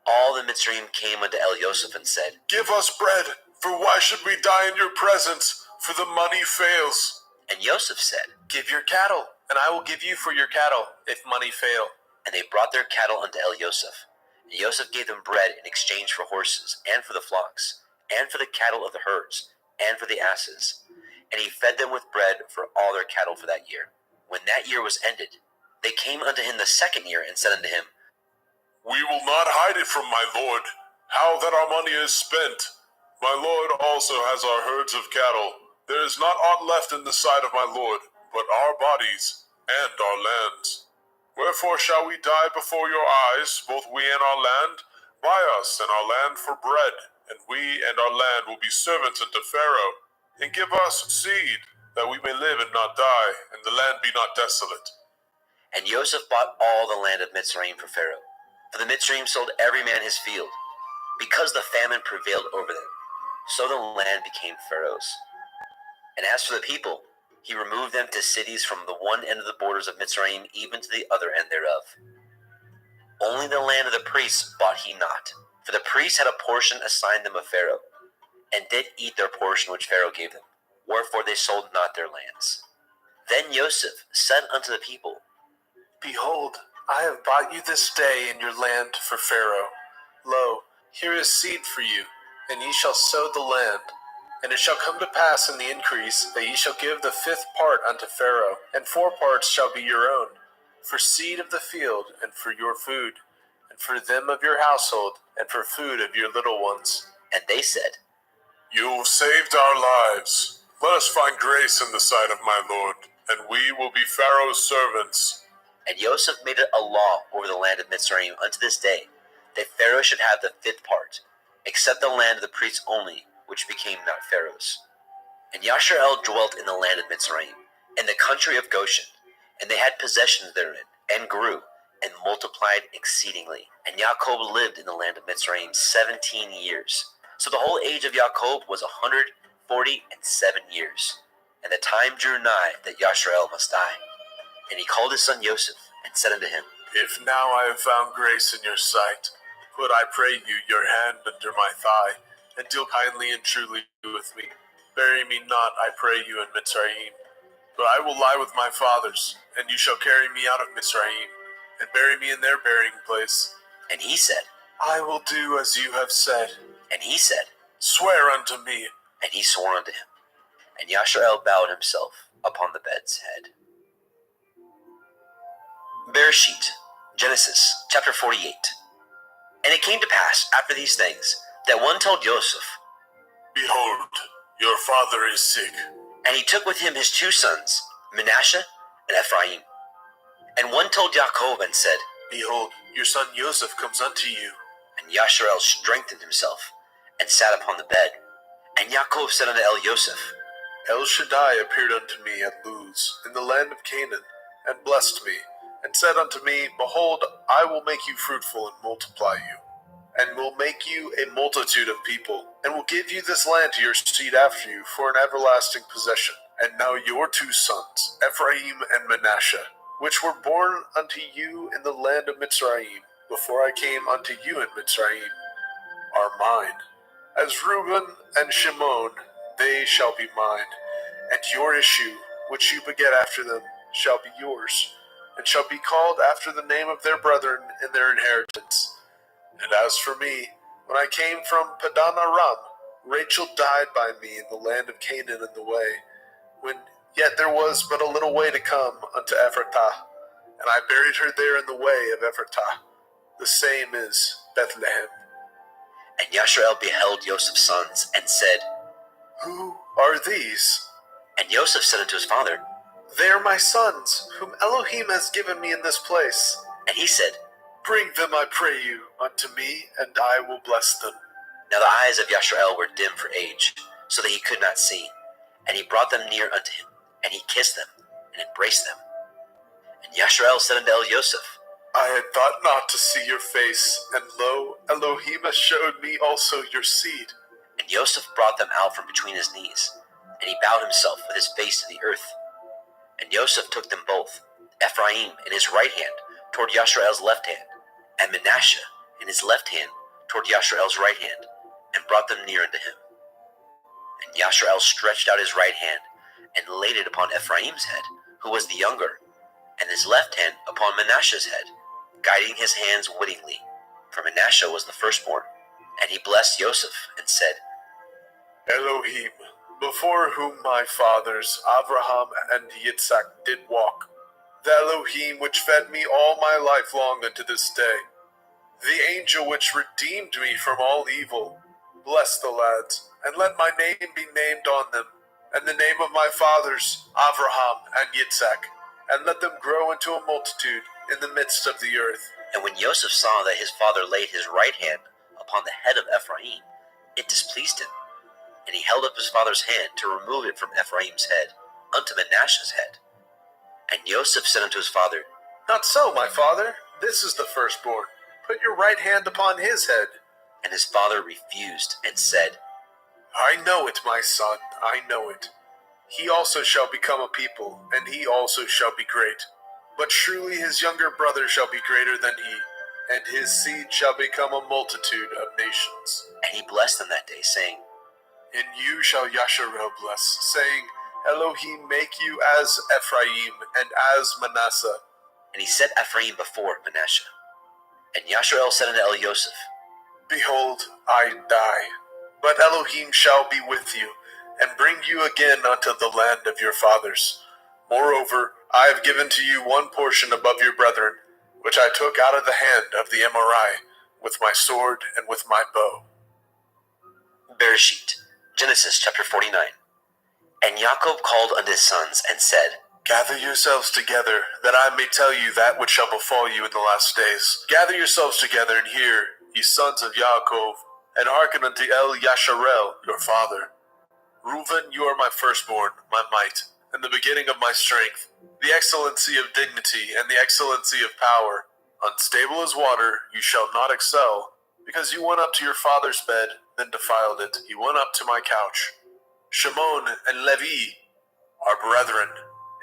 all the Mitzrayim came unto El Yosef and said, Give us bread, for why should we die in your presence? For the money fails. And Joseph said, Give your cattle, and I will give you for your cattle, if money fail. And they brought their cattle unto Elioseph. And Joseph gave them bread in exchange for horses, and for the flocks, and for the cattle of the herds, and for the asses. And he fed them with bread for all their cattle for that year. When that year was ended, they came unto him the second year, and said unto him, We will not hide it from my lord, how that our money is spent. My lord also has our herds of cattle. There is not aught left in the sight of my lord, but our bodies and our lands. Wherefore shall we die before your eyes, both we and our land? Buy us and our land for bread, and we and our land will be servants unto Pharaoh. And give us seed, that we may live and not die, and the land be not desolate. And Joseph bought all the land of Mitzrayim for Pharaoh. For the Mitzrayim sold every man his field, because the famine prevailed over them. So the land became Pharaoh's. And as for the people, he removed them to cities from the one end of the borders of Mitzrayim even to the other end thereof. Only the land of the priests bought he not, for the priests had a portion assigned them of Pharaoh, and did eat their portion which Pharaoh gave them. Wherefore they sold not their lands. Then Joseph said unto the people, Behold, I have bought you this day in your land for Pharaoh. Lo, here is seed for you, and ye shall sow the land. And it shall come to pass in the increase that ye shall give the 5th part unto Pharaoh, and 4 parts shall be your own, for seed of the field, and for your food, and for them of your household, and for food of your little ones. And they said, You have saved our lives. Let us find grace in the sight of my lord, and we will be Pharaoh's servants. And Joseph made it a law over the land of Mitzrayim unto this day, that Pharaoh should have the 5th part, except the land of the priests only, which became not Pharaoh's. And Yasharel dwelt in the land of Mitzrayim, in the country of Goshen, and they had possessions therein, and grew, and multiplied exceedingly. And Jacob lived in the land of Mitzrayim 17 years. So the whole age of Jacob was 147 years. And the time drew nigh that Yasharel must die. And he called his son Joseph, and said unto him, If now I have found grace in your sight, put, I pray you, your hand under my thigh, and deal kindly and truly with me. Bury me not, I pray you, in Mitzrayim. But I will lie with my fathers, and you shall carry me out of Mitzrayim, and bury me in their burying place. And he said, I will do as you have said. And he said, Swear unto me. And he swore unto him. And Yasharel bowed himself upon the bed's head. Bereshit, Genesis, chapter 48. And it came to pass, after these things, that one told Joseph, Behold, your father is sick. And he took with him his 2 sons, Manasseh and Ephraim. And one told Jacob and said, Behold, your son Joseph comes unto you. And Yasharel strengthened himself, and sat upon the bed. And Jacob said unto Elioseph, El Shaddai appeared unto me at Luz, in the land of Canaan, and blessed me, and said unto me, Behold, I will make you fruitful and multiply you, and will make you a multitude of people, and will give you this land to your seed after you for an everlasting possession. And now your 2 sons, Ephraim and Manasseh, which were born unto you in the land of Mitzrayim, before I came unto you in Mitzrayim, are mine. As Reuben and Shimon, they shall be mine, and your issue, which you beget after them, shall be yours, and shall be called after the name of their brethren in their inheritance. And as for me, when I came from Padan Aram, Rachel died by me in the land of Canaan in the way, when yet there was but a little way to come unto Ephratah, and I buried her there in the way of Ephratah. The same is Bethlehem. And Yasharel beheld Joseph's sons, and said, Who are these? And Joseph said unto his father, They are my sons, whom Elohim has given me in this place. And he said, Bring them, I pray you, unto me, and I will bless them. Now the eyes of Yasharel were dim for age, so that he could not see. And he brought them near unto him, and he kissed them, and embraced them. And Yasharel said unto Elioseph, I had thought not to see your face, and lo, Elohim has showed me also your seed. And Joseph brought them out from between his knees, and he bowed himself with his face to the earth. And Joseph took them both, Ephraim in his right hand toward Yasharel's left hand, and Manasseh in his left hand toward Yasharel's right hand, and brought them near unto him. And Yasharel stretched out his right hand, and laid it upon Ephraim's head, who was the younger, and his left hand upon Manasseh's head. guiding his hands wittingly, for Manasseh was the firstborn. And he blessed Joseph and said, Elohim, before whom my fathers Abraham and Yitzhak did walk, the Elohim which fed me all my life long unto this day, the angel which redeemed me from all evil, bless the lads, and let my name be named on them, and the name of my fathers Abraham and Yitzhak, and let them grow into a multitude in the midst of the earth. And when Joseph saw that his father laid his right hand upon the head of Ephraim, it displeased him. And he held up his father's hand to remove it from Ephraim's head unto Manasseh's head. And Joseph said unto his father, Not so, my father, this is the firstborn. Put your right hand upon his head. And his father refused and said, I know it, my son, I know it. He also shall become a people, and he also shall be great. But truly his younger brother shall be greater than he, and his seed shall become a multitude of nations. And he blessed them that day, saying, In you shall Yasharel bless, saying, Elohim make you as Ephraim and as Manasseh. And he set Ephraim before Manasseh. And Yasharel said unto Elioseph, Behold, I die, but Elohim shall be with you, and bring you again unto the land of your fathers. Moreover, I have given to you one portion above your brethren, which I took out of the hand of the Amorite, with my sword and with my bow. Bereshit, Genesis chapter 49. And Jacob called unto his sons, and said, Gather yourselves together, that I may tell you that which shall befall you in the last days. Gather yourselves together, and hear, ye sons of Yaakov, and hearken unto Yasharel your father. Reuben, you are my firstborn, my might, and the beginning of my strength, the excellency of dignity, and the excellency of power. Unstable as water, you shall not excel, because you went up to your father's bed, then defiled it. You went up to my couch. Shimon and Levi are brethren.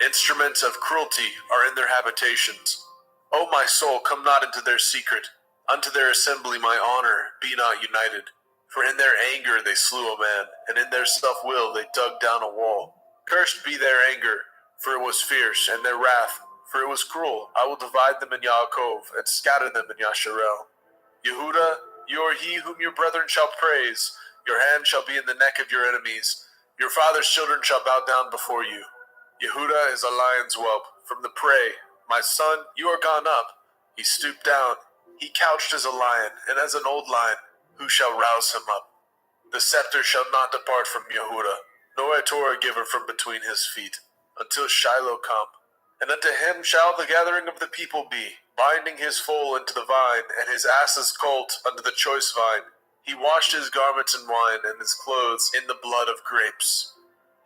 Instruments of cruelty are in their habitations. O my soul, come not into their secret. Unto their assembly my honor be not united. For in their anger they slew a man, and in their self-will they dug down a wall. Cursed be their anger, for it was fierce, and their wrath, for it was cruel. I will divide them in Yaakov, and scatter them in Yasharel. Yehuda, you are he whom your brethren shall praise. Your hand shall be in the neck of your enemies. Your father's children shall bow down before you. Yehuda is a lion's whelp from the prey. My son, you are gone up. He stooped down. He couched as a lion, and as an old lion, who shall rouse him up? The scepter shall not depart from Yehuda, nor a Torah giver from between his feet, until Shiloh come. And unto him shall the gathering of the people be, binding his foal into the vine, and his ass's colt unto the choice vine. He washed his garments in wine, and his clothes in the blood of grapes.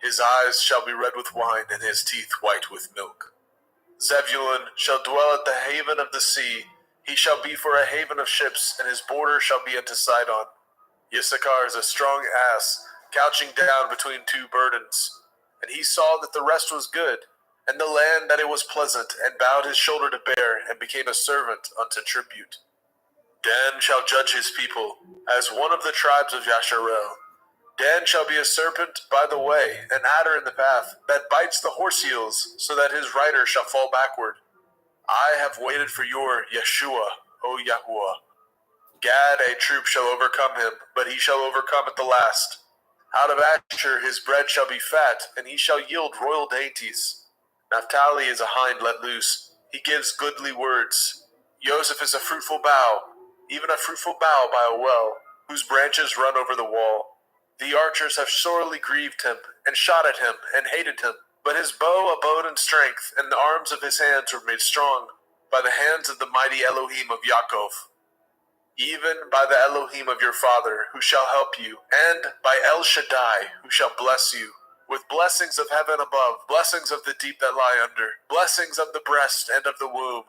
His eyes shall be red with wine, and his teeth white with milk. Zebulun shall dwell at the haven of the sea. He shall be for a haven of ships, and his border shall be unto Sidon. Issachar is a strong ass, couching down between two burdens. And he saw that the rest was good, and the land that it was pleasant, and bowed his shoulder to bear, and became a servant unto tribute. Dan shall judge his people, as one of the tribes of Yasharel. Dan shall be a serpent by the way, an adder in the path, that bites the horse heels, so that his rider shall fall backward. I have waited for your Yeshua, O Yahuwah. Gad, a troop shall overcome him, but he shall overcome at the last. Out of Asher his bread shall be fat, and he shall yield royal dainties. Naphtali is a hind let loose. He gives goodly words. Joseph is a fruitful bough, even a fruitful bough by a well, whose branches run over the wall. The archers have sorely grieved him, and shot at him, and hated him. But his bow abode in strength, and the arms of his hands were made strong, by the hands of the mighty Elohim of Yaakov. Even by the Elohim of your father, who shall help you, and by El Shaddai, who shall bless you, with blessings of heaven above, blessings of the deep that lie under, blessings of the breast and of the womb.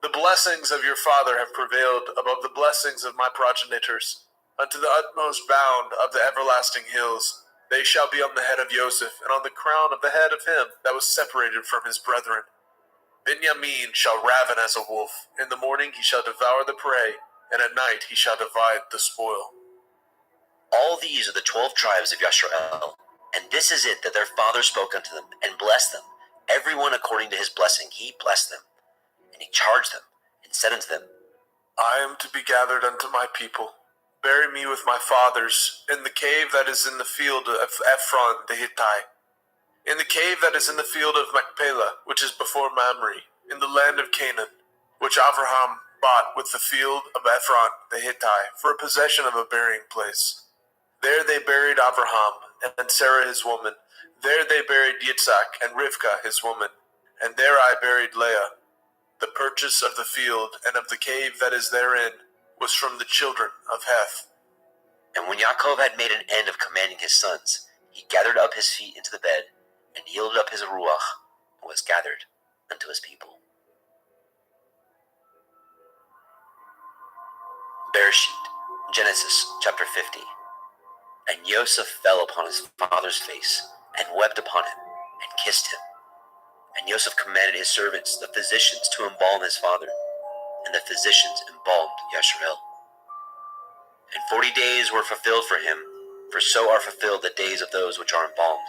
The blessings of your father have prevailed above the blessings of my progenitors, unto the utmost bound of the everlasting hills. They shall be on the head of Joseph, and on the crown of the head of him that was separated from his brethren. Benjamin shall raven as a wolf. In the morning he shall devour the prey, and at night he shall divide the spoil. All these are the 12 tribes of Yasharel, and this is it that their father spoke unto them, and blessed them. Every one according to his blessing he blessed them. And he charged them, and said unto them, I am to be gathered unto my people. Bury me with my fathers in the cave that is in the field of Ephron the Hittite, in the cave that is in the field of Machpelah, which is before Mamre, in the land of Canaan, which Abraham bought with the field of Ephron the Hittite for a possession of a burying place. There they buried Abraham and Sarah his woman. There they buried Yitzhak and Rivkah his woman. And there I buried Leah. The purchase of the field and of the cave that is therein was from the children of Heth. And when Yaakov had made an end of commanding his sons, he gathered up his feet into the bed, and yielded up his ruach, and was gathered unto his people. Bereshit, Genesis chapter 50. And Joseph fell upon his father's face, and wept upon him, and kissed him. And Joseph commanded his servants, the physicians, to embalm his father, and the physicians embalmed Yasharel. And 40 days were fulfilled for him, for so are fulfilled the days of those which are embalmed.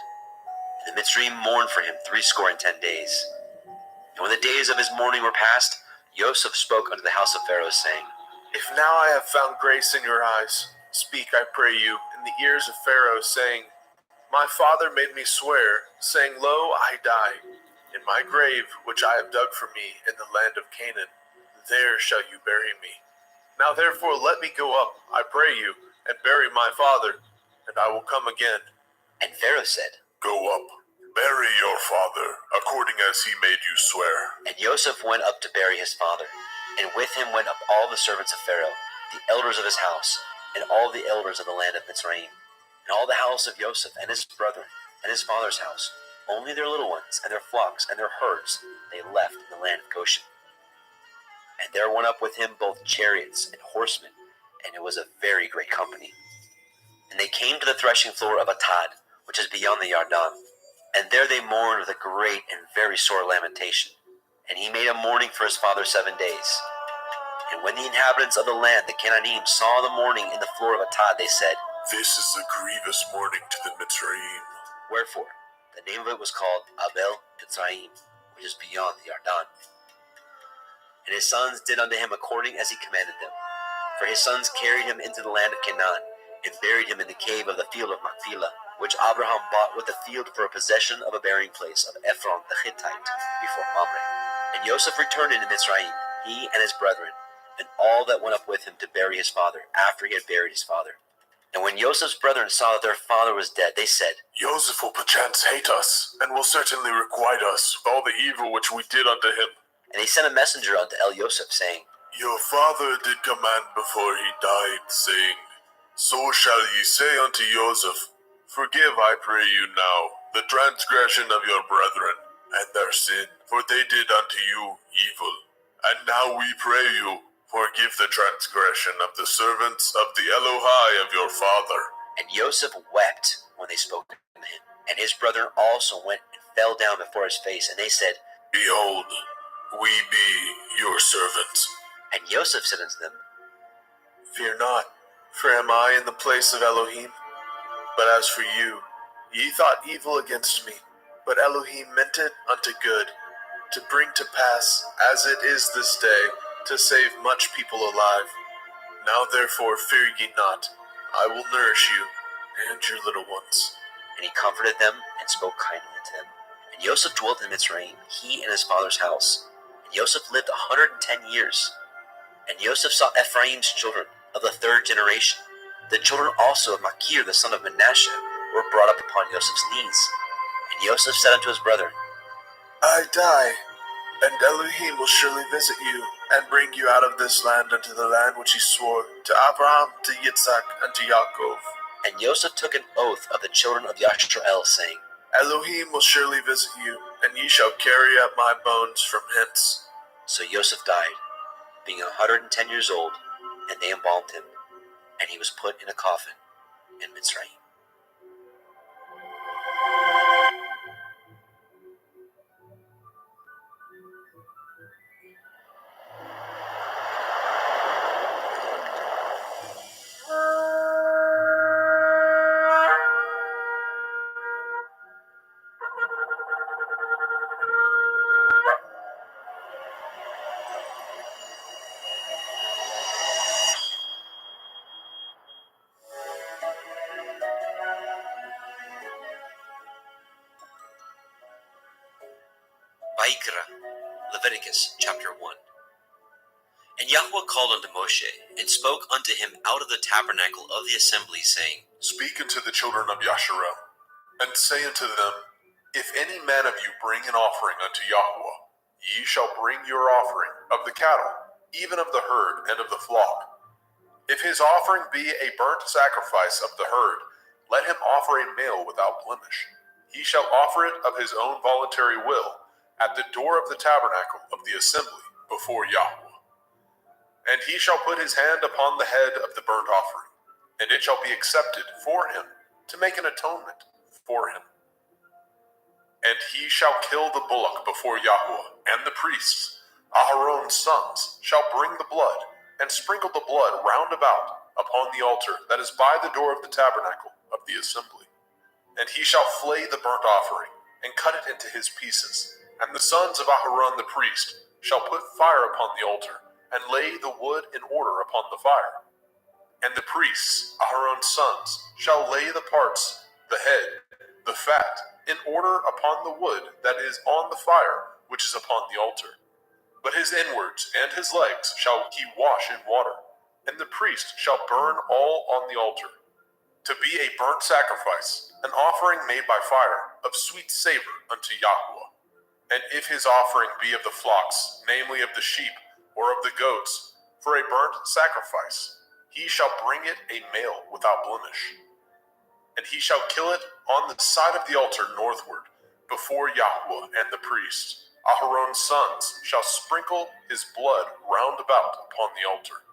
And the Mitzrayim mourned for him 70 days. And when the days of his mourning were past, Joseph spoke unto the house of Pharaoh, saying, If now I have found grace in your eyes, speak, I pray you, in the ears of Pharaoh, saying, My father made me swear, saying, Lo, I die. In my grave, which I have dug for me in the land of Canaan, there shall you bury me. Now therefore let me go up, I pray you, and bury my father, and I will come again. And Pharaoh said, Go up, bury your father, according as he made you swear. And Joseph went up to bury his father, and with him went up all the servants of Pharaoh, the elders of his house, and all the elders of the land of Mitzrayim, and all the house of Joseph and his brethren, and his father's house. Only their little ones, and their flocks, and their herds, they left in the land of Goshen. And there went up with him both chariots and horsemen, and it was a very great company. And they came to the threshing floor of Atad, which is beyond the Yarden. And there they mourned with a great and very sore lamentation. And he made a mourning for his father 7 days. And when the inhabitants of the land, the Canaanim, saw the mourning in the floor of Atad, they said, This is a grievous mourning to the Mitzrayim. Wherefore, the name of it was called Abel Mitzrayim, which is beyond the Yarden. And his sons did unto him according as he commanded them. For his sons carried him into the land of Canaan, and buried him in the cave of the field of Machpelah, which Abraham bought with the field for a possession of a burying place of Ephron the Hittite, before Mamre. And Joseph returned into Mitzrayim, he and his brethren, and all that went up with him to bury his father, after he had buried his father. And when Joseph's brethren saw that their father was dead, they said, Joseph will perchance hate us, and will certainly requite us with all the evil which we did unto him. And they sent a messenger unto Joseph, saying, Your father did command before he died, saying, So shall ye say unto Joseph, Forgive, I pray you now, the transgression of your brethren, and their sin, for they did unto you evil. And now we pray you, forgive the transgression of the servants of the Elohai of your father. And Joseph wept when they spoke to him. And his brethren also went and fell down before his face, and they said, Behold, we be your servants. And Joseph said unto them, Fear not, for am I in the place of Elohim? But as for you, ye thought evil against me, but Elohim meant it unto good, to bring to pass, as it is this day, to save much people alive. Now therefore fear ye not, I will nourish you, and your little ones. And he comforted them, and spoke kindly unto them. And Joseph dwelt in Mitzrayim, he and his father's house. And Joseph lived 110 years. And Joseph saw Ephraim's children of the 3rd generation. The children also of Machir the son of Manasseh were brought up upon Joseph's knees. And Joseph said unto his brethren, I die, and Elohim will surely visit you, and bring you out of this land unto the land which he swore to Abraham, to Yitzhak, and to Yaakov. And Joseph took an oath of the children of Yasharel, saying, Elohim will surely visit you, and ye shall carry up my bones from hence. So Joseph died, being 110 years old, and they embalmed him, and he was put in a coffin in Mitzrayim. Vayikra, Leviticus chapter 1. And Yahweh called unto Moshe, and spoke unto him out of the tabernacle of the assembly, saying, Speak unto the children of Yasharel, and say unto them, If any man of you bring an offering unto Yahweh, ye shall bring your offering of the cattle, even of the herd and of the flock. If his offering be a burnt sacrifice of the herd, let him offer a male without blemish. He shall offer it of his own voluntary will, at the door of the tabernacle of the assembly, before Yahweh. And he shall put his hand upon the head of the burnt offering, and it shall be accepted for him, to make an atonement for him. And he shall kill the bullock before Yahweh, and the priests, Aharon's sons, shall bring the blood, and sprinkle the blood round about upon the altar that is by the door of the tabernacle of the assembly. And he shall flay the burnt offering, and cut it into his pieces. And the sons of Aharon the priest shall put fire upon the altar, and lay the wood in order upon the fire. And the priests, Aharon's sons, shall lay the parts, the head, the fat, in order upon the wood that is on the fire, which is upon the altar. But his inwards and his legs shall he wash in water, and the priest shall burn all on the altar, to be a burnt sacrifice, an offering made by fire, of sweet savor unto Yahweh. And if his offering be of the flocks, namely of the sheep, or of the goats, for a burnt sacrifice, he shall bring it a male without blemish. And he shall kill it on the side of the altar northward, before Yahweh and the priest. Aharon's sons shall sprinkle his blood round about upon the altar.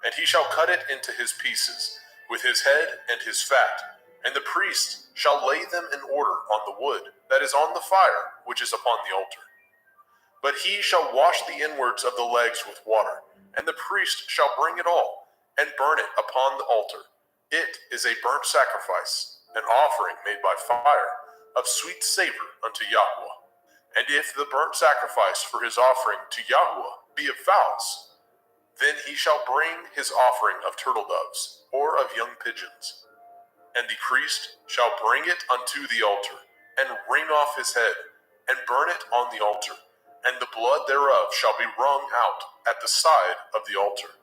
And he shall cut it into his pieces, with his head and his fat, and the priest shall lay them in order on the wood that is on the fire, which is upon the altar. But he shall wash the inwards of the legs with water, and the priest shall bring it all, and burn it upon the altar. It is a burnt sacrifice, an offering made by fire, of sweet savor unto Yahweh. And if the burnt sacrifice for his offering to Yahweh be of fowls, then he shall bring his offering of turtle doves, or of young pigeons. And the priest shall bring it unto the altar, and wring off his head, and burn it on the altar, and the blood thereof shall be wrung out at the side of the altar.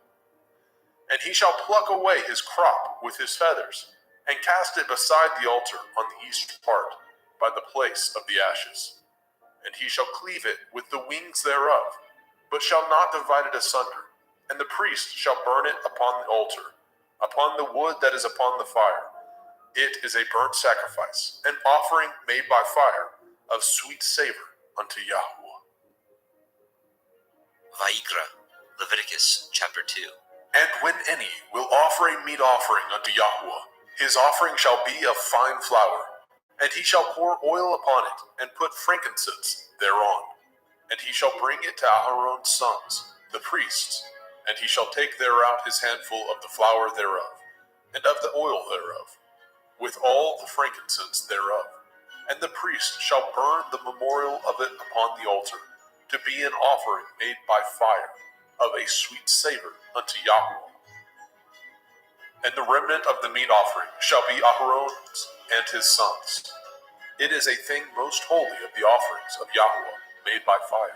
And he shall pluck away his crop with his feathers, and cast it beside the altar on the east part, by the place of the ashes. And he shall cleave it with the wings thereof, but shall not divide it asunder. And the priest shall burn it upon the altar, upon the wood that is upon the fire. It is a burnt sacrifice, an offering made by fire, of sweet savor unto Yahweh. Vayikra, Leviticus chapter 2. And when any will offer a meat offering unto Yahweh, his offering shall be of fine flour, and he shall pour oil upon it, and put frankincense thereon. And he shall bring it to Aharon's sons, the priests, and he shall take thereout his handful of the flour thereof, and of the oil thereof, with all the frankincense thereof. And the priest shall burn the memorial of it upon the altar, to be an offering made by fire, of a sweet savor unto Yahweh. And the remnant of the meat offering shall be Aharon's and his sons. It is a thing most holy of the offerings of Yahweh, made by fire.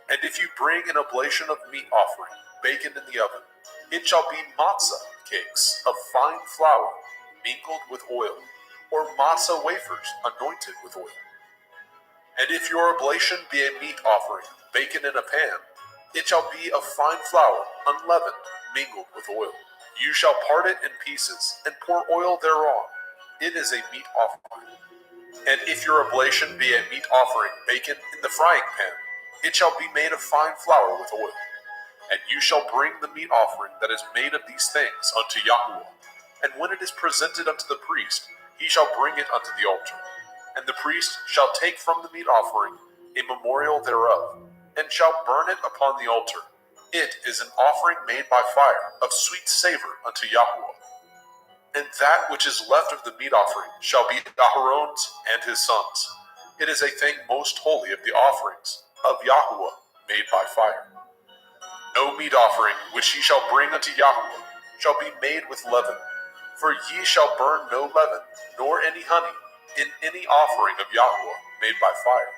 And if you bring an oblation of meat offering, baken in the oven, it shall be matzah cakes of fine flour, mingled with oil, or matzah wafers anointed with oil. And if your oblation be a meat offering, baken in a pan, it shall be of fine flour, unleavened, mingled with oil. You shall part it in pieces, and pour oil thereon. It is a meat offering. And if your oblation be a meat offering, baken in the frying pan, it shall be made of fine flour with oil. And you shall bring the meat offering that is made of these things unto Yahweh. And when it is presented unto the priest, he shall bring it unto the altar. And the priest shall take from the meat offering a memorial thereof, and shall burn it upon the altar. It is an offering made by fire, of sweet savor unto Yahweh. And that which is left of the meat offering shall be Aharon's and his sons. It is a thing most holy of the offerings of Yahweh made by fire. No meat offering which ye shall bring unto Yahweh shall be made with leaven, for ye shall burn no leaven, nor any honey, in any offering of Yahweh made by fire.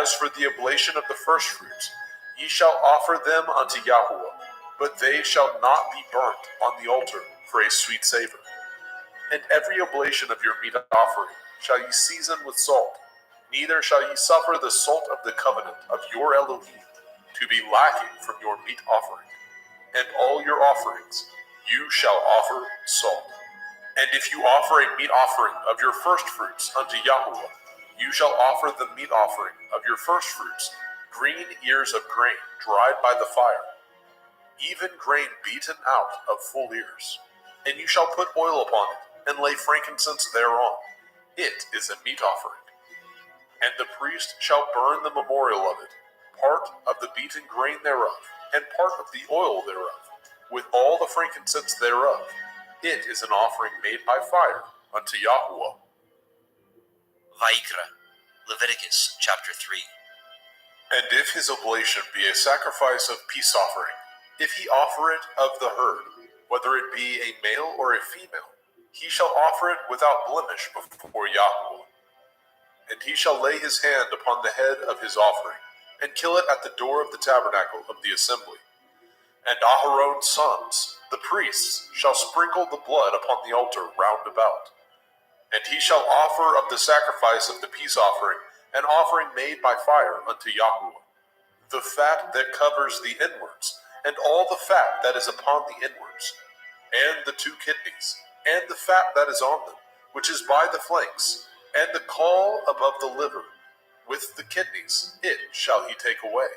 As for the oblation of the firstfruits, ye shall offer them unto Yahweh, but they shall not be burnt on the altar for a sweet savor. And every oblation of your meat offering shall ye season with salt, neither shall ye suffer the salt of the covenant of your Elohim to be lacking from your meat offering. And all your offerings you shall offer salt. And if you offer a meat offering of your firstfruits unto Yahweh, you shall offer the meat offering of your firstfruits, green ears of grain dried by the fire, even grain beaten out of full ears. And you shall put oil upon it, and lay frankincense thereon. It is a meat offering. And the priest shall burn the memorial of it, part of the beaten grain thereof, and part of the oil thereof, with all the frankincense thereof. It is an offering made by fire unto Yahweh. Vayikra, Leviticus chapter 3. And if his oblation be a sacrifice of peace offering, if he offer it of the herd, whether it be a male or a female, he shall offer it without blemish before Yahweh. And he shall lay his hand upon the head of his offering, and kill it at the door of the tabernacle of the assembly. And Aharon's sons, the priests, shall sprinkle the blood upon the altar round about. And he shall offer of the sacrifice of the peace offering an offering made by fire unto Yahweh, the fat that covers the inwards, and all the fat that is upon the inwards, and the 2 kidneys, and the fat that is on them, which is by the flanks, and the caul above the liver, with the kidneys, it shall he take away.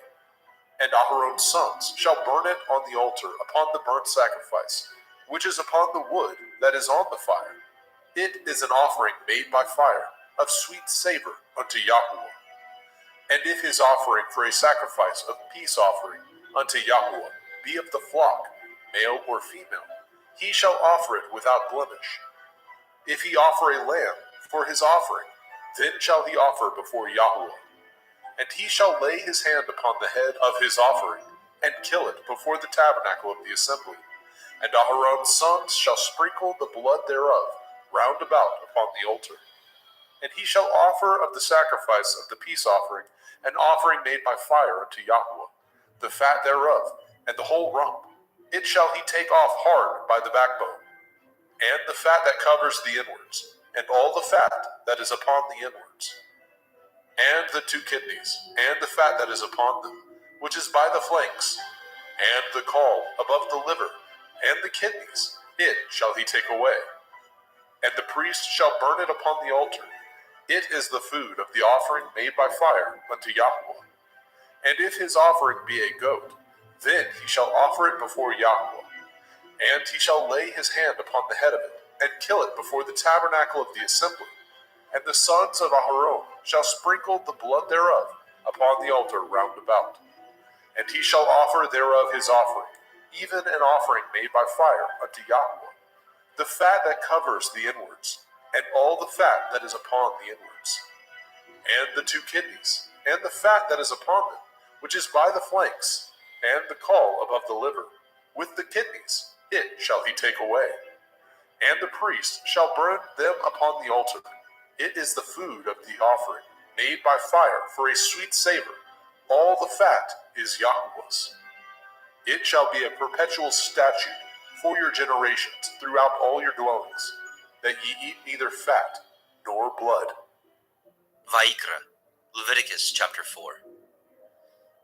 And Aharon's sons shall burn it on the altar upon the burnt sacrifice, which is upon the wood that is on the fire. It is an offering made by fire, of sweet savor unto Yahweh. And if his offering for a sacrifice of peace offering unto Yahweh be of the flock, male or female, he shall offer it without blemish. If he offer a lamb for his offering, then shall he offer before Yahweh. And he shall lay his hand upon the head of his offering, and kill it before the tabernacle of the assembly. And Aharon's sons shall sprinkle the blood thereof round about upon the altar. And he shall offer of the sacrifice of the peace offering an offering made by fire unto Yahweh, the fat thereof, and the whole rump. It shall he take off hard by the backbone, and the fat that covers the inwards, and all the fat that is upon the inwards, and the 2 kidneys, and the fat that is upon them, which is by the flanks, and the caul above the liver, and the kidneys, it shall he take away. And the priest shall burn it upon the altar. It is the food of the offering made by fire unto Yahweh. And if his offering be a goat, then he shall offer it before Yahweh. And he shall lay his hand upon the head of it, and kill it before the tabernacle of the assembly. And the sons of Aharon shall sprinkle the blood thereof upon the altar round about. And he shall offer thereof his offering, even an offering made by fire unto Yahweh, the fat that covers the inwards, and all the fat that is upon the inwards, and the 2 kidneys, and the fat that is upon them, which is by the flanks, and the caul above the liver, with the kidneys, it shall he take away. And the priest shall burn them upon the altar. It is the food of the offering, made by fire for a sweet savor. All the fat is Yahweh's. It shall be a perpetual statute for your generations throughout all your dwellings, that ye eat neither fat nor blood. Vayikra, Leviticus chapter 4.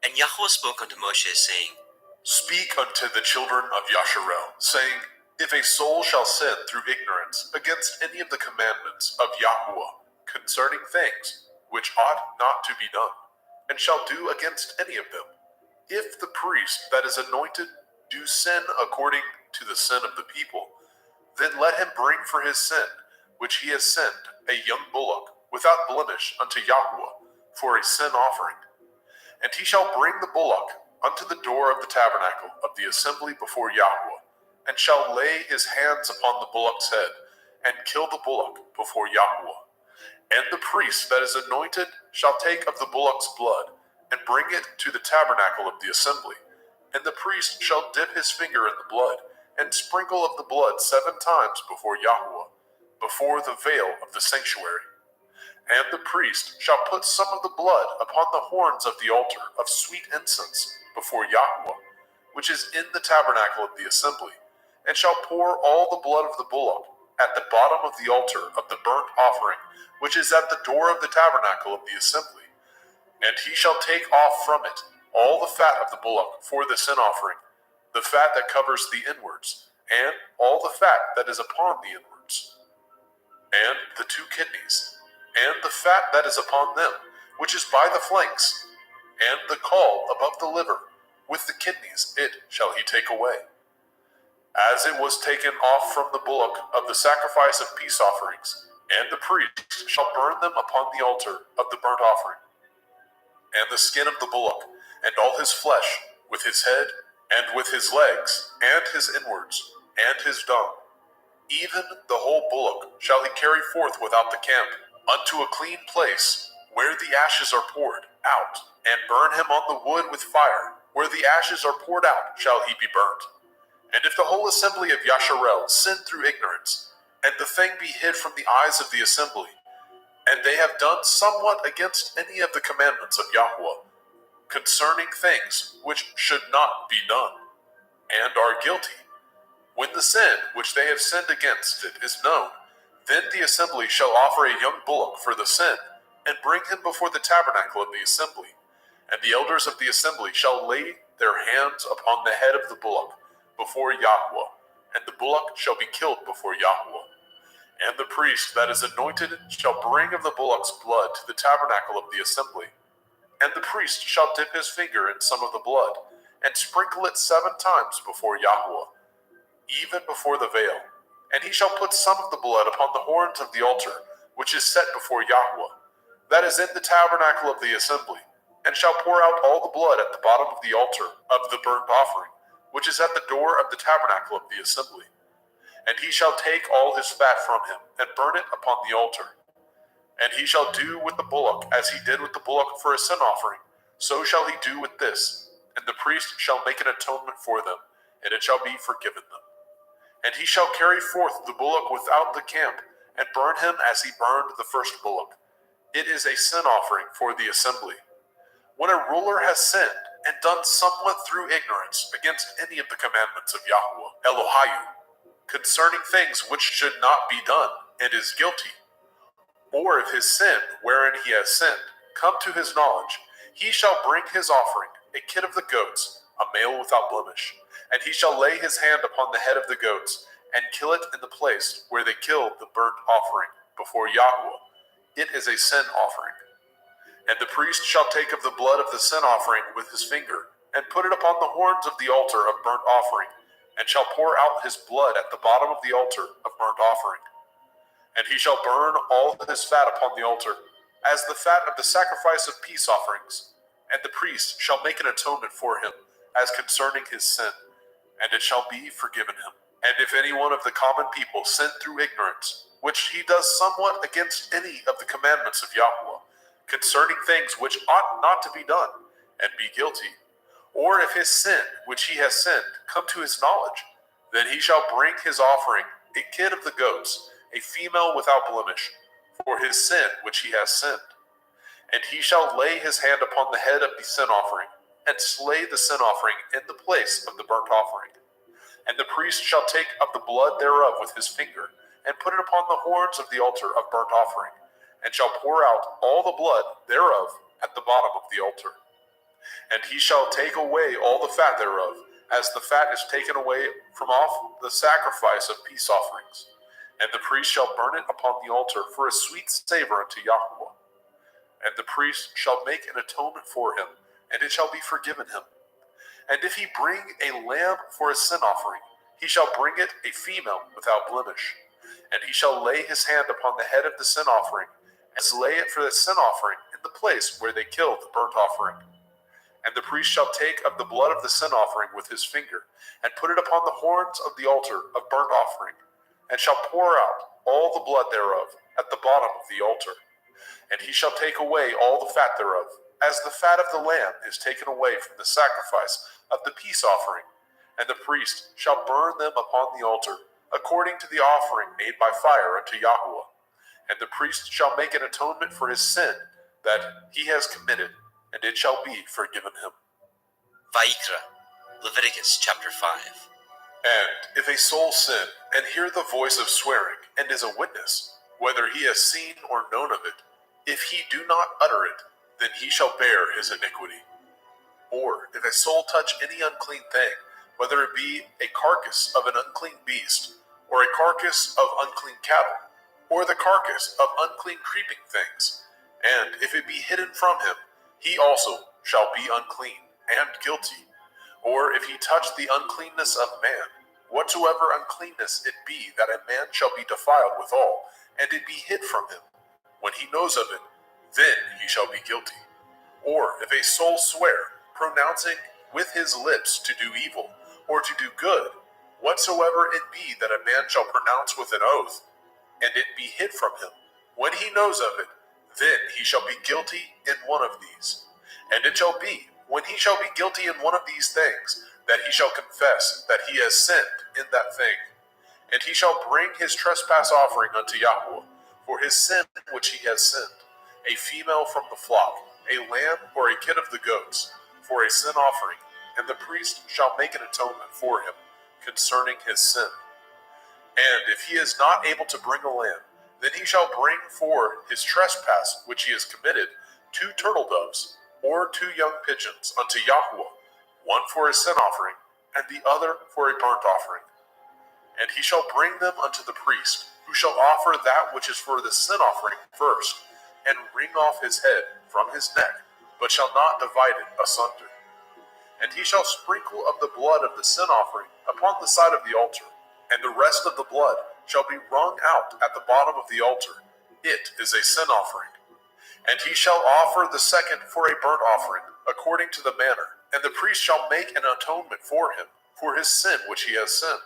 And Yahweh spoke unto Moshe, saying, Speak unto the children of Yasharel, saying, If a soul shall sin through ignorance against any of the commandments of Yahweh concerning things which ought not to be done, and shall do against any of them, if the priest that is anointed do sin according to the sin of the people, then let him bring for his sin, which he has sinned, a young bullock, without blemish unto Yahweh, for a sin offering. And he shall bring the bullock unto the door of the tabernacle of the assembly before Yahweh, and shall lay his hands upon the bullock's head, and kill the bullock before Yahweh. And the priest that is anointed shall take of the bullock's blood, and bring it to the tabernacle of the assembly. And the priest shall dip his finger in the blood, and sprinkle of the blood 7 times before Yahweh, before the veil of the sanctuary. And the priest shall put some of the blood upon the horns of the altar of sweet incense before Yahweh, which is in the tabernacle of the assembly, and shall pour all the blood of the bullock at the bottom of the altar of the burnt offering, which is at the door of the tabernacle of the assembly. And he shall take off from it all the fat of the bullock for the sin offering, the fat that covers the inwards, and all the fat that is upon the inwards, and the 2 kidneys, and the fat that is upon them, which is by the flanks, and the caul above the liver, with the kidneys it shall he take away. As it was taken off from the bullock of the sacrifice of peace offerings, and the priest shall burn them upon the altar of the burnt offering. And the skin of the bullock, and all his flesh, with his head, and with his legs, and his inwards, and his dung, even the whole bullock shall he carry forth without the camp, unto a clean place, where the ashes are poured out, and burn him on the wood with fire. Where the ashes are poured out shall he be burnt. And if the whole assembly of Yasharel sin through ignorance, and the thing be hid from the eyes of the assembly, and they have done somewhat against any of the commandments of Yahweh, concerning things which should not be done, and are guilty, when the sin which they have sinned against it is known, then the assembly shall offer a young bullock for the sin, and bring him before the tabernacle of the assembly. And the elders of the assembly shall lay their hands upon the head of the bullock before Yahweh, and the bullock shall be killed before Yahweh. And the priest that is anointed shall bring of the bullock's blood to the tabernacle of the assembly. And the priest shall dip his finger in some of the blood, and sprinkle it 7 times before Yahweh, even before the veil. And he shall put some of the blood upon the horns of the altar, which is set before Yahweh, that is in the tabernacle of the assembly, and shall pour out all the blood at the bottom of the altar of the burnt offering, which is at the door of the tabernacle of the assembly. And he shall take all his fat from him, and burn it upon the altar. And he shall do with the bullock as he did with the bullock for a sin offering, so shall he do with this. And the priest shall make an atonement for them, and it shall be forgiven them. And he shall carry forth the bullock without the camp, and burn him as he burned the first bullock. It is a sin offering for the assembly. When a ruler has sinned, and done somewhat through ignorance against any of the commandments of Yahweh, Elohiah, concerning things which should not be done, and is guilty, or if his sin, wherein he has sinned, come to his knowledge, he shall bring his offering, a kid of the goats, a male without blemish, and he shall lay his hand upon the head of the goats, and kill it in the place where they killed the burnt offering before Yahweh. It is a sin offering. And the priest shall take of the blood of the sin offering with his finger, and put it upon the horns of the altar of burnt offering, and shall pour out his blood at the bottom of the altar of burnt offering. And he shall burn all his fat upon the altar, as the fat of the sacrifice of peace offerings. And the priest shall make an atonement for him, as concerning his sin, and it shall be forgiven him. And if any one of the common people sin through ignorance, which he does somewhat against any of the commandments of Yahweh, concerning things which ought not to be done, and be guilty, or if his sin, which he has sinned, come to his knowledge, then he shall bring his offering, a kid of the goats, a female without blemish, for his sin which he has sinned. And he shall lay his hand upon the head of the sin offering, and slay the sin offering in the place of the burnt offering. And the priest shall take of the blood thereof with his finger, and put it upon the horns of the altar of burnt offering, and shall pour out all the blood thereof at the bottom of the altar. And he shall take away all the fat thereof, as the fat is taken away from off the sacrifice of peace offerings. And the priest shall burn it upon the altar for a sweet savor unto Yahweh. And the priest shall make an atonement for him, and it shall be forgiven him. And if he bring a lamb for a sin offering, he shall bring it a female without blemish. And he shall lay his hand upon the head of the sin offering, and slay it for the sin offering in the place where they killed the burnt offering. And the priest shall take of the blood of the sin offering with his finger, and put it upon the horns of the altar of burnt offering, and shall pour out all the blood thereof at the bottom of the altar. And he shall take away all the fat thereof, as the fat of the lamb is taken away from the sacrifice of the peace offering. And the priest shall burn them upon the altar, according to the offering made by fire unto Yahweh. And the priest shall make an atonement for his sin that he has committed, and it shall be forgiven him. Vayikra, Leviticus chapter 5. And if a soul sin, and hear the voice of swearing, and is a witness, whether he has seen or known of it, if he do not utter it, then he shall bear his iniquity. Or if a soul touch any unclean thing, whether it be a carcass of an unclean beast, or a carcass of unclean cattle, or the carcass of unclean creeping things, and if it be hidden from him, he also shall be unclean and guilty. Or if he touch the uncleanness of man, whatsoever uncleanness it be that a man shall be defiled withal, and it be hid from him, when he knows of it, then he shall be guilty. Or if a soul swear, pronouncing with his lips to do evil, or to do good, whatsoever it be that a man shall pronounce with an oath, and it be hid from him, when he knows of it, then he shall be guilty in one of these. And it shall be, when he shall be guilty in one of these things, that he shall confess that he has sinned in that thing. And he shall bring his trespass offering unto Yahweh, for his sin which he has sinned, a female from the flock, a lamb or a kid of the goats, for a sin offering, and the priest shall make an atonement for him concerning his sin. And if he is not able to bring a lamb, then he shall bring for his trespass which he has committed 2 turtle doves, or 2 young pigeons unto Yahweh, one for a sin offering, and the other for a burnt offering. And he shall bring them unto the priest, who shall offer that which is for the sin offering first, and wring off his head from his neck, but shall not divide it asunder. And he shall sprinkle of the blood of the sin offering upon the side of the altar, and the rest of the blood shall be wrung out at the bottom of the altar. It is a sin offering. And he shall offer the second for a burnt offering, according to the manner, and the priest shall make an atonement for him, for his sin which he has sinned,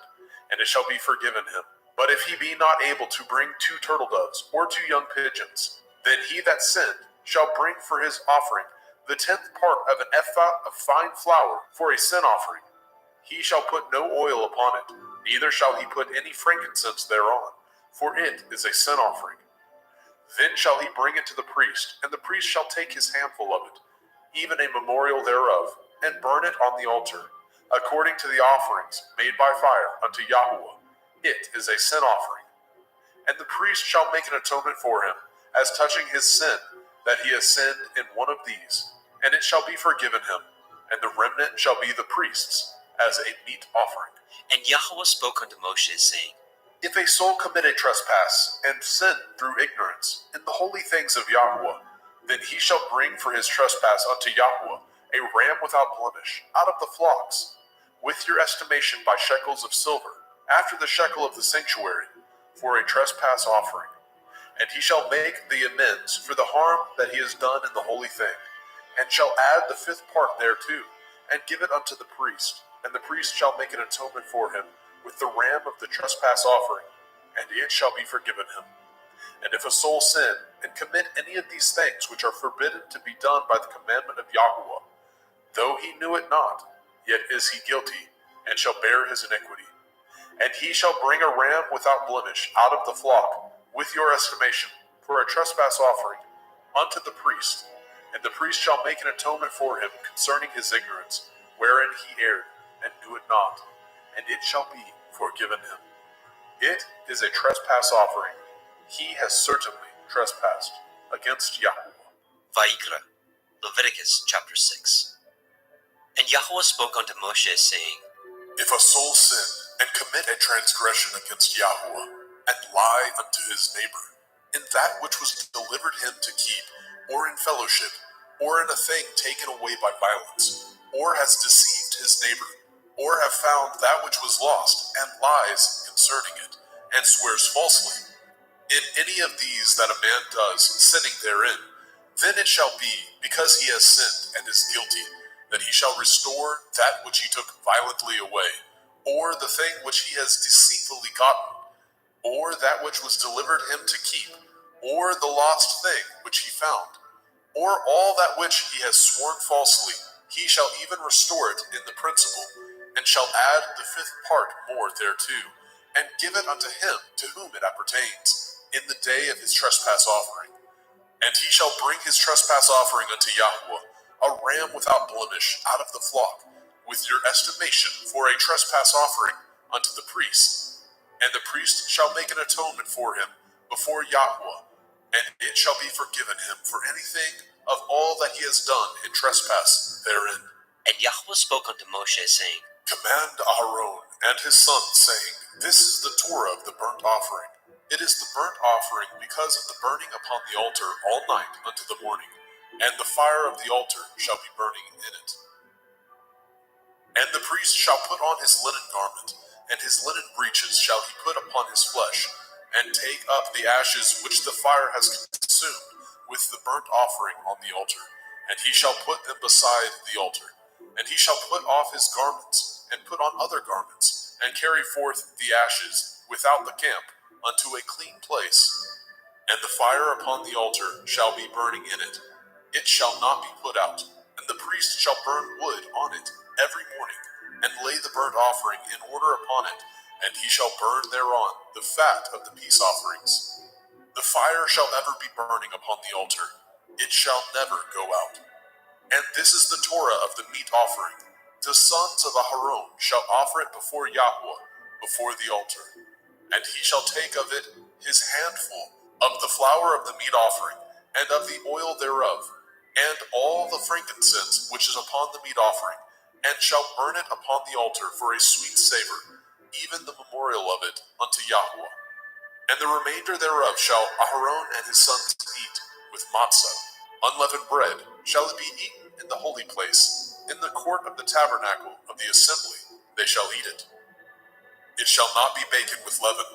and it shall be forgiven him. But if he be not able to bring 2 turtle doves, or 2 young pigeons, then he that sinned shall bring for his offering the 10th part of an ephah of fine flour for a sin offering. He shall put no oil upon it, neither shall he put any frankincense thereon, for it is a sin offering. Then shall he bring it to the priest, and the priest shall take his handful of it, even a memorial thereof, and burn it on the altar, according to the offerings made by fire unto Yahweh. It is a sin offering. And the priest shall make an atonement for him, as touching his sin, that he has sinned in one of these, and it shall be forgiven him, and the remnant shall be the priest's, as a meat offering. And Yahweh spoke unto Moshe, saying, If a soul commit a trespass, and sin through ignorance, in the holy things of Yahweh, then he shall bring for his trespass unto Yahweh a ram without blemish, out of the flocks, with your estimation by shekels of silver, after the shekel of the sanctuary, for a trespass offering. And he shall make the amends for the harm that he has done in the holy thing, and shall add the 5th part thereto, and give it unto the priest, and the priest shall make an atonement for him with the ram of the trespass offering, and it shall be forgiven him. And if a soul sin, and commit any of these things which are forbidden to be done by the commandment of Yahweh, though he knew it not, yet is he guilty, and shall bear his iniquity. And he shall bring a ram without blemish out of the flock, with your estimation, for a trespass offering, unto the priest, and the priest shall make an atonement for him concerning his ignorance, wherein he erred, and knew it not, and it shall be forgiven him. It is a trespass offering. He has certainly trespassed against Yahweh. Vayikra, Leviticus chapter 6. And Yahweh spoke unto Moshe, saying, If a soul sin, and commit a transgression against Yahweh, and lie unto his neighbor, in that which was delivered him to keep, or in fellowship, or in a thing taken away by violence, or has deceived his neighbor, or have found that which was lost, and lies concerning it, and swears falsely, in any of these that a man does, sinning therein, then it shall be, because he has sinned and is guilty, that he shall restore that which he took violently away, or the thing which he has deceitfully gotten, or that which was delivered him to keep, or the lost thing which he found, or all that which he has sworn falsely, he shall even restore it in the principal, and shall add the 5th part more thereto, and give it unto him to whom it appertains. in the day of his trespass offering. And he shall bring his trespass offering unto Yahweh, a ram without blemish out of the flock, with your estimation for a trespass offering unto the priest. And the priest shall make an atonement for him before Yahweh, and it shall be forgiven him for anything of all that he has done in trespass therein. And Yahweh spoke unto Moshe, saying, Command Aharon and his sons, saying, This is the Torah of the burnt offering. It is the burnt offering because of the burning upon the altar all night unto the morning, and the fire of the altar shall be burning in it. And the priest shall put on his linen garment, and his linen breeches shall he put upon his flesh, and take up the ashes which the fire has consumed with the burnt offering on the altar, and he shall put them beside the altar. And he shall put off his garments, and put on other garments, and carry forth the ashes without the camp unto a clean place. And the fire upon the altar shall be burning in it. It shall not be put out. And the priest shall burn wood on it every morning, and lay the burnt offering in order upon it, and he shall burn thereon the fat of the peace offerings. The fire shall ever be burning upon the altar. It shall never go out. And this is the Torah of the meat offering. The sons of Aharon shall offer it before Yahweh, before the altar. And he shall take of it his handful of the flour of the meat offering, and of the oil thereof, and all the frankincense which is upon the meat offering, and shall burn it upon the altar for a sweet savor, even the memorial of it unto Yahweh. And the remainder thereof shall Aharon and his sons eat with matzah, unleavened bread, shall it be eaten in the holy place, in the court of the tabernacle of the assembly they shall eat it. It shall not be baken with leaven.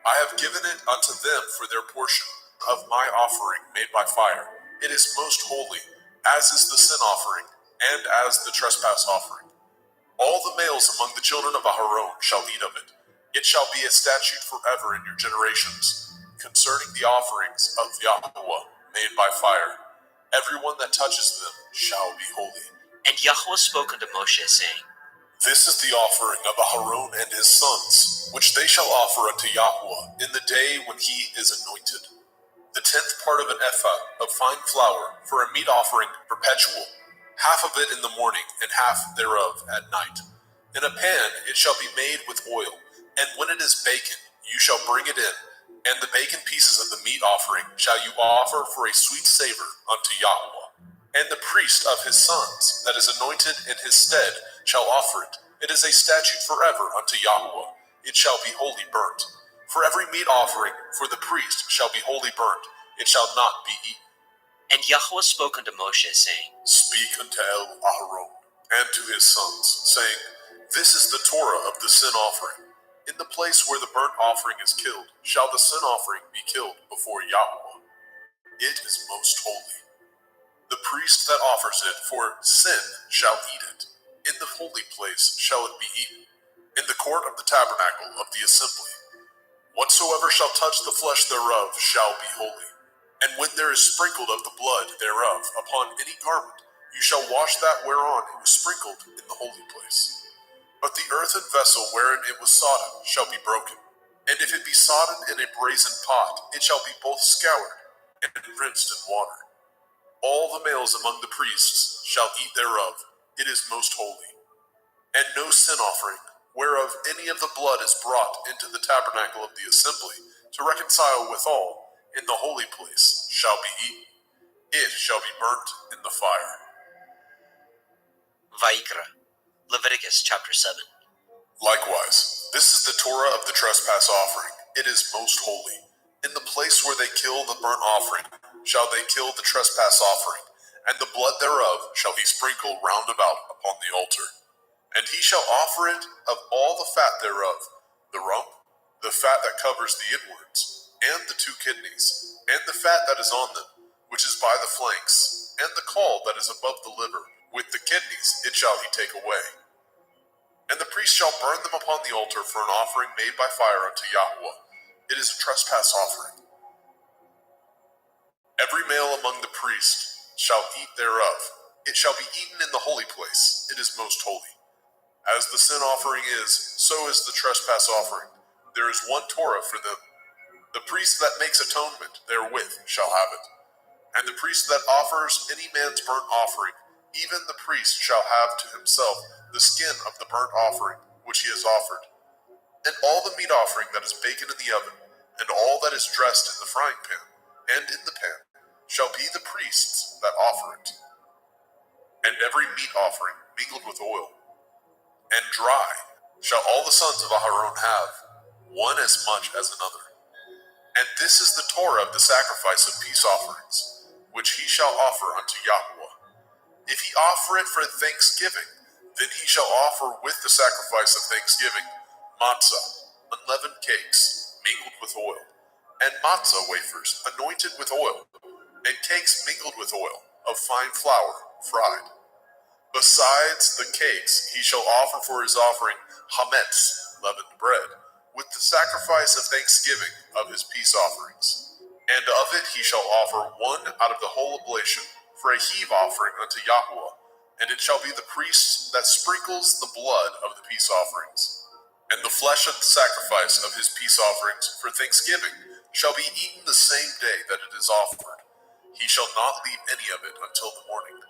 I have given it unto them for their portion of my offering made by fire. It is most holy, as is the sin offering, and as the trespass offering. All the males among the children of Aharon shall eat of it. It shall be a statute forever in your generations, concerning the offerings of Yahweh made by fire. Everyone that touches them shall be holy. And Yahweh spoke unto Moshe, saying, This is the offering of Aharon and his sons, which they shall offer unto Yahweh in the day when he is anointed. The 10th part of an ephah of fine flour for a meat offering perpetual, half of it in the morning, and half thereof at night. In a pan it shall be made with oil, and when it is baken, you shall bring it in, and the baken pieces of the meat offering shall you offer for a sweet savor unto Yahweh. And the priest of his sons, that is anointed in his stead, shall offer it. It is a statute forever unto Yahweh. It shall be wholly burnt. For every meat offering for the priest shall be wholly burnt. It shall not be eaten. And Yahweh spoke unto Moshe, saying, Speak unto Aharon and to his sons, saying, This is the Torah of the sin offering. In the place where the burnt offering is killed, shall the sin offering be killed before Yahweh. It is most holy. The priest that offers it for sin shall eat it. In the holy place shall it be eaten, in the court of the tabernacle of the assembly. Whatsoever shall touch the flesh thereof shall be holy. And when there is sprinkled of the blood thereof upon any garment, you shall wash that whereon it was sprinkled in the holy place. But the earthen vessel wherein it was sodden shall be broken. And if it be sodden in a brazen pot, it shall be both scoured and rinsed in water. All the males among the priests shall eat thereof. It is most holy. And no sin offering, whereof any of the blood is brought into the tabernacle of the assembly, to reconcile withal, in the holy place, shall be eaten. It shall be burnt in the fire. Vayikra, Leviticus chapter 7. Likewise, this is the Torah of the trespass offering. It is most holy. In the place where they kill the burnt offering, shall they kill the trespass offering, and the blood thereof shall he sprinkle round about upon the altar. And he shall offer it of all the fat thereof, the rump, the fat that covers the inwards, and the 2 kidneys, and the fat that is on them, which is by the flanks, and the caul that is above the liver. With the kidneys it shall he take away. And the priest shall burn them upon the altar for an offering made by fire unto Yahweh. It is a trespass offering. Every male among the priests shall eat thereof. It shall be eaten in the holy place. It is most holy. As the sin offering is, so is the trespass offering. There is one Torah for them. The priest that makes atonement therewith shall have it. And the priest that offers any man's burnt offering, even the priest shall have to himself the skin of the burnt offering which he has offered. And all the meat offering that is baken in the oven, and all that is dressed in the frying pan, and in the pan, shall be the priest's that offer it. And every meat offering mingled with oil, and dry, shall all the sons of Aharon have, one as much as another. And this is the Torah of the sacrifice of peace offerings, which he shall offer unto Yahweh. If he offer it for thanksgiving, then he shall offer with the sacrifice of thanksgiving matzah, unleavened cakes, mingled with oil, and matzah wafers, anointed with oil, and cakes mingled with oil, of fine flour, fried. Besides the cakes, he shall offer for his offering hametz, leavened bread, with the sacrifice of thanksgiving of his peace offerings. And of it he shall offer one out of the whole oblation, for a heave offering unto Yahweh, and it shall be the priest that sprinkles the blood of the peace offerings. And the flesh of the sacrifice of his peace offerings for thanksgiving shall be eaten the same day that it is offered. He shall not leave any of it until the morning.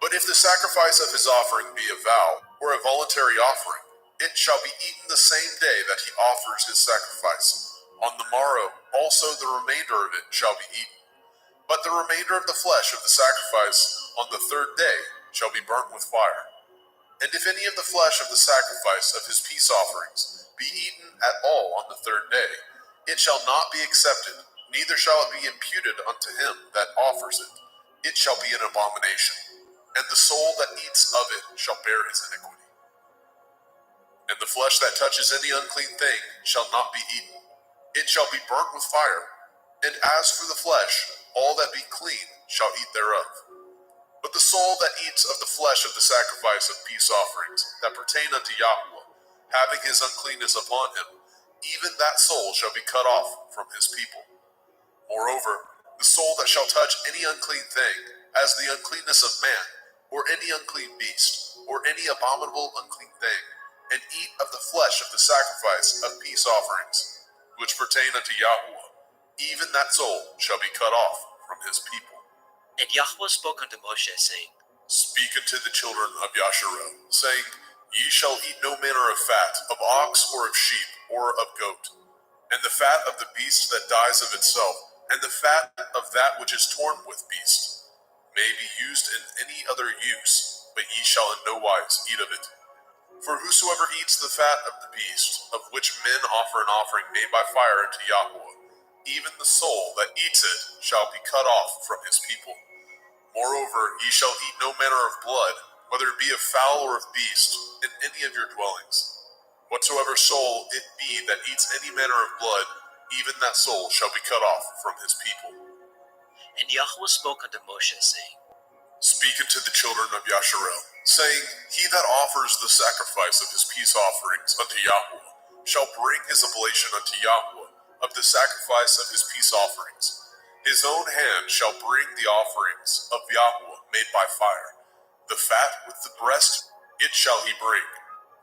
But if the sacrifice of his offering be a vow, or a voluntary offering, it shall be eaten the same day that he offers his sacrifice. On the morrow also the remainder of it shall be eaten. But the remainder of the flesh of the sacrifice on the third day shall be burnt with fire. And if any of the flesh of the sacrifice of his peace offerings be eaten at all on the third day, it shall not be accepted, neither shall it be imputed unto him that offers it. It shall be an abomination, and the soul that eats of it shall bear his iniquity. And the flesh that touches any unclean thing shall not be eaten. It shall be burnt with fire. And as for the flesh, all that be clean shall eat thereof. But the soul that eats of the flesh of the sacrifice of peace offerings that pertain unto Yahweh, having his uncleanness upon him, even that soul shall be cut off from his people. Moreover, the soul that shall touch any unclean thing, as the uncleanness of man, or any unclean beast, or any abominable unclean thing, and eat of the flesh of the sacrifice of peace offerings, which pertain unto Yahweh, even that soul shall be cut off from his people. And Yahweh spoke unto Moshe, saying, Speak unto the children of Yasharel, saying, Ye shall eat no manner of fat, of ox, or of sheep, or of goat, and the fat of the beast that dies of itself, and the fat of that which is torn with beast, may be used in any other use, but ye shall in no wise eat of it. For whosoever eats the fat of the beast, of which men offer an offering made by fire unto Yahweh, even the soul that eats it shall be cut off from his people. Moreover, ye shall eat no manner of blood, whether it be of fowl or of beast, in any of your dwellings. Whatsoever soul it be that eats any manner of blood, even that soul shall be cut off from his people. And Yahweh spoke unto Moshe, saying, Speak unto the children of Yasharel, saying, He that offers the sacrifice of his peace offerings unto Yahweh shall bring his oblation unto Yahweh of the sacrifice of his peace offerings. His own hand shall bring the offerings of Yahweh made by fire. The fat with the breast it shall he bring,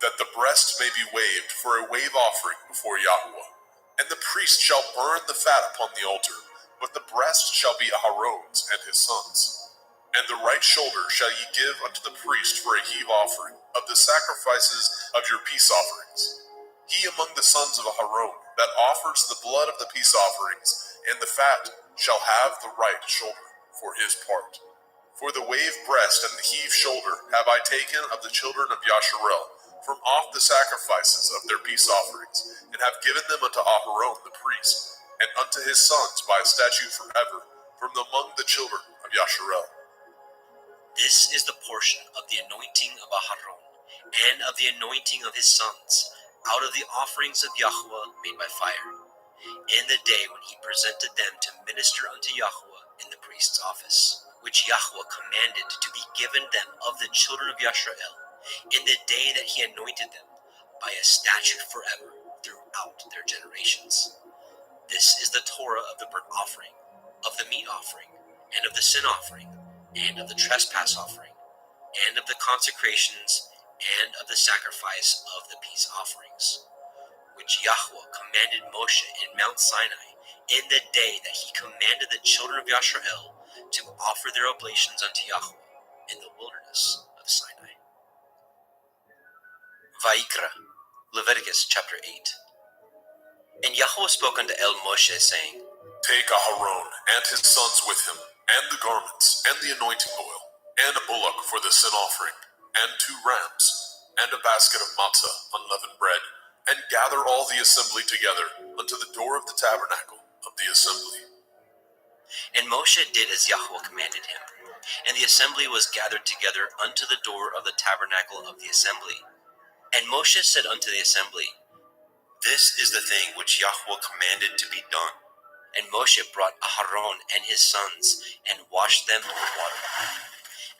that the breast may be waved for a wave offering before Yahweh. And the priest shall burn the fat upon the altar, but the breast shall be Aharon's and his sons'. And the right shoulder shall ye give unto the priest for a heave offering of the sacrifices of your peace offerings. He among the sons of Aharon that offers the blood of the peace offerings and the fat shall have the right shoulder for his part. For the wave breast and the heave shoulder have I taken of the children of Yasharel from off the sacrifices of their peace offerings, and have given them unto Aharon the priest, and unto his sons by a statute forever, from among the children of Yasharel. This is the portion of the anointing of Aharon, and of the anointing of his sons, out of the offerings of Yahweh made by fire, in the day when he presented them to minister unto Yahweh in the priest's office, which Yahweh commanded to be given them of the children of Yasharel, in the day that he anointed them, by a statute forever throughout their generations. This is the Torah of the burnt offering, of the meat offering, and of the sin offering, and of the trespass offering, and of the consecrations, and of the sacrifice of the peace offerings. which Yahweh commanded Moshe in Mount Sinai in the day that he commanded the children of Yisrael to offer their oblations unto Yahweh in the wilderness of Sinai. Vayikra, Leviticus chapter 8. And Yahweh spoke unto Moshe, saying, Take Aharon and his sons with him, and the garments, and the anointing oil, and a bullock for the sin offering, and 2 rams, and a basket of matzah, unleavened bread, and gather all the assembly together unto the door of the tabernacle of the assembly. And Moshe did as Yahweh commanded him, and the assembly was gathered together unto the door of the tabernacle of the assembly. And Moshe said unto the assembly, This is the thing which Yahweh commanded to be done. And Moshe brought Aharon and his sons, and washed them with water.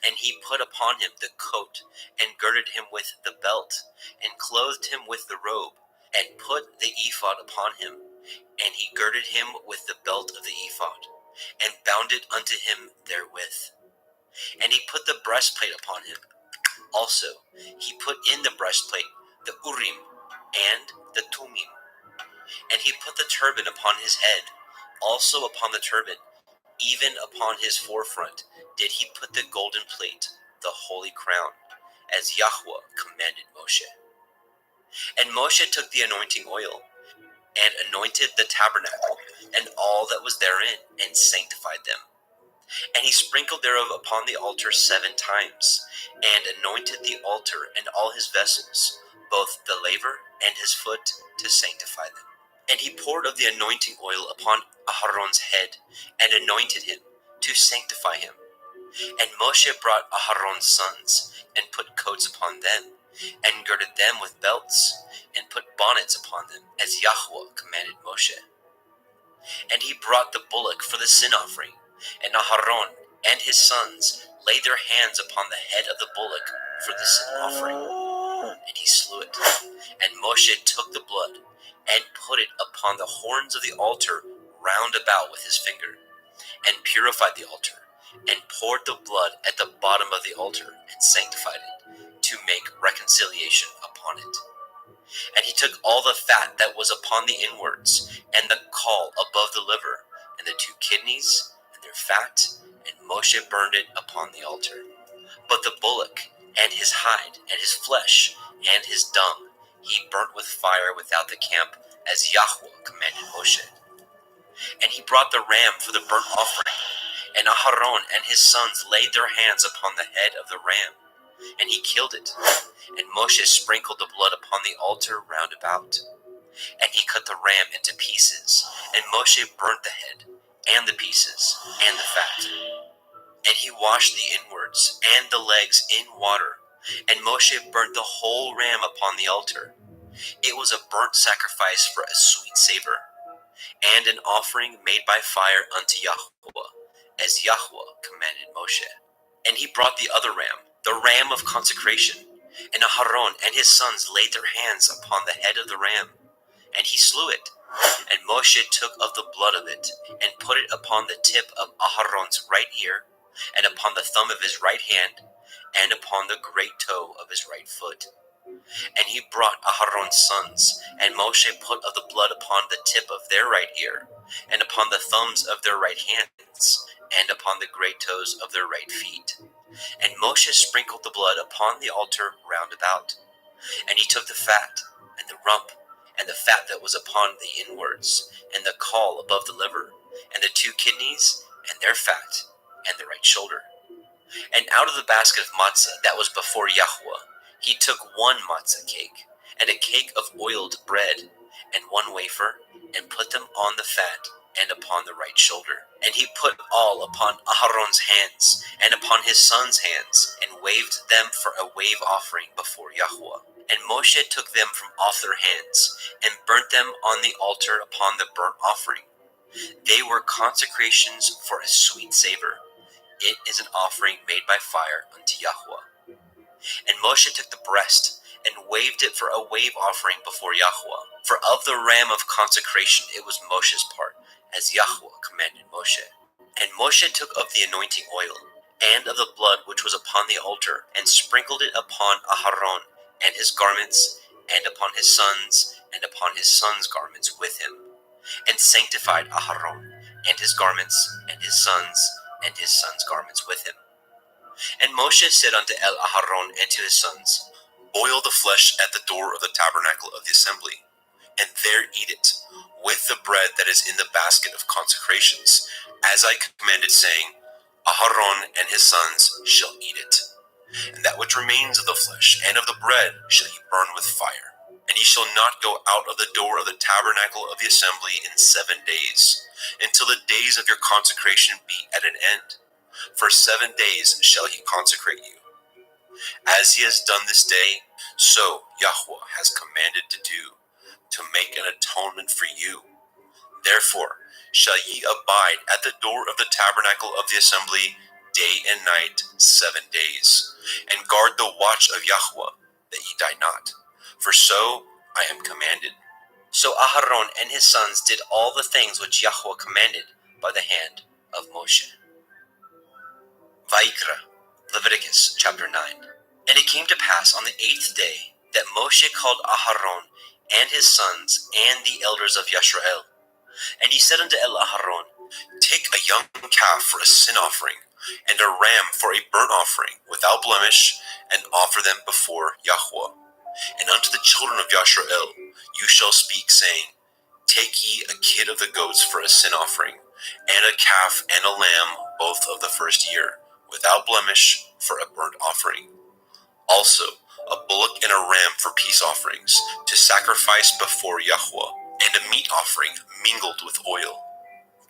And he put upon him the coat, and girded him with the belt, and clothed him with the robe, and put the ephod upon him. And he girded him with the belt of the ephod, and bound it unto him therewith. And he put the breastplate upon him. Also he put in the breastplate the Urim and the Tumim. And he put the turban upon his head. Also upon the turban, even upon his forefront, did he put the golden plate, the holy crown, as Yahweh commanded Moshe. And Moshe took the anointing oil, and anointed the tabernacle, and all that was therein, and sanctified them. And he sprinkled thereof upon the altar 7 times, and anointed the altar and all his vessels, both the laver and his foot, to sanctify them. And he poured of the anointing oil upon Aharon's head, and anointed him, to sanctify him. And Moshe brought Aharon's sons, and put coats upon them, and girded them with belts, and put bonnets upon them, as Yahweh commanded Moshe. And he brought the bullock for the sin offering, and Aharon and his sons laid their hands upon the head of the bullock for the sin offering, and he slew it. And Moshe took the blood, and put it upon the horns of the altar round about with his finger, and purified the altar, and poured the blood at the bottom of the altar, and sanctified it, to make reconciliation upon it. And he took all the fat that was upon the inwards, and the caul above the liver, and the 2 kidneys, and their fat, and Moshe burned it upon the altar. But the bullock, and his hide, and his flesh, and his dung, he burnt with fire without the camp, as Yahweh commanded Moshe. And he brought the ram for the burnt offering, and Aharon and his sons laid their hands upon the head of the ram, and he killed it. And Moshe sprinkled the blood upon the altar round about. And he cut the ram into pieces, and Moshe burnt the head, and the pieces, and the fat. And he washed the inwards and the legs in water, and Moshe burnt the whole ram upon the altar. It was a burnt sacrifice for a sweet savor, and an offering made by fire unto Yahweh, as Yahweh commanded Moshe. And he brought the other ram, the ram of consecration, and Aharon and his sons laid their hands upon the head of the ram, and he slew it. And Moshe took of the blood of it, and put it upon the tip of Aharon's right ear, and upon the thumb of his right hand, and upon the great toe of his right foot. And he brought Aharon's sons, and Moshe put of the blood upon the tip of their right ear, and upon the thumbs of their right hands, and upon the great toes of their right feet. And Moshe sprinkled the blood upon the altar round about. And he took the fat, and the rump, and the fat that was upon the inwards, and the caul above the liver, and the 2 kidneys, and their fat, and the right shoulder. And out of the basket of matzah that was before Yahweh, he took 1 matzah cake, and a cake of oiled bread, and 1 wafer, and put them on the fat, and upon the right shoulder. And he put all upon Aharon's hands, and upon his sons' hands, and waved them for a wave offering before Yahweh. And Moshe took them from off their hands, and burnt them on the altar upon the burnt offering. They were consecrations for a sweet savor. It is an offering made by fire unto Yahweh. And Moshe took the breast, and waved it for a wave offering before Yahweh. For of the ram of consecration it was Moshe's part, as Yahweh commanded Moshe. And Moshe took of the anointing oil, and of the blood which was upon the altar, and sprinkled it upon Aharon, and his garments, and upon his sons, and upon his sons' garments with him, and sanctified Aharon and his garments, and his sons' garments with him. And Moshe said unto Aharon and to his sons, Boil the flesh at the door of the tabernacle of the assembly, and there eat it, with the bread that is in the basket of consecrations, as I commanded, saying, Aharon and his sons shall eat it. And that which remains of the flesh and of the bread shall ye burn with fire. And ye shall not go out of the door of the tabernacle of the assembly in 7 days, until the days of your consecration be at an end. For 7 days shall he consecrate you. As he has done this day, so Yahweh has commanded to do, to make an atonement for you. Therefore shall ye abide at the door of the tabernacle of the assembly day and night 7 days, and guard the watch of Yahweh, that ye die not. For so I am commanded. So Aharon and his sons did all the things which Yahweh commanded by the hand of Moshe. Vaikra, Leviticus chapter 9. And it came to pass on the 8th day that Moshe called Aharon and his sons and the elders of Yisrael. And he said unto Aharon, Take a young calf for a sin offering, and a ram for a burnt offering, without blemish, and offer them before Yahweh. And unto the children of Yisrael you shall speak, saying, Take ye a kid of the goats for a sin offering, and a calf and a lamb, both of the first year, without blemish, for a burnt offering. Also a bullock and a ram for peace offerings, to sacrifice before Yahweh, and a meat offering mingled with oil.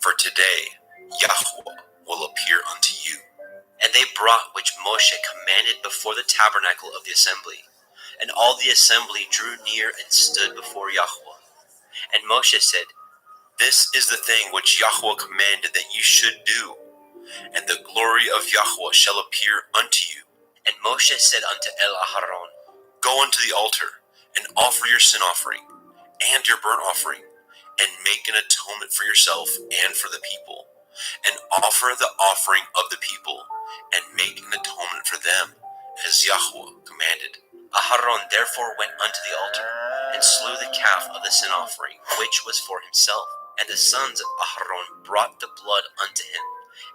For today Yahweh will appear unto you. And they brought which Moshe commanded before the tabernacle of the assembly. And all the assembly drew near and stood before Yahweh. And Moshe said, This is the thing which Yahweh commanded that you should do, and the glory of Yahweh shall appear unto you. And Moshe said unto Aharon, Go unto the altar, and offer your sin offering, and your burnt offering, and make an atonement for yourself and for the people, and offer the offering of the people, and make an atonement for them, as Yahweh commanded. Aharon therefore went unto the altar, and slew the calf of the sin offering, which was for himself. And the sons of Aharon brought the blood unto him,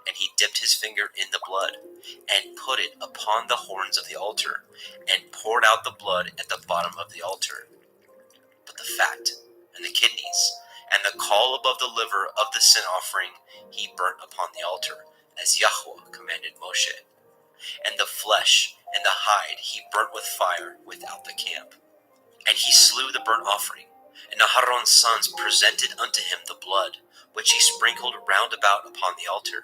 and he dipped his finger in the blood, and put it upon the horns of the altar, and poured out the blood at the bottom of the altar. But the fat, and the kidneys, and the caul above the liver of the sin offering he burnt upon the altar, as Yahweh commanded Moshe. And the flesh and the hide he burnt with fire without the camp. And he slew the burnt offering, and Aharon's sons presented unto him the blood, which he sprinkled round about upon the altar.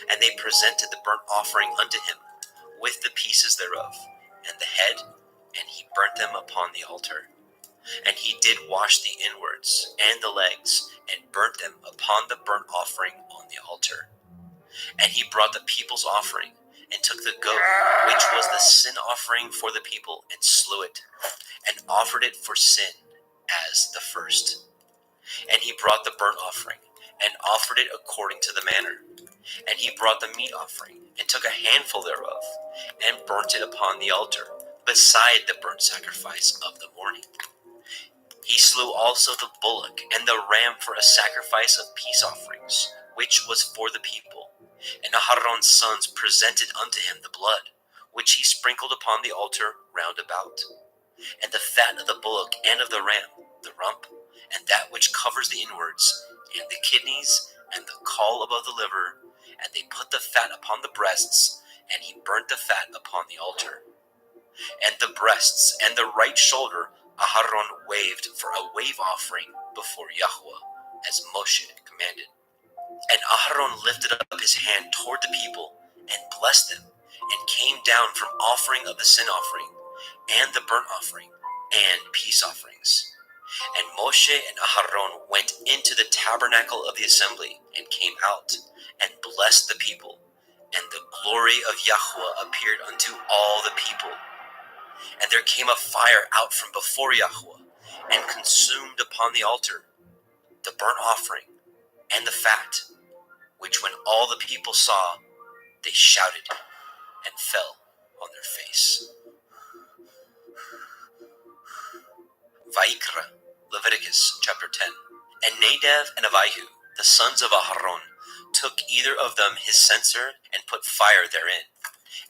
And they presented the burnt offering unto him, with the pieces thereof, and the head, and he burnt them upon the altar. And he did wash the inwards and the legs, and burnt them upon the burnt offering on the altar. And he brought the people's offering, and took the goat, which was the sin offering for the people, and slew it, and offered it for sin as the first. And he brought the burnt offering, and offered it according to the manner. And he brought the meat offering, and took a handful thereof, and burnt it upon the altar, beside the burnt sacrifice of the morning. He slew also the bullock and the ram for a sacrifice of peace offerings, which was for the people. And Aharon's sons presented unto him the blood, which he sprinkled upon the altar round about. And the fat of the bullock and of the ram, the rump, and that which covers the inwards, and the kidneys, and the caul above the liver, and they put the fat upon the breasts, and he burnt the fat upon the altar. And the breasts and the right shoulder Aharon waved for a wave offering before Yahweh, as Moshe commanded. And Aharon lifted up his hand toward the people, and blessed them, and came down from offering of the sin offering, and the burnt offering, and peace offerings. And Moshe and Aharon went into the tabernacle of the assembly, and came out, and blessed the people. And the glory of Yahweh appeared unto all the people. And there came a fire out from before Yahweh, and consumed upon the altar the burnt offering and the fat, which when all the people saw, they shouted and fell on their face. Vaikra, Leviticus chapter 10. And Nadab and Abihu, the sons of Aharon, took either of them his censer and put fire therein,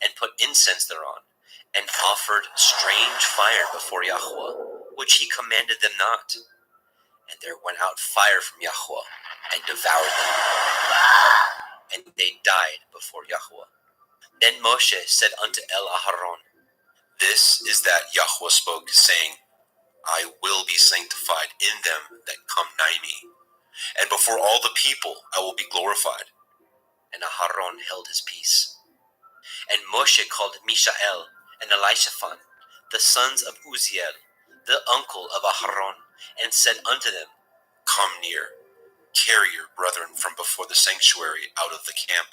and put incense thereon, and offered strange fire before Yahweh, which he commanded them not. And there went out fire from Yahweh, and devoured them, and they died before Yahweh. Then Moshe said unto El Aharon, This is that Yahweh spoke, saying, I will be sanctified in them that come nigh me, and before all the people I will be glorified. And Aharon held his peace. And Moshe called Mishael and Elishaphan, the sons of Uzziel, the uncle of Aharon, and said unto them, Come near, carry your brethren from before the sanctuary out of the camp.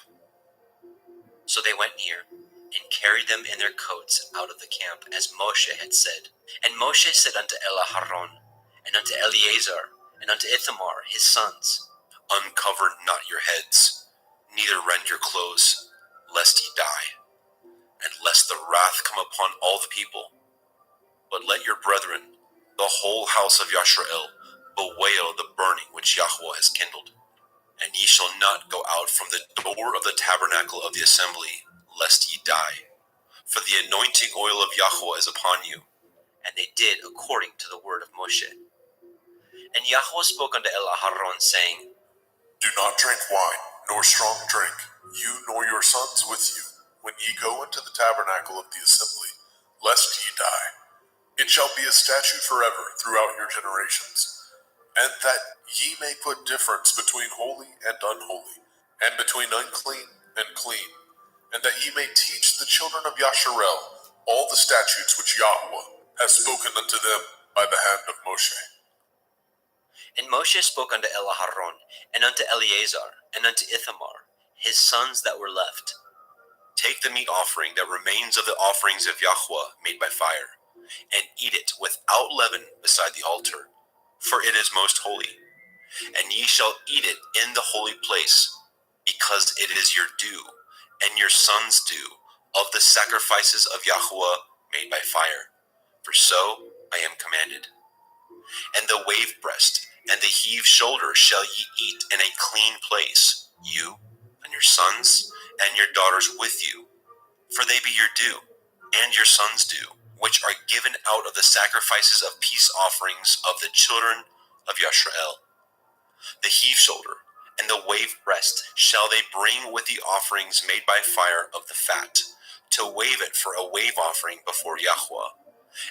So they went near, and carried them in their coats out of the camp, as Moshe had said. And Moshe said unto Aharon, and unto Eleazar, and unto Ithamar his sons, Uncover not your heads, neither rend your clothes, lest ye die, and lest the wrath come upon all the people. But let your brethren, the whole house of Yashrael, bewail the burning which Yahweh has kindled. And ye shall not go out from the door of the tabernacle of the assembly, lest ye die. For the anointing oil of Yahweh is upon you. And they did according to the word of Moshe. And Yahweh spoke unto Aharon, saying, Do not drink wine, nor strong drink, you nor your sons with you, when ye go into the tabernacle of the assembly, lest ye die. It shall be a statute forever throughout your generations, and that ye may put difference between holy and unholy, and between unclean and clean, and that ye may teach the children of Yasharel all the statutes which Yahweh has spoken unto them by the hand of Moshe. And Moshe spoke unto Aharon, and unto Eleazar, and unto Ithamar, his sons that were left, Take the meat offering that remains of the offerings of Yahweh made by fire, and eat it without leaven beside the altar, for it is most holy. And ye shall eat it in the holy place, because it is your due, and your sons' due, of the sacrifices of Yahweh made by fire. For so I am commanded. And the wave breast and the heave shoulder shall ye eat in a clean place, you and your sons and your daughters with you, for they be your due, and your sons' due, which are given out of the sacrifices of peace offerings of the children of Yashrael. The heave shoulder and the wave breast shall they bring with the offerings made by fire of the fat, to wave it for a wave offering before Yahweh.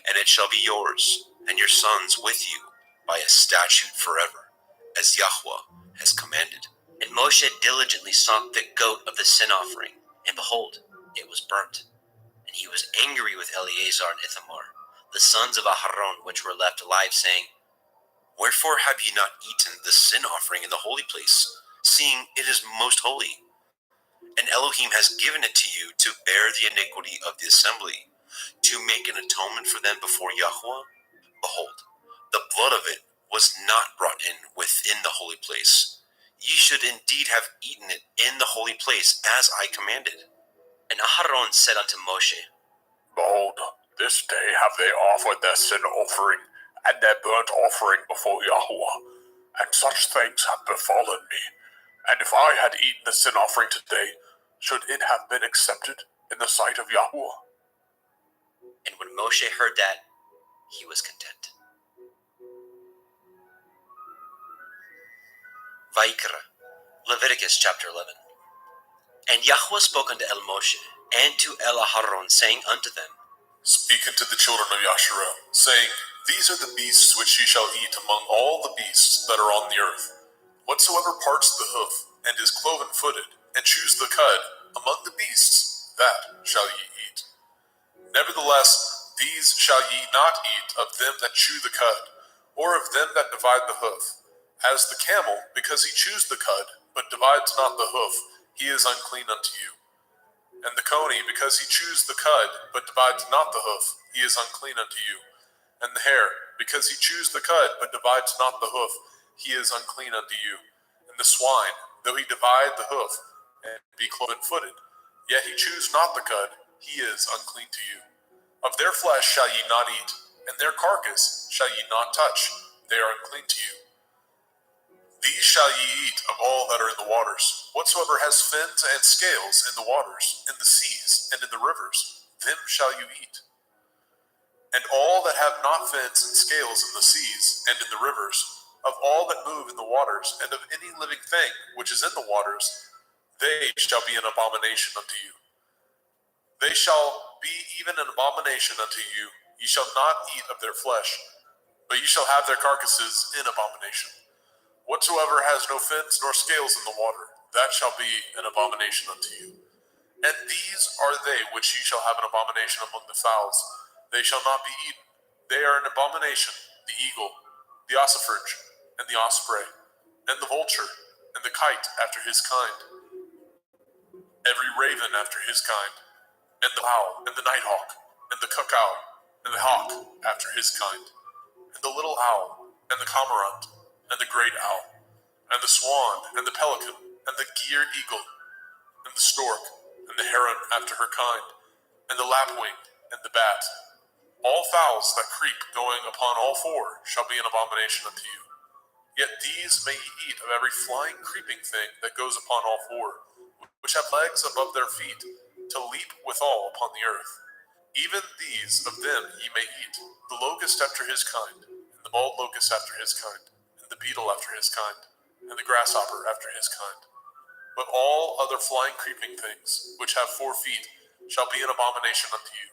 And it shall be yours and your sons with you by a statute forever, as Yahweh has commanded. And Moshe diligently sought the goat of the sin offering, and behold, it was burnt. And he was angry with Eleazar and Ithamar, the sons of Aharon, which were left alive, saying, Wherefore have ye not eaten the sin offering in the holy place, seeing it is most holy? And Elohim has given it to you to bear the iniquity of the assembly, to make an atonement for them before Yahweh. Behold, the blood of it was not brought in within the holy place. Ye should indeed have eaten it in the holy place, as I commanded. And Aharon said unto Moshe, Behold, this day have they offered their sin offering and their burnt offering before Yahweh, and such things have befallen me. And if I had eaten the sin offering today, should it have been accepted in the sight of Yahweh? And when Moshe heard that, he was content. Vayikra, Leviticus chapter 11. And Yahweh spoke unto Moshe and to Aharon, saying unto them, Speak unto the children of Yasharel, saying, These are the beasts which ye shall eat among all the beasts that are on the earth. Whatsoever parts the hoof, and is cloven-footed, and chews the cud, among the beasts, that shall ye eat. Nevertheless, these shall ye not eat of them that chew the cud, or of them that divide the hoof. As the camel, because he chews the cud, but divides not the hoof, he is unclean unto you. And the coney, because he chews the cud, but divides not the hoof, he is unclean unto you. And the hare, because he chews the cud, but divides not the hoof, he is unclean unto you. And the swine, though he divide the hoof, and be cloven-footed, yet he chews not the cud, he is unclean to you. Of their flesh shall ye not eat, and their carcass shall ye not touch, they are unclean to you. These shall ye eat of all that are in the waters. Whatsoever has fins and scales in the waters, in the seas, and in the rivers, them shall you eat. And all that have not fins and scales in the seas and in the rivers, of all that move in the waters, and of any living thing which is in the waters, they shall be an abomination unto you. They shall be even an abomination unto you. Ye shall not eat of their flesh, but ye shall have their carcasses in abomination. Whatsoever has no fins nor scales in the water, that shall be an abomination unto you. And these are they which ye shall have an abomination among the fowls. They shall not be eaten. They are an abomination: the eagle, the ossifrage, and the osprey, and the vulture, and the kite after his kind, every raven after his kind, and the owl, and the nighthawk, and the cuckow, and the hawk after his kind, and the little owl, and the cormorant, and the great owl, and the swan, and the pelican, and the gier eagle, and the stork, and the heron after her kind, and the lapwing, and the bat. All fowls that creep going upon all four shall be an abomination unto you. Yet these may ye eat of every flying creeping thing that goes upon all four, which have legs above their feet, to leap withal upon the earth. Even these of them ye may eat: the locust after his kind, and the bald locust after his kind, and the beetle after his kind, and the grasshopper after his kind. But all other flying creeping things, which have 4 feet, shall be an abomination unto you.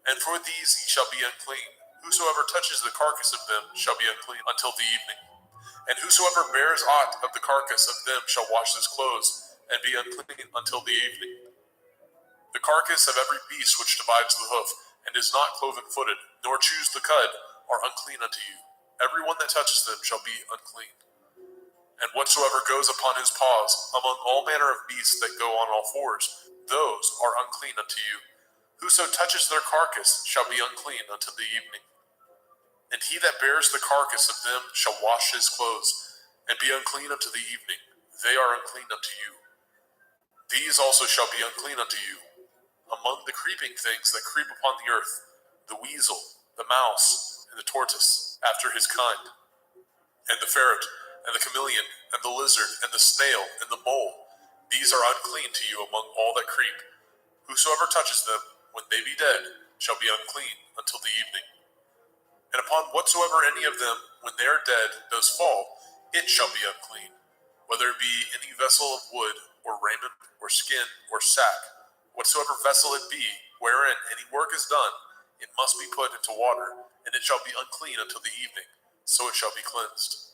And for these ye shall be unclean. Whosoever touches the carcass of them shall be unclean until the evening. And whosoever bears aught of the carcass of them shall wash his clothes, and be unclean until the evening. The carcass of every beast which divides the hoof, and is not cloven-footed, nor chews the cud, are unclean unto you. Every one that touches them shall be unclean. And whatsoever goes upon his paws, among all manner of beasts that go on all fours, those are unclean unto you. Whoso touches their carcass shall be unclean until the evening. And he that bears the carcass of them shall wash his clothes, and be unclean unto the evening. They are unclean unto you. These also shall be unclean unto you. Among the creeping things that creep upon the earth, the weasel, the mouse, and the tortoise, after his kind, and the ferret, and the chameleon, and the lizard, and the snail, and the mole, these are unclean to you among all that creep. Whosoever touches them, when they be dead, shall be unclean until the evening. And upon whatsoever any of them, when they are dead, does fall, it shall be unclean, whether it be any vessel of wood, or raiment, or skin, or sack. Whatsoever vessel it be, wherein any work is done, it must be put into water, and it shall be unclean until the evening, so it shall be cleansed.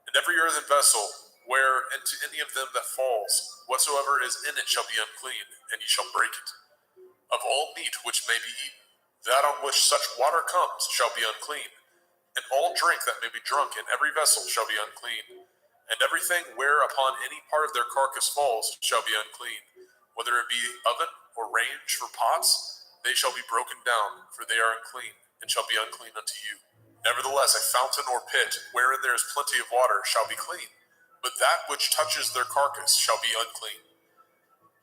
And every earthen vessel, where into any of them that falls, whatsoever is in it shall be unclean, and ye shall break it. Of all meat which may be eaten, that on which such water comes shall be unclean, and all drink that may be drunk in every vessel shall be unclean. And everything whereupon any part of their carcass falls shall be unclean, whether it be oven or range for pots, they shall be broken down, for they are unclean, and shall be unclean unto you. Nevertheless, a fountain or pit, wherein there is plenty of water, shall be clean, but that which touches their carcass shall be unclean.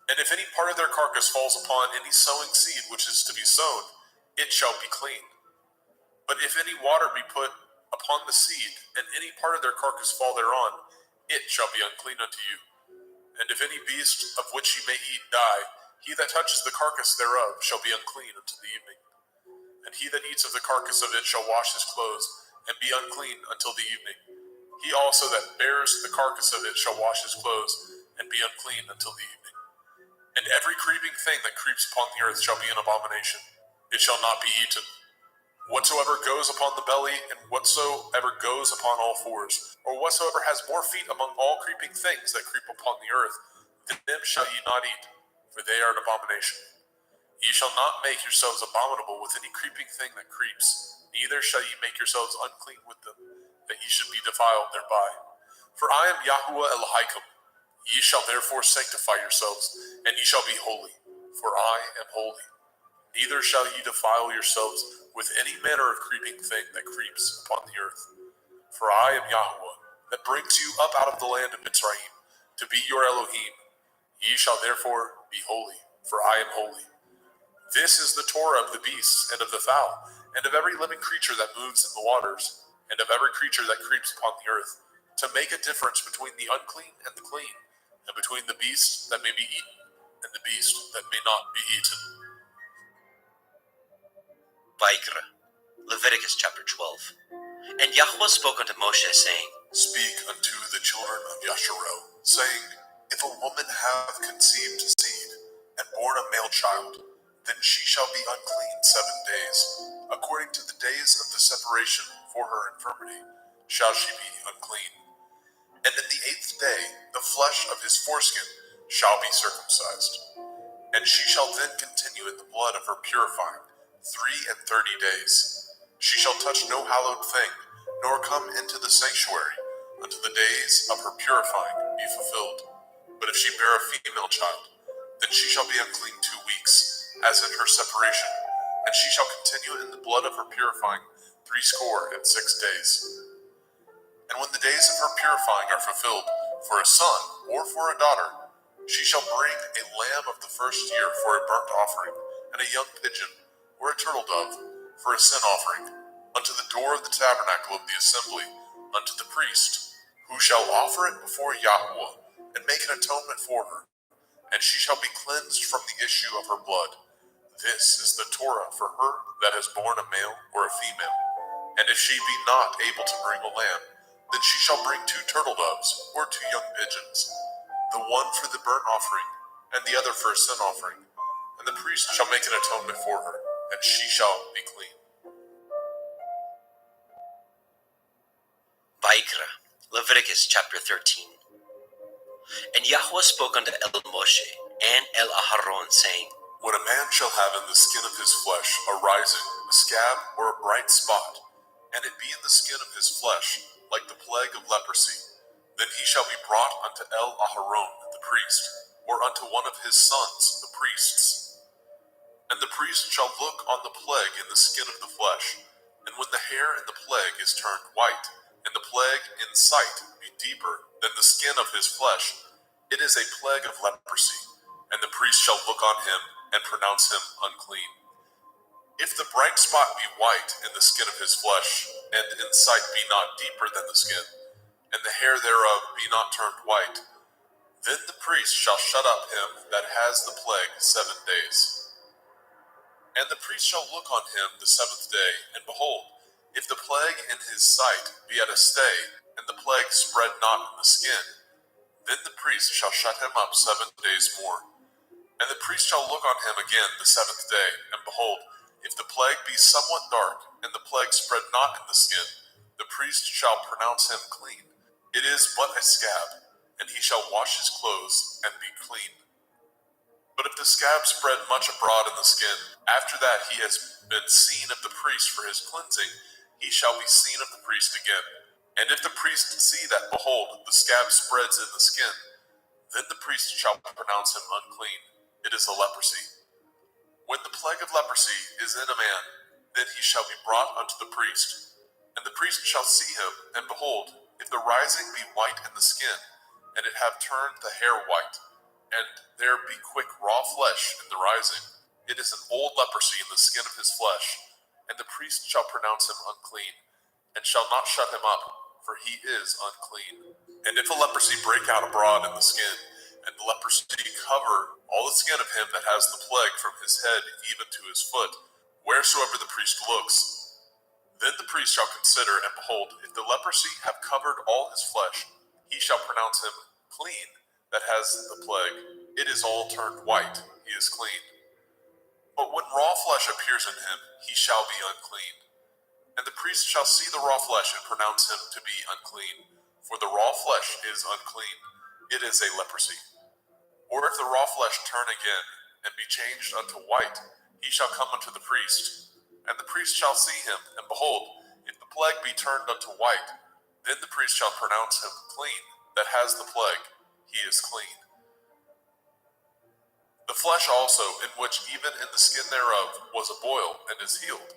And if any part of their carcass falls upon any sowing seed which is to be sown, it shall be clean. But if any water be put upon the seed, and any part of their carcass fall thereon, it shall be unclean unto you. And if any beast of which ye may eat die, he that touches the carcass thereof shall be unclean until the evening. And he that eats of the carcass of it shall wash his clothes, and be unclean until the evening. He also that bears the carcass of it shall wash his clothes, and be unclean until the evening. And every creeping thing that creeps upon the earth shall be an abomination. It shall not be eaten. Whatsoever goes upon the belly, and whatsoever goes upon all fours, or whatsoever has more feet among all creeping things that creep upon the earth, them shall ye not eat, for they are an abomination. Ye shall not make yourselves abominable with any creeping thing that creeps, neither shall ye make yourselves unclean with them, that ye should be defiled thereby. For I am Yahuwah Elohim. Ye shall therefore sanctify yourselves, and ye shall be holy, for I am holy. Neither shall ye defile yourselves with any manner of creeping thing that creeps upon the earth. For I am Yahuwah, that brings you up out of the land of Mitzrayim, to be your Elohim. Ye shall therefore be holy, for I am holy. This is the Torah of the beasts, and of the fowl, and of every living creature that moves in the waters. and of every creature that creeps upon the earth, to make a difference between the unclean and the clean, and between the beast that may be eaten and the beast that may not be eaten. Vaikra, Leviticus chapter 12. And Yahweh spoke unto Moshe, saying, Speak unto the children of Yasharel, saying, If a woman have conceived seed, and born a male child, then she shall be unclean 7 days. According to the days of the separation for her infirmity, shall she be unclean. And in the 8th day, the flesh of his foreskin shall be circumcised. And she shall then continue in the blood of her purifying 33 days. She shall touch no hallowed thing, nor come into the sanctuary, until the days of her purifying be fulfilled. But if she bear a female child, then she shall be unclean 2 weeks, as in her separation, and she shall continue in the blood of her purifying 66 days. And when the days of her purifying are fulfilled, for a son or for a daughter, she shall bring a lamb of the first year for a burnt offering, and a young pigeon or a turtle dove for a sin offering, unto the door of the tabernacle of the assembly, unto the priest, who shall offer it before Yahweh, and make an atonement for her, and she shall be cleansed from the issue of her blood. This is the Torah for her that has borne a male or a female. And if she be not able to bring a lamb, then she shall bring 2 turtle doves or 2 young pigeons, the one for the burnt offering, and the other for a sin offering. And the priest shall make an atonement for her, and she shall be clean. Vaikra, Leviticus chapter 13. And Yahweh spoke unto El Moshe and El Aharon, saying, When a man shall have in the skin of his flesh a rising, a scab, or a bright spot, and it be in the skin of his flesh, like the plague of leprosy, then he shall be brought unto El Aharon the priest, or unto one of his sons the priests. And the priest shall look on the plague in the skin of the flesh, and when the hair in the plague is turned white, and the plague in sight be deeper than the skin of his flesh, it is a plague of leprosy, and the priest shall look on him and pronounce him unclean. If the bright spot be white in the skin of his flesh, and in sight be not deeper than the skin, and the hair thereof be not turned white, then the priest shall shut up him that has the plague 7 days. And the priest shall look on him the 7th day, and behold, if the plague in his sight be at a stay, and the plague spread not in the skin, then the priest shall shut him up 7 days more. And the priest shall look on him again the 7th day, and behold, if the plague be somewhat dark, and the plague spread not in the skin, the priest shall pronounce him clean. It is but a scab, and he shall wash his clothes and be clean. But if the scab spread much abroad in the skin, after that he has been seen of the priest for his cleansing, he shall be seen of the priest again. And if the priest see that, behold, the scab spreads in the skin, then the priest shall pronounce him unclean. It is a leprosy. When the plague of leprosy is in a man, then he shall be brought unto the priest. And the priest shall see him, and behold, if the rising be white in the skin, and it have turned the hair white, and there be quick raw flesh in the rising, it is an old leprosy in the skin of his flesh, and the priest shall pronounce him unclean, and shall not shut him up, for he is unclean. And if a leprosy break out abroad in the skin, and the leprosy cover all the skin of him that has the plague from his head even to his foot, wheresoever the priest looks, then the priest shall consider, and behold, if the leprosy have covered all his flesh, he shall pronounce him clean that has the plague. It is all turned white, he is clean. But when raw flesh appears in him, he shall be unclean. And the priest shall see the raw flesh and pronounce him to be unclean, for the raw flesh is unclean. It is a leprosy. Or if the raw flesh turn again, and be changed unto white, he shall come unto the priest. And the priest shall see him, and behold, if the plague be turned unto white, then the priest shall pronounce him clean that has the plague. He is clean. The flesh also, in which even in the skin thereof was a boil, and is healed.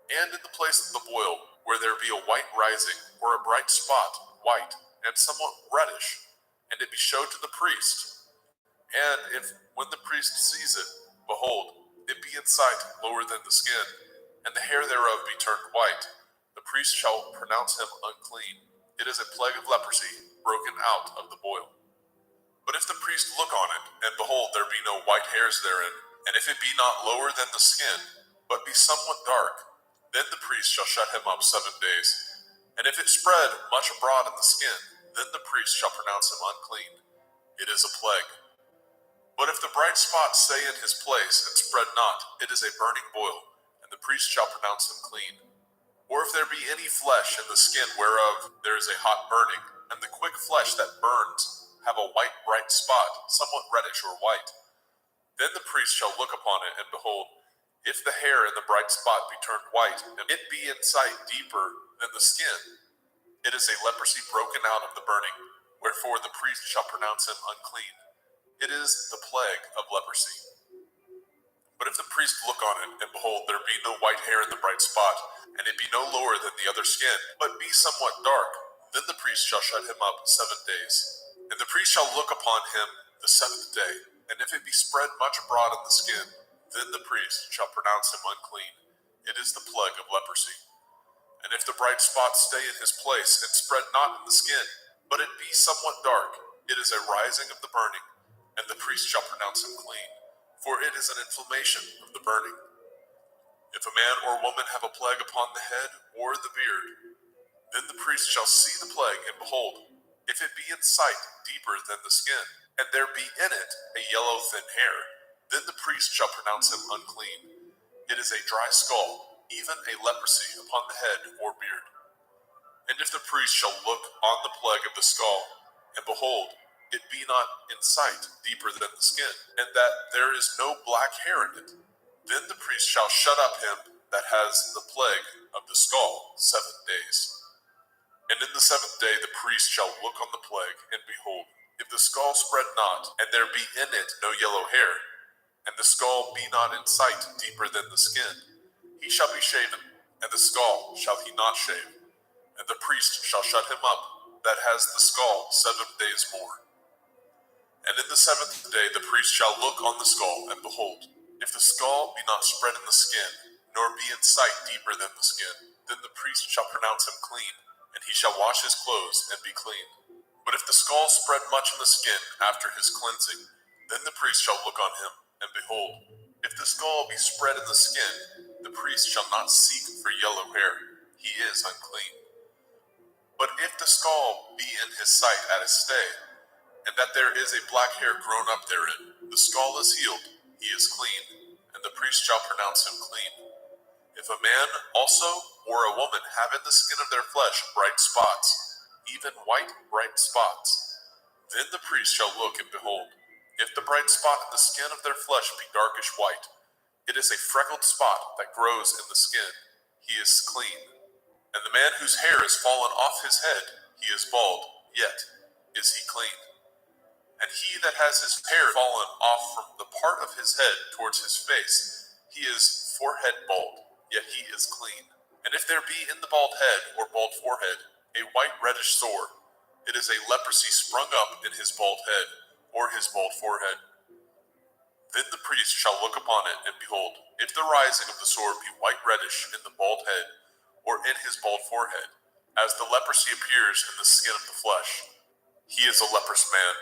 And in the place of the boil, where there be a white rising, or a bright spot, white, and somewhat reddish, and it be showed to the priest. And if, when the priest sees it, behold, it be in sight lower than the skin, and the hair thereof be turned white, the the priest shall pronounce him unclean. It is a plague of leprosy, broken out of the boil. But if the priest look on it, and behold, there be no white hairs therein, and if it be not lower than the skin, but be somewhat dark, then the priest shall shut him up 7 days. And if it spread much abroad in the skin, then the priest shall pronounce him unclean. It is a plague. But if the bright spot stay in his place, and spread not, it is a burning boil, and the priest shall pronounce him clean. Or if there be any flesh in the skin whereof there is a hot burning, and the quick flesh that burns have a white bright spot, somewhat reddish or white, then the priest shall look upon it, and behold, if the hair in the bright spot be turned white, and it be in sight deeper than the skin, it is a leprosy broken out of the burning, wherefore the priest shall pronounce him unclean. It is the plague of leprosy. But if the priest look on it, and behold, there be no white hair in the bright spot, and it be no lower than the other skin, but be somewhat dark, then the priest shall shut him up 7 days. And the priest shall look upon him the 7th day, and if it be spread much abroad in the skin, then the priest shall pronounce him unclean. It is the plague of leprosy. And if the bright spot stay in his place, and spread not in the skin, but it be somewhat dark, it is a rising of the burning, and the priest shall pronounce him clean, for it is an inflammation of the burning. If a man or woman have a plague upon the head or the beard, then the priest shall see the plague, and behold, if it be in sight deeper than the skin, and there be in it a yellow thin hair, then the priest shall pronounce him unclean. It is a dry skull, even a leprosy upon the head or beard. And if the priest shall look on the plague of the skull, and behold, it be not in sight deeper than the skin, and that there is no black hair in it, then the priest shall shut up him that has the plague of the skull 7 days. And in the 7th day the priest shall look on the plague, and behold, if the skull spread not, and there be in it no yellow hair, and the skull be not in sight deeper than the skin, he shall be shaven, and the skull shall he not shave. And the priest shall shut him up that has the skull 7 days more. And in the 7th day the priest shall look on the skull, and behold, if the skull be not spread in the skin, nor be in sight deeper than the skin, then the priest shall pronounce him clean, and he shall wash his clothes and be clean. But if the skull spread much in the skin after his cleansing, then the priest shall look on him, and behold, if the skull be spread in the skin, the priest shall not seek for yellow hair, he is unclean. But if the skull be in his sight at his stay, and that there is a black hair grown up therein, the skull is healed, he is clean, and the priest shall pronounce him clean. If a man also or a woman have in the skin of their flesh bright spots, even white bright spots, then the priest shall look, and behold, if the bright spot in the skin of their flesh be darkish white, it is a freckled spot that grows in the skin, he is clean. And the man whose hair is fallen off his head, he is bald, yet is he clean. And he that has his hair fallen off from the part of his head towards his face, he is forehead bald, yet he is clean. And if there be in the bald head or bald forehead a white reddish sore, it is a leprosy sprung up in his bald head or his bald forehead. Then the priest shall look upon it, and behold, if the rising of the sore be white reddish in the bald head or in his bald forehead, as the leprosy appears in the skin of the flesh, he is a leprous man,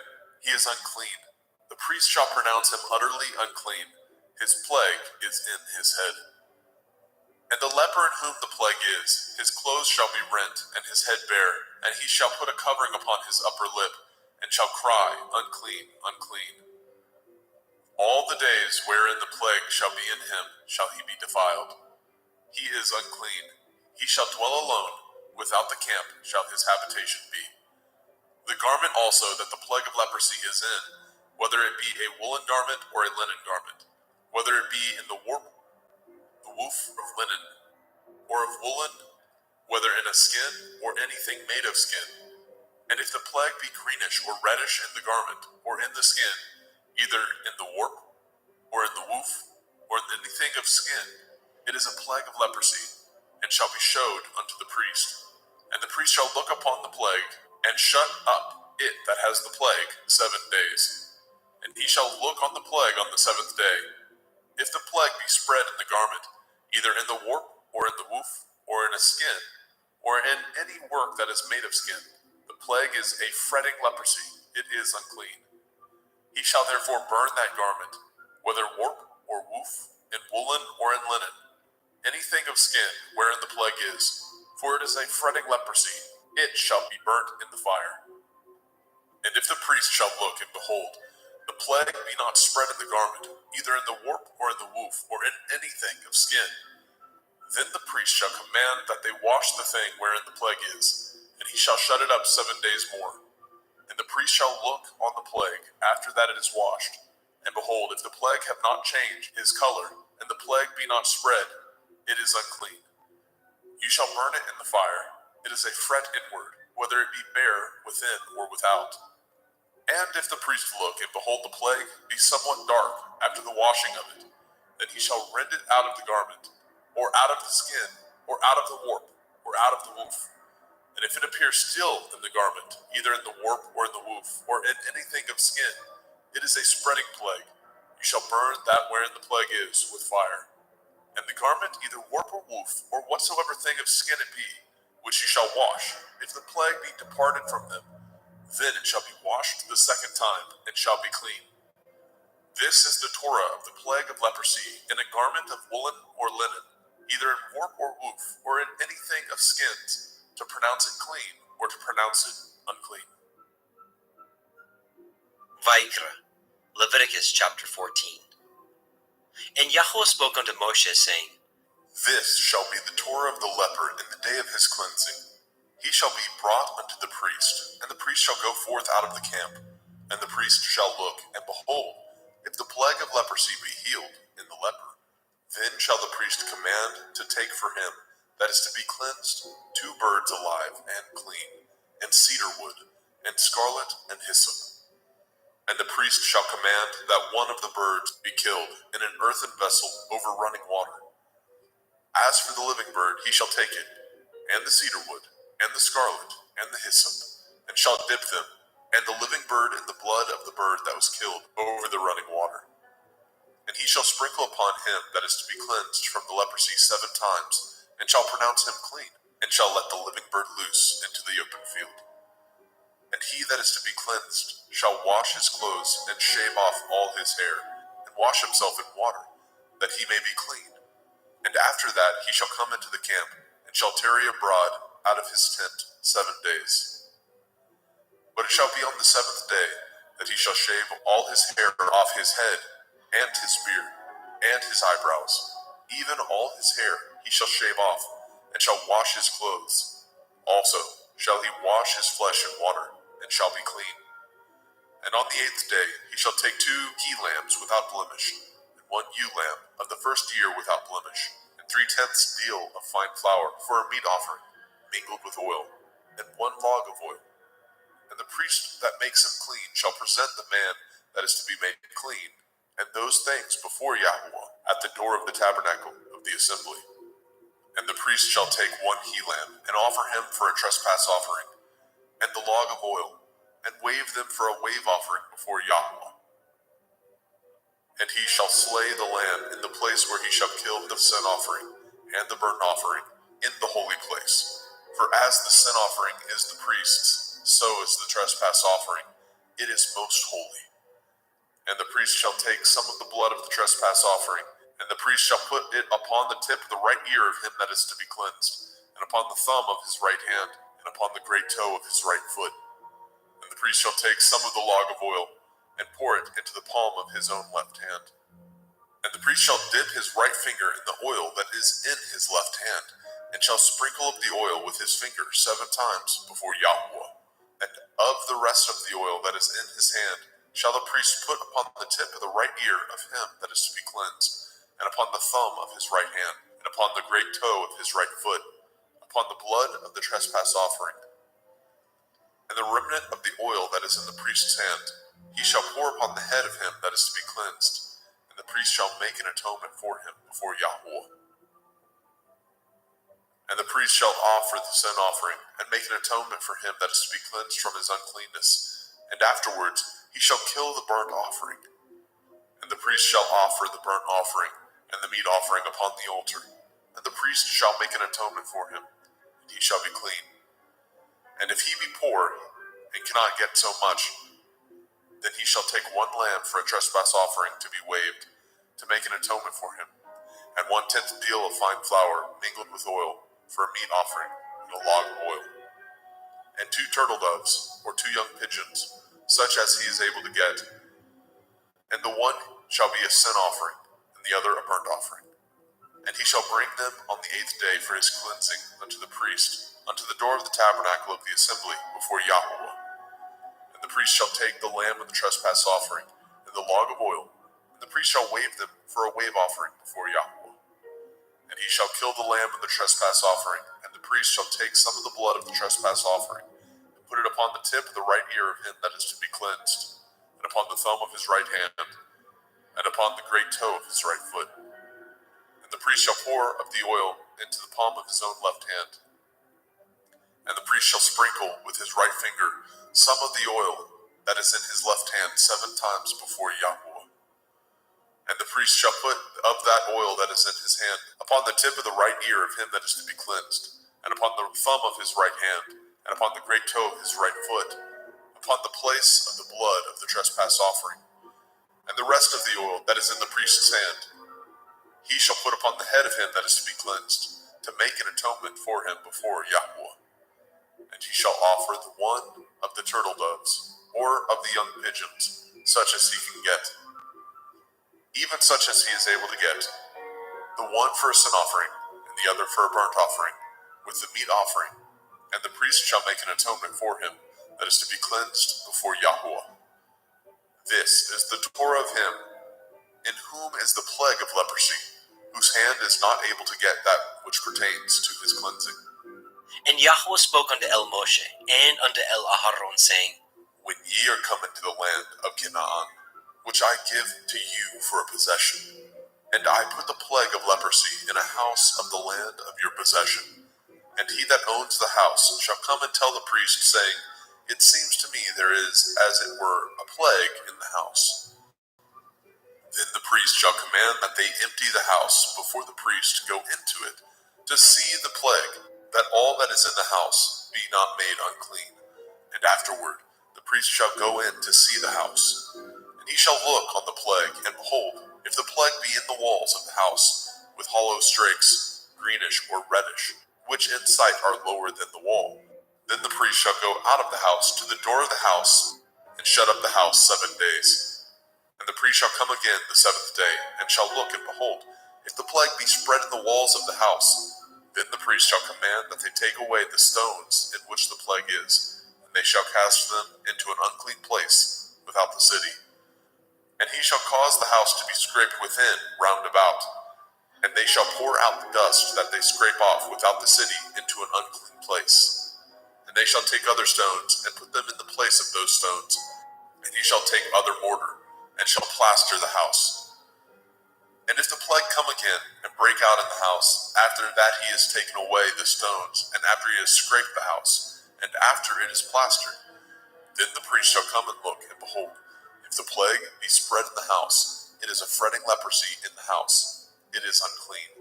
he is unclean. The priest shall pronounce him utterly unclean, his plague is in his head. And the leper in whom the plague is, his clothes shall be rent, and his head bare, and he shall put a covering upon his upper lip, and shall cry, unclean, unclean. All the days wherein the plague shall be in him shall he be defiled. He is unclean. He shall dwell alone, without the camp shall his habitation be. The garment also that the plague of leprosy is in, whether it be a woolen garment or a linen garment, whether it be in the warp, the woof of linen, or of woolen, whether in a skin or anything made of skin. And if the plague be greenish or reddish in the garment or in the skin, either in the warp or in the woof or in anything of skin, it is a plague of leprosy, and shall be showed unto the priest. And the priest shall look upon the plague, and shut up it that has the plague 7 days. And he shall look on the plague on the 7th day. If the plague be spread in the garment, either in the warp or in the woof or in a skin, or in any work that is made of skin. The plague is a fretting leprosy. It is unclean. He shall therefore burn that garment, whether warp or woof, in woolen or in linen, anything of skin wherein the plague is, for it is a fretting leprosy. It shall be burnt in the fire. And if the priest shall look and behold, the plague be not spread in the garment, either in the warp or in the woof, or in anything of skin, then the priest shall command that they wash the thing wherein the plague is, and he shall shut it up 7 days more. And the priest shall look on the plague after that it is washed, and behold, if the plague have not changed his color, and the plague be not spread, it is unclean. You shall burn it in the fire. It is a fret inward, whether it be bare within or without. And if the priest look and behold the plague be somewhat dark after the washing of it, then he shall rend it out of the garment, or out of the skin, or out of the warp, or out of the woof. And if it appear still in the garment, either in the warp or in the woof, or in anything of skin, it is a spreading plague. You shall burn that wherein the plague is with fire. And the garment, either warp or woof, or whatsoever thing of skin it be, which you shall wash, if the plague be departed from them, then it shall be washed the second time, and shall be clean. This is the Torah of the plague of leprosy, in a garment of woolen or linen, either in warp or woof, or in anything of skins, to pronounce it clean, or to pronounce it unclean. Vaikra, Leviticus chapter 14. And Yahweh spoke unto Moshe, saying, This shall be the Torah of the leper in the day of his cleansing. He shall be brought unto the priest, and the priest shall go forth out of the camp, and the priest shall look, and behold, if the plague of leprosy be healed in the leper, then shall the priest command to take for him that is to be cleansed 2 birds alive and clean, and cedar wood, and scarlet and hyssop. And the priest shall command that one of the birds be killed in an earthen vessel over running water. As for the living bird, he shall take it, and the cedar wood, and the scarlet, and the hyssop, and shall dip them, and the living bird in the blood of the bird that was killed over the running water. And he shall sprinkle upon him that is to be cleansed from the leprosy 7 times, and shall pronounce him clean, and shall let the living bird loose into the open field. And he that is to be cleansed shall wash his clothes, and shave off all his hair, and wash himself in water, that he may be clean. And after that he shall come into the camp, and shall tarry abroad out of his tent 7 days. But it shall be on the 7th day that he shall shave all his hair off his head, and his beard, and his eyebrows, even all his hair he shall shave off, and shall wash his clothes. Also shall he wash his flesh in water, and shall be clean. And on the 8th day he shall take 2 he-lambs without blemish, and 1 ewe-lamb of the first year without blemish, and 3/10 deal of fine flour for a meat offering, mingled with oil, and 1 log of oil. And the priest that makes him clean shall present the man that is to be made clean, and those things before Yahweh at the door of the tabernacle of the assembly. And the priest shall take 1 he-lamb, and offer him for a trespass offering, and the log of oil, and wave them for a wave offering before Yahweh. And he shall slay the lamb in the place where he shall kill the sin offering and the burnt offering in the holy place. For as the sin offering is the priest's, so is the trespass offering. It is most holy. And the priest shall take some of the blood of the trespass offering, and the priest shall put it upon the tip of the right ear of him that is to be cleansed, and upon the thumb of his right hand, and upon the great toe of his right foot. And the priest shall take some of the log of oil, and pour it into the palm of his own left hand. And the priest shall dip his right finger in the oil that is in his left hand, and shall sprinkle up the oil with his finger 7 times before Yahweh. And of the rest of the oil that is in his hand shall the priest put upon the tip of the right ear of him that is to be cleansed, and upon the thumb of his right hand, and upon the great toe of his right foot, upon the blood of the trespass offering. And the remnant of the oil that is in the priest's hand he shall pour upon the head of him that is to be cleansed, and the priest shall make an atonement for him before Yahweh. And the priest shall offer the sin offering, and make an atonement for him that is to be cleansed from his uncleanness, and afterwards he shall kill the burnt offering. And the priest shall offer the burnt offering and the meat offering upon the altar, and the priest shall make an atonement for him, and he shall be clean. And if he be poor, and cannot get so much, then he shall take 1 lamb for a trespass offering to be waved, to make an atonement for him, and 1/10 deal of fine flour mingled with oil for a meat offering, and a log of oil, and 2 turtle doves, or 2 young pigeons, such as he is able to get, and the one shall be a sin offering, and the other a burnt offering. And he shall bring them on the 8th day for his cleansing unto the priest, unto the door of the tabernacle of the assembly before Yahweh. And the priest shall take the lamb of the trespass offering, and the log of oil, and the priest shall wave them for a wave offering before Yahweh. And he shall kill the lamb of the trespass offering, and the priest shall take some of the blood of the trespass offering, and put it upon the tip of the right ear of him that is to be cleansed, and upon the thumb of his right hand, and upon the great toe of his right foot. And the priest shall pour of the oil into the palm of his own left hand. And the priest shall sprinkle with his right finger some of the oil that is in his left hand 7 times before Yahweh. And the priest shall put of that oil that is in his hand upon the tip of the right ear of him that is to be cleansed, and upon the thumb of his right hand, and upon the great toe of his right foot, upon the place of the blood of the trespass offering. And the rest of the oil that is in the priest's hand he shall put upon the head of him that is to be cleansed, to make an atonement for him before Yahweh. And he shall offer the one of the turtle doves, or of the young pigeons, such as he can get, even such as he is able to get, the one for a sin offering, and the other for a burnt offering, with the meat offering. And the priest shall make an atonement for him that is to be cleansed before Yahweh. This is the Torah of him in whom is the plague of leprosy, whose hand is not able to get that which pertains to his cleansing. And Yahweh spoke unto El Moshe and unto El Aharon, saying, When ye are come into the land of Canaan, which I give to you for a possession, and I put the plague of leprosy in a house of the land of your possession, and he that owns the house shall come and tell the priest, saying, It seems to me there is, as it were, a plague in the house. Then the priest shall command that they empty the house before the priest go into it, to see the plague, that all that is in the house be not made unclean. And afterward the priest shall go in to see the house. And he shall look on the plague, and behold, if the plague be in the walls of the house, with hollow strakes, greenish or reddish, which in sight are lower than the wall, then the priest shall go out of the house to the door of the house, and shut up the house 7 days. And the priest shall come again the 7th day, and shall look, and behold, if the plague be spread in the walls of the house, then the priest shall command that they take away the stones in which the plague is, and they shall cast them into an unclean place without the city. And he shall cause the house to be scraped within round about, and they shall pour out the dust that they scrape off without the city into an unclean place. And they shall take other stones, and put them in the place of those stones, and he shall take other mortar, and shall plaster the house. And if the plague come again, and break out in the house, after that he has taken away the stones, and after he has scraped the house, and after it is plastered, then the priest shall come and look, and behold, if the plague be spread in the house, it is a fretting leprosy in the house, it is unclean.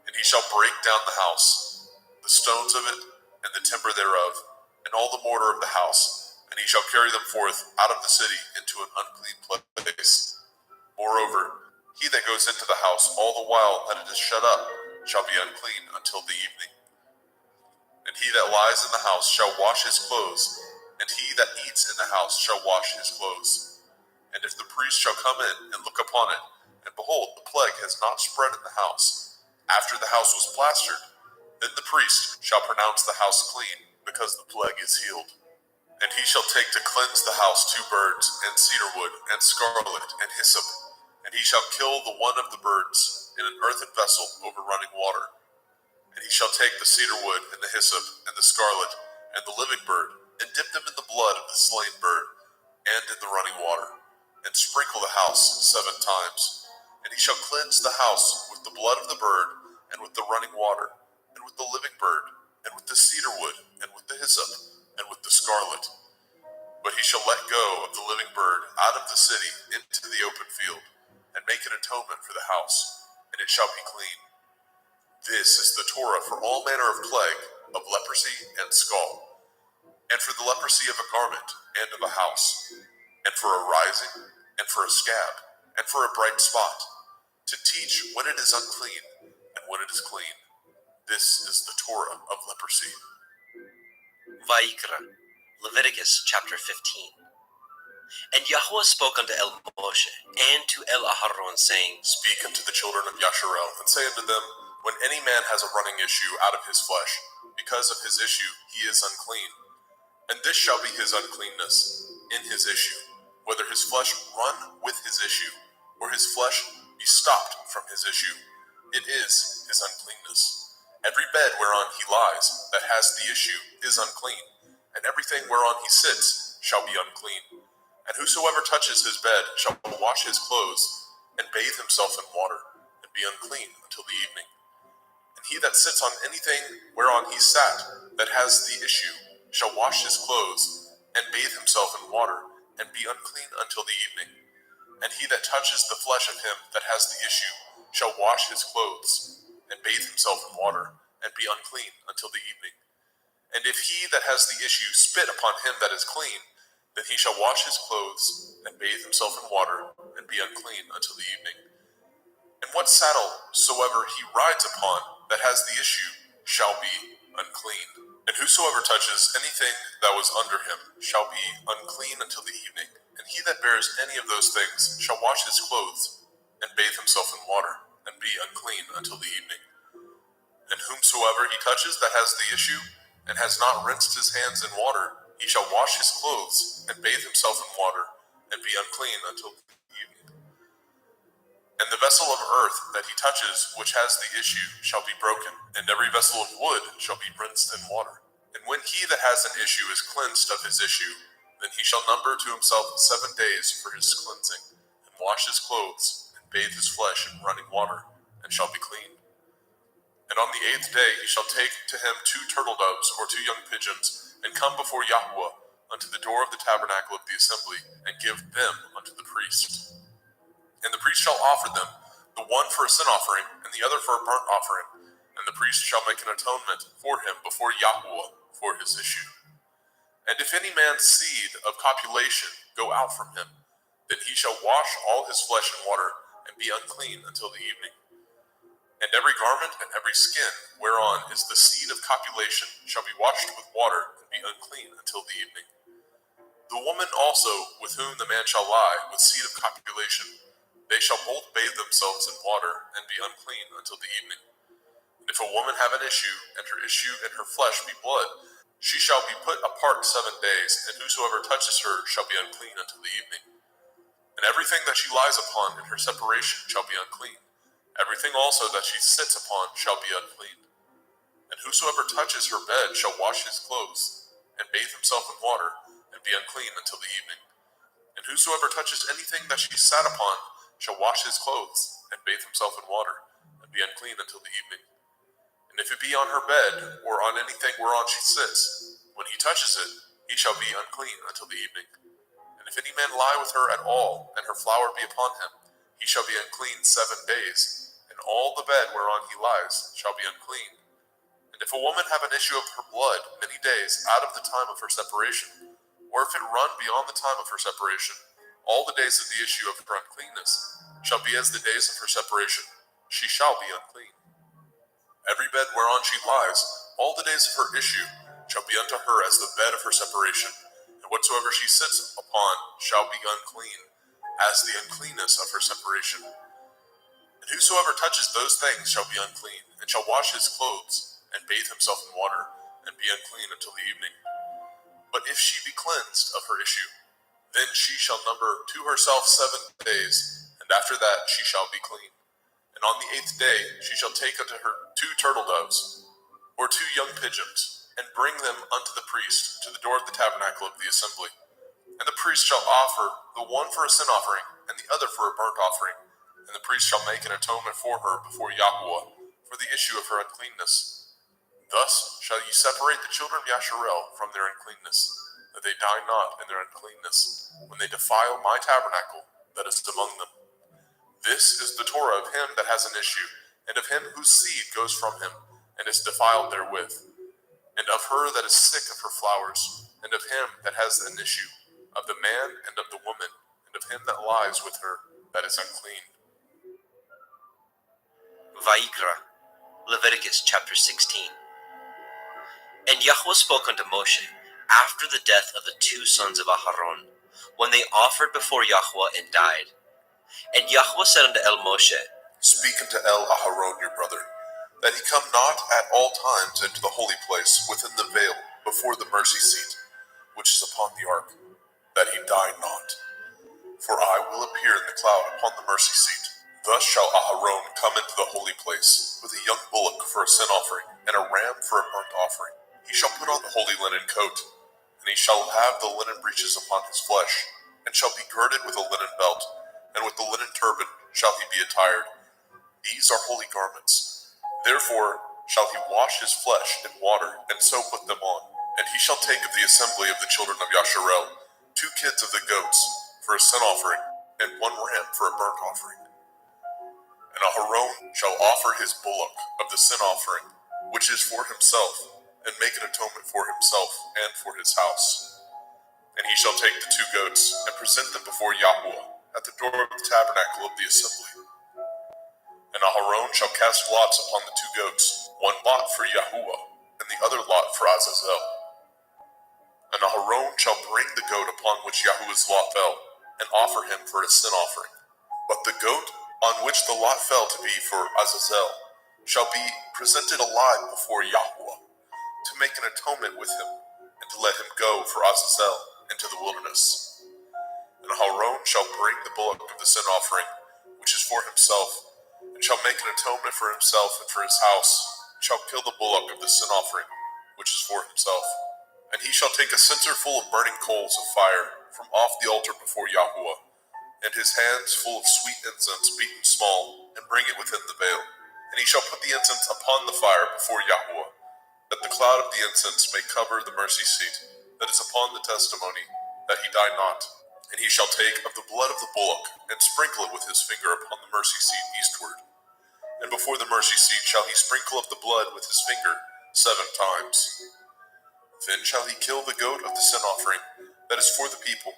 And he shall break down the house, the stones of it, and the timber thereof, and all the mortar of the house, and he shall carry them forth out of the city into an unclean place. Moreover, he that goes into the house all the while that it is shut up shall be unclean until the evening. And he that lies in the house shall wash his clothes, and he that eats in the house shall wash his clothes. And if the priest shall come in and look upon it, and behold, the plague has not spread in the house, after the house was plastered, then the priest shall pronounce the house clean, because the plague is healed. And he shall take to cleanse the house 2 birds, and cedar wood, and scarlet, and hyssop. And he shall kill the one of the birds in an earthen vessel over running water. And he shall take the cedar wood, and the hyssop, and the scarlet, and the living bird, and dip them in the blood of the slain bird, and in the running water, and sprinkle the house 7 times. And he shall cleanse the house with the blood of the bird, and with the running water, and with the living bird, and with the cedar wood, and with the hyssop, and with the scarlet. But he shall let go of the living bird out of the city into the open field, and make an atonement for the house, and it shall be clean. This is the Torah for all manner of plague, of leprosy and scald, and for the leprosy of a garment and of a house, and for a rising, and for a scab, and for a bright spot, to teach when it is unclean and when it is clean. This is the Torah of leprosy. Vayikra, Leviticus chapter 15. And Yahweh spoke unto El Moshe and to El Aharon, saying, Speak unto the children of Yasharel, and say unto them, when any man has a running issue out of his flesh, because of his issue he is unclean. And this shall be his uncleanness in his issue, whether his flesh run with his issue, or his flesh be stopped from his issue. It is his uncleanness. Every bed whereon he lies that has the issue is unclean, and everything whereon he sits shall be unclean. And whosoever touches his bed shall wash his clothes, and bathe himself in water, and be unclean until the evening. And he that sits on anything whereon he sat that has the issue shall wash his clothes, and bathe himself in water, and be unclean until the evening. And he that touches the flesh of him that has the issue shall wash his clothes, and bathe himself in water, and be unclean until the evening. And if he that has the issue spit upon him that is clean, then he shall wash his clothes, and bathe himself in water, and be unclean until the evening. And what saddle soever he rides upon that has the issue shall be unclean. And whosoever touches anything that was under him shall be unclean until the evening. And he that bears any of those things shall wash his clothes, and bathe himself in water, and be unclean until the evening. And whomsoever he touches that has the issue, and has not rinsed his hands in water, he shall wash his clothes, and bathe himself in water, and be unclean until the evening. And the vessel of earth that he touches, which has the issue, shall be broken, and every vessel of wood shall be rinsed in water. And when he that has an issue is cleansed of his issue, then he shall number to himself 7 days for his cleansing, and wash his clothes, and bathe his flesh in running water, and shall be clean. And on the 8th day he shall take to him 2 turtle doves or 2 young pigeons, and come before Yahweh unto the door of the tabernacle of the assembly, and give them unto the priest. And the priest shall offer them, the one for a sin offering, and the other for a burnt offering. And the priest shall make an atonement for him before Yahweh for his issue. And if any man's seed of copulation go out from him, then he shall wash all his flesh in water, and be unclean until the evening. And every garment and every skin whereon is the seed of copulation shall be washed with water, and be unclean until the evening. The woman also with whom the man shall lie with seed of copulation, they shall both bathe themselves in water, and be unclean until the evening. And if a woman have an issue, and her issue in her flesh be blood, she shall be put apart 7 days, and whosoever touches her shall be unclean until the evening. And everything that she lies upon in her separation shall be unclean. Everything also that she sits upon shall be unclean. And whosoever touches her bed shall wash his clothes, and bathe himself in water, and be unclean until the evening. And whosoever touches anything that she sat upon shall wash his clothes, and bathe himself in water, and be unclean until the evening. And if it be on her bed, or on anything whereon she sits, when he touches it, he shall be unclean until the evening. And if any man lie with her at all, and her flower be upon him, he shall be unclean 7 days, and all the bed whereon he lies shall be unclean. And if a woman have an issue of her blood many days out of the time of her separation, or if it run beyond the time of her separation, all the days of the issue of her uncleanness shall be as the days of her separation. She shall be unclean. Every bed whereon she lies, all the days of her issue shall be unto her as the bed of her separation, and whatsoever she sits upon shall be unclean, as the uncleanness of her separation. And whosoever touches those things shall be unclean, and shall wash his clothes, and bathe himself in water, and be unclean until the evening. But if she be cleansed of her issue, then she shall number to herself 7 days, and after that she shall be clean. And on the 8th day she shall take unto her 2 turtle doves, or 2 young pigeons, and bring them unto the priest to the door of the tabernacle of the assembly. And the priest shall offer the one for a sin offering, and the other for a burnt offering. And the priest shall make an atonement for her before Yahweh for the issue of her uncleanness. Thus shall ye separate the children of Yasharel from their uncleanness, that they die not in their uncleanness, when they defile my tabernacle that is among them. This is the Torah of him that has an issue, and of him whose seed goes from him, and is defiled therewith, and of her that is sick of her flowers, and of him that has an issue, of the man and of the woman, and of him that lies with her that is unclean. Vayikra, Leviticus chapter 16. And Yahweh spoke unto Moshe after the death of the two sons of Aharon, when they offered before Yahweh and died. And Yahweh said unto El Moshe, Speak unto El Aharon your brother, that he come not at all times into the holy place within the veil before the mercy seat, which is upon the ark, that he die not. For I will appear in the cloud upon the mercy seat. Thus shall Aharon come into the holy place with a young bullock for a sin offering, and a ram for a burnt offering. He shall put on the holy linen coat, and he shall have the linen breeches upon his flesh, and shall be girded with a linen belt, and with the linen turban shall he be attired. These are holy garments. Therefore shall he wash his flesh in water, and so put them on. And he shall take of the assembly of the children of Yasharel 2 kids of the goats for a sin offering, and 1 ram for a burnt offering. And Aharon shall offer his bullock of the sin offering, which is for himself, and make an atonement for himself and for his house. And he shall take the 2 goats, and present them before Yahweh at the door of the tabernacle of the assembly. And Aharon shall cast lots upon the 2 goats, 1 lot for Yahuwah, and the other lot for Azazel. And Aharon shall bring the goat upon which Yahuwah's lot fell, and offer him for a sin offering. But the goat on which the lot fell to be for Azazel shall be presented alive before Yahuwah, to make an atonement with him, and to let him go for Azazel into the wilderness. And Aharon shall bring the bullock of the sin offering, which is for himself, and shall make an atonement for himself and for his house, and shall kill the bullock of the sin offering, which is for himself. And he shall take a censer full of burning coals of fire from off the altar before Yahuwah, and his hands full of sweet incense beaten small, and bring it within the veil. And he shall put the incense upon the fire before Yahuwah, that the cloud of the incense may cover the mercy seat that is upon the testimony, that he die not. And he shall take of the blood of the bullock, and sprinkle it with his finger upon the mercy seat eastward. And before the mercy seat shall he sprinkle of the blood with his finger 7 times. Then shall he kill the goat of the sin offering that is for the people,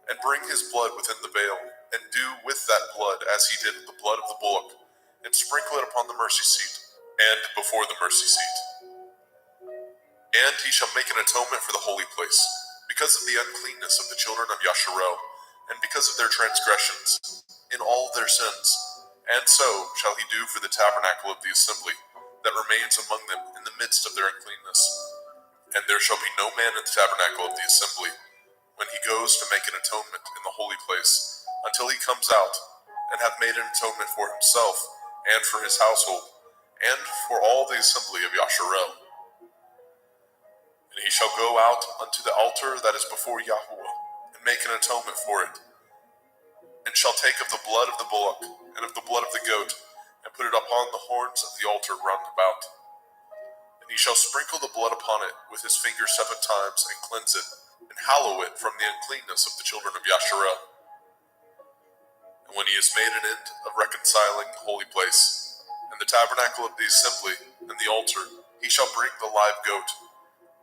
and bring his blood within the veil, and do with that blood as he did with the blood of the bullock, and sprinkle it upon the mercy seat, and before the mercy seat. And he shall make an atonement for the holy place, because of the uncleanness of the children of Yasharel, and because of their transgressions, in all their sins. And so shall he do for the tabernacle of the assembly, that remains among them in the midst of their uncleanness. And there shall be no man in the tabernacle of the assembly, when he goes to make an atonement in the holy place, until he comes out, and have made an atonement for himself, and for his household, and for all the assembly of Yasharel. And he shall go out unto the altar that is before Yahuwah, and make an atonement for it, and shall take of the blood of the bullock, and of the blood of the goat, and put it upon the horns of the altar round about. And he shall sprinkle the blood upon it with his finger 7 times, and cleanse it, and hallow it from the uncleanness of the children of Yasharel. And when he has made an end of reconciling the holy place, and the tabernacle of the assembly, and the altar, he shall bring the live goat.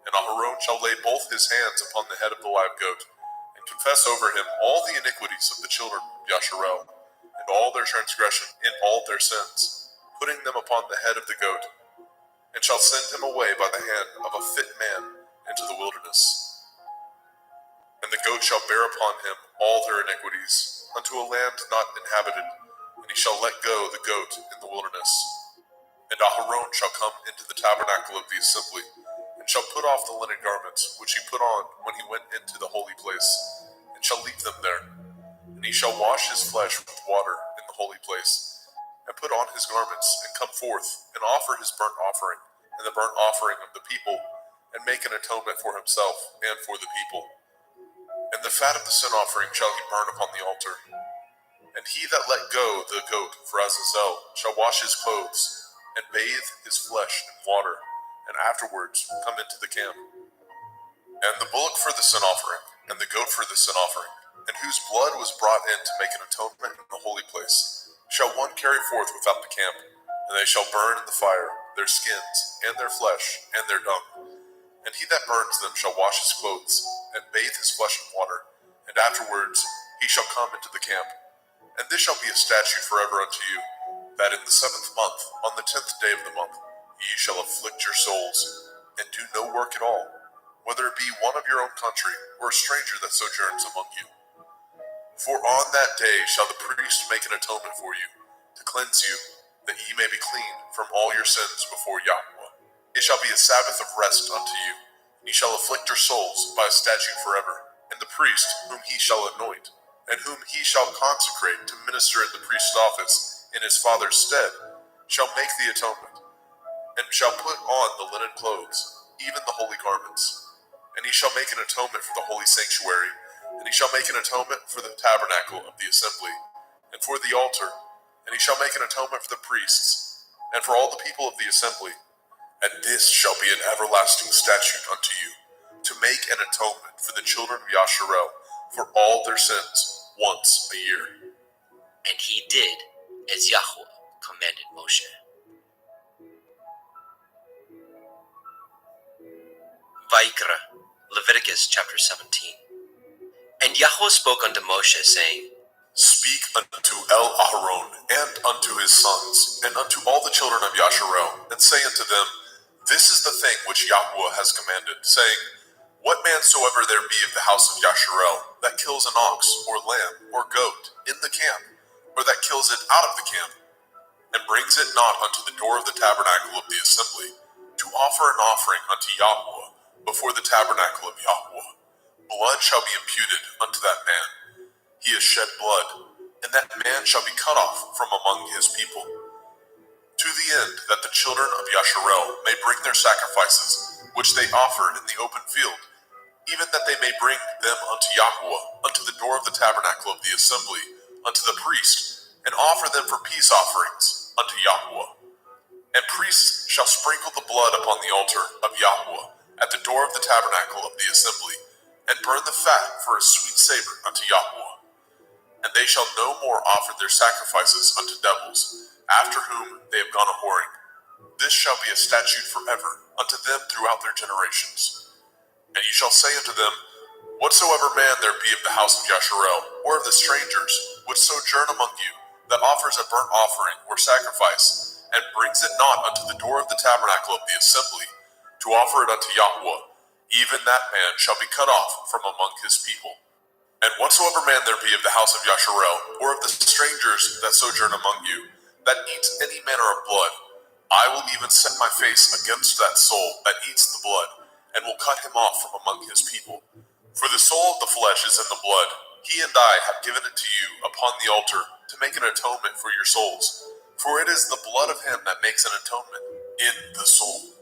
And Aharon shall lay both his hands upon the head of the live goat, and confess over him all the iniquities of the children of Yasharel, and all their transgression in all their sins, putting them upon the head of the goat, and shall send him away by the hand of a fit man into the wilderness. And the goat shall bear upon him all their iniquities, unto a land not inhabited, and he shall let go the goat in the wilderness. And Aharon shall come into the tabernacle of the assembly, and shall put off the linen garments which he put on when he went into the holy place, and shall leave them there. And he shall wash his flesh with water in the holy place, and put on his garments, and come forth, and offer his burnt offering, and the burnt offering of the people, and make an atonement for himself and for the people. And the fat of the sin offering shall he burn upon the altar. And he that let go the goat for Azazel shall wash his clothes, and bathe his flesh in water, and afterwards come into the camp. And the bullock for the sin offering, and the goat for the sin offering, and whose blood was brought in to make an atonement in the holy place, shall one carry forth without the camp, and they shall burn in the fire their skins, and their flesh, and their dung. And he that burns them shall wash his clothes, and bathe his flesh in water, and afterwards he shall come into the camp. And this shall be a statute forever unto you, that in the 7th month, on the 10th day of the month, ye shall afflict your souls, and do no work at all, whether it be one of your own country, or a stranger that sojourns among you. For on that day shall the priest make an atonement for you, to cleanse you, that ye may be clean from all your sins before Yahweh. It shall be a Sabbath of rest unto you. Ye shall afflict your souls by a statute forever, and the priest whom he shall anoint, and whom he shall consecrate to minister in the priest's office in his father's stead, shall make the atonement, and shall put on the linen clothes, even the holy garments. And he shall make an atonement for the holy sanctuary, and he shall make an atonement for the tabernacle of the assembly, and for the altar, and he shall make an atonement for the priests, and for all the people of the assembly. And this shall be an everlasting statute unto you, to make an atonement for the children of Yasharel for all their sins once a year. And he did as Yahweh commanded Moshe. Vayikra, Leviticus chapter 17. And Yahweh spoke unto Moshe, saying, Speak unto El-Aharon and unto his sons, and unto all the children of Yasharel, and say unto them, This is the thing which Yahweh has commanded, saying, What man soever there be of the house of Yasharel, that kills an ox, or lamb, or goat, in the camp, or that kills it out of the camp, and brings it not unto the door of the tabernacle of the assembly, to offer an offering unto Yahweh before the tabernacle of Yahweh, blood shall be imputed unto that man. He has shed blood, and that man shall be cut off from among his people, to the end that the children of Yasharel may bring their sacrifices, which they offer in the open field, even that they may bring them unto Yahweh, unto the door of the tabernacle of the assembly, unto the priest, and offer them for peace offerings unto Yahweh. And priests shall sprinkle the blood upon the altar of Yahweh, at the door of the tabernacle of the assembly, and burn the fat for a sweet savor unto Yahweh. And they shall no more offer their sacrifices unto devils, after whom they have gone a-whoring. This shall be a statute forever unto them throughout their generations. And ye shall say unto them, Whatsoever man there be of the house of Yasharel, or of the strangers, which sojourn among you, that offers a burnt offering or sacrifice, and brings it not unto the door of the tabernacle of the assembly, to offer it unto Yahweh, even that man shall be cut off from among his people. And whatsoever man there be of the house of Yasharel, or of the strangers that sojourn among you, that eats any manner of blood, I will even set my face against that soul that eats the blood, and will cut him off from among his people. For the soul of the flesh is in the blood. He and I have given it to you upon the altar, to make an atonement for your souls. For it is the blood of him that makes an atonement in the soul.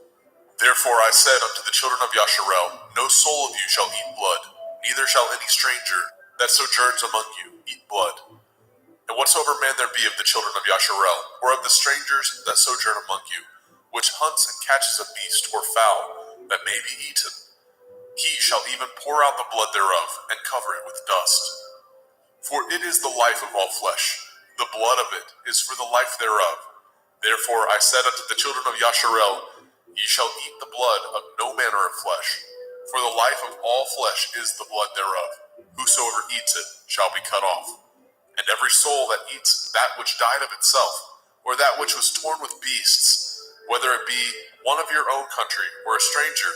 Therefore I said unto the children of Yasharel, No soul of you shall eat blood, neither shall any stranger that sojourns among you eat blood. And whatsoever man there be of the children of Yasharel, or of the strangers that sojourn among you, which hunts and catches a beast or fowl that may be eaten, he shall even pour out the blood thereof, and cover it with dust. For it is the life of all flesh, the blood of it is for the life thereof. Therefore I said unto the children of Yasharel, Ye shall eat the blood of no manner of flesh, for the life of all flesh is the blood thereof. Whosoever eats it shall be cut off. And every soul that eats that which died of itself, or that which was torn with beasts, whether it be one of your own country or a stranger,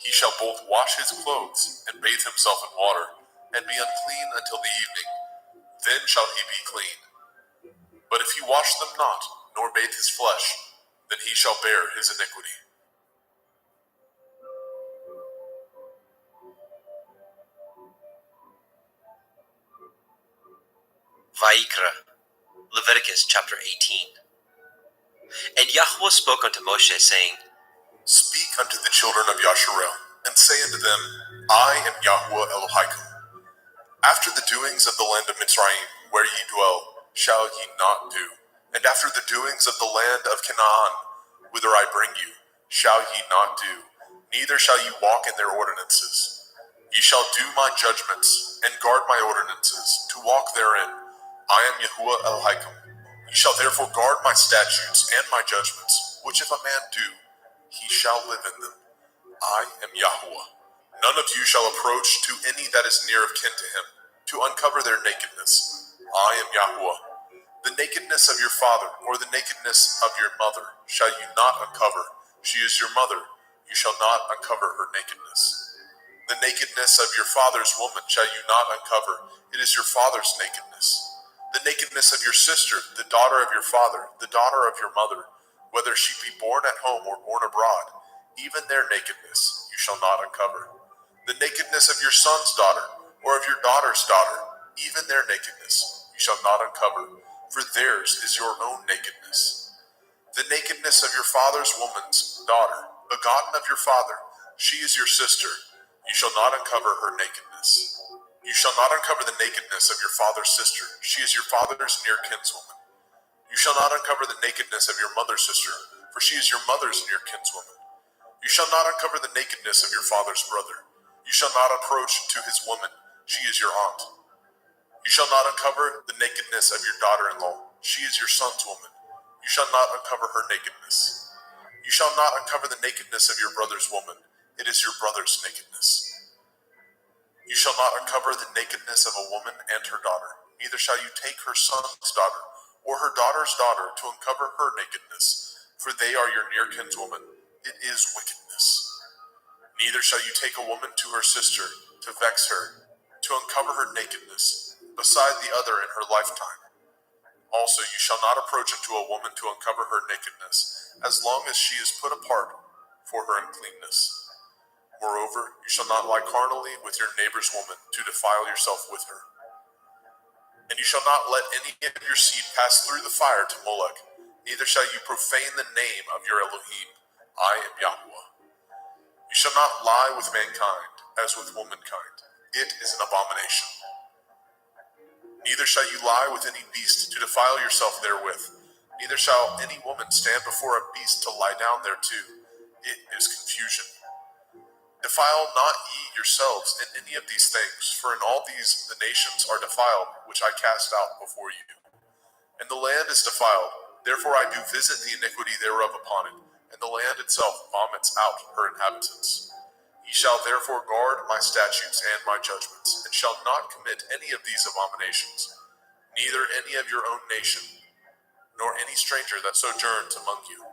he shall both wash his clothes and bathe himself in water, and be unclean until the evening. Then shall he be clean. But if he wash them not, nor bathe his flesh, then he shall bear his iniquity. Vayikra, Leviticus chapter 18. And Yahweh spoke unto Moshe, saying, Speak unto the children of Yasharel, and say unto them, I am Yahweh Elohim. After the doings of the land of Mitzrayim, where ye dwell, shall ye not do. And after the doings of the land of Canaan, whither I bring you, shall ye not do, neither shall ye walk in their ordinances. Ye shall do my judgments, and guard my ordinances, to walk therein. I am Yahuwah Elohim. Ye shall therefore guard my statutes and my judgments, which if a man do, he shall live in them. I am Yahweh. None of you shall approach to any that is near of kin to him, to uncover their nakedness. I am Yahweh. The nakedness of your father, or the nakedness of your mother, shall you not uncover. She is your mother. You shall not uncover her nakedness. The nakedness of your father's woman shall you not uncover. It is your father's nakedness. The nakedness of your sister, the daughter of your father, the daughter of your mother, whether she be born at home or born abroad, even their nakedness you shall not uncover. The nakedness of your son's daughter, or of your daughter's daughter, even their nakedness you shall not uncover, for theirs is your own nakedness. The nakedness of your father's woman's daughter, begotten of your father, she is your sister. You shall not uncover her nakedness. You shall not uncover the nakedness of your father's sister. She is your father's near kinswoman. You shall not uncover the nakedness of your mother's sister, for she is your mother's near kinswoman. You shall not uncover the nakedness of your father's brother. You shall not approach to his woman. She is your aunt. You shall not uncover the nakedness of your daughter-in-law. She is your son's woman. You shall not uncover her nakedness. You shall not uncover the nakedness of your brother's woman. It is your brother's nakedness. You shall not uncover the nakedness of a woman and her daughter. Neither shall you take her son's daughter or her daughter's daughter to uncover her nakedness, for they are your near kinswoman. It is wickedness. Neither shall you take a woman to her sister to vex her, to uncover her nakedness, beside the other in her lifetime. Also you shall not approach unto a woman to uncover her nakedness, as long as she is put apart for her uncleanness. Moreover, you shall not lie carnally with your neighbor's woman to defile yourself with her. And you shall not let any of your seed pass through the fire to Molech, neither shall you profane the name of your Elohim. I am Yahweh. You shall not lie with mankind as with womankind. It is an abomination. Neither shall you lie with any beast to defile yourself therewith. Neither shall any woman stand before a beast to lie down thereto. It is confusion. Defile not ye yourselves in any of these things, for in all these the nations are defiled, which I cast out before you. And the land is defiled, therefore I do visit the iniquity thereof upon it, and the land itself vomits out her inhabitants. Ye shall therefore guard my statutes and my judgments, and shall not commit any of these abominations, neither any of your own nation, nor any stranger that sojourns among you.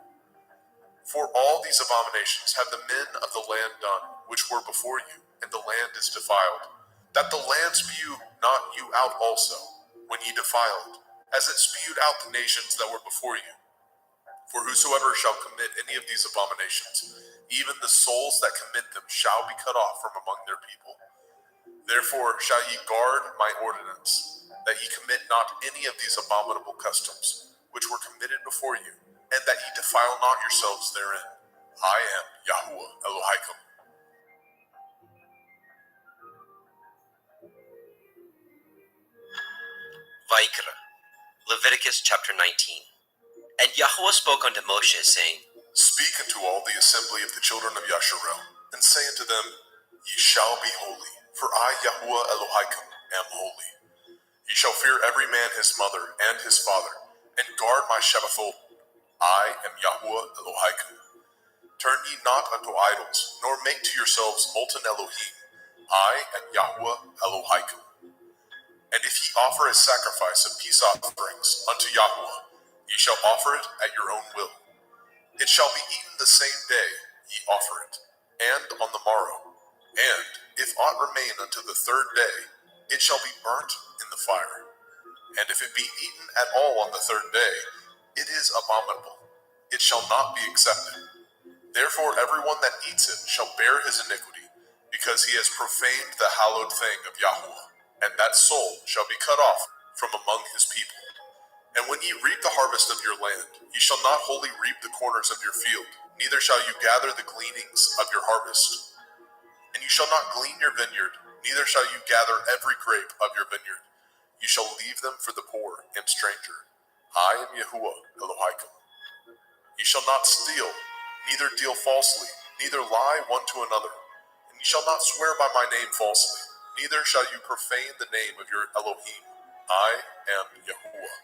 For all these abominations have the men of the land done, which were before you, and the land is defiled, that the land spew not you out also, when ye defile it, as it spewed out the nations that were before you. For whosoever shall commit any of these abominations, even the souls that commit them shall be cut off from among their people. Therefore shall ye guard my ordinance, that ye commit not any of these abominable customs, which were committed before you, and that ye defile not yourselves therein. I am Yahweh Elohim. Vaikra, Leviticus chapter 19. And Yahweh spoke unto Moshe, saying, Speak unto all the assembly of the children of Yasharel, and say unto them, Ye shall be holy, for I, Yahweh Elohim, am holy. Ye shall fear every man his mother and his father, and guard my Shabbathot. I am Yahweh Elohim. Turn ye not unto idols, nor make to yourselves molten Elohim. I am Yahweh Elohim. And if ye offer a sacrifice of peace offerings unto Yahweh, ye shall offer it at your own will. It shall be eaten the same day ye offer it, and on the morrow. And if aught remain unto the third day, it shall be burnt in the fire. And if it be eaten at all on the third day, it is abominable. It shall not be accepted. Therefore everyone that eats it shall bear his iniquity, because he has profaned the hallowed thing of Yahweh, and that soul shall be cut off from among his people. And when ye reap the harvest of your land, ye shall not wholly reap the corners of your field, neither shall you gather the gleanings of your harvest. And you shall not glean your vineyard, neither shall you gather every grape of your vineyard. You shall leave them for the poor and stranger. I am Yahuwah Elohim. Ye shall not steal, neither deal falsely, neither lie one to another. And ye shall not swear by my name falsely, neither shall you profane the name of your Elohim. I am Yahuwah.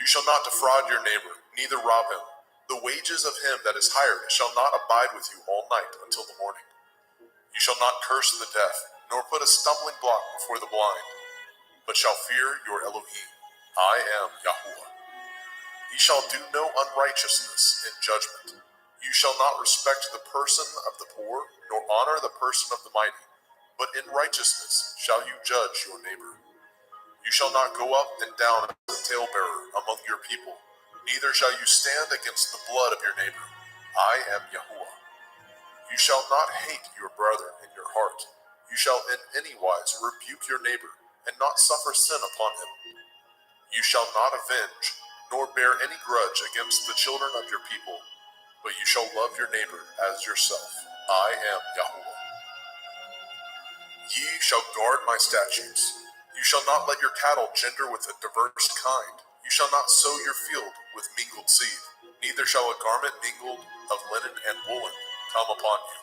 You shall not defraud your neighbor, neither rob him. The wages of him that is hired shall not abide with you all night until the morning. You shall not curse the deaf, nor put a stumbling block before the blind, but shall fear your Elohim. I am Yahuwah. Ye shall do no unrighteousness in judgment. You shall not respect the person of the poor, nor honor the person of the mighty, but in righteousness shall you judge your neighbor. You shall not go up and down as a talebearer among your people, neither shall you stand against the blood of your neighbor. I am Yahuwah. You shall not hate your brother in your heart. You shall in any wise rebuke your neighbor, and not suffer sin upon him. You shall not avenge, nor bear any grudge against the children of your people, but you shall love your neighbor as yourself. I am Yahuwah. Ye shall guard my statutes. You shall not let your cattle gender with a diverse kind. You shall not sow your field with mingled seed, neither shall a garment mingled of linen and woolen come upon you.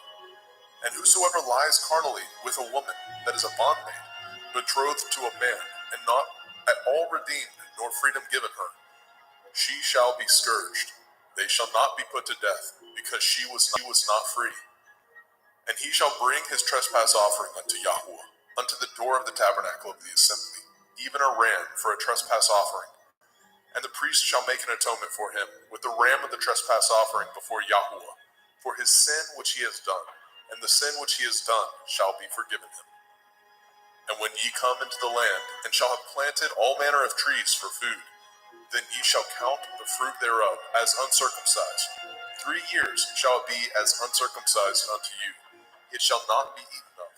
And whosoever lies carnally with a woman that is a bondmaid, betrothed to a man, and not at all redeemed, nor freedom given her, she shall be scourged. They shall not be put to death, because she was not free. And he shall bring his trespass offering unto Yahuwah, unto the door of the tabernacle of the assembly, even a ram for a trespass offering. And the priest shall make an atonement for him with the ram of the trespass offering before Yahuwah, for his sin which he has done, and the sin which he has done shall be forgiven him. And when ye come into the land, and shall have planted all manner of trees for food, then ye shall count the fruit thereof as uncircumcised. 3 years shall it be as uncircumcised unto you. It shall not be eaten of.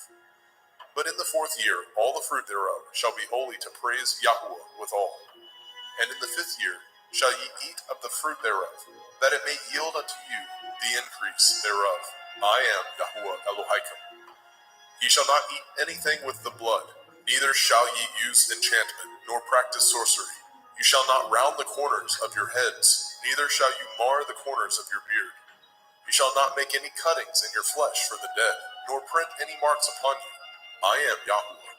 But in the 4th year, all the fruit thereof shall be holy to praise Yahuwah withal. And in the 5th year shall ye eat of the fruit thereof, that it may yield unto you the increase thereof. I am Yahuwah Elohim. Ye shall not eat anything with the blood, neither shall ye use enchantment, nor practice sorcery. You shall not round the corners of your heads, neither shall you mar the corners of your beard. You shall not make any cuttings in your flesh for the dead, nor print any marks upon you. I am Yahuwah.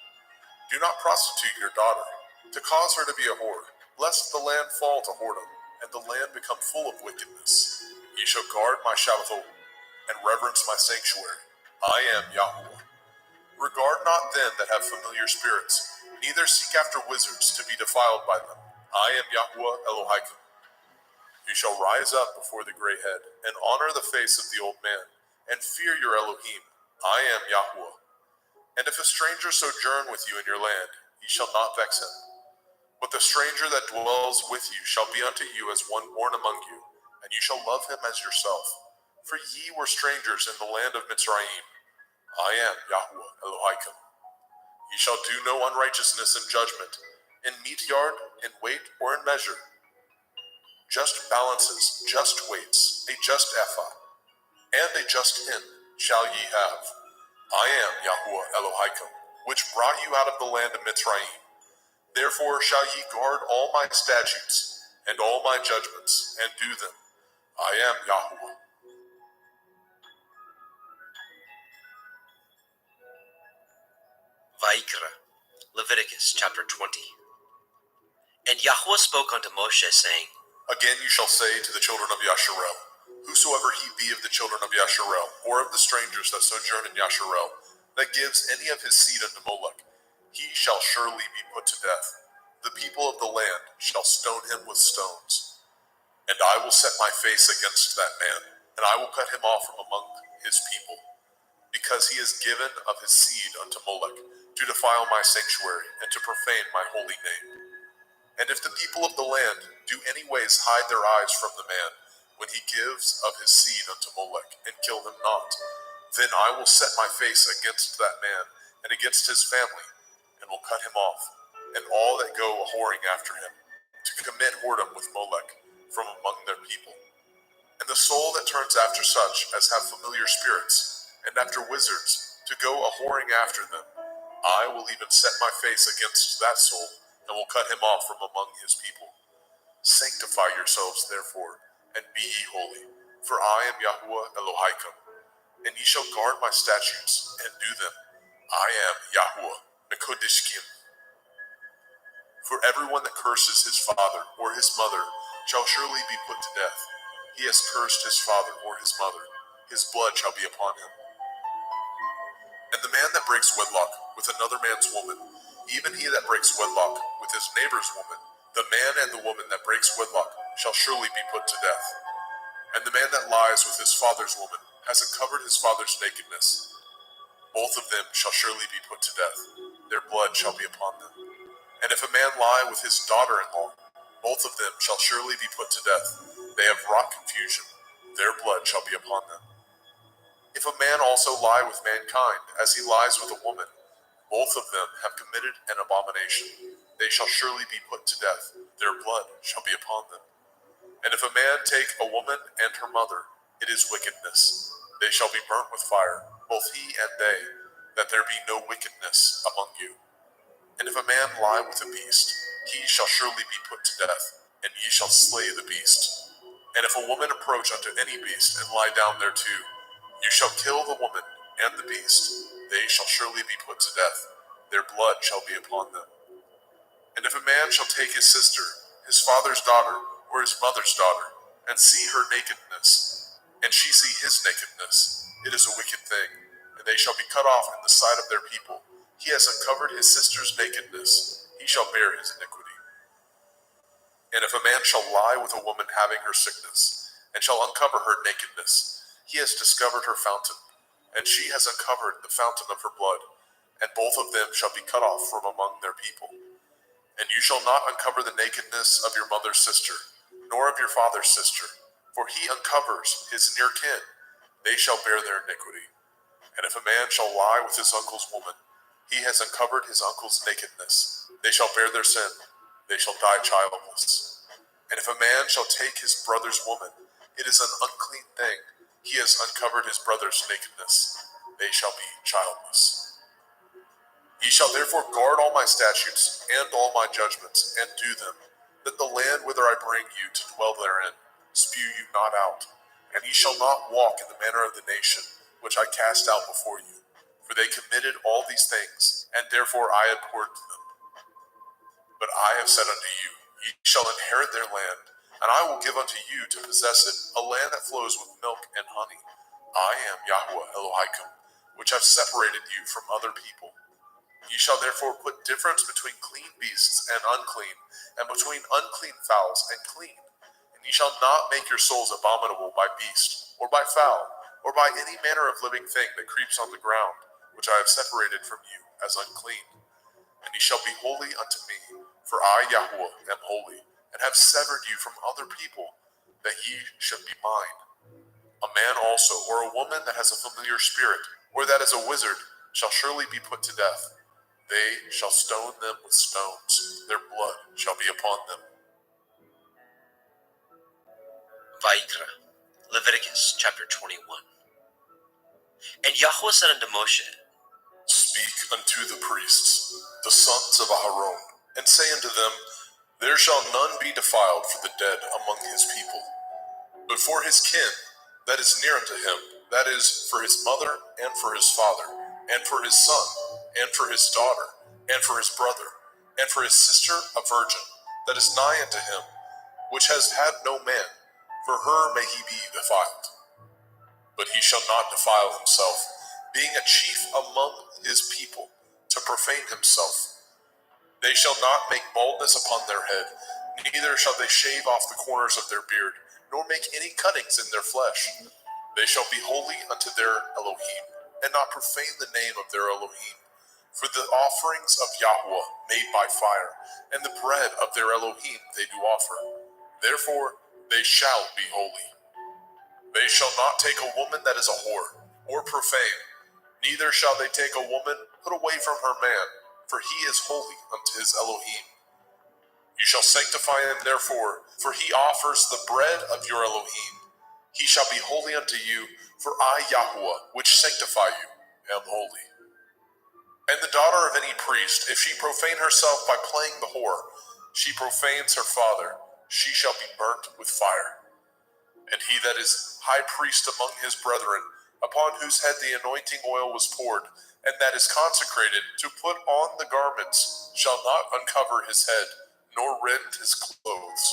Do not prostitute your daughter, to cause her to be a whore, lest the land fall to whoredom, and the land become full of wickedness. Ye shall guard my Shabbath and reverence my sanctuary. I am Yahuwah. Regard not them that have familiar spirits, neither seek after wizards to be defiled by them. I am Yahuwah Elohim. You shall rise up before the gray head, and honor the face of the old man, and fear your Elohim. I am Yahuwah. And if a stranger sojourn with you in your land, ye shall not vex him. But the stranger that dwells with you shall be unto you as one born among you, and you shall love him as yourself. For ye were strangers in the land of Mitzrayim. I am Yahuwah Elohim. Ye shall do no unrighteousness in judgment, in meat yard, in weight, or in measure. Just balances, just weights, a just ephah, and a just hin shall ye have. I am Yahuwah Elohim, which brought you out of the land of Mitzrayim. Therefore shall ye guard all my statutes, and all my judgments, and do them. I am Yahuwah. Vaikra, Leviticus chapter 20. And Yahuwah spoke unto Moshe, saying, Again you shall say to the children of Yasharel, whosoever he be of the children of Yasharel, or of the strangers that sojourn in Yasharel, that gives any of his seed unto Molech, he shall surely be put to death. The people of the land shall stone him with stones. And I will set my face against that man, and I will cut him off from among his people, because he has given of his seed unto Molech, to defile my sanctuary, and to profane my holy name. And if the people of the land do any ways hide their eyes from the man, when he gives of his seed unto Molech, and kill him not, then I will set my face against that man, and against his family, and will cut him off, and all that go a-whoring after him, to commit whoredom with Molech, from among their people. And the soul that turns after such as have familiar spirits, and after wizards, to go a-whoring after them, I will even set my face against that soul, and will cut him off from among his people. Sanctify yourselves, therefore, and be ye holy, for I am Yahuwah Elohim, and ye shall guard my statutes, and do them. I am Yahuwah Mekodishkim. For everyone that curses his father or his mother shall surely be put to death. He has cursed his father or his mother. His blood shall be upon him. And the man that breaks wedlock with another man's woman, even he that breaks wedlock with his neighbor's woman, the man and the woman that breaks wedlock shall surely be put to death. And the man that lies with his father's woman has uncovered his father's nakedness. Both of them shall surely be put to death. Their blood shall be upon them. And if a man lie with his daughter-in-law, both of them shall surely be put to death. They have wrought confusion. Their blood shall be upon them. If a man also lie with mankind, as he lies with a woman, both of them have committed an abomination. They shall surely be put to death. Their blood shall be upon them. And if a man take a woman and her mother, it is wickedness. They shall be burnt with fire, both he and they, that there be no wickedness among you. And if a man lie with a beast, he shall surely be put to death, and ye shall slay the beast. And if a woman approach unto any beast and lie down thereto, you shall kill the woman and the beast. They shall surely be put to death. Their blood shall be upon them. And if a man shall take his sister, his father's daughter, or his mother's daughter, and see her nakedness, and she see his nakedness, it is a wicked thing, and they shall be cut off in the sight of their people. He has uncovered his sister's nakedness. He shall bear his iniquity. And if a man shall lie with a woman having her sickness, and shall uncover her nakedness, he has discovered her fountain, and she has uncovered the fountain of her blood, and both of them shall be cut off from among their people. And you shall not uncover the nakedness of your mother's sister, nor of your father's sister, for he uncovers his near kin. They shall bear their iniquity. And if a man shall lie with his uncle's woman, he has uncovered his uncle's nakedness. They shall bear their sin. They shall die childless. And if a man shall take his brother's woman, it is an unclean thing. He has uncovered his brother's nakedness. They shall be childless. Ye shall therefore guard all my statutes and all my judgments, and do them, that the land whither I bring you to dwell therein spew you not out. And ye shall not walk in the manner of the nation which I cast out before you. For they committed all these things, and therefore I abhorred them. But I have said unto you, ye shall inherit their land, and I will give unto you to possess it, a land that flows with milk and honey. I am Yahweh Elohim, which have separated you from other people. Ye shall therefore put difference between clean beasts and unclean, and between unclean fowls and clean. And ye shall not make your souls abominable by beast, or by fowl, or by any manner of living thing that creeps on the ground, which I have separated from you as unclean. And ye shall be holy unto me, for I, Yahweh, am holy, and have severed you from other people, that ye should be mine. A man also, or a woman that has a familiar spirit, or that is a wizard, shall surely be put to death. They shall stone them with stones. Their blood shall be upon them. Vayikra, Leviticus chapter 21. And Yahweh said unto Moshe, Speak unto the priests, the sons of Aharon, and say unto them, There shall none be defiled for the dead among his people, but for his kin that is near unto him, that is, for his mother, and for his father, and for his son, and for his daughter, and for his brother, and for his sister a virgin, that is nigh unto him, which has had no man, for her may he be defiled. But he shall not defile himself, being a chief among his people, to profane himself. They shall not make baldness upon their head, neither shall they shave off the corners of their beard, nor make any cuttings in their flesh. They shall be holy unto their Elohim, and not profane the name of their Elohim. For the offerings of Yahweh made by fire, and the bread of their Elohim they do offer. Therefore they shall be holy. They shall not take a woman that is a whore, or profane, neither shall they take a woman put away from her man, for he is holy unto his Elohim. You shall sanctify him therefore, for he offers the bread of your Elohim. He shall be holy unto you, for I, Yahweh, which sanctify you, am holy. And the daughter of any priest, if she profane herself by playing the whore, she profanes her father, she shall be burnt with fire. And he that is high priest among his brethren, upon whose head the anointing oil was poured, and that is consecrated to put on the garments shall not uncover his head, nor rend his clothes.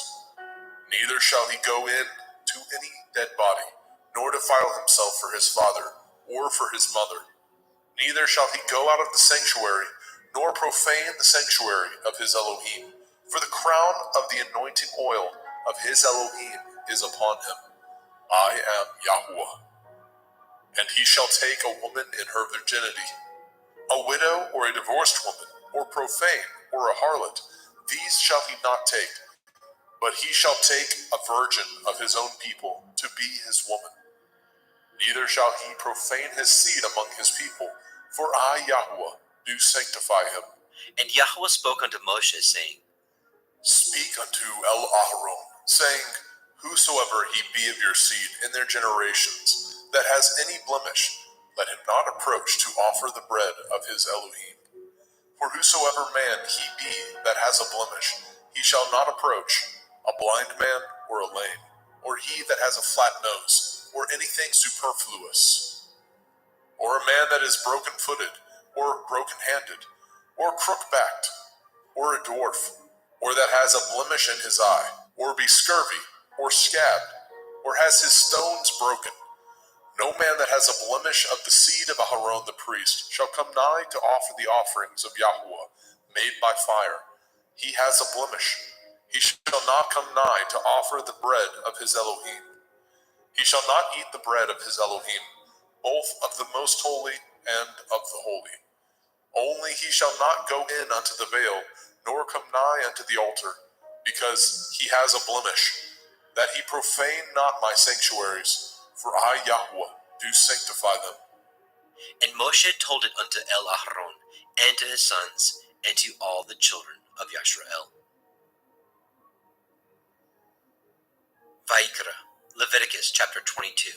Neither shall he go in to any dead body, nor defile himself for his father, or for his mother. Neither shall he go out of the sanctuary, nor profane the sanctuary of his Elohim, for the crown of the anointing oil of his Elohim is upon him. I am Yahuwah. And he shall take a woman in her virginity, a widow or a divorced woman, or profane, or a harlot, these shall he not take, but he shall take a virgin of his own people to be his woman. Neither shall he profane his seed among his people, for I, Yahuwah, do sanctify him. And Yahuwah spoke unto Moshe, saying, Speak unto Aharon, saying, Whosoever he be of your seed in their generations, that has any blemish, let him not approach to offer the bread of his Elohim. For whosoever man he be that has a blemish, he shall not approach, a blind man or a lame, or he that has a flat nose, or anything superfluous, or a man that is broken-footed, or broken-handed, or crook-backed, or a dwarf, or that has a blemish in his eye, or be scurvy, or scabbed, or has his stones broken. No man that has a blemish of the seed of Aharon the priest shall come nigh to offer the offerings of Yahuwah, made by fire. He has a blemish. He shall not come nigh to offer the bread of his Elohim. He shall not eat the bread of his Elohim, both of the most holy and of the holy. Only he shall not go in unto the veil, nor come nigh unto the altar, because he has a blemish, that he profane not my sanctuaries, for I, Yahuwah, do sanctify them. And Moshe told it unto Aharon, and to his sons, and to all the children of Yisrael. Vayikra, Leviticus chapter 22.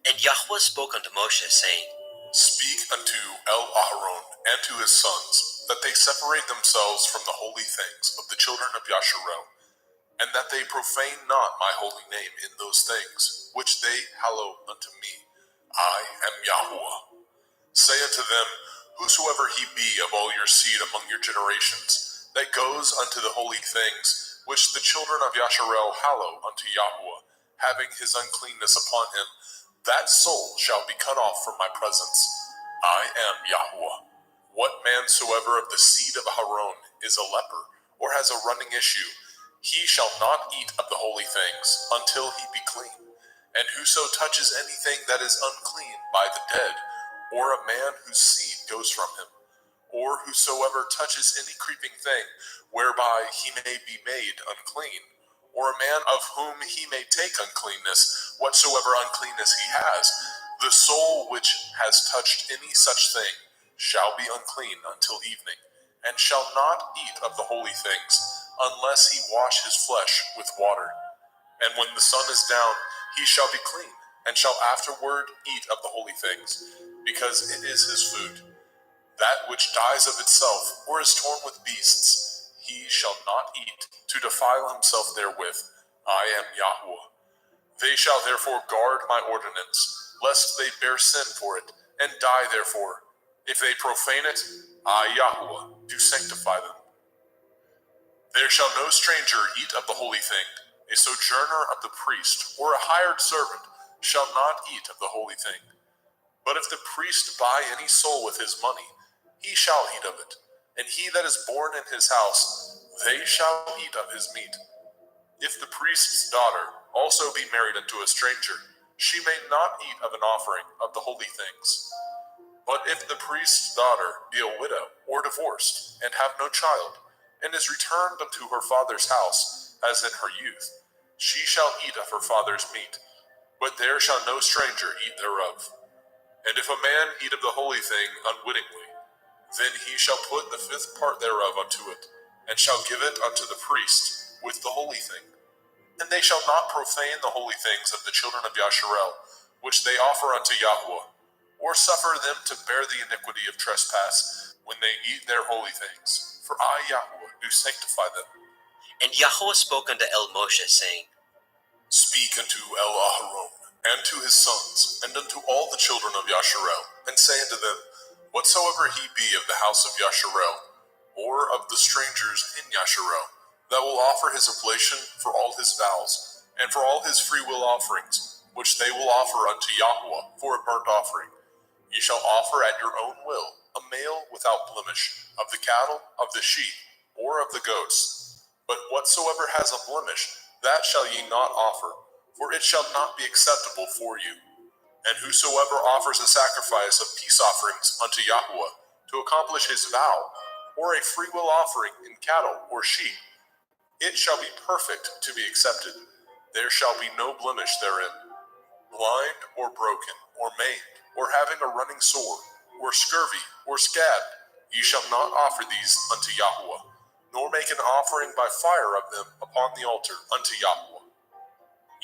And Yahuwah spoke unto Moshe, saying, Speak unto Aharon and to his sons, that they separate themselves from the holy things of the children of Yisrael, and that they profane not my holy name in those things which they hallow unto me. I am Yahuwah. Say unto them, Whosoever he be of all your seed among your generations, that goes unto the holy things which the children of Yisrael hallow unto Yahuwah, having his uncleanness upon him, that soul shall be cut off from my presence. I am Yahuwah. What man soever of the seed of Aharon is a leper, or has a running issue, he shall not eat of the holy things until he be clean. And whoso touches anything that is unclean by the dead, or a man whose seed goes from him, or whosoever touches any creeping thing whereby he may be made unclean, or a man of whom he may take uncleanness, whatsoever uncleanness he has, the soul which has touched any such thing shall be unclean until evening, and shall not eat of the holy things, unless he wash his flesh with water. And when the sun is down, he shall be clean, and shall afterward eat of the holy things, because it is his food. That which dies of itself, or is torn with beasts, he shall not eat, to defile himself therewith. I am Yahuwah. They shall therefore guard my ordinance, lest they bear sin for it, and die therefore. If they profane it, I, Yahuwah, do sanctify them. There shall no stranger eat of the holy thing. A sojourner of the priest, or a hired servant, shall not eat of the holy thing. But if the priest buy any soul with his money, he shall eat of it. And he that is born in his house, they shall eat of his meat. If the priest's daughter also be married unto a stranger, she may not eat of an offering of the holy things. But if the priest's daughter be a widow, or divorced, and have no child, and is returned unto her father's house, as in her youth, she shall eat of her father's meat, but there shall no stranger eat thereof. And if a man eat of the holy thing unwittingly, then he shall put the fifth part thereof unto it, and shall give it unto the priest with the holy thing. And they shall not profane the holy things of the children of Yisrael, which they offer unto Yahuwah, or suffer them to bear the iniquity of trespass when they eat their holy things. For I, Yahuwah, do sanctify them. And Yahuwah spoke unto Moshe, saying, Speak unto Aharon, and to his sons, and unto all the children of Yasharel, and say unto them, Whatsoever he be of the house of Yasharel, or of the strangers in Yasharel, that will offer his oblation for all his vows, and for all his freewill offerings, which they will offer unto Yahweh for a burnt offering, ye shall offer at your own will a male without blemish, of the cattle, of the sheep, or of the goats. But whatsoever has a blemish, that shall ye not offer, for it shall not be acceptable for you. And whosoever offers a sacrifice of peace offerings unto Yahweh to accomplish his vow, or a freewill offering in cattle or sheep, it shall be perfect to be accepted. There shall be no blemish therein. Blind or broken, or maimed, or having a running sore, or scurvy, or scab, ye shall not offer these unto Yahweh, nor make an offering by fire of them upon the altar unto Yahweh.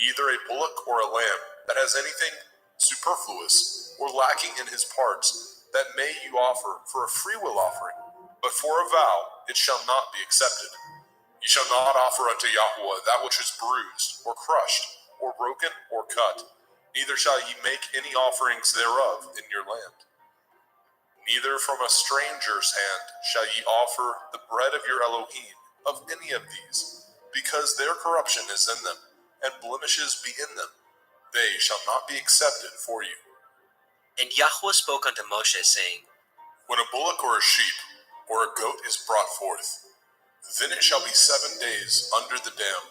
Either a bullock or a lamb that has anything superfluous or lacking in his parts, that may you offer for a freewill offering, but for a vow it shall not be accepted. Ye shall not offer unto Yahweh that which is bruised, or crushed, or broken, or cut, neither shall ye make any offerings thereof in your land. Neither from a stranger's hand shall ye offer the bread of your Elohim of any of these, because their corruption is in them, and blemishes be in them. They shall not be accepted for you. And Yahweh spoke unto Moshe, saying, When a bullock or a sheep or a goat is brought forth, then it shall be 7 days under the dam,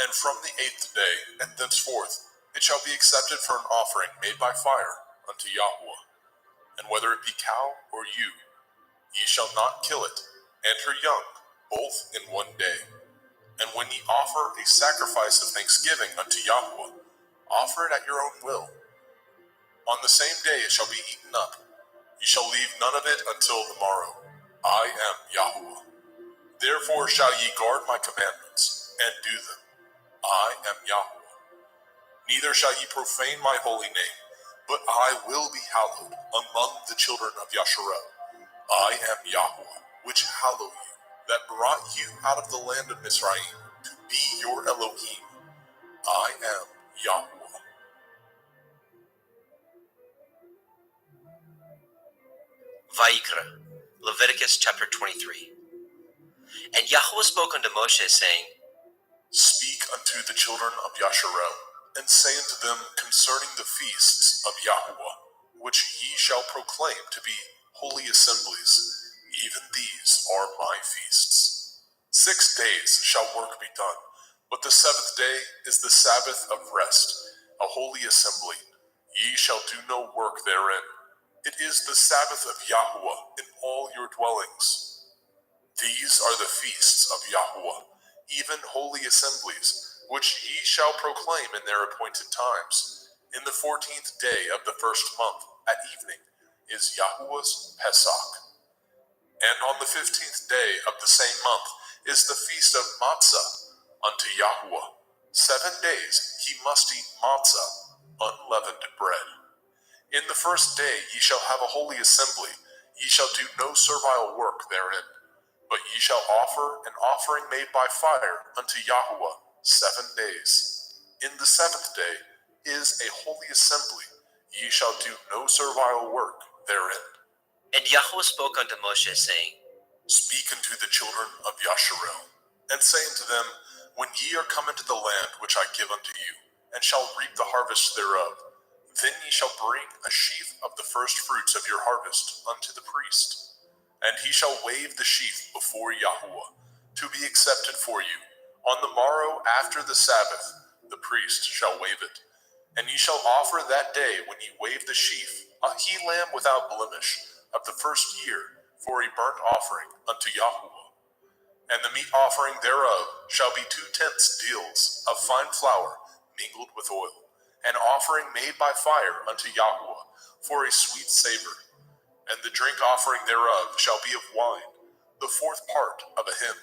and from the 8th day and thenceforth it shall be accepted for an offering made by fire unto Yahweh. And whether it be cow or ewe, ye shall not kill it, and her young, both in 1 day. And when ye offer a sacrifice of thanksgiving unto Yahweh, offer it at your own will. On the same day it shall be eaten up. Ye shall leave none of it until the morrow. I am Yahweh. Therefore shall ye guard my commandments, and do them. I am Yahweh. Neither shall ye profane my holy name, but I will be hallowed among the children of Yasharel. I am Yahweh, which hallow you, that brought you out of the land of Mizraim, to be your Elohim. I am Yahweh. Vayikra, Leviticus chapter 23. And Yahweh spoke unto Moshe, saying, Speak unto the children of Yasharel, and say unto them concerning the feasts of Yahweh, which ye shall proclaim to be holy assemblies. Even these are my feasts. 6 days shall work be done, but the 7th day is the Sabbath of rest, a holy assembly. Ye shall do no work therein. It is the Sabbath of Yahweh in all your dwellings. These are the feasts of Yahweh, even holy assemblies, which ye shall proclaim in their appointed times. In the 14th day of the 1st month, at evening, is Yahweh's Pesach. And on the 15th day of the same month is the feast of Matzah unto Yahweh. 7 days ye must eat matzah, unleavened bread. In the 1st day ye shall have a holy assembly. Ye shall do no servile work therein, but ye shall offer an offering made by fire unto Yahweh 7 days. In the 7th day is a holy assembly. Ye shall do no servile work therein. And Yahweh spoke unto Moshe, saying, Speak unto the children of Yasharel, and say unto them, When ye are come into the land which I give unto you, and shall reap the harvest thereof, then ye shall bring a sheaf of the first fruits of your harvest unto the priest. And he shall wave the sheaf before Yahweh, to be accepted for you. On the morrow after the Sabbath, the priest shall wave it. And ye shall offer that day when ye wave the sheaf, a he-lamb without blemish, of the 1st year, for a burnt offering unto Yahweh. And the meat offering thereof shall be 2/10 deals of fine flour mingled with oil, an offering made by fire unto Yahweh, for a sweet savor. And the drink offering thereof shall be of wine, the 4th part of a hin.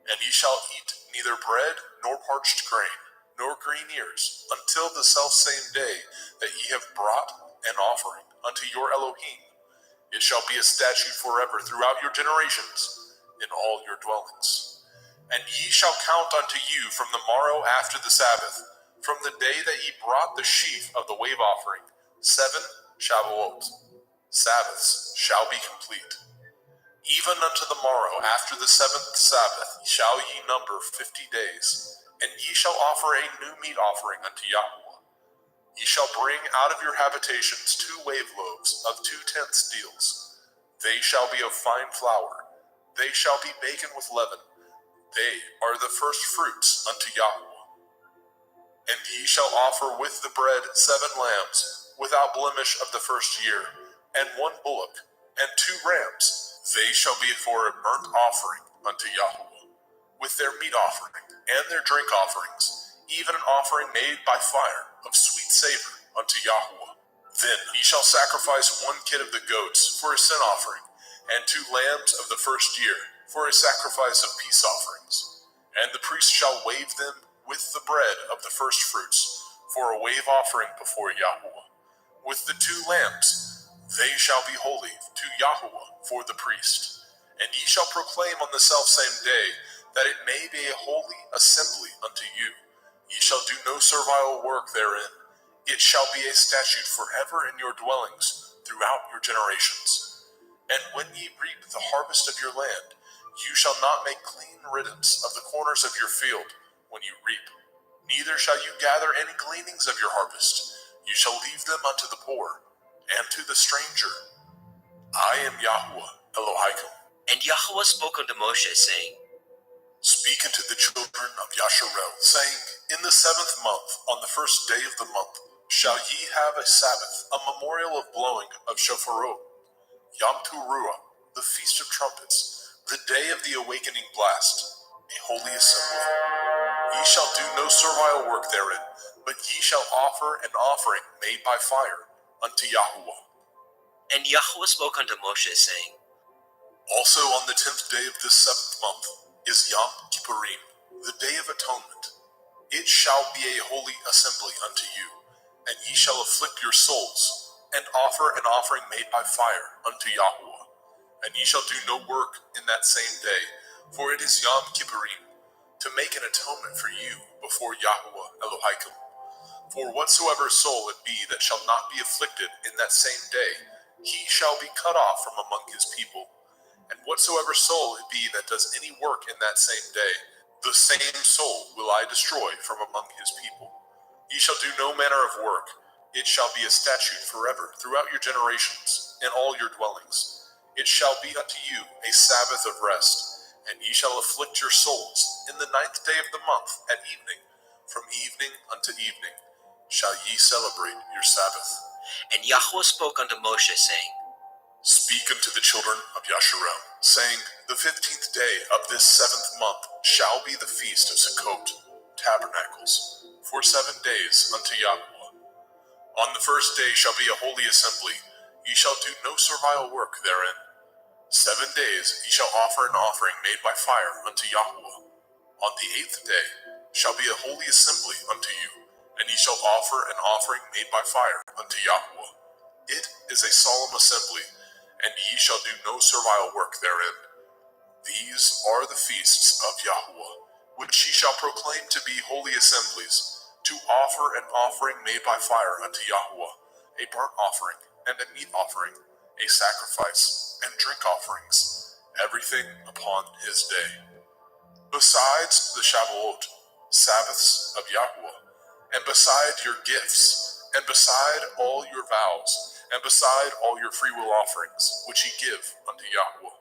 And ye shall eat neither bread nor parched grain, nor green ears, until the selfsame day that ye have brought an offering unto your Elohim. It shall be a statute forever throughout your generations in all your dwellings. And ye shall count unto you from the morrow after the Sabbath from the day that ye brought the sheaf of the wave offering, 7 Shavuot. Sabbaths shall be complete. Even unto the morrow after the 7th Sabbath shall ye number 50 days, and ye shall offer a new meat offering unto Yahweh. Ye shall bring out of your habitations 2 wave loaves of 2/10 deals. They shall be of fine flour. They shall be baken with leaven. They are the first fruits unto Yahweh. And ye shall offer with the bread 7 lambs, without blemish of the first year, and 1 bullock, and 2 rams. They shall be for a burnt offering unto Yahweh, with their meat offering, and their drink offerings, even an offering made by fire of sweet savor unto Yahweh. Then ye shall sacrifice 1 kid of the goats for a sin offering, and 2 lambs of the first year for a sacrifice of peace offerings. And the priest shall wave them with the bread of the first fruits for a wave offering before Yahweh. With the 2 lambs, they shall be holy to Yahweh for the priest. And ye shall proclaim on the selfsame day that it may be a holy assembly unto you. Ye shall do no servile work therein. It shall be a statute forever in your dwellings throughout your generations. And when ye reap the harvest of your land, you shall not make clean riddance of the corners of your field when you reap. Neither shall you gather any gleanings of your harvest. You shall leave them unto the poor and to the stranger. I am Yahweh Elohim. And Yahweh spoke unto Moshe, saying, Speak unto the children of Yasharel, saying, In the 7th month, on the first day of the month, shall ye have a Sabbath, a memorial of blowing of shofarot, Yom Teruah, the feast of trumpets, the day of the awakening blast, a holy assembly. Ye shall do no servile work therein, but ye shall offer an offering made by fire unto Yahweh. And Yahweh spoke unto Moshe, saying, Also on the 10th day of this 7th month is Yom Kippurim, the day of atonement. It shall be a holy assembly unto you, and ye shall afflict your souls, and offer an offering made by fire unto Yahweh. And ye shall do no work in that same day, for it is Yom Kippurim, to make an atonement for you before Yahweh Elohim. For whatsoever soul it be that shall not be afflicted in that same day, he shall be cut off from among his people. And whatsoever soul it be that does any work in that same day, the same soul will I destroy from among his people. Ye shall do no manner of work. It shall be a statute forever throughout your generations, in all your dwellings. It shall be unto you a Sabbath of rest, and ye shall afflict your souls in the 9th day of the month at evening. From evening unto evening shall ye celebrate your Sabbath. And Yahweh spoke unto Moshe, saying, Speak unto the children of Yasharel, saying, The 15th day of this 7th month shall be the feast of Sukkot, tabernacles, for 7 days unto Yahweh. On the first day shall be a holy assembly. Ye shall do no servile work therein. 7 days ye shall offer an offering made by fire unto Yahweh. On the 8th day shall be a holy assembly unto you, and ye shall offer an offering made by fire unto Yahweh. It is a solemn assembly, and ye shall do no servile work therein. These are the feasts of Yahweh, which ye shall proclaim to be holy assemblies, to offer an offering made by fire unto Yahweh, a burnt offering and a meat offering, a sacrifice and drink offerings, everything upon his day. Besides the Shavuot, Sabbaths of Yahweh, and beside your gifts, and beside all your vows, and beside all your freewill offerings, which ye give unto Yahweh.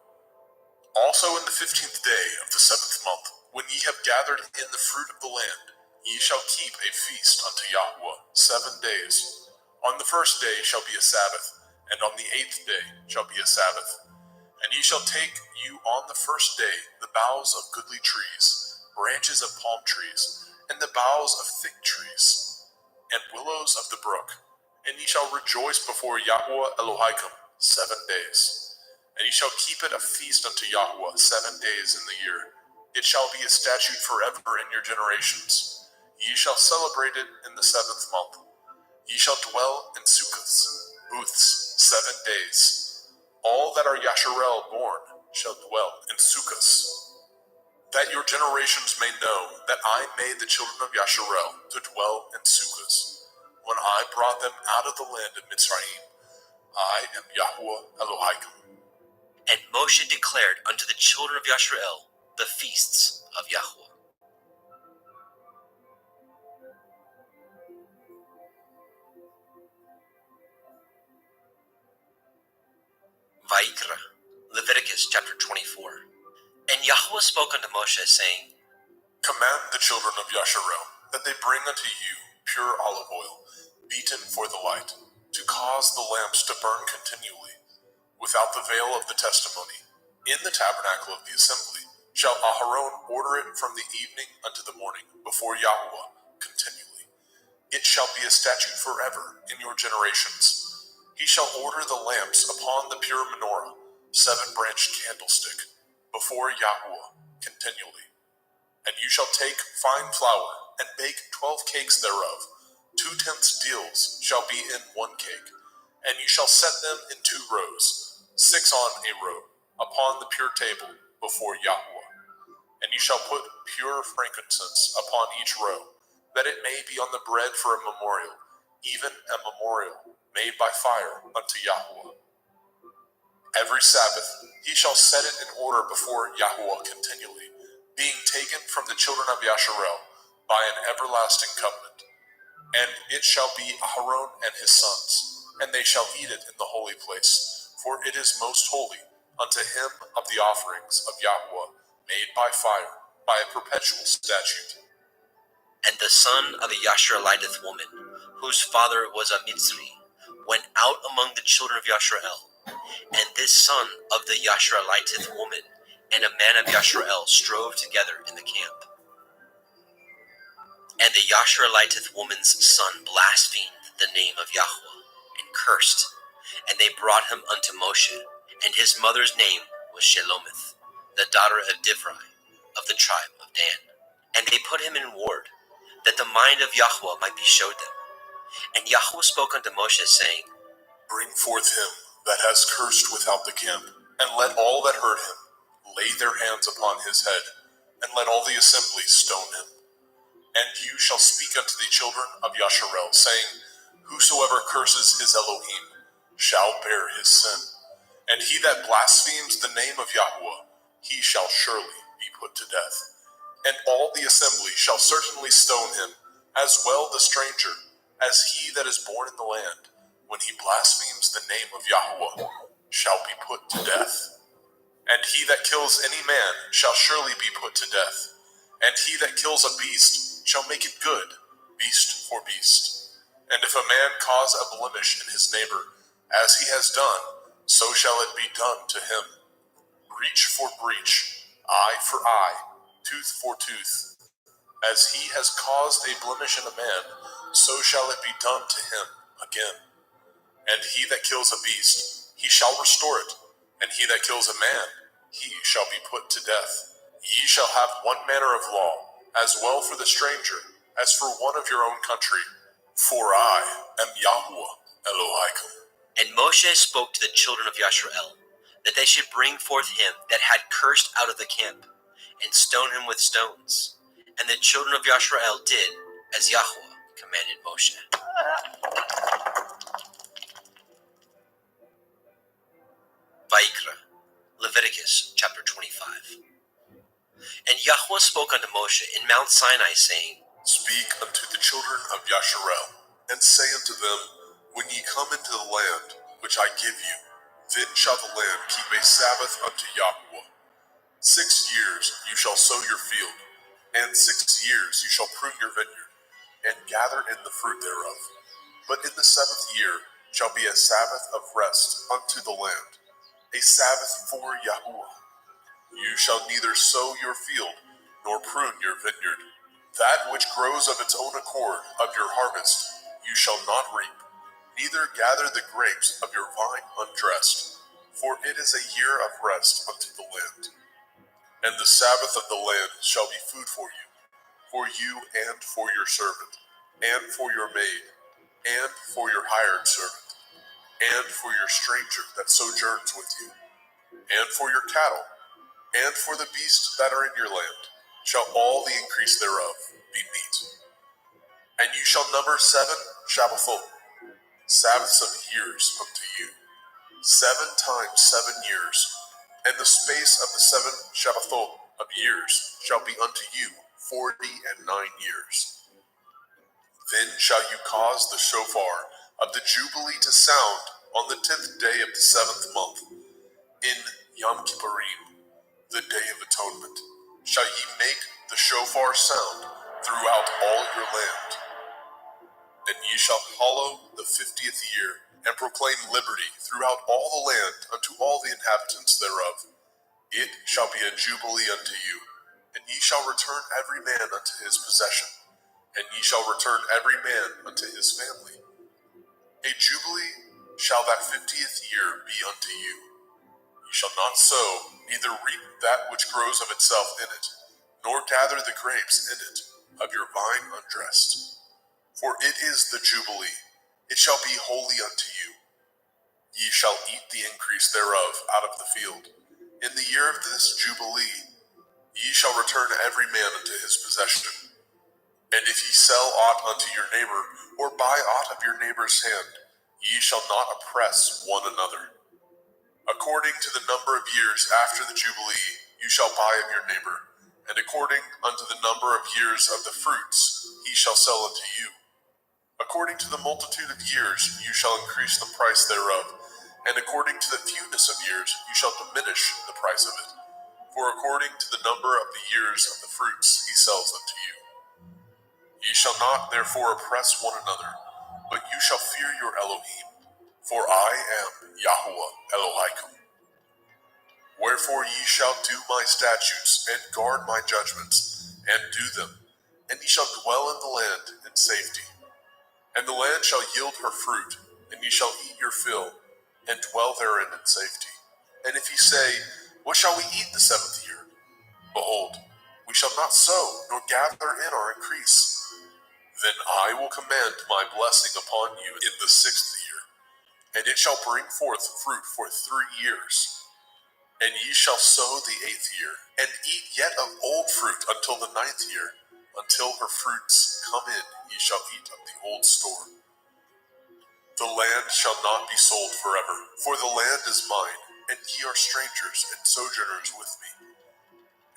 Also in the 15th day of the 7th month, when ye have gathered in the fruit of the land, ye shall keep a feast unto Yahweh 7 days. On the first day shall be a Sabbath, and on the 8th day shall be a Sabbath. And ye shall take you on the first day the boughs of goodly trees, branches of palm trees, and the boughs of thick trees, and willows of the brook. And ye shall rejoice before Yahweh Elohim 7 days. And ye shall keep it a feast unto Yahweh 7 days in the year. It shall be a statute forever in your generations. Ye shall celebrate it in the 7th month. Ye shall dwell in sukkahs, booths, 7 days. All that are Yasharel born shall dwell in sukkahs. that your generations may know that I made the children of Yasharel to dwell in Sukkahs, when I brought them out of the land of Mitzrayim. I am Yahuwah Elohaikum. And Moshe declared unto the children of Yasharel the feasts of Yahuwah. Vayikra, Leviticus chapter 24. And Yahuwah spoke unto Moshe, saying, Command the children of Yasharel that they bring unto you pure olive oil, beaten for the light, to cause the lamps to burn continually, without the veil of the testimony. In the tabernacle of the assembly shall Aharon order it from the evening unto the morning before Yahuwah continually. It shall be a statute forever in your generations. He shall order the lamps upon the pure menorah, 7-branched candlestick, before Yahuwah continually. And you shall take fine flour, and bake 12 cakes thereof. 2/10 deals shall be in one cake. And you shall set them in 2 rows, 6 on a row, upon the pure table before Yahuwah. And you shall put pure frankincense upon each row, that it may be on the bread for a memorial, even a memorial made by fire unto Yahuwah. Every Sabbath he shall set it in order before Yahuwah continually, being taken from the children of Yasharel by an everlasting covenant. And it shall be Aharon and his sons, and they shall eat it in the holy place, for it is most holy unto him of the offerings of Yahuwah, made by fire, by a perpetual statute. And the son of a Yashareliteth woman, whose father was a Mitzri, went out among the children of Yasharel. And this son of the Yashareliteth woman and a man of Yasharel strove together in the camp. And the Yashareliteth woman's son blasphemed the name of Yahuwah, and cursed. And they brought him unto Moshe, and his mother's name was Shelomith, the daughter of Divri, of the tribe of Dan. And they put him in ward, that the mind of Yahuwah might be showed them. And Yahuwah spoke unto Moshe, saying, Bring forth him that has cursed without the camp, and let all that heard him lay their hands upon his head, and let all the assembly stone him. And you shall speak unto the children of Yasharel, saying, Whosoever curses his Elohim shall bear his sin. And he that blasphemes the name of Yahuwah, he shall surely be put to death. And all the assembly shall certainly stone him, as well the stranger, as he that is born in the land, when he blasphemes the name of Yahuwah, shall be put to death. And he that kills any man shall surely be put to death. And he that kills a beast shall make it good, beast for beast. And if a man cause a blemish in his neighbor, as he has done, so shall it be done to him. Breach for breach, eye for eye, tooth for tooth. As he has caused a blemish in a man, so shall it be done to him again. And he that kills a beast, he shall restore it. And he that kills a man, he shall be put to death. Ye shall have one manner of law, as well for the stranger, as for one of your own country. For I am Yahuwah Elohaikum. And Moshe spoke to the children of Yasharel, that they should bring forth him that had cursed out of the camp, and stone him with stones. And the children of Yasharel did as Yahuwah commanded Moshe. Vayikra, Leviticus chapter 25. And Yahuwah spoke unto Moshe in Mount Sinai, saying, Speak unto the children of Yasharel, and say unto them, When ye come into the land which I give you, then shall the land keep a Sabbath unto Yahuwah. 6 years you shall sow your field, and 6 years you shall prune your vineyard, and gather in the fruit thereof. But in the 7th year shall be a Sabbath of rest unto the land, a Sabbath for Yahuwah. You shall neither sow your field, nor prune your vineyard. That which grows of its own accord of your harvest you shall not reap, neither gather the grapes of your vine undressed, for it is a year of rest unto the land. And the Sabbath of the land shall be food for you and for your servant, and for your maid, and for your hired servant, and for your stranger that sojourns with you, and for your cattle, And for the beasts that are in your land shall all the increase thereof be meat. And you shall number 7 Shabbathot, Sabbaths of years unto you, 7 times 7 years, and the space of the 7 Shabbathot of years shall be unto you 49 years. Then shall you cause the shofar of the Jubilee to sound on the 10th day of the 7th month. In Yom Kippurim, the Day of Atonement, shall ye make the shofar sound throughout all your land. And ye shall hallow the 50th year, and proclaim liberty throughout all the land unto all the inhabitants thereof. It shall be a jubilee unto you, and ye shall return every man unto his possession, and ye shall return every man unto his family. A jubilee shall that 50th year be unto you. Ye shall not sow, neither reap that which grows of itself in it, nor gather the grapes in it of your vine undressed. For it is the jubilee, it shall be holy unto you. Ye shall eat the increase thereof out of the field. In the year of this jubilee, ye shall return every man unto his possession. And if ye sell aught unto your neighbor, or buy aught of your neighbor's hand, ye shall not oppress one another. According to the number of years after the jubilee, you shall buy of your neighbor, and according unto the number of years of the fruits, he shall sell unto you. According to the multitude of years, you shall increase the price thereof, and according to the fewness of years, you shall diminish the price of it. For according to the number of the years of the fruits, he sells unto you. Ye shall not therefore oppress one another, but you shall fear your Elohim, for I am Yahuwah Elohaikum. Wherefore ye shall do my statutes, and guard my judgments, and do them, and ye shall dwell in the land in safety. And the land shall yield her fruit, and ye shall eat your fill, and dwell therein in safety. And if ye say, what shall we eat the 7th year? Behold, we shall not sow, nor gather in our increase. Then I will command my blessing upon you in the 6th year, and it shall bring forth fruit for 3 years. And ye shall sow the 8th year, and eat yet of old fruit until the 9th year. Until her fruits come in, ye shall eat of the old store. The land shall not be sold forever, for the land is mine, and ye are strangers and sojourners with me.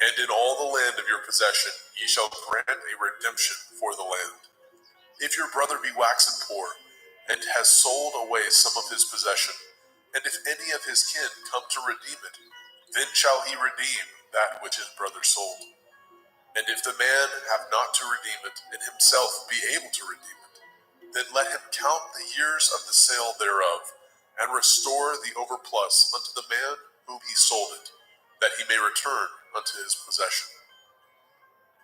And in all the land of your possession ye shall grant a redemption for the land. If your brother be waxen poor, and has sold away some of his possession, and if any of his kin come to redeem it, then shall he redeem that which his brother sold. And if the man have not to redeem it, and himself be able to redeem it, then let him count the years of the sale thereof, and restore the overplus unto the man whom he sold it, that he may return unto his possession.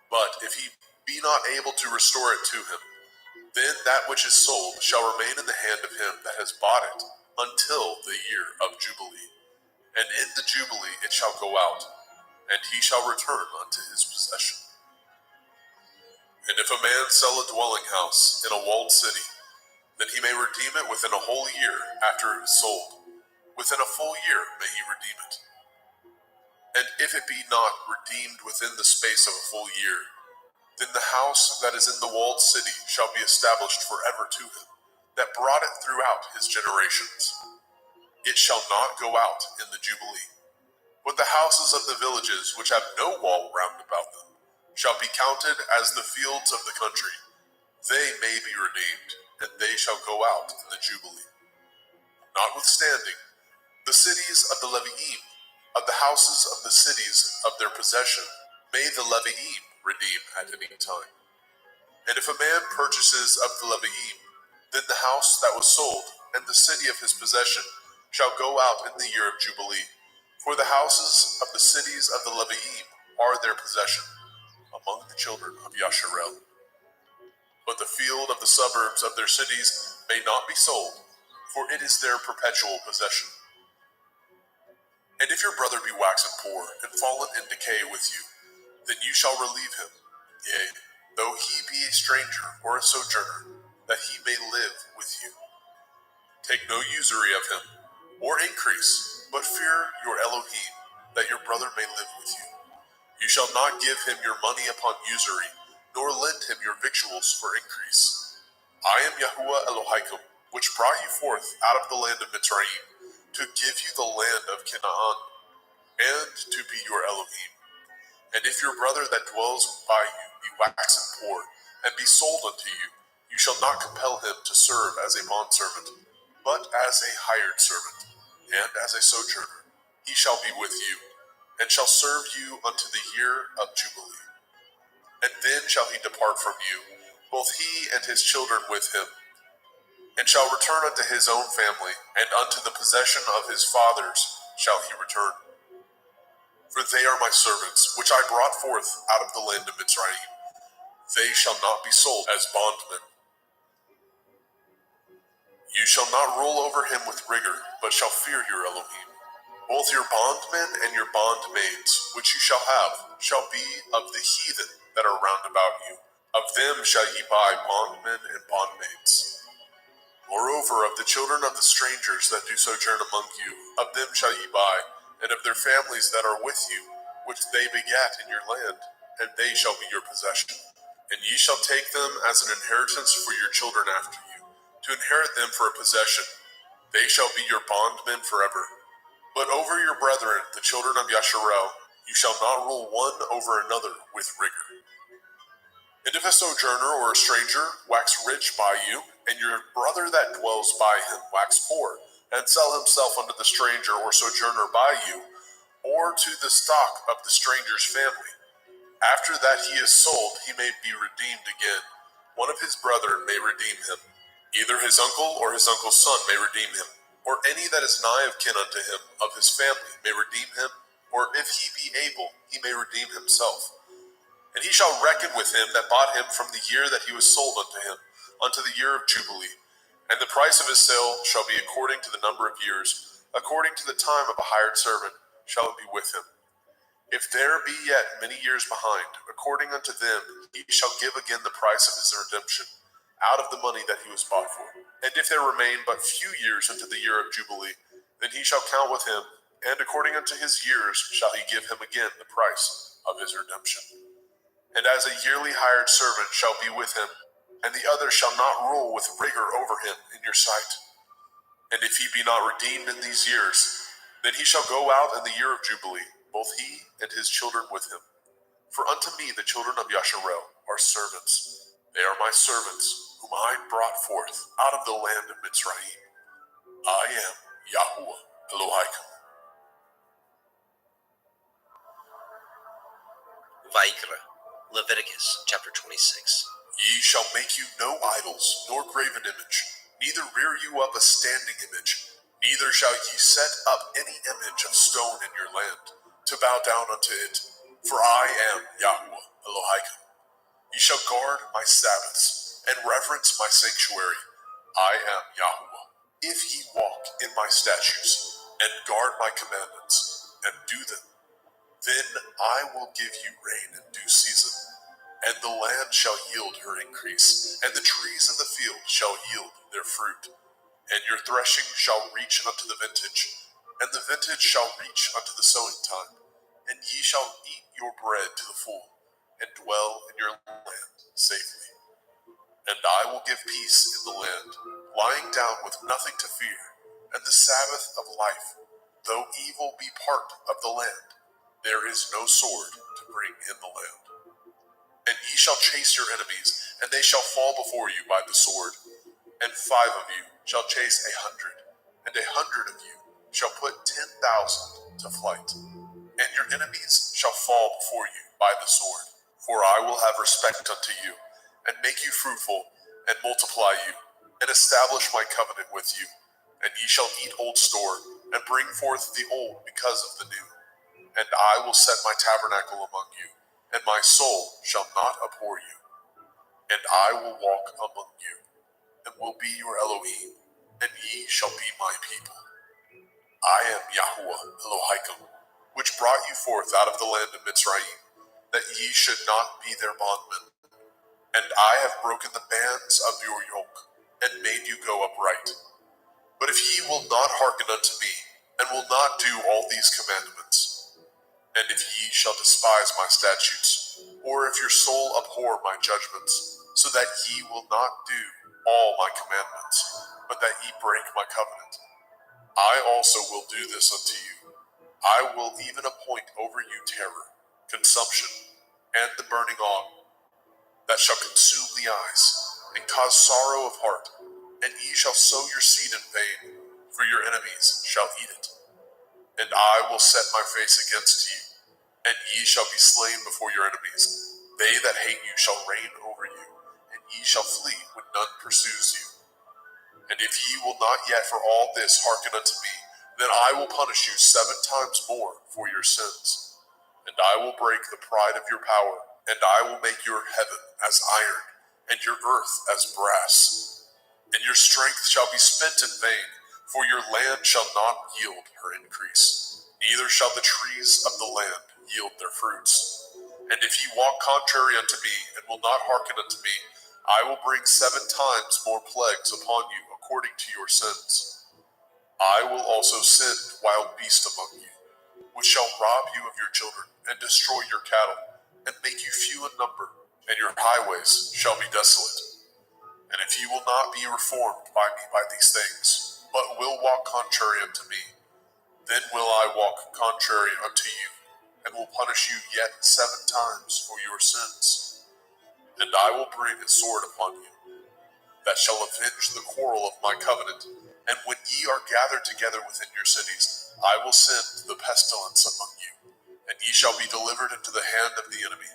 But if he be not able to restore it to him, then that which is sold shall remain in the hand of him that has bought it until the year of Jubilee. And in the Jubilee it shall go out, and he shall return unto his possession. And if a man sell a dwelling house in a walled city, then he may redeem it within a whole year after it is sold. Within a full year may he redeem it. And if it be not redeemed within the space of a full year, then the house that is in the walled city shall be established forever to him, that brought it throughout his generations. It shall not go out in the Jubilee. But the houses of the villages which have no wall round about them shall be counted as the fields of the country. They may be redeemed, and they shall go out in the Jubilee. Notwithstanding, the cities of the Leviim, of the houses of the cities of their possession, may the Leviim redeem at any time. And if a man purchases of the Leviim, then the house that was sold, and the city of his possession, shall go out in the year of Jubilee. For the houses of the cities of the Leviim are their possession, among the children of Yasharel. But the field of the suburbs of their cities may not be sold, for it is their perpetual possession. And if your brother be waxen poor, and fallen in decay with you, then you shall relieve him, yea, though he be a stranger or a sojourner, that he may live with you. Take no usury of him, or increase, but fear your Elohim, that your brother may live with you. You shall not give him your money upon usury, nor lend him your victuals for increase. I am Yahuwah Elohaikum, which brought you forth out of the land of Mitzrayim, to give you the land of Canaan, and to be your Elohim. And if your brother that dwells by you be waxen poor, and be sold unto you, you shall not compel him to serve as a bondservant, but as a hired servant, and as a sojourner. He shall be with you, and shall serve you unto the year of Jubilee. And then shall he depart from you, both he and his children with him, and shall return unto his own family, and unto the possession of his fathers shall he return. For they are my servants, which I brought forth out of the land of Mitzrayim. They shall not be sold as bondmen. You shall not rule over him with rigor, but shall fear your Elohim. Both your bondmen and your bondmaids, which you shall have, shall be of the heathen that are round about you. Of them shall ye buy bondmen and bondmaids. Moreover, of the children of the strangers that do sojourn among you, of them shall ye buy, and of their families that are with you, which they begat in your land, and they shall be your possession. And ye shall take them as an inheritance for your children after you, to inherit them for a possession. They shall be your bondmen forever. But over your brethren, the children of Yasharel, you shall not rule one over another with rigor. And if a sojourner or a stranger wax rich by you, and your brother that dwells by him wax poor, and sell himself unto the stranger or sojourner by you, or to the stock of the stranger's family, after that he is sold, he may be redeemed again. One of his brethren may redeem him. Either his uncle or his uncle's son may redeem him, or any that is nigh of kin unto him of his family may redeem him, or if he be able, he may redeem himself. And he shall reckon with him that bought him from the year that he was sold unto him, unto the year of Jubilee. And the price of his sale shall be according to the number of years, according to the time of a hired servant shall it be with him. If there be yet many years behind, according unto them he shall give again the price of his redemption, out of the money that he was bought for. And if there remain but few years unto the year of Jubilee, then he shall count with him, and according unto his years shall he give him again the price of his redemption. And as a yearly hired servant shall be with him, and the other shall not rule with rigor over him in your sight. And if he be not redeemed in these years, then he shall go out in the year of Jubilee, both he and his children with him. For unto me the children of Yasharel are servants. They are my servants, whom I brought forth out of the land of Mitzrayim. I am Yahuwah Elohaikum. Vaikra, Leviticus chapter 26. Ye shall make you no idols, nor graven image, neither rear you up a standing image, neither shall ye set up any image of stone in your land, to bow down unto it, for I am Yahuwah Elohaikum. Ye shall guard my Sabbaths, and reverence my sanctuary. I am Yahuwah. If ye walk in my statutes, and guard my commandments, and do them, then I will give you rain in due season, and the land shall yield her increase, and the trees of the field shall yield their fruit. And your threshing shall reach unto the vintage, and the vintage shall reach unto the sowing time. And ye shall eat your bread to the full, and dwell in your land safely. And I will give peace in the land, lying down with nothing to fear, and the Sabbath of life. Though evil be part of the land, there is no sword to bring in the land. And ye shall chase your enemies, and they shall fall before you by the sword. And 5 of you shall chase 100, and 100 of you shall put 10,000 to flight. And your enemies shall fall before you by the sword. For I will have respect unto you, and make you fruitful, and multiply you, and establish my covenant with you. And ye shall eat old store, and bring forth the old because of the new. And I will set my tabernacle among you, and my soul shall not abhor you. And I will walk among you, and will be your Elohim, and ye shall be my people. I am Yahuwah Elohaikum, which brought you forth out of the land of Mitzrayim, that ye should not be their bondmen. And I have broken the bands of your yoke, and made you go upright. But if ye will not hearken unto me, and will not do all these commandments, And if ye shall despise my statutes, or if your soul abhor my judgments, so that ye will not do all my commandments, but that ye break my covenant, I also will do this unto you. I will even appoint over you terror, consumption, and the burning on, that shall consume the eyes, and cause sorrow of heart, and ye shall sow your seed in vain, for your enemies shall eat it. And I will set my face against you, and ye shall be slain before your enemies. They that hate you shall reign over you, and ye shall flee when none pursues you. And if ye will not yet for all this hearken unto me, then I will punish you 7 times more for your sins. And I will break the pride of your power, and I will make your heaven as iron, and your earth as brass. And your strength shall be spent in vain, for your land shall not yield her increase, neither shall the trees of the land yield their fruits. And if ye walk contrary unto me, and will not hearken unto me, I will bring 7 times more plagues upon you according to your sins. I will also send wild beasts among you, which shall rob you of your children, and destroy your cattle, and make you few in number, and your highways shall be desolate. And if ye will not be reformed by me by these things, but will walk contrary unto me, then will I walk contrary unto you, and will punish you yet 7 times for your sins. And I will bring a sword upon you, that shall avenge the quarrel of my covenant. And when ye are gathered together within your cities, I will send the pestilence among you, and ye shall be delivered into the hand of the enemy.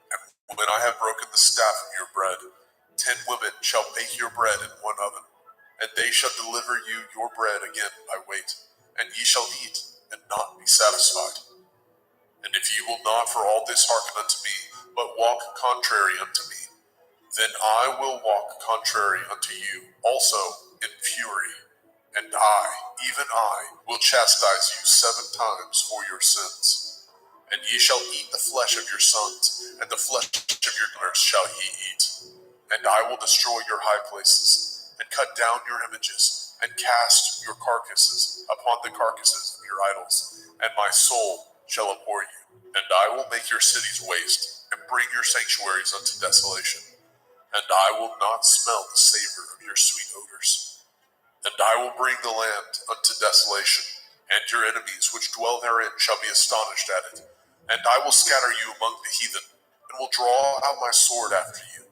And when I have broken the staff of your bread, 10 women shall bake your bread in one oven, and they shall deliver you your bread again by weight, and ye shall eat and not be satisfied. And if ye will not for all this hearken unto me, but walk contrary unto me, then I will walk contrary unto you also in fury, and I, even I, will chastise you 7 times for your sins. And ye shall eat the flesh of your sons, and the flesh of your daughters shall ye eat. And I will destroy your high places, and cut down your images, and cast your carcasses upon the carcasses of your idols, and my soul shall abhor you. And I will make your cities waste, and bring your sanctuaries unto desolation. And I will not smell the savor of your sweet odors. And I will bring the land unto desolation, and your enemies which dwell therein shall be astonished at it. And I will scatter you among the heathen, and will draw out my sword after you.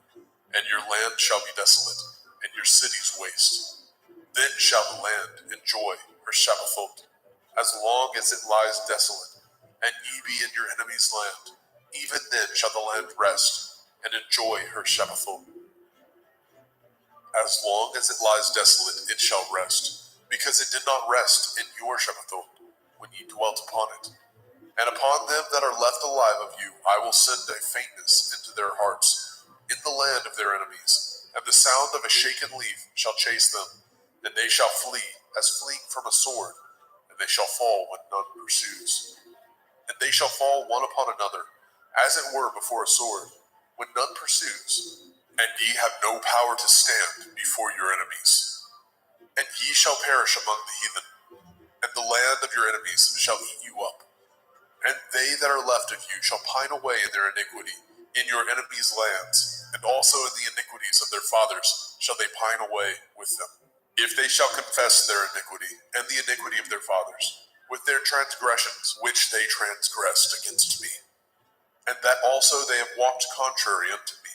And your land shall be desolate, and your cities waste. Then shall the land enjoy her Shabbathot, as long as it lies desolate, and ye be in your enemy's land. Even then shall the land rest, and enjoy her Shabbathot. As long as it lies desolate, it shall rest, because it did not rest in your Shabbathot, when ye dwelt upon it. And upon them that are left alive of you, I will send a faintness into their hearts, in the land of their enemies, and the sound of a shaken leaf shall chase them, and they shall flee as fleeing from a sword, and they shall fall when none pursues. And they shall fall one upon another, as it were before a sword, when none pursues. And ye have no power to stand before your enemies. And ye shall perish among the heathen, and the land of your enemies shall eat you up. And they that are left of you shall pine away in their iniquity, in your enemies' lands, and also in the iniquities of their fathers shall they pine away with them. If they shall confess their iniquity, and the iniquity of their fathers, with their transgressions which they transgressed against me, and that also they have walked contrary unto me,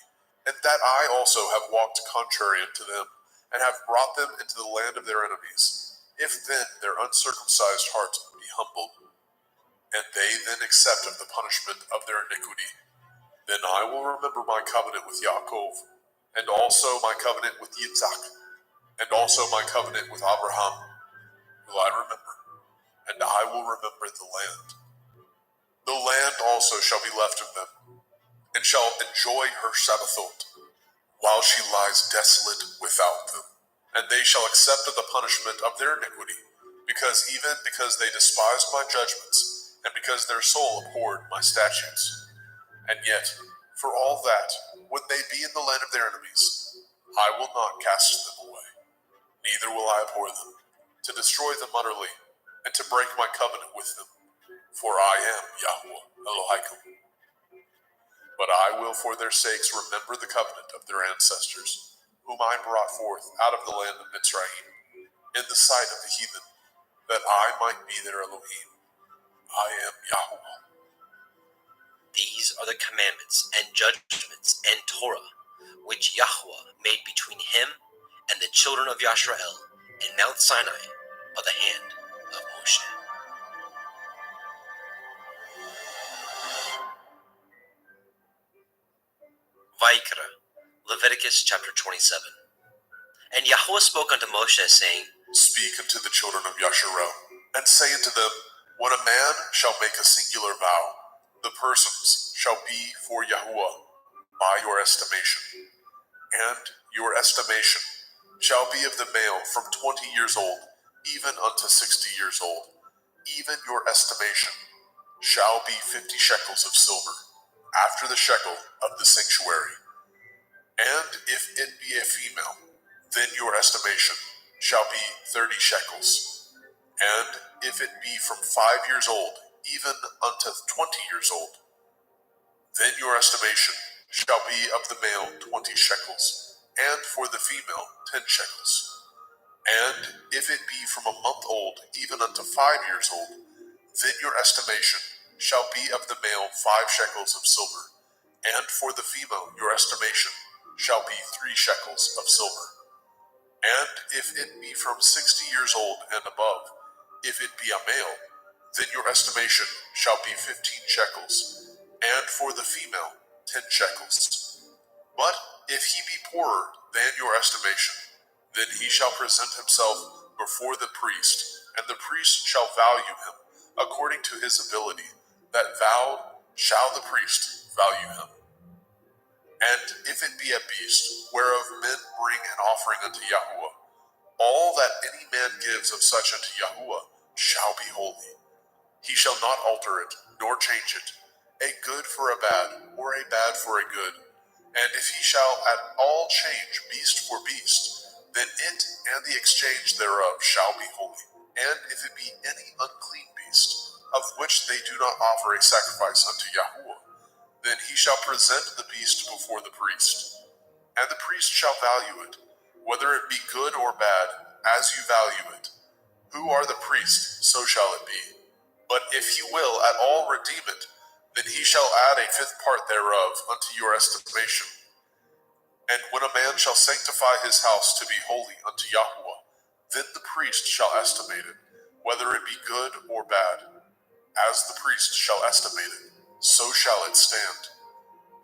and that I also have walked contrary unto them, and have brought them into the land of their enemies, if then their uncircumcised heart be humbled, and they then accept of the punishment of their iniquity, then I will remember my covenant with Yaakov, and also my covenant with Yitzhak, and also my covenant with Abraham will I remember, and I will remember the land. The land also shall be left of them, and shall enjoy her Shabbathot, while she lies desolate without them. And they shall accept of the punishment of their iniquity, because they despised my judgments, and because their soul abhorred my statutes. And yet, for all that, when they be in the land of their enemies, I will not cast them away, neither will I abhor them, to destroy them utterly, and to break my covenant with them. for I am Yahweh Elohim. But I will for their sakes remember the covenant of their ancestors, whom I brought forth out of the land of Mitzrayim, in the sight of the heathen, that I might be their Elohim. I am Yahweh. These are the commandments and judgments and Torah, which Yahweh made between him and the children of Yisrael in Mount Sinai by the hand of Moshe. Vayikra, Leviticus chapter 27. And Yahweh spoke unto Moshe, saying, Speak unto the children of Yasharel, and say unto them, When a man shall make a singular vow, the persons shall be for Yahuwah by your estimation. And your estimation shall be of the male from 20 years old, even unto 60 years old. Even your estimation shall be 50 shekels of silver, after the shekel of the sanctuary. And if it be a female, then your estimation shall be 30 shekels. And if it be from 5 years old, even unto 20 years old, then your estimation shall be of the male 20 shekels, and for the female 10 shekels. And if it be from a month old, even unto 5 years old, then your estimation shall be of the male 5 shekels of silver, and for the female your estimation shall be 3 shekels of silver. And if it be from 60 years old and above, if it be a male, then your estimation shall be 15 shekels, and for the female 10 shekels. But if he be poorer than your estimation, then he shall present himself before the priest, and the priest shall value him according to his ability. That vowed shall the priest value him. And if it be a beast, whereof men bring an offering unto Yahuwah, all that any man gives of such unto Yahuwah shall be holy. He shall not alter it, nor change it, a good for a bad, or a bad for a good. And if he shall at all change beast for beast, then it and the exchange thereof shall be holy. And if it be any unclean beast, of which they do not offer a sacrifice unto Yahuwah, then he shall present the beast before the priest. And the priest shall value it, whether it be good or bad, as you value it. Who are the priest, so shall it be. But if he will at all redeem it, then he shall add a 5th part thereof unto your estimation. And when a man shall sanctify his house to be holy unto Yahuwah, then the priest shall estimate it, whether it be good or bad. As the priest shall estimate it, so shall it stand.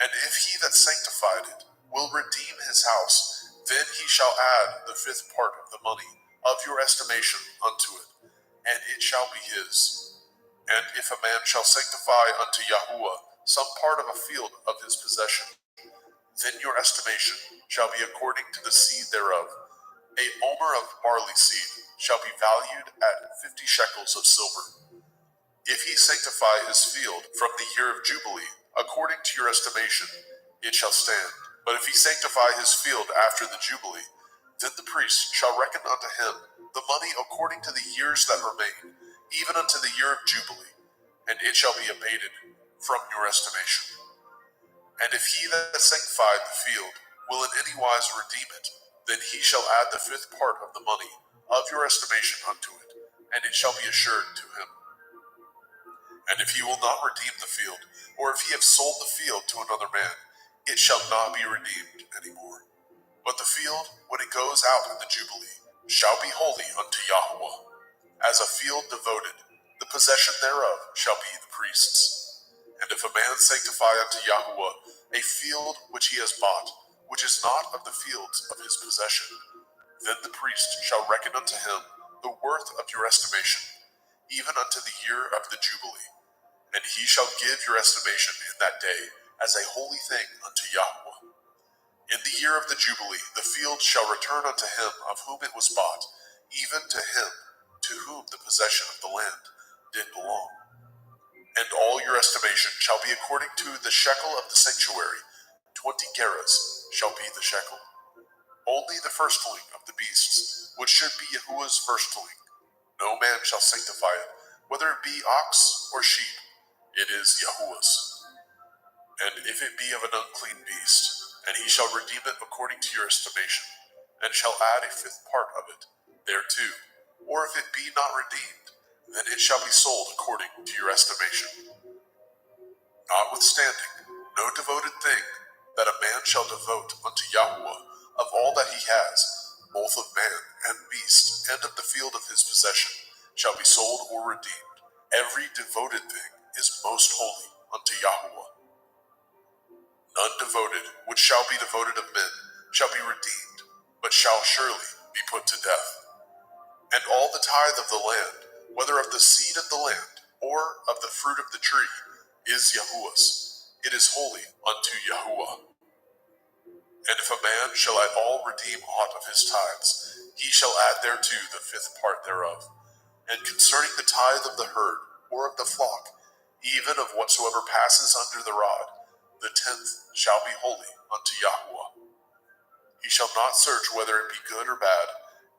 And if he that sanctified it will redeem his house, then he shall add the 5th part of the money of your estimation unto it, and it shall be his. And if a man shall sanctify unto Yahuwah some part of a field of his possession, then your estimation shall be according to the seed thereof. A omer of barley seed shall be valued at 50 shekels of silver. If he sanctify his field from the year of Jubilee, according to your estimation, it shall stand. But if he sanctify his field after the Jubilee, then the priest shall reckon unto him the money according to the years that remain, even unto the year of Jubilee, and it shall be abated from your estimation. And if he that sanctified the field will in any wise redeem it, then he shall add the 5th part of the money of your estimation unto it, and it shall be assured to him. And if he will not redeem the field, or if he have sold the field to another man, it shall not be redeemed any more. But the field, when it goes out in the Jubilee, shall be holy unto Yahuwah. As a field devoted, the possession thereof shall be the priest's. And if a man sanctify unto Yahuwah a field which he has bought, which is not of the fields of his possession, then the priest shall reckon unto him the worth of your estimation, even unto the year of the Jubilee. And he shall give your estimation in that day as a holy thing unto Yahuwah. In the year of the Jubilee, the field shall return unto him of whom it was bought, even to him to whom the possession of the land did belong. And all your estimation shall be according to the shekel of the sanctuary. 20 gerahs shall be the shekel. Only the firstling of the beasts, which should be Yahuwah's firstling. No man shall sanctify it, whether it be ox or sheep, it is Yahuwah's. And if it be of an unclean beast, and he shall redeem it according to your estimation, and shall add a fifth part of it thereto, or if it be not redeemed, then it shall be sold according to your estimation. Notwithstanding, no devoted thing that a man shall devote unto Yahuwah of all that he has, both of man and beast, and of the field of his possession, shall be sold or redeemed. Every devoted thing is most holy unto Yahuwah. None devoted which shall be devoted of men shall be redeemed, but shall surely be put to death. And all the tithe of the land, whether of the seed of the land, or of the fruit of the tree, is Yahuwah's. It is holy unto Yahuwah. And if a man shall at all redeem aught of his tithes, he shall add thereto the fifth part thereof. And concerning the tithe of the herd, or of the flock, even of whatsoever passes under the rod, the 10th shall be holy unto Yahuwah. He shall not search whether it be good or bad,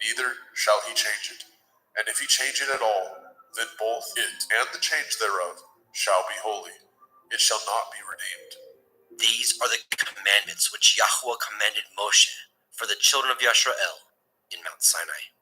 neither shall he change it. And if he change it at all, then both it and the change thereof shall be holy. It shall not be redeemed. These are the commandments which Yahuwah commanded Moshe for the children of Yisrael in Mount Sinai.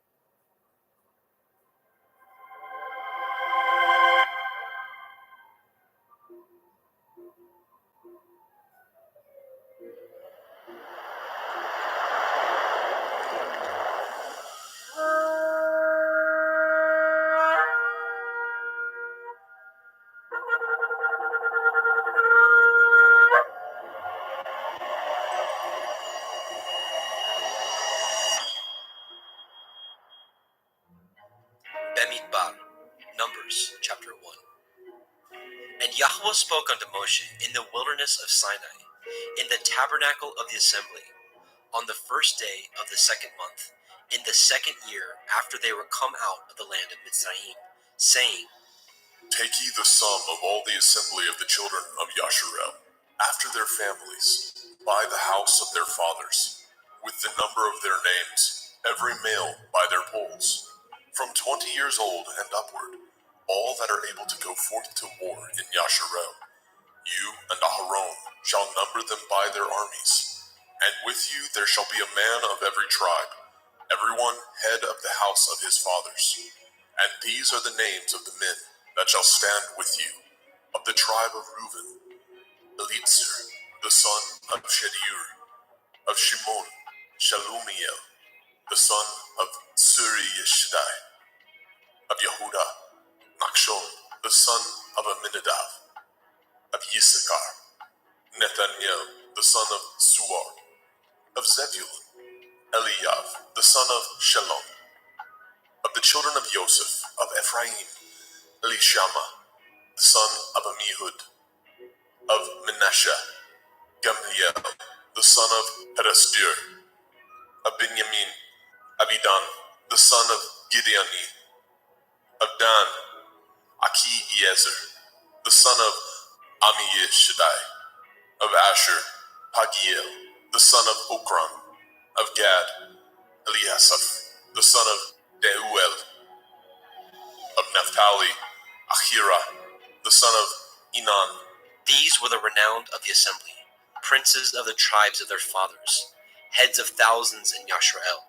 Bemidbar, Numbers, chapter 1. And Yahuwah spoke unto Moshe in the wilderness of Sinai, in the tabernacle of the assembly, on the first day of the second month, in the second year after they were come out of the land of Mitzrayim, saying, Take ye the sum of all the assembly of the children of Yasharel, after their families, by the house of their fathers, with the number of their names, every male by their polls, from 20 years old and upward, all that are able to go forth to war in Yasharel. You and Aharon shall number them by their armies, and with you there shall be a man of every tribe, everyone head of the house of his fathers. And these are the names of the men that shall stand with you. Of the tribe of Reuben, Elitzer, the son of Shedeur; of Shimon, Shalumiel, the son of Suri Yeshidai; of Yehuda, Nachshon, the son of Aminadav; of Yissachar, Nathaniel, the son of Suar; of Zebulun, Eliav, the son of Shalom; of the children of Joseph; of Ephraim, Elishama, the son of Amihud; of Menashe, Gamliel, the son of Pedasdur; of Benjamin, Abidan, the son of Gideoni; of Dan, Achiezer, the son of Amishadai; of Asher, Pagiel, the son of Okran; of Gad, Eliasaph, the son of Deuel; of Naphtali, Ahira, the son of Enan. These were the renowned of the assembly, princes of the tribes of their fathers, heads of thousands in Yasharel.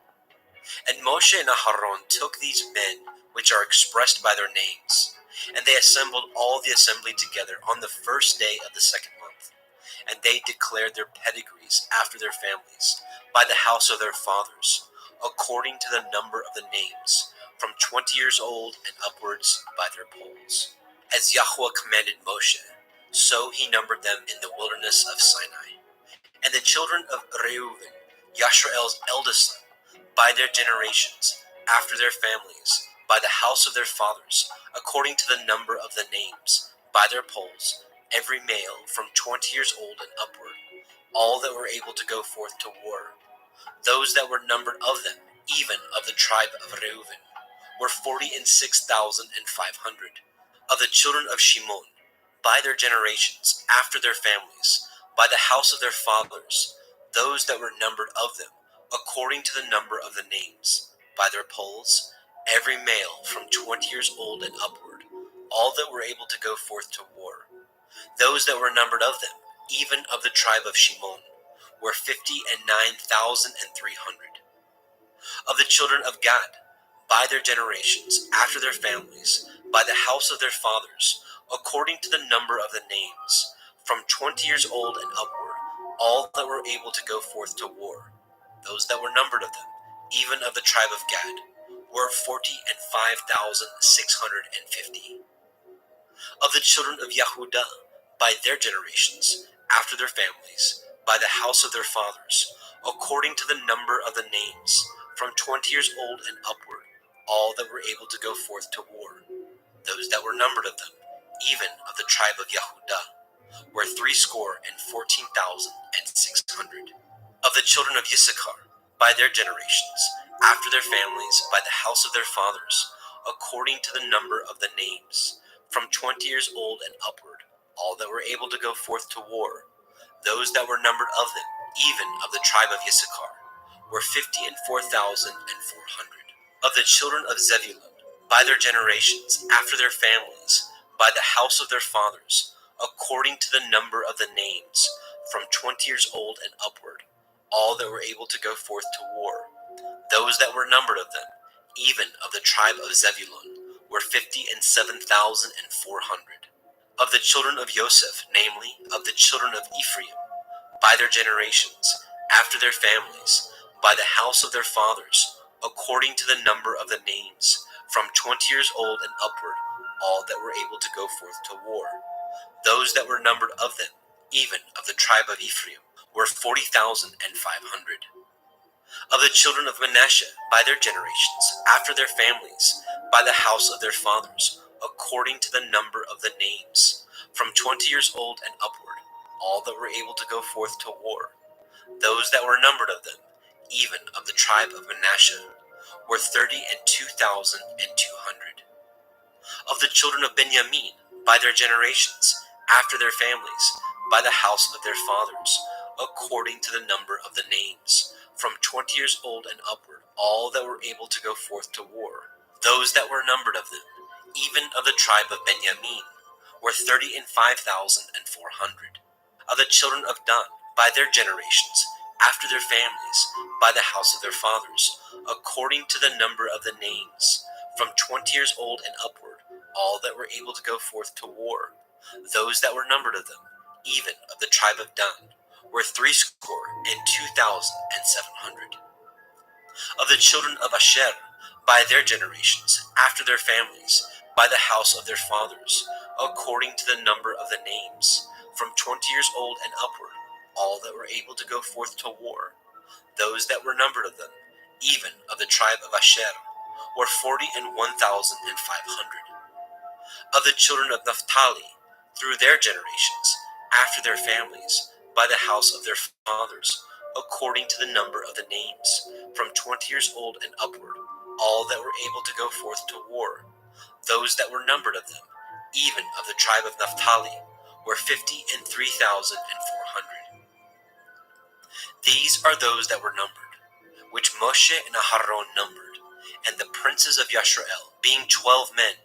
And Moshe and Aharon took these men which are expressed by their names, and they assembled all the assembly together on the first day of the second month. And they declared their pedigrees after their families, by the house of their fathers, according to the number of the names, from 20 years old and upwards by their polls. As Yahuwah commanded Moshe, so he numbered them in the wilderness of Sinai. And the children of Reuben, Yasharel's eldest son, by their generations, after their families, by the house of their fathers, according to the number of the names, by their polls, every male from 20 years old and upward, all that were able to go forth to war. Those that were numbered of them, even of the tribe of Reuben, were 46,500. Of the children of Shimon, by their generations, after their families, by the house of their fathers, those that were numbered of them, according to the number of the names, by their polls, every male from 20 years old and upward, all that were able to go forth to war. Those that were numbered of them, even of the tribe of Shimon, were 59,300. Of the children of Gad, by their generations, after their families, by the house of their fathers, according to the number of the names, from 20 years old and upward, all that were able to go forth to war. Those that were numbered of them, even of the tribe of Gad, were 45,650. Of the children of Yehudah, by their generations, after their families, by the house of their fathers, according to the number of the names, from 20 years old and upward, all that were able to go forth to war. Those that were numbered of them, even of the tribe of Yehudah, were 314,600. Of the children of Issachar, by their generations, after their families, by the house of their fathers, according to the number of the names, from 20 years old and upward, all that were able to go forth to war. Those that were numbered of them, even of the tribe of Issachar, were 54,400. Of the children of Zebulun, by their generations, after their families, by the house of their fathers, according to the number of the names, from 20 years old and upward, all that were able to go forth to war. Those that were numbered of them, even of the tribe of Zebulun, were 57,400. Of the children of Joseph, namely, of the children of Ephraim, by their generations, after their families, by the house of their fathers, according to the number of the names, from 20 years old and upward, all that were able to go forth to war. Those that were numbered of them, even of the tribe of Ephraim, were 40,500. Of the children of Manasseh, by their generations, after their families, by the house of their fathers, according to the number of the names, from 20 years old and upward, all that were able to go forth to war. Those that were numbered of them, even of the tribe of Manasseh, were 32,200. Of the children of Benjamin, by their generations, after their families, by the house of their fathers, according to the number of the names, from 20 years old and upward, all that were able to go forth to war. Those that were numbered of them, even of the tribe of Benjamin, were 35,400. Of the children of Dan, by their generations, after their families, by the house of their fathers, according to the number of the names, from 20 years old and upward, all that were able to go forth to war. Those that were numbered of them, even of the tribe of Dan, were 62,700. Of the children of Asher, by their generations, after their families, by the house of their fathers, according to the number of the names, from 20 years old and upward, all that were able to go forth to war. Those that were numbered of them, even of the tribe of Asher, were 41,500. Of the children of Naphtali, through their generations, after their families, by the house of their fathers, according to the number of the names, from 20 years old and upward, all that were able to go forth to war. Those that were numbered of them, even of the tribe of Naphtali, were 53,400. These are those that were numbered, which Moshe and Aharon numbered, and the princes of Yashrael, being 12 men,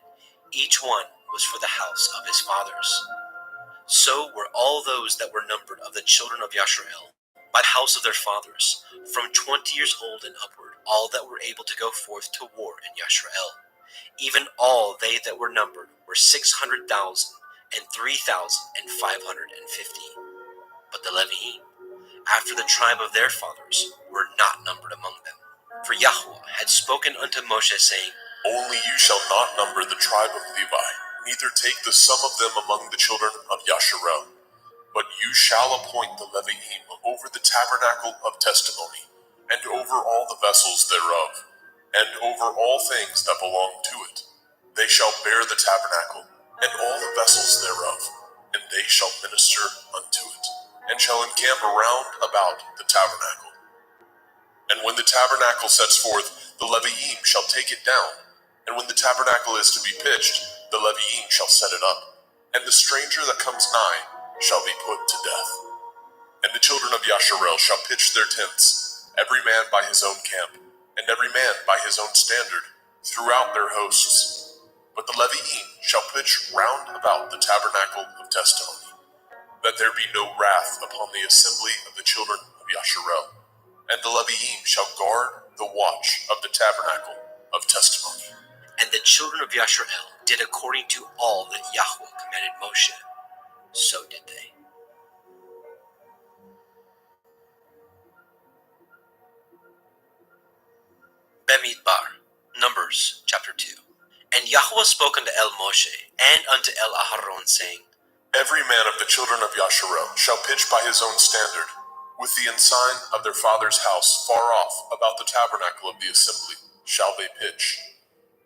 each one was for the house of his fathers. So were all those that were numbered of the children of Yashrael, by the house of their fathers, from 20 years old and upward, all that were able to go forth to war in Yashrael. Even all they that were numbered were 600,000 and 3,550. But the Leviim, after the tribe of their fathers, were not numbered among them. For Yahweh had spoken unto Moshe, saying, Only you shall not number the tribe of Levi, neither take the sum of them among the children of Yasharel. But you shall appoint the Leviim over the tabernacle of testimony, and over all the vessels thereof, and over all things that belong to it. They shall bear the tabernacle, and all the vessels thereof, and they shall minister unto it, and shall encamp around about the tabernacle. And when the tabernacle sets forth, the Leviim shall take it down, and when the tabernacle is to be pitched, the Leviim shall set it up, and the stranger that comes nigh shall be put to death. And the children of Yasharel shall pitch their tents, every man by his own camp, and every man by his own standard, throughout their hosts. But the Leviim shall pitch round about the tabernacle of testimony, that there be no wrath upon the assembly of the children of Yasharel. And the Leviim shall guard the watch of the tabernacle of testimony. And the children of Yasharel did according to all that Yahweh commanded Moshe. So did they. Bemidbar, Numbers chapter 2. And Yahweh spoke unto El Moshe and unto El Aharon, saying, Every man of the children of Yasharel shall pitch by his own standard, with the ensign of their father's house far off about the tabernacle of the assembly shall they pitch.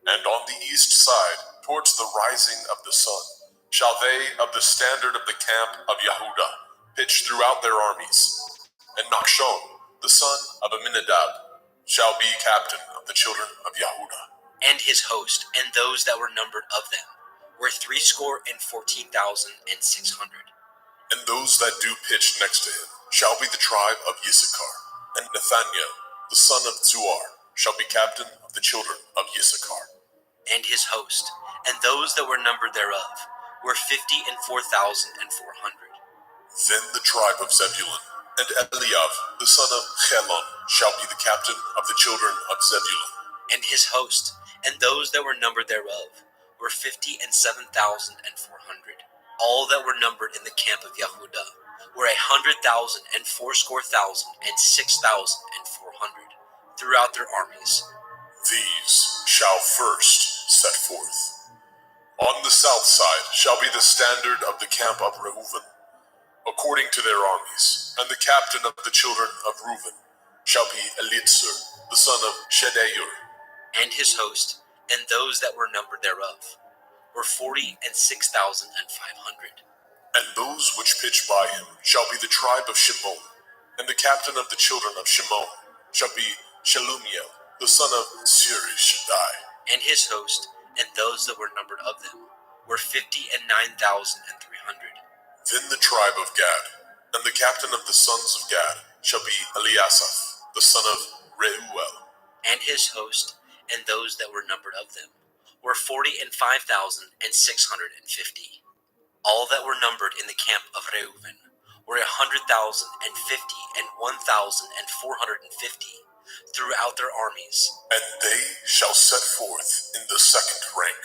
And on the east side, towards the rising of the sun, shall they of the standard of the camp of Yehudah pitch throughout their armies. And Nachshon, the son of Aminadab, shall be captain of the children of Yehudah. And his host, and those that were numbered of them, were 314,600. And those that do pitch next to him shall be the tribe of Issachar. And Nathaniel, the son of Zuar, shall be captain of the children of Issachar. And his host, and those that were numbered thereof, were 54,400. Then the tribe of Zebulun, and Eliav, the son of Chelon, shall be the captain of the children of Zebulun. And his host, and those that were numbered thereof, were 57,400. All that were numbered in the camp of Yehudah were 100,000,004,6,400 throughout their armies. These shall first set forth. On the south side shall be the standard of the camp of Reuven, according to their armies, and the captain of the children of Reuven shall be Elitzur, the son of Shedeur. And his host, and those that were numbered thereof, were 46,500. And those which pitch by him shall be the tribe of Shimon, and the captain of the children of Shimon shall be Shelumiel, the son of Surishadai. And his host, and those that were numbered of them, were 59,300. Then the tribe of Gad, and the captain of the sons of Gad shall be Eliasaph, the son of Reuel. And his host, and those that were numbered of them, were 45,650. All that were numbered in the camp of Reuven were 100,050 and 1,450 throughout their armies. And they shall set forth in the second rank.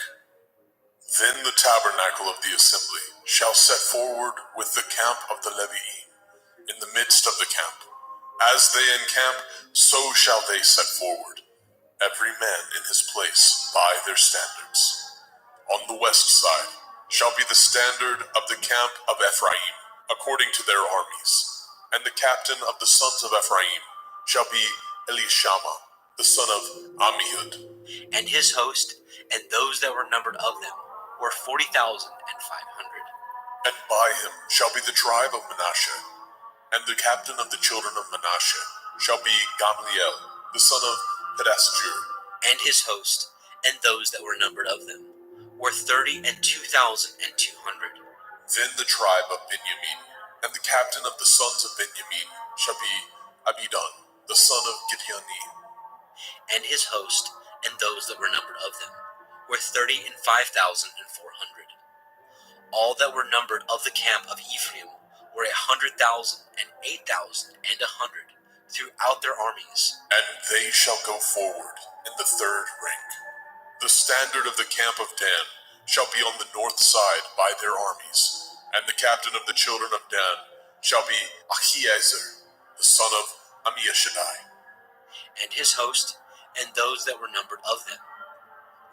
Then the tabernacle of the assembly shall set forward with the camp of the Leviim in the midst of the camp. As they encamp, so shall they set forward, every man in his place by their standards. On the west side shall be the standard of the camp of Ephraim, according to their armies. And the captain of the sons of Ephraim shall be Elishama, the son of Ammihud. And his host, and those that were numbered of them, were 40,500. And by him shall be the tribe of Manasseh. And the captain of the children of Manasseh shall be Gamliel, the son of Pedasjur. And his host, and those that were numbered of them, were 32,200. Then the tribe of Benjamin, and the captain of the sons of Benjamin shall be Abidan, the son of Gideoni. And his host, and those that were numbered of them, were 35,400. All that were numbered of the camp of Ephraim were 100,000 and 8,100 throughout their armies. And they shall go forward in the third rank. The standard of the camp of Dan shall be on the north side by their armies. And the captain of the children of Dan shall be Ahiezer, the son of Ammishaddai. And his host, and those that were numbered of them,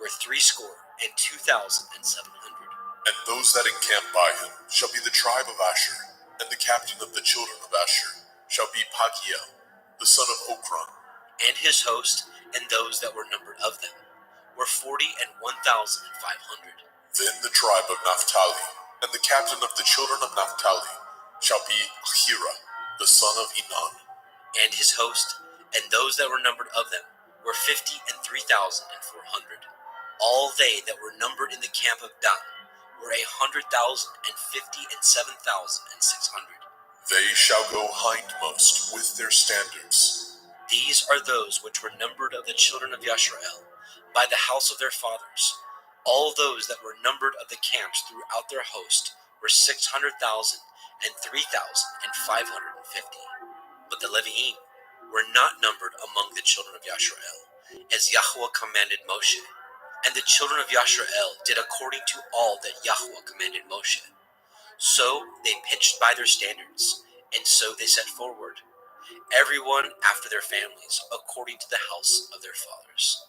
were 62,700. And those that encamp by him shall be the tribe of Asher, and the captain of the children of Asher shall be Pagiel, the son of Okran. And his host, and those that were numbered of them, were 41,500. Then the tribe of Naphtali, and the captain of the children of Naphtali shall be Ahira, the son of Enan. And his host, and those that were numbered of them, were 53,400. All they that were numbered in the camp of Dan were 100,050 and 7,600. They shall go hindmost with their standards. These are those which were numbered of the children of Yasharel, by the house of their fathers, All those that were numbered of the camps throughout their host were 600,000 and 3,550. But the Levi'im were not numbered among the children of Yashrael, as Yahweh commanded Moshe. And the children of Yashrael did according to all that Yahweh commanded Moshe. So they pitched by their standards, and so they set forward, everyone after their families, according to the house of their fathers.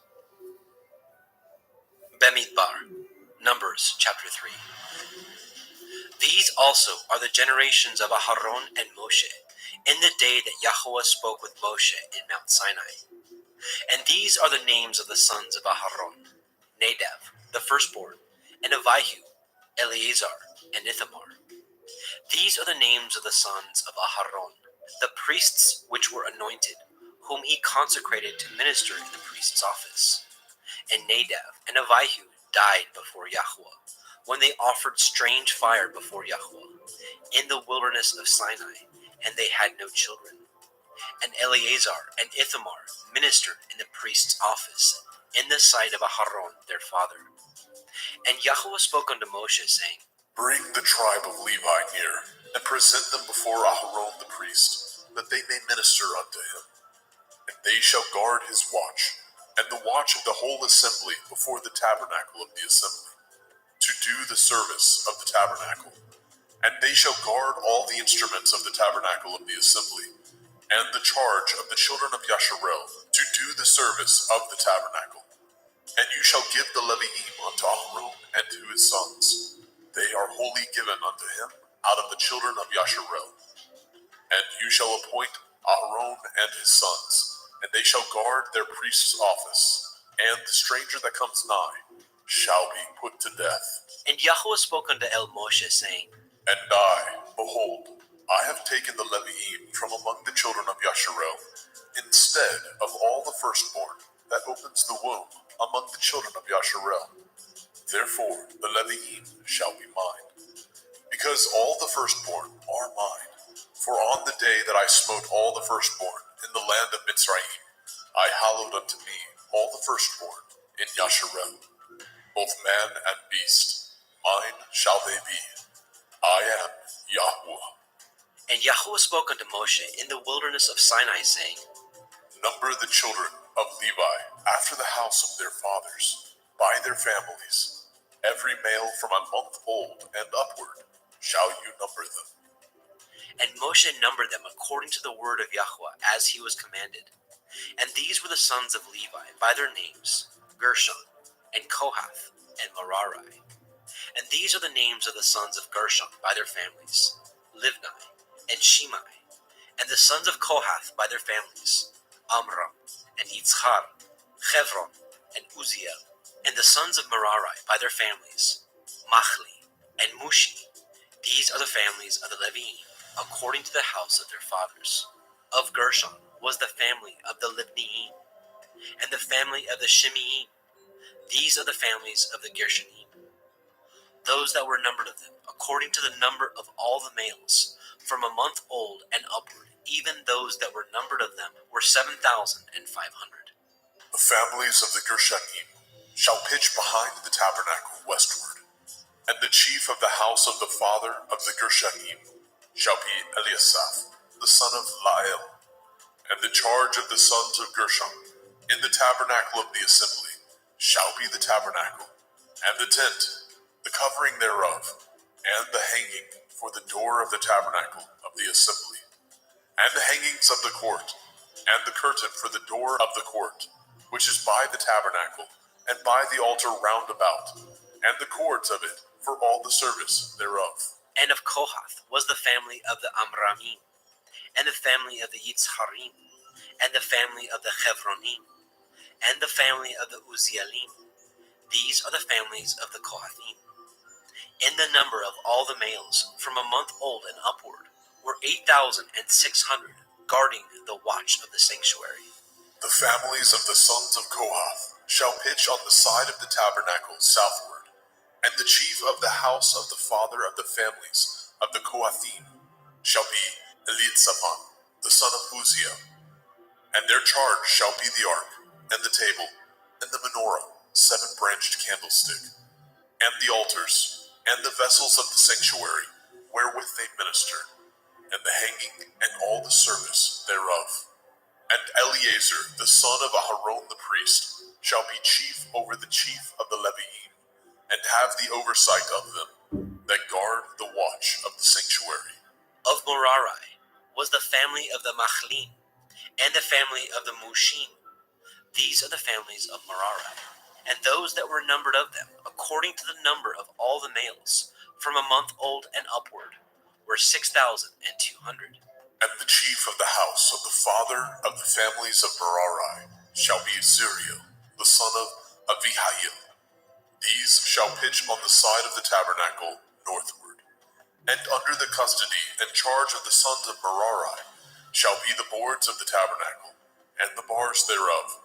Bemidbar, Numbers chapter 3. These also are the generations of Aharon and Moshe, in the day that Yahweh spoke with Moshe in Mount Sinai. And these are the names of the sons of Aharon: Nadav, the firstborn, and Avihu, Eleazar, and Ithamar. These are the names of the sons of Aharon, the priests which were anointed, whom he consecrated to minister in the priest's office. And Nadav and Avihu died before Yahweh, when they offered strange fire before Yahweh, in the wilderness of Sinai, and they had no children. And Eleazar and Ithamar ministered in the priest's office, in the sight of Aharon their father. And Yahweh spoke unto Moshe, saying, Bring the tribe of Levi near, and present them before Aharon the priest, that they may minister unto him. And they shall guard his watch, and the watch of the whole assembly before the tabernacle of the assembly, to do the service of the tabernacle. And they shall guard all the instruments of the tabernacle of the assembly, and the charge of the children of Yasharel, to do the service of the tabernacle. And you shall give the Levi'im unto Aharon and to his sons. They are wholly given unto him out of the children of Yasharel. And you shall appoint Aharon and his sons, and they shall guard their priest's office, and the stranger that comes nigh shall be put to death. And Yahweh spoke unto Moshe, saying, And I, behold, I have taken the Levi'im from among the children of Yasharel, instead of all the firstborn that opens the womb among the children of Yasharel. Therefore the Levi'im shall be mine, because all the firstborn are mine. For on the day that I smote all the firstborn in the land of Mitzrayim, I hallowed unto me all the firstborn in Yasharel, both man and beast. Mine shall they be. I am Yahweh. And Yahweh spoke unto Moshe in the wilderness of Sinai, saying, Number the children of Levi after the house of their fathers, by their families. Every male from a month old and upward shall you number them. And Moshe numbered them according to the word of Yahweh, as he was commanded. And these were the sons of Levi by their names, Gershon, and Kohath, and Merari. And these are the names of the sons of Gershon by their families, Livni, and Shimei. And the sons of Kohath by their families, Amram, and Yitzchar, Chevron, and Uziel. And the sons of Merari by their families, Machli, and Mushi. These are the families of the Levi'im, according to the house of their fathers. Of Gershon was the family of the Libniim, and the family of the Shimeim. These are the families of the Gershonim. Those that were numbered of them, according to the number of all the males, from a month old and upward, even those that were numbered of them were 7,500. The families of the Gershonim shall pitch behind the tabernacle westward, and the chief of the house of the father of the Gershonim shall be Eliasaph, the son of Lael. And the charge of the sons of Gershon in the tabernacle of the assembly shall be the tabernacle, and the tent, the covering thereof, and the hanging for the door of the tabernacle of the assembly, and the hangings of the court, and the curtain for the door of the court, which is by the tabernacle, and by the altar round about, and the cords of it for all the service thereof. And of Kohath was the family of the Amramim, and the family of the Yitzharim, and the family of the Chevronim, and the family of the Uzielim. These are the families of the Kohathim. In the number of all the males, from a month old and upward, were 8,600, guarding the watch of the sanctuary. The families of the sons of Kohath shall pitch on the side of the tabernacle southward, and the chief of the house of the father of the families of the Kohathim shall be Elitzaphan, the son of Uziel. And their charge shall be the ark, and the table, and the menorah, 7-branched candlestick, and the altars, and the vessels of the sanctuary, wherewith they minister, and the hanging, and all the service thereof. And Eleazar, the son of Aharon the priest, shall be chief over the chief of the Leviim, and have the oversight of them, that guard the watch of the sanctuary. Of Merari was the family of the Machlim, and the family of the Mushim. These are the families of Merari, and those that were numbered of them, according to the number of all the males, from a month old and upward, were 6,200. And the chief of the house of the father of the families of Merari shall be Zuriel, the son of Avihail. These shall pitch on the side of the tabernacle northward. And under the custody and charge of the sons of Merari shall be the boards of the tabernacle, and the bars thereof,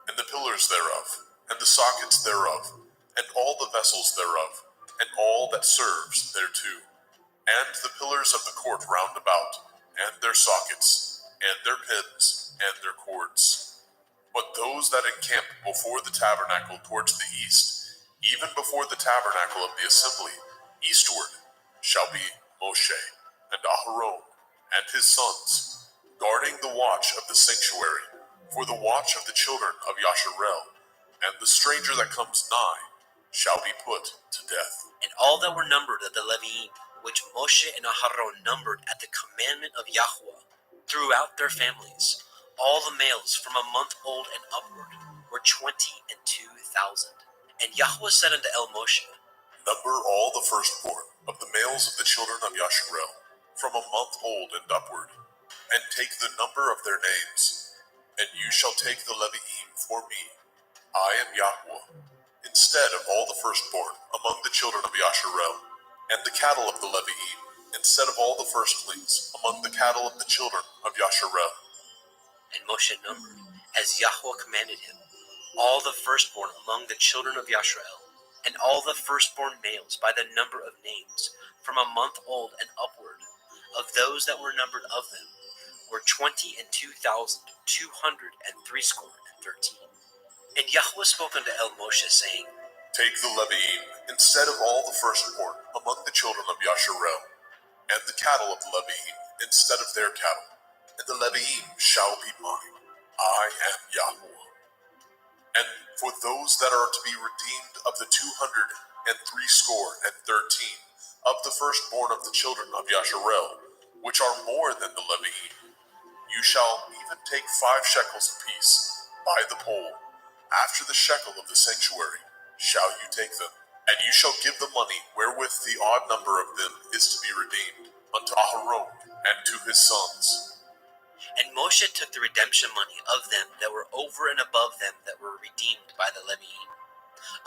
and the pillars thereof, and the sockets thereof, and all the vessels thereof, and all that serves thereto, and the pillars of the court round about, and their sockets, and their pins, and their cords. But those that encamp before the tabernacle towards the east, even before the tabernacle of the assembly, eastward, shall be Moshe, and Aharon, and his sons, guarding the watch of the sanctuary, for the watch of the children of Yasharel, and the stranger that comes nigh shall be put to death. And all that were numbered of the Leviim, which Moshe and Aharon numbered at the commandment of Yahweh, throughout their families, all the males from a month old and upward, were 22,000. And Yahweh said unto El Moshe, Number all the firstborn of the males of the children of Yasharel, from a month old and upward, and take the number of their names, and you shall take the Leviim for me. I am Yahweh, instead of all the firstborn among the children of Yasharel, and the cattle of the Leviim, instead of all the firstlings among the cattle of the children of Yasharel. And Moshe numbered, as Yahweh commanded him, all the firstborn among the children of Yasharel, and all the firstborn males by the number of names, from a month old and upward, of those that were numbered of them, were 22,213. And Yahweh spoke unto El Moshe, saying, Take the Leviim, instead of all the firstborn among the children of Yasharel, and the cattle of the Leviim, instead of their cattle, and the Leviim shall be mine. I am Yahweh. And for those that are to be redeemed of the 213 of the firstborn of the children of Yasharel, which are more than the Leviim, you shall even take 5 shekels apiece by the pole. After the shekel of the sanctuary shall you take them, and you shall give the money wherewith the odd number of them is to be redeemed unto Aharon and to his sons. And Moshe took the redemption money of them that were over and above them that were redeemed by the Leviim.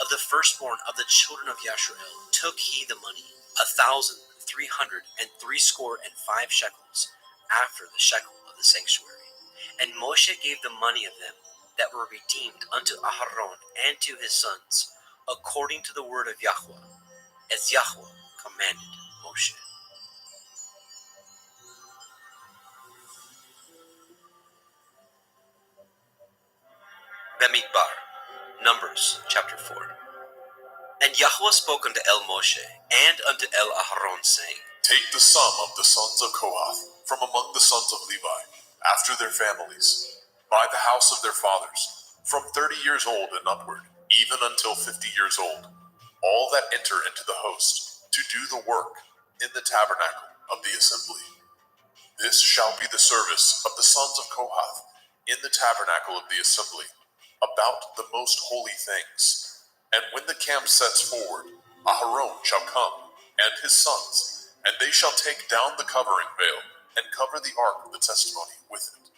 Of the firstborn of the children of Yasharel took he the money, 1,365 shekels, after the shekel of the sanctuary. And Moshe gave the money of them that were redeemed unto Aharon and to his sons, according to the word of Yahweh, as Yahweh commanded Moshe. Bamidbar, Numbers chapter 4. And Yahweh spoke unto El Moshe and unto El Aharon, saying, Take the sum of the sons of Kohath from among the sons of Levi, after their families, by the house of their fathers, from 30 years old and upward, even until 50 years old, all that enter into the host, to do the work in the tabernacle of the assembly. This shall be the service of the sons of Kohath in the tabernacle of the assembly, about the most holy things. And when the camp sets forward, Aharon shall come, and his sons, and they shall take down the covering veil, and cover the ark of the testimony with it,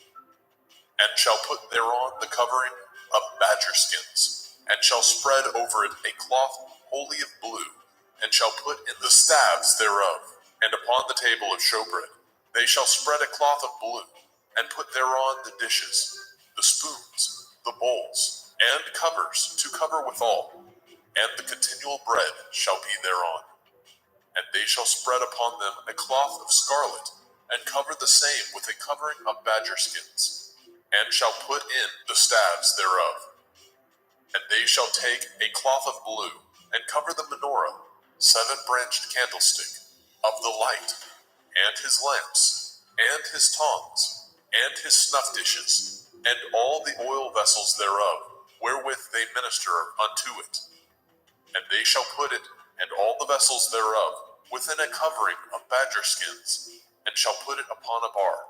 and shall put thereon the covering of badger skins, and shall spread over it a cloth wholly of blue, and shall put in the staves thereof, and upon the table of showbread they shall spread a cloth of blue, and put thereon the dishes, the spoons, the bowls, and covers to cover withal, and the continual bread shall be thereon. And they shall spread upon them a cloth of scarlet, and cover the same with a covering of badger skins, and shall put in the staves thereof. And they shall take a cloth of blue, and cover the menorah, 7-branched candlestick, of the light, and his lamps, and his tongs, and his snuff dishes, and all the oil vessels thereof, wherewith they minister unto it. And they shall put it, and all the vessels thereof, within a covering of badger skins, and shall put it upon a bar.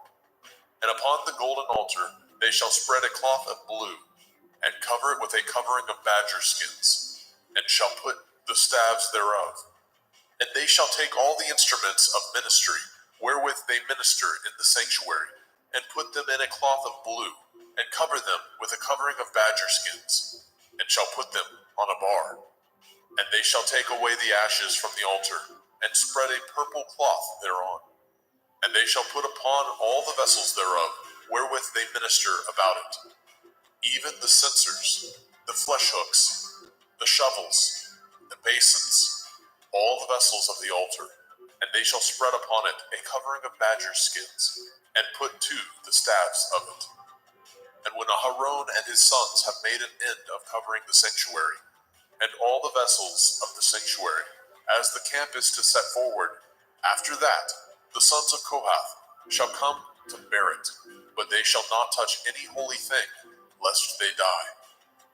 And upon the golden altar they shall spread a cloth of blue, and cover it with a covering of badger skins, and shall put the staves thereof. And they shall take all the instruments of ministry, wherewith they minister in the sanctuary, and put them in a cloth of blue, and cover them with a covering of badger skins, and shall put them on a bar. And they shall take away the ashes from the altar, and spread a purple cloth thereon. And they shall put upon all the vessels thereof, wherewith they minister about it, even the censers, the flesh hooks, the shovels, the basins, all the vessels of the altar. And they shall spread upon it a covering of badger skins, and put to the staves of it. And when Aharon and his sons have made an end of covering the sanctuary, and all the vessels of the sanctuary, as the camp is to set forward, after that the sons of Kohath shall come to bear it, but they shall not touch any holy thing, lest they die.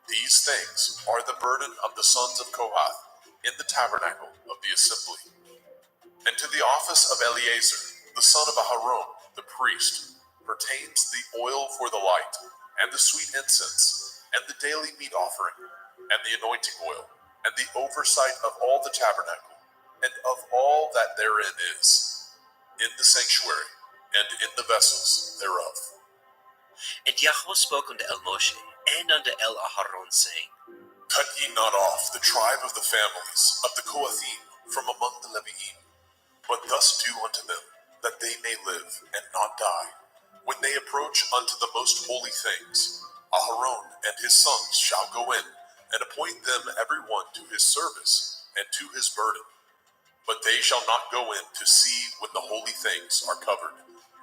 These things are the burden of the sons of Kohath in the tabernacle of the assembly. And to the office of Eleazar, the son of Aharon, the priest, pertains the oil for the light, and the sweet incense, and the daily meat offering, and the anointing oil, and the oversight of all the tabernacle, and of all that therein is, in the sanctuary, and in the vessels thereof. And Yahweh spoke unto El Moshe, and unto El Aharon, saying, Cut ye not off the tribe of the families of the Kohathim from among the Leviim, but thus do unto them, that they may live and not die. When they approach unto the most holy things, Aharon and his sons shall go in, and appoint them every one to his service and to his burden. But they shall not go in to see when the holy things are covered,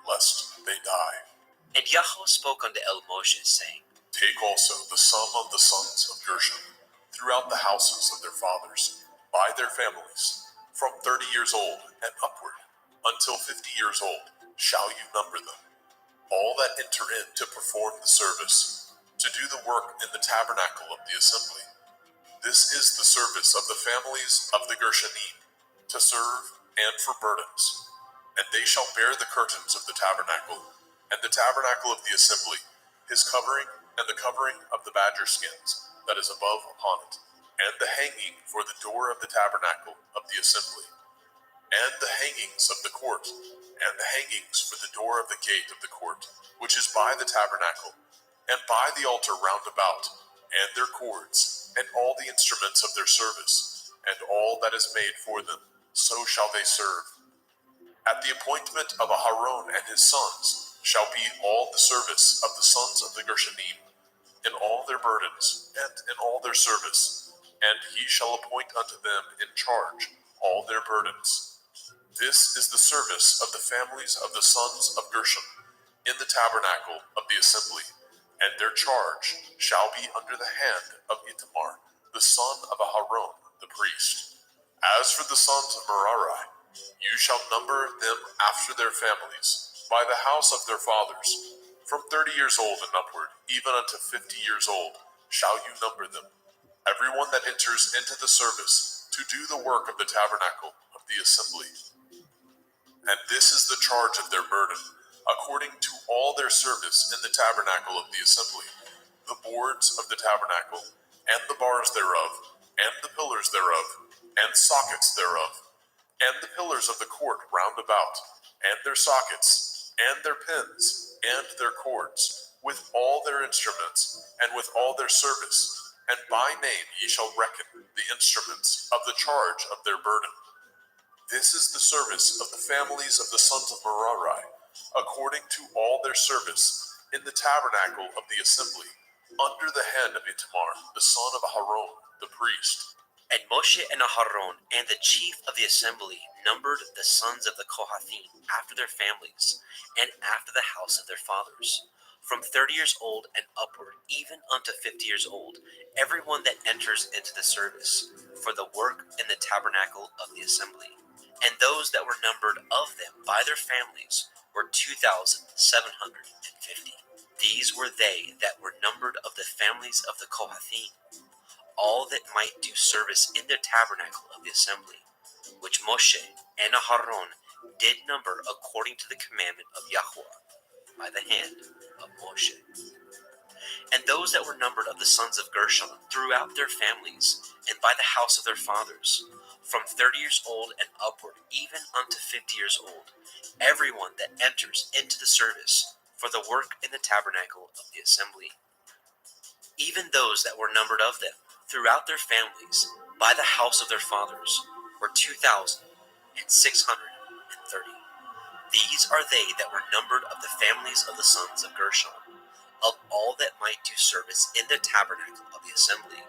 lest they die. And Yahweh spoke unto El Moshe, saying, Take also the sum of the sons of Gershon throughout the houses of their fathers, by their families, from 30 years old and upward, until 50 years old, shall you number them. All that enter in to perform the service, to do the work in the tabernacle of the assembly. This is the service of the families of the Gershonim, to serve and for burdens. And they shall bear the curtains of the tabernacle, and the tabernacle of the assembly, his covering, and the covering of the badger skins that is above upon it, and the hanging for the door of the tabernacle of the assembly, and the hangings of the court, and the hangings for the door of the gate of the court, which is by the tabernacle, and by the altar round about, and their cords, and all the instruments of their service, and all that is made for them, so shall they serve. At the appointment of Aharon and his sons shall be all the service of the sons of the Gershonim, in all their burdens, and in all their service, and he shall appoint unto them in charge all their burdens. This is the service of the families of the sons of Gershon, in the tabernacle of the assembly, and their charge shall be under the hand of Itamar, the son of Aharon, the priest. As for the sons of Merari, you shall number them after their families, by the house of their fathers. From 30 years old and upward, even unto 50 years old, shall you number them. Every one that enters into the service, to do the work of the tabernacle of the assembly. And this is the charge of their burden, according to all their service in the tabernacle of the assembly, the boards of the tabernacle, and the bars thereof, and the pillars thereof, and sockets thereof, and the pillars of the court round about, and their sockets, and their pins, and their cords, with all their instruments, and with all their service, and by name ye shall reckon the instruments of the charge of their burden. This is the service of the families of the sons of Merari, according to all their service in the tabernacle of the assembly, under the hand of Itamar, the son of Aharon, the priest. And Moshe and Aharon and the chief of the assembly numbered the sons of the Kohathim after their families, and after the house of their fathers, from 30 years old and upward, even unto 50 years old, everyone that enters into the service for the work in the tabernacle of the assembly. And those that were numbered of them by their families were 2,750. These were they that were numbered of the families of the Kohathim, all that might do service in the tabernacle of the assembly, which Moshe and Aharon did number according to the commandment of Yahweh by the hand of Moshe. And those that were numbered of the sons of Gershon throughout their families, and by the house of their fathers, from 30 years old and upward, even unto 50 years old, everyone that enters into the service for the work in the tabernacle of the assembly. Even those that were numbered of them throughout their families, by the house of their fathers, were 2,630. These are they that were numbered of the families of the sons of Gershon, of all that might do service in the tabernacle of the assembly,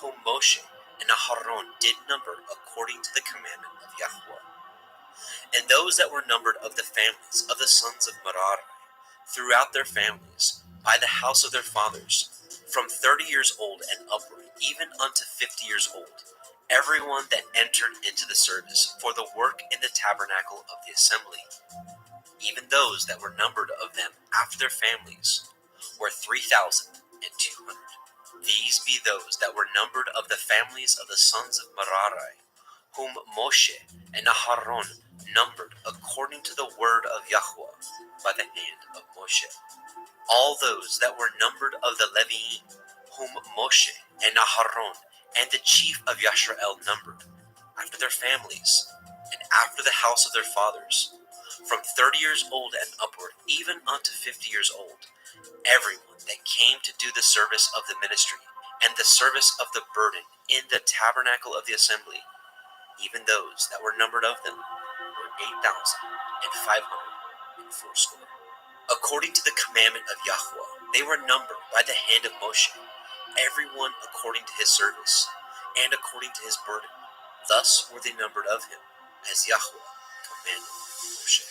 whom Moshe and Aharon did number according to the commandment of Yahweh. And those that were numbered of the families of the sons of Merari, throughout their families, by the house of their fathers, from 30 years old and upward, even unto 50 years old, everyone that entered into the service for the work in the tabernacle of the assembly. Even those that were numbered of them after their families were 3,200. These be those that were numbered of the families of the sons of Merari, whom Moshe and Aharon numbered according to the word of Yahweh by the hand of Moshe. All those that were numbered of the Leviim, whom Moshe and Aharon and the chief of Yisrael numbered, after their families, and after the house of their fathers, from 30 years old and upward, even unto 50 years old, everyone that came to do the service of the ministry, and the service of the burden in the tabernacle of the assembly, even those that were numbered of them, were 8,540. According to the commandment of Yahweh, they were numbered by the hand of Moshe, everyone according to his service, and according to his burden. Thus were they numbered of him, as Yahweh commanded Moshe.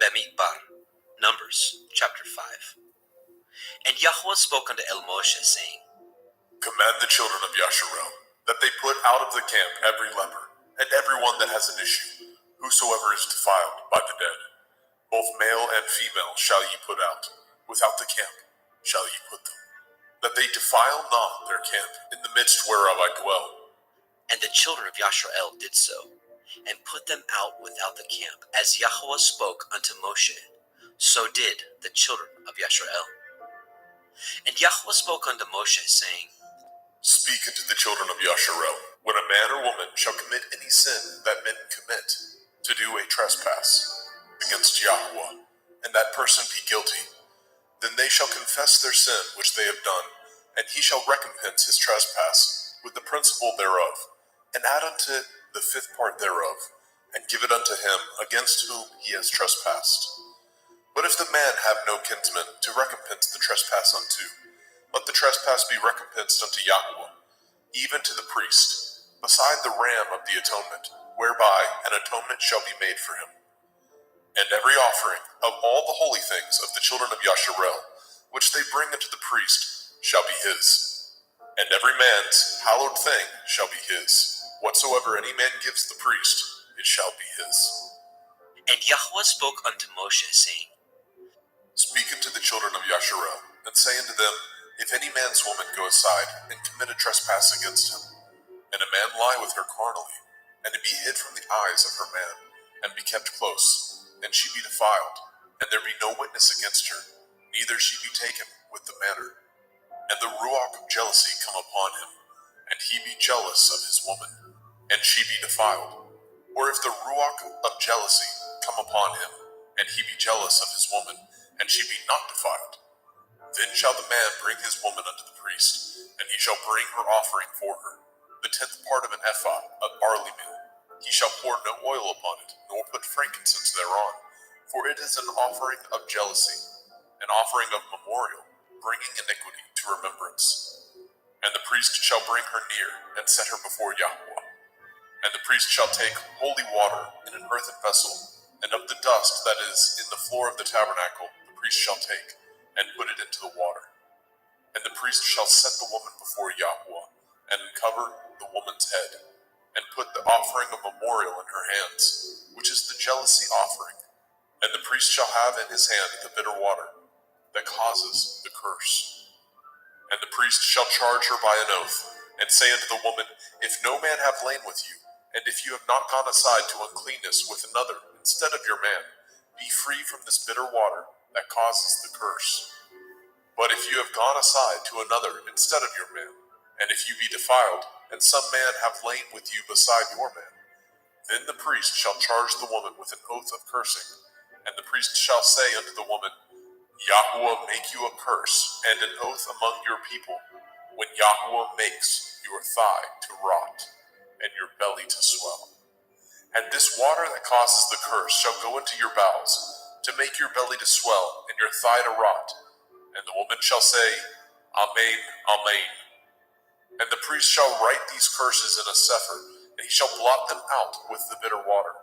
Bemidbar, Numbers, chapter 5. And Yahweh spoke unto El Moshe, saying, Command the children of Yasharel that they put out of the camp every leper, and every one that has an issue, whosoever is defiled by the dead. Both male and female shall ye put out, without the camp shall ye put them, that they defile not their camp in the midst whereof I dwell. And the children of Yasharel did so, and put them out without the camp, as Yahweh spoke unto Moshe. So did the children of Yasharel. And Yahweh spoke unto Moshe, saying, Speak unto the children of Yasharel, when a man or woman shall commit any sin that men commit, to do a trespass against Yahweh, and that person be guilty, then they shall confess their sin which they have done, and he shall recompense his trespass with the principal thereof, and add unto it the fifth part thereof, and give it unto him against whom he has trespassed. But if the man have no kinsman to recompense the trespass unto, let the trespass be recompensed unto Yahweh, even to the priest, beside the ram of the atonement, whereby an atonement shall be made for him. And every offering of all the holy things of the children of Yasharel, which they bring unto the priest, shall be his. And every man's hallowed thing shall be his. Whatsoever any man gives the priest, it shall be his. And Yahweh spoke unto Moshe, saying, Speak unto the children of Yasharel, and say unto them, If any man's woman go aside, and commit a trespass against him, and a man lie with her carnally, and it be hid from the eyes of her man, and be kept close, and she be defiled, and there be no witness against her, neither she be taken with the manner, and the ruach of jealousy come upon him, and he be jealous of his woman, and she be defiled, or if the ruach of jealousy come upon him, and he be jealous of his woman, and she be not defiled, then shall the man bring his woman unto the priest, and he shall bring her offering for her, the 10th part of an ephah of barley meal. He shall pour no oil upon it, nor put frankincense thereon, for it is an offering of jealousy, an offering of memorial, bringing iniquity to remembrance. And the priest shall bring her near, and set her before Yahweh. And the priest shall take holy water in an earthen vessel, and of the dust that is in the floor of the tabernacle the priest shall take, and put it into the water. And the priest shall set the woman before Yahweh, and uncover the woman's head, and put the offering of memorial in her hands, which is the jealousy offering. And the priest shall have in his hand the bitter water that causes the curse. And the priest shall charge her by an oath, and say unto the woman, If no man have lain with you, and if you have not gone aside to uncleanness with another instead of your man, be free from this bitter water that causes the curse. But if you have gone aside to another instead of your man, and if you be defiled, and some man have lain with you beside your man, then the priest shall charge the woman with an oath of cursing, and the priest shall say unto the woman, Yahweh make you a curse and an oath among your people, when Yahweh makes your thigh to rot, and your belly to swell. And this water that causes the curse shall go into your bowels, to make your belly to swell, and your thigh to rot. And the woman shall say, Amen, Amen. And the priest shall write these curses in a sefer, and he shall blot them out with the bitter water.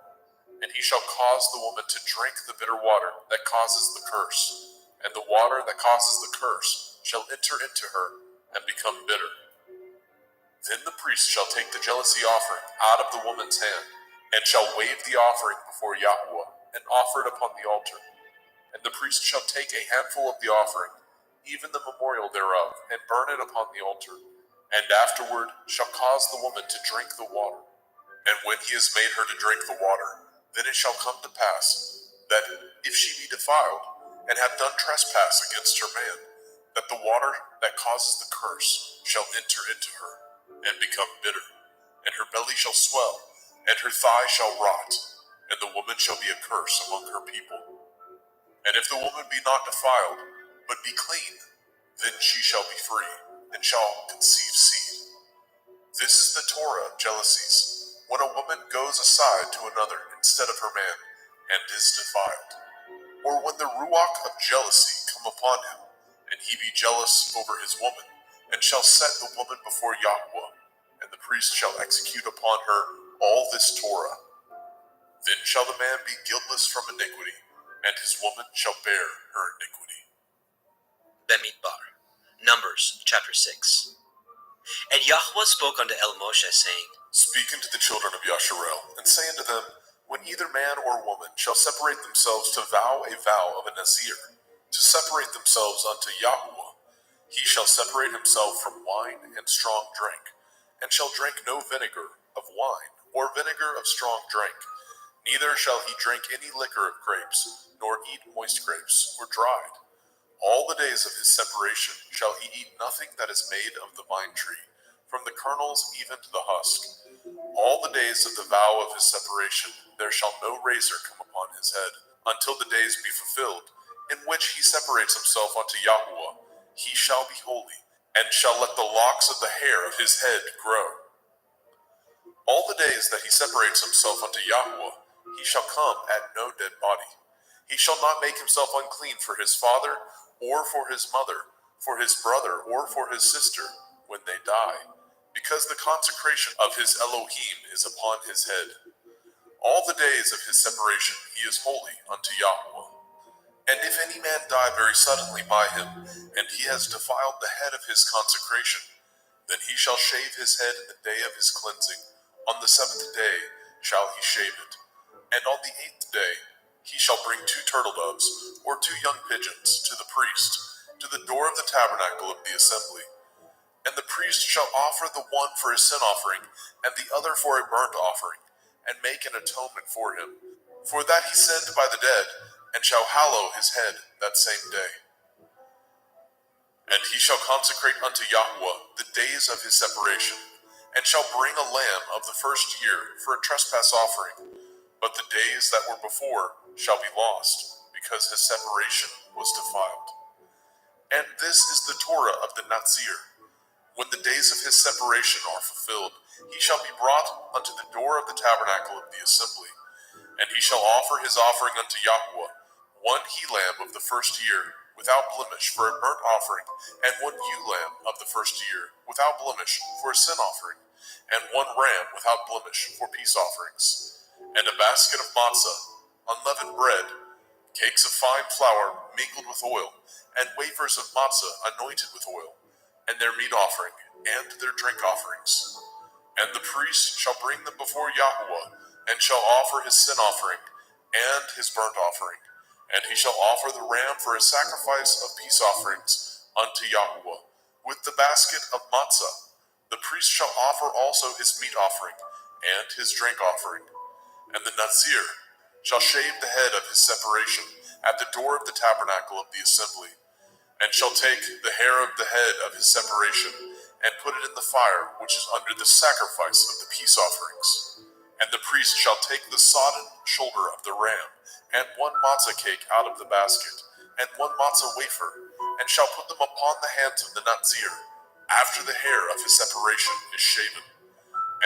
And he shall cause the woman to drink the bitter water that causes the curse, and the water that causes the curse shall enter into her and become bitter. Then the priest shall take the jealousy offering out of the woman's hand, and shall wave the offering before Yahweh, and offer it upon the altar. And the priest shall take a handful of the offering, even the memorial thereof, and burn it upon the altar, and afterward shall cause the woman to drink the water. And when he has made her to drink the water, then it shall come to pass, that if she be defiled, and have done trespass against her man, that the water that causes the curse shall enter into her, and become bitter, and her belly shall swell, and her thigh shall rot, and the woman shall be a curse among her people. And if the woman be not defiled, but be clean, then she shall be free, and shall conceive seed. This is the Torah of jealousies, when a woman goes aside to another instead of her man, and is defiled. Or when the ruach of jealousy come upon him, and he be jealous over his woman, and shall set the woman before Yahweh, and the priest shall execute upon her all this Torah. Then shall the man be guiltless from iniquity, and his woman shall bear her iniquity. Bemidbar, Numbers chapter 6. And Yahweh spoke unto Moshe, saying, Speak unto the children of Yasharel, and say unto them, When either man or woman shall separate themselves to vow a vow of a Nazir, to separate themselves unto Yahweh, he shall separate himself from wine and strong drink, and shall drink no vinegar of wine, or vinegar of strong drink. Neither shall he drink any liquor of grapes, nor eat moist grapes, or dried. All the days of his separation shall he eat nothing that is made of the vine tree, from the kernels even to the husk. All the days of the vow of his separation there shall no razor come upon his head, until the days be fulfilled, in which he separates himself unto Yahweh. He shall be holy, and shall let the locks of the hair of his head grow. All the days that he separates himself unto Yahweh, he shall come at no dead body. He shall not make himself unclean for his father, or for his mother, for his brother, or for his sister, when they die, because the consecration of his Elohim is upon his head. All the days of his separation he is holy unto Yahweh. And if any man die very suddenly by him, and he has defiled the head of his consecration, then he shall shave his head in the day of his cleansing. On the 7th day shall he shave it. And on the 8th day he shall bring 2 turtle doves, or 2 young pigeons, to the priest, to the door of the tabernacle of the assembly. And the priest shall offer the one for his sin offering, and the other for a burnt offering, and make an atonement for him, for that he sinned by the dead, and shall hallow his head that same day. And he shall consecrate unto Yahweh the days of his separation, and shall bring a lamb of the first year for a trespass offering. But the days that were before shall be lost, because his separation was defiled. And this is the Torah of the Nazir. When the days of his separation are fulfilled, he shall be brought unto the door of the tabernacle of the assembly. And he shall offer his offering unto Yahweh, 1 he-lamb of the first year, without blemish, for a burnt offering, and 1 ewe lamb of the first year, without blemish, for a sin offering. and 1 ram without blemish for peace offerings, and a basket of matzah, unleavened bread, cakes of fine flour mingled with oil, and wafers of matzah anointed with oil, and their meat offering, and their drink offerings. And the priest shall bring them before Yahuwah, and shall offer his sin offering, and his burnt offering. And he shall offer the ram for a sacrifice of peace offerings unto Yahuwah, with the basket of matzah. The priest shall offer also his meat offering, and his drink offering. And the Nazir shall shave the head of his separation at the door of the tabernacle of the assembly, and shall take the hair of the head of his separation, and put it in the fire which is under the sacrifice of the peace offerings. And the priest shall take the sodden shoulder of the ram, and 1 matzah cake out of the basket, and 1 matzah wafer, and shall put them upon the hands of the Nazir, after the hair of his separation is shaven.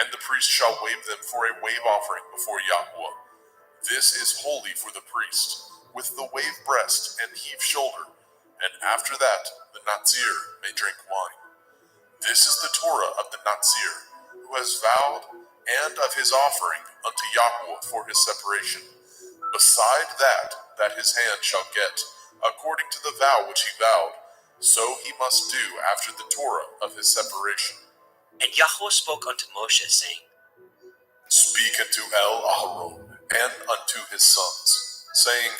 And the priest shall wave them for a wave offering before Yahuwah. This is holy for the priest, with the wave breast and heave shoulder, and after that the Nazir may drink wine. This is the Torah of the Nazir, who has vowed, and of his offering unto Yahuwah for his separation, beside that his hand shall get, according to the vow which he vowed, so he must do after the Torah of his separation. And Yahuwah spoke unto Moshe, saying, Speak unto Aaron and unto his sons, saying,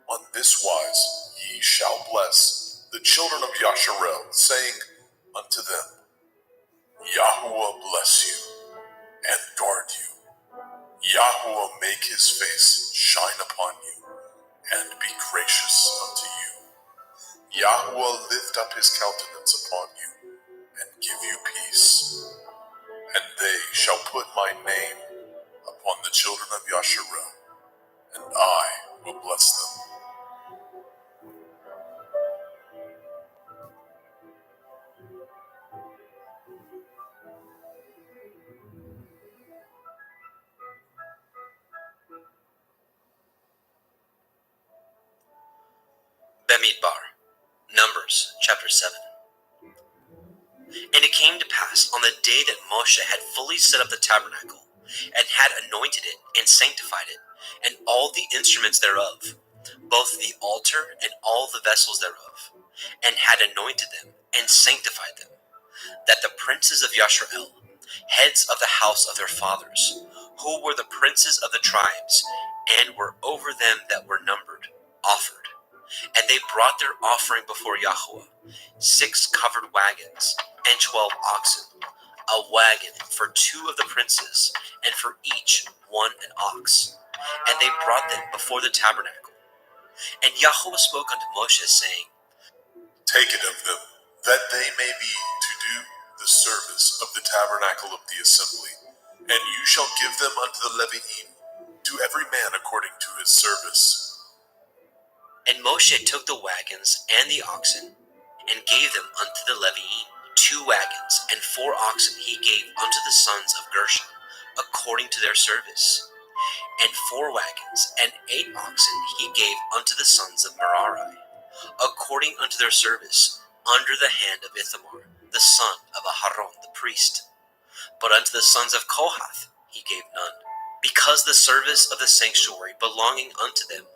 On this wise ye shall bless the children of Yasharel, saying unto them, Yahuwah bless you and guard you. Yahuwah make his face shine upon you and be gracious unto you. Yahuwah lift up his countenance upon you and give you peace. And they shall put my name upon the children of Yasharel, and I will bless them. Bemidbar, Numbers chapter 7. And it came to pass on the day that Moshe had fully set up the tabernacle, and had anointed it, and sanctified it, and all the instruments thereof, both the altar and all the vessels thereof, and had anointed them, and sanctified them, that the princes of Yasharel, heads of the house of their fathers, who were the princes of the tribes, and were over them that were numbered, offered. And they brought their offering before Yahuwah, 6 covered wagons, and 12 oxen, a wagon for 2 of the princes, and for each 1 an ox. And they brought them before the tabernacle. And Yahuwah spoke unto Moshe, saying, Take it of them, that they may be to do the service of the tabernacle of the assembly, and you shall give them unto the Leviim, to every man according to his service. And Moshe took the wagons and the oxen, and gave them unto the Leviim. 2 wagons and 4 oxen he gave unto the sons of Gershon, according to their service. And 4 wagons and 8 oxen he gave unto the sons of Merari, according unto their service, under the hand of Ithamar, the son of Aharon the priest. But unto the sons of Kohath he gave none, because the service of the sanctuary belonging unto them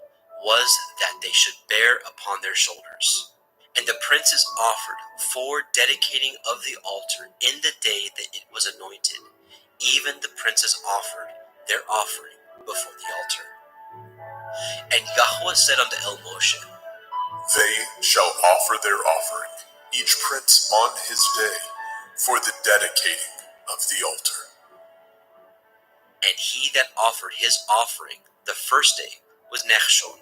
was that they should bear upon their shoulders. And the princes offered for dedicating of the altar in the day that it was anointed. Even the princes offered their offering before the altar. And Yahuwah said unto El Moshe, They shall offer their offering, each prince on his day, for the dedicating of the altar. And he that offered his offering the first day was Nechshon,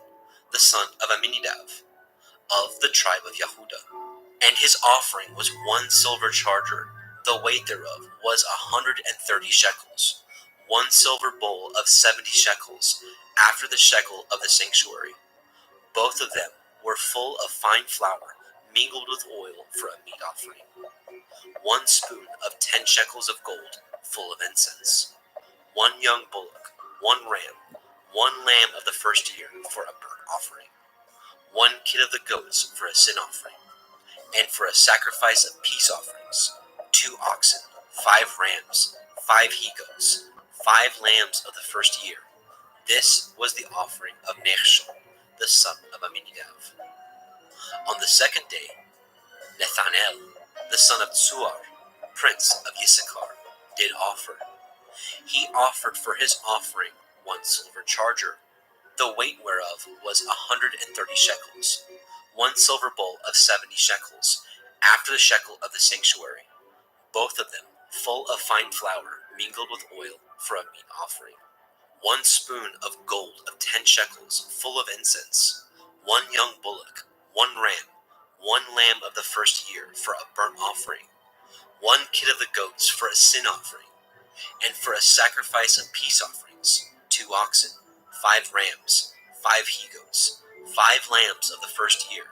the son of Aminadav, of the tribe of Yehudah. And his offering was 1 silver charger, the weight thereof was 130 shekels, 1 silver bowl of 70 shekels, after the shekel of the sanctuary. Both of them were full of fine flour, mingled with oil for a meat offering. 1 spoon of 10 shekels of gold, full of incense. 1 young bullock, 1 ram, 1 lamb of the first year for a burnt offering. 1 kid of the goats for a sin offering, and for a sacrifice of peace offerings, 2 oxen, 5 rams, 5 he-goats, 5 lambs of the first year. This was the offering of Nechshon, the son of Amminadab. On the second day, Nethanel, the son of Tzuar, prince of Issachar, did offer. He offered for his offering 1 silver charger, the weight whereof was 130 shekels, 1 silver bowl of 70 shekels, after the shekel of the sanctuary, both of them full of fine flour mingled with oil for a meat offering, 1 spoon of gold of 10 shekels full of incense, 1 young bullock, 1 ram, 1 lamb of the first year for a burnt offering, 1 kid of the goats for a sin offering, and for a sacrifice of peace offerings, 2 oxen, 5 rams, 5 he-goats, 5 lambs of the first year.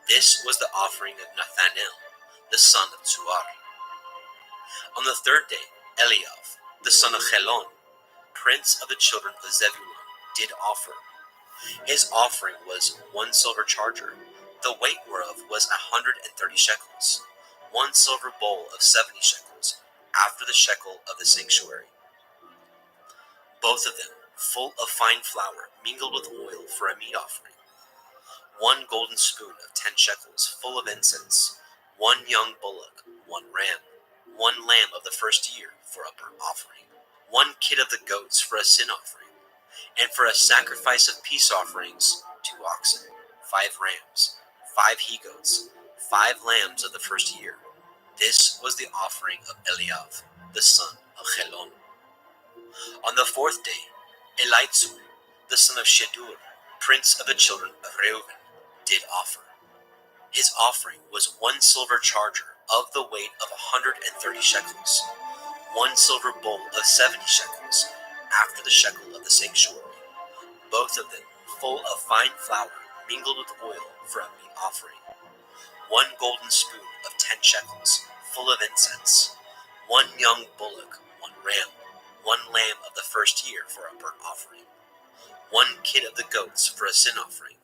This was the offering of Nethanel, the son of Tzuar. On the third day, Eliav, the son of Chelon, prince of the children of Zebulun, did offer. His offering was 1 silver charger, the weight whereof was 130 shekels, 1 silver bowl of 70 shekels, after the shekel of the sanctuary, both of them full of fine flour mingled with oil for a meat offering, 1 golden spoon of 10 shekels full of incense, 1 young bullock, 1 ram, 1 lamb of the first year for a burnt offering, 1 kid of the goats for a sin offering, and for a sacrifice of peace offerings, 2 oxen, 5 rams, 5 he-goats, 5 lambs of the first year. This was the offering of Eliav, the son of Chelon. On the fourth day, Elitzur, the son of Shedur, prince of the children of Reuben, did offer. His offering was 1 silver charger of the weight of 130 shekels, 1 silver bowl of 70 shekels, after the shekel of the sanctuary, both of them full of fine flour mingled with oil for a meat offering, 1 golden spoon of 10 shekels, full of incense, 1 young bullock, 1 ram, 1 lamb of the first year for a burnt offering, 1 kid of the goats for a sin offering,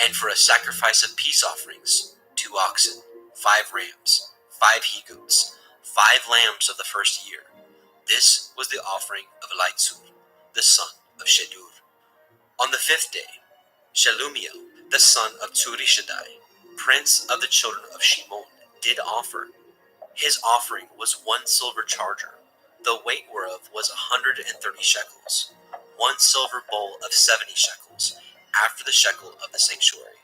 and for a sacrifice of peace offerings, 2 oxen, 5 rams, 5 he-goats, 5 lambs of the first year. This was the offering of Elitzur, the son of Shedur. On the fifth day, Shelumiel, the son of Tzurishaddai, prince of the children of Shimon, did offer. His offering was 1 silver charger, the weight whereof was 130 shekels, 1 silver bowl of 70 shekels, after the shekel of the sanctuary,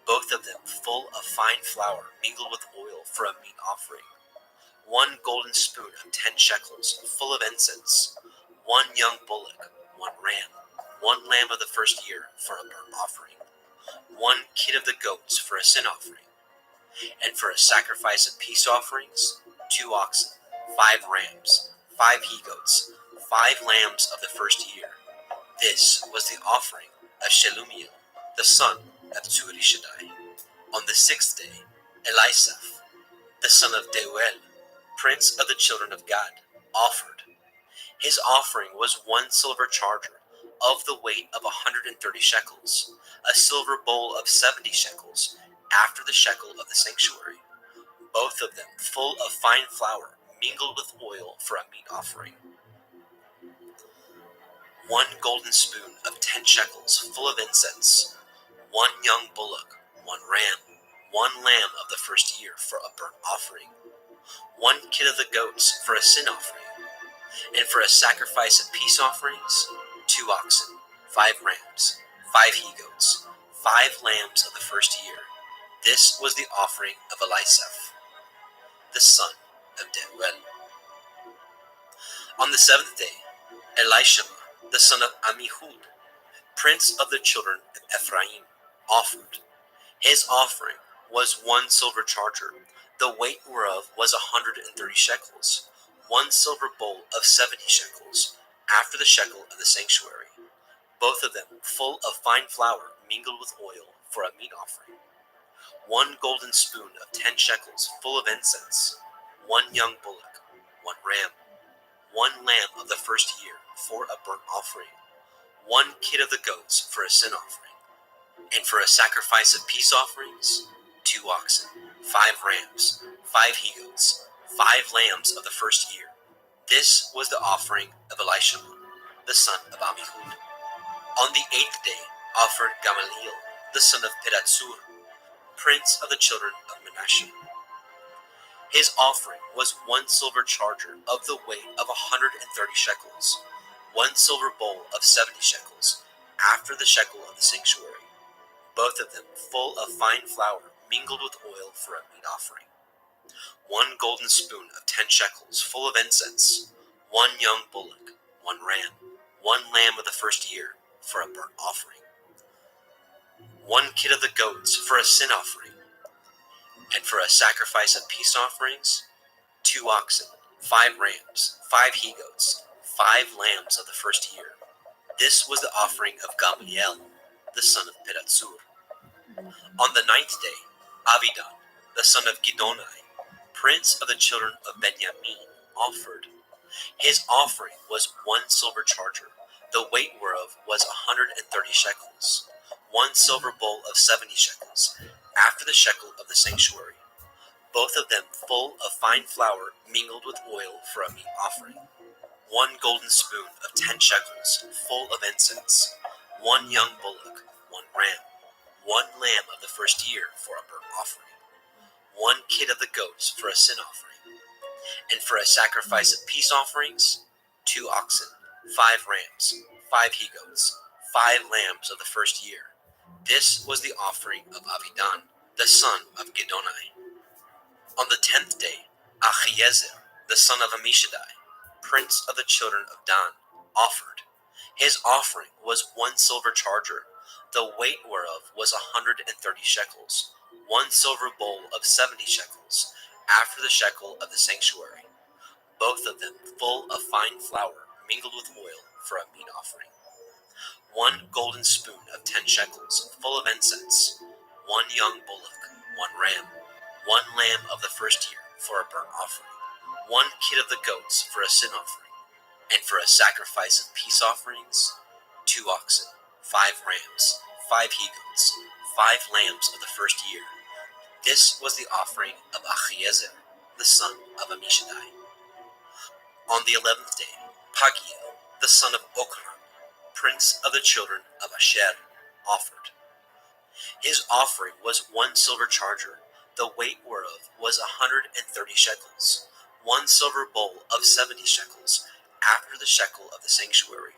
both of them full of fine flour mingled with oil for a meat offering, 1 golden spoon of 10 shekels, full of incense, 1 young bullock, 1 ram, 1 lamb of the first year for a burnt offering, 1 kid of the goats for a sin offering, and for a sacrifice of peace offerings, 2 oxen, 5 rams, 5 he-goats, 5 lambs of the first year. This was the offering of Shelumiel, the son of Tzurishaddai. On the sixth day, Elisaph, the son of Deuel, prince of the children of Gad, offered. His offering was 1 silver charger of the weight of 130 shekels, a silver bowl of 70 shekels, after the shekel of the sanctuary, both of them full of fine flour mingled with oil for a meat offering, 1 golden spoon of 10 shekels full of incense, 1 young bullock, 1 ram, 1 lamb of the first year for a burnt offering, 1 kid of the goats for a sin offering, and for a sacrifice of peace offerings, 2 oxen, 5 rams, 5 he-goats, 5 lambs of the first year. This was the offering of Elisaph, the son of Deuel. On the seventh day, Elishama, the son of Ammihud, prince of the children of Ephraim, offered. His offering was 1 silver charger, the weight whereof was 130 shekels, 1 silver bowl of 70 shekels, after the shekel of the sanctuary, both of them full of fine flour mingled with oil for a meat offering, 1 golden spoon of 10 shekels full of incense, 1 young bullock, 1 ram, 1 lamb of the first year for a burnt offering, 1 kid of the goats for a sin offering, and for a sacrifice of peace offerings, 2 oxen, 5 rams, 5 he-goats, 5 lambs of the first year. This was the offering of Elishama, the son of Amihud. On the 8th day offered Gamaliel, the son of Pedatsur, prince of the children of Manasseh. His offering was 1 silver charger of the weight of 130 shekels, 1 silver bowl of 70 shekels, after the shekel of the sanctuary, both of them full of fine flour mingled with oil for a meat offering. 1 golden spoon of 10 shekels full of incense, 1 young bullock, 1 ram, 1 lamb of the first year for a burnt offering, 1 kid of the goats for a sin offering, and for a sacrifice of peace offerings, 2 oxen, 5 rams, 5 he-goats, 5 lambs of the first year. This was the offering of Gamaliel, the son of Pedatsur. On the 9th day, Avidan, the son of Gidonai, prince of the children of Benjamin, offered. His offering was 1 silver charger, the weight whereof was 130 shekels, 1 silver bowl of 70 shekels, after the shekel of the sanctuary, both of them full of fine flour mingled with oil for a meat offering, 1 golden spoon of 10 shekels full of incense, 1 young bullock, 1 ram, 1 lamb of the first year for a burnt offering, 1 kid of the goats for a sin offering, and for a sacrifice of peace offerings, 2 oxen, 5 rams, 5 he-goats, 5 lambs of the first year. This was the offering of Avidan, the son of Gidonai. On the 10th day, Achiezer, the son of Ammishaddai, prince of the children of Dan, offered. His offering was 1 silver charger, the weight whereof was 130 shekels, 1 silver bowl of 70 shekels, after the shekel of the sanctuary, both of them full of fine flour mingled with oil for a meat offering, 1 golden spoon of 10 shekels full of incense, 1 young bullock, 1 ram, 1 lamb of the first year for a burnt offering, 1 kid of the goats for a sin offering, and for a sacrifice of peace offerings, 2 oxen, 5 rams, 5 he-goats, 5 lambs of the first year. This was the offering of Achiezer, the son of Ammishaddai. On the 11th day, Pagiel, the son of Okran, prince of the children of Asher, offered. His offering was 1 silver charger, the weight whereof was 130 shekels, 1 silver bowl of 70 shekels, after the shekel of the sanctuary,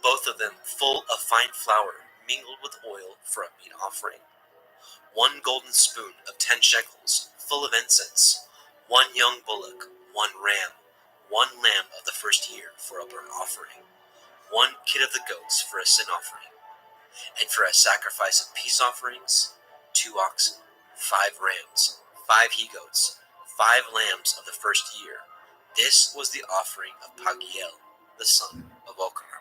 both of them full of fine flour mingled with oil for a meat offering, 1 golden spoon of 10 shekels full of incense, 1 young bullock, 1 ram, 1 lamb of the first year for a burnt offering, 1 kid of the goats for a sin offering, and for a sacrifice of peace offerings, 2 oxen, 5 rams, 5 he-goats, 5 lambs of the first year. This was the offering of Pagiel, the son of Okran.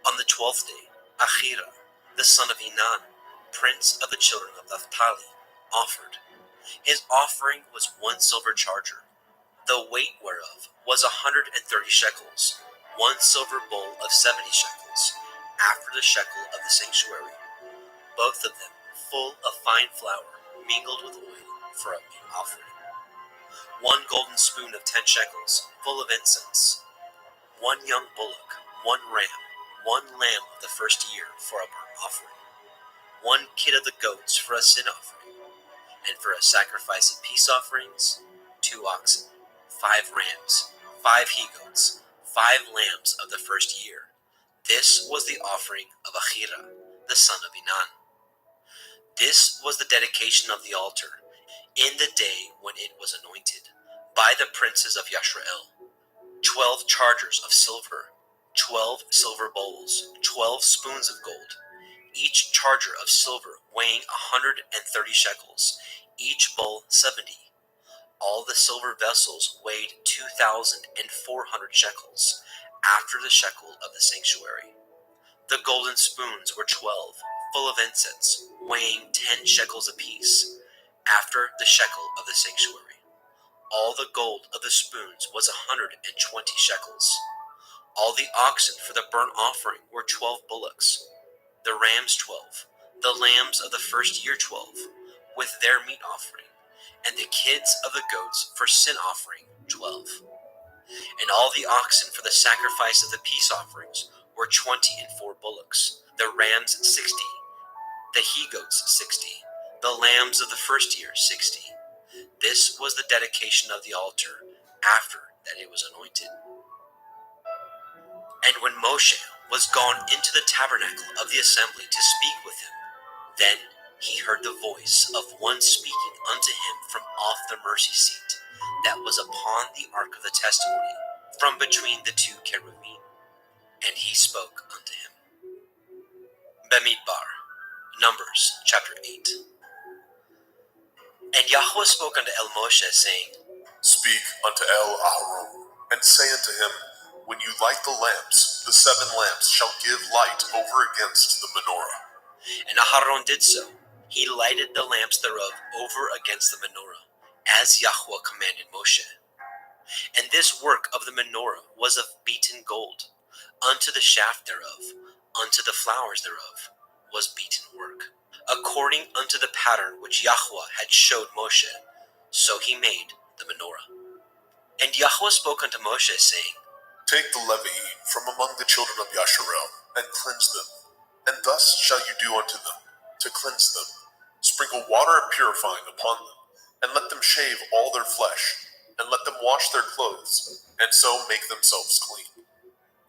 On the 12th day, Achira, the son of Enan, prince of the children of Naphtali, offered. His offering was 1 silver charger, the weight whereof was 130 shekels, 1 silver bowl of 70 shekels, after the shekel of the sanctuary, both of them full of fine flour mingled with oil for a meat offering, 1 golden spoon of 10 shekels full of incense, 1 young bullock, 1 ram, 1 lamb of the first year for a burnt offering, 1 kid of the goats for a sin offering, and for a sacrifice of peace offerings, 2 oxen, 5 rams, 5 he-goats, 5 lambs of the first year. This was the offering of Achira, the son of Enan. This was the dedication of the altar, in the day when it was anointed, by the princes of Yashrael. 12 chargers of silver, 12 silver bowls, 12 spoons of gold, each charger of silver weighing 130 shekels, each bowl 70. All the silver vessels weighed 2,400 shekels, after the shekel of the sanctuary. The golden spoons were 12, full of incense, weighing 10 shekels apiece, after the shekel of the sanctuary. All the gold of the spoons was 120 shekels. All the oxen for the burnt offering were 12 bullocks, the rams 12, the lambs of the first year 12, with their meat offering, and the kids of the goats for sin offering 12. And all the oxen for the sacrifice of the peace offerings were 24 bullocks, the rams 60, the he-goats 60, the lambs of the first year 60. This was the dedication of the altar after that it was anointed. And when Moshe was gone into the tabernacle of the assembly to speak with him, then he heard the voice of one speaking unto him from off the mercy seat that was upon the ark of the testimony, from between the two cherubim. And he spoke unto him. Bamidbar, Numbers chapter 8. And Yahweh spoke unto El Moshe, saying, Speak unto El Aharon, and say unto him, When you light the lamps, the 7 lamps shall give light over against the menorah. And Aharon did so. He lighted the lamps thereof over against the menorah, as Yahweh commanded Moshe. And this work of the menorah was of beaten gold. Unto the shaft thereof, unto the flowers thereof, was beaten work, according unto the pattern which Yahweh had showed Moshe. So he made the menorah. And Yahweh spoke unto Moshe, saying, Take the Levi'im from among the children of Yasharel, and cleanse them. And thus shall you do unto them, to cleanse them. Sprinkle water purifying upon them, and let them shave all their flesh, and let them wash their clothes, and so make themselves clean.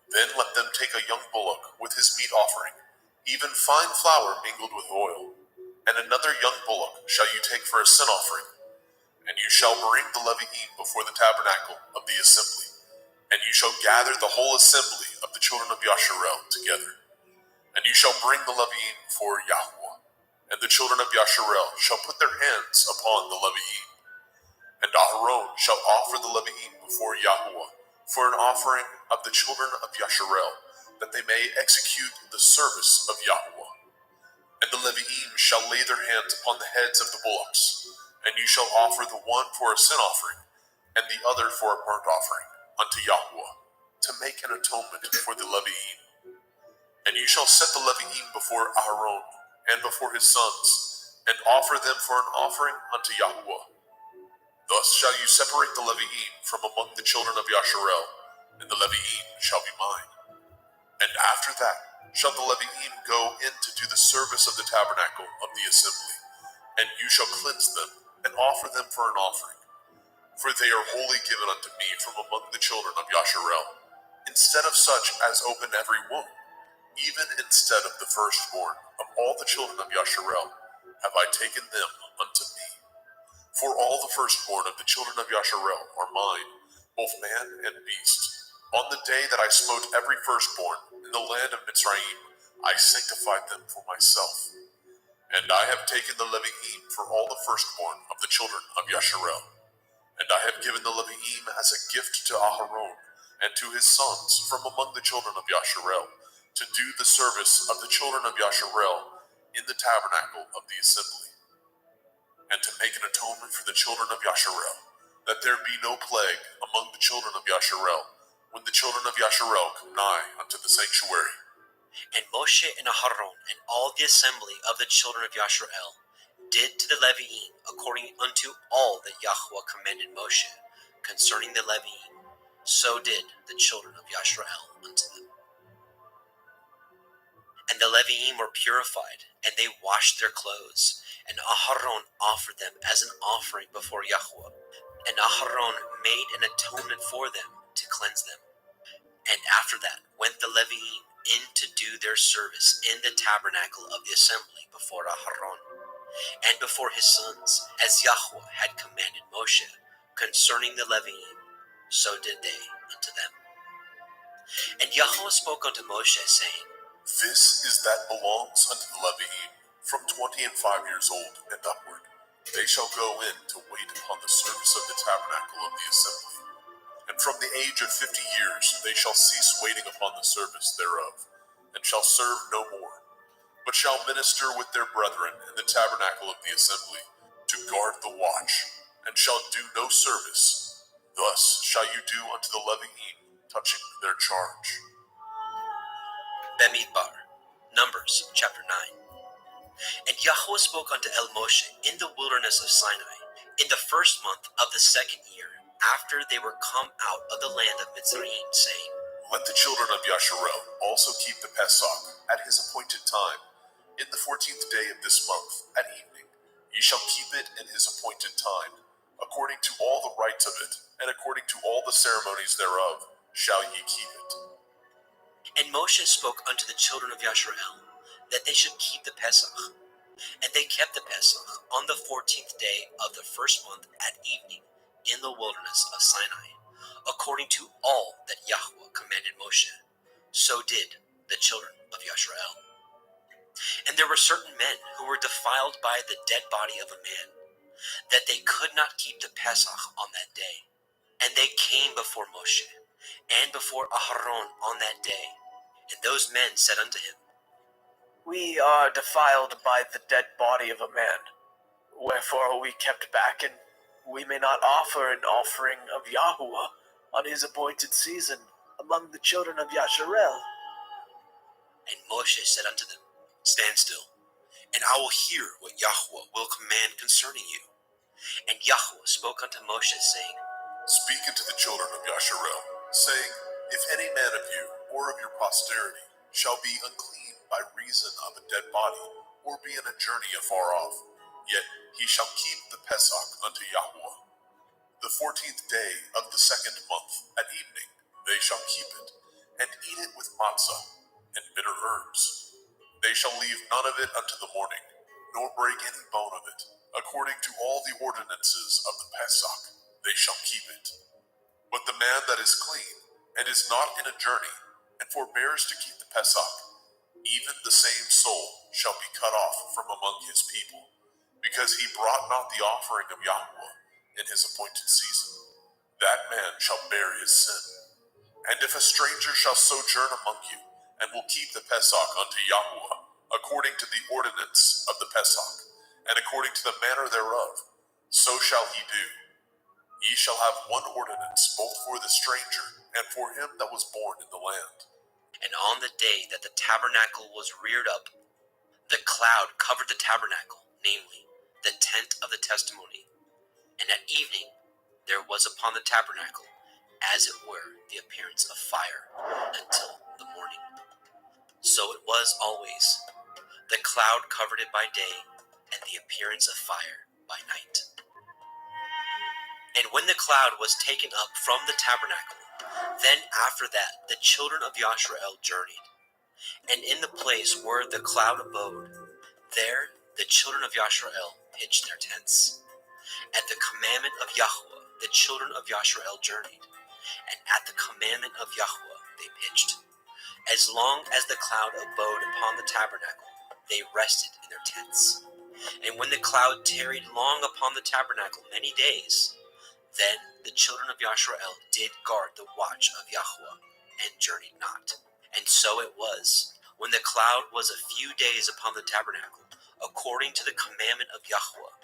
Then let them take a young bullock with his meat offering, even fine flour mingled with oil, and another young bullock shall you take for a sin offering. And you shall bring the Levi'im before the tabernacle of the assembly, and you shall gather the whole assembly of the children of Yasharel together. And you shall bring the Levi'im before Yahweh, and the children of Yasharel shall put their hands upon the Levi'im. And Aharon shall offer the Levi'im before Yahweh for an offering of the children of Yasharel, that they may execute the service of Yahweh. And the Levi'im shall lay their hands upon the heads of the bullocks, and you shall offer the one for a sin offering, and the other for a burnt offering unto Yahweh, to make an atonement for the Levi'im. And you shall set the Levi'im before Aharon and before his sons, and offer them for an offering unto Yahweh. Thus shall you separate the Levi'im from among the children of Yasharel, and the Levi'im shall be mine. And after that shall the Levi'im go in to do the service of the tabernacle of the assembly, and you shall cleanse them, and offer them for an offering. For they are wholly given unto me from among the children of Yasharel, instead of such as open every womb, even instead of the firstborn of all the children of Yasharel, have I taken them unto me. For all the firstborn of the children of Yasharel are mine, both man and beast. On the day that I smote every firstborn in the land of Mitzrayim, I sanctified them for myself. And I have taken the Levi'im for all the firstborn of the children of Yasharel. And I have given the Levi'im as a gift to Aharon and to his sons from among the children of Yasharel, to do the service of the children of Yasharel in the tabernacle of the assembly, and to make an atonement for the children of Yasharel, that there be no plague among the children of Yasharel, when the children of Yasharel come nigh unto the sanctuary. And Moshe and Aharon and all the assembly of the children of Yasharel did to the Levi'im according unto all that Yahweh commanded Moshe concerning the Levi'im. So did the children of Yasharel unto them. And the Levi'im were purified, and they washed their clothes. And Aharon offered them as an offering before Yahweh. And Aharon made an atonement for them to cleanse them. And after that went the Levi'im in to do their service in the tabernacle of the assembly before Aharon, and before his sons, as Yahweh had commanded Moshe concerning the Levi'im, so did they unto them. And Yahweh spoke unto Moshe, saying, This is that belongs unto the Levi'im, from 25 years old and upward. They shall go in to wait upon the service of the tabernacle of the assembly. And from the age of 50 years they shall cease waiting upon the service thereof, and shall serve no more, but shall minister with their brethren in the tabernacle of the assembly, to guard the watch, and shall do no service. Thus shall you do unto the Levi'im touching their charge. Bamidbar, Numbers chapter 9. And Yahweh spoke unto El Moshe in the wilderness of Sinai, in the first month of the second year, after they were come out of the land of Mitzrayim, saying, Let the children of Yasharel also keep the Pesach at his appointed time, in the 14th day of this month at evening. Ye shall keep it in his appointed time, according to all the rites of it, and according to all the ceremonies thereof, shall ye keep it. And Moshe spoke unto the children of Yasharel that they should keep the Pesach. And they kept the Pesach on the 14th day of the first month at evening in the wilderness of Sinai, according to all that Yahweh commanded Moshe. So did the children of Yasharel. And there were certain men who were defiled by the dead body of a man, that they could not keep the Pesach on that day. And they came before Moshe and before Aharon on that day. And those men said unto him, We are defiled by the dead body of a man. Wherefore are we kept back, and we may not offer an offering of Yahuwah on his appointed season among the children of Yasharel. And Moshe said unto them, Stand still, and I will hear what Yahweh will command concerning you. And Yahweh spoke unto Moshe, saying, Speak unto the children of Yasharel, saying, If any man of you, or of your posterity, shall be unclean by reason of a dead body, or be in a journey afar off, yet he shall keep the Pesach unto Yahweh. The 14th day of the second month at evening they shall keep it, and eat it with matzah and bitter herbs. They shall leave none of it unto the morning, nor break any bone of it. According to all the ordinances of the Pesach, they shall keep it. But the man that is clean, and is not in a journey, and forbears to keep the Pesach, even the same soul shall be cut off from among his people, because he brought not the offering of Yahweh in his appointed season. That man shall bear his sin. And if a stranger shall sojourn among you, and will keep the Pesach unto Yahweh, according to the ordinance of the Pesach, and according to the manner thereof, so shall he do. Ye shall have one ordinance, both for the stranger, and for him that was born in the land. And on the day that the tabernacle was reared up, the cloud covered the tabernacle, namely, the tent of the testimony. And at evening there was upon the tabernacle, as it were, the appearance of fire, until the morning. So it was always. The cloud covered it by day, and the appearance of fire by night. And when the cloud was taken up from the tabernacle, then after that the children of Yasharel journeyed. And in the place where the cloud abode, there the children of Yasharel pitched their tents. At the commandment of Yahweh the children of Yasharel journeyed, and at the commandment of Yahweh they pitched. As long as the cloud abode upon the tabernacle, they rested in their tents. And when the cloud tarried long upon the tabernacle many days, then the children of Yasharel did guard the watch of Yahweh, and journeyed not. And so it was, when the cloud was a few days upon the tabernacle, according to the commandment of Yahweh,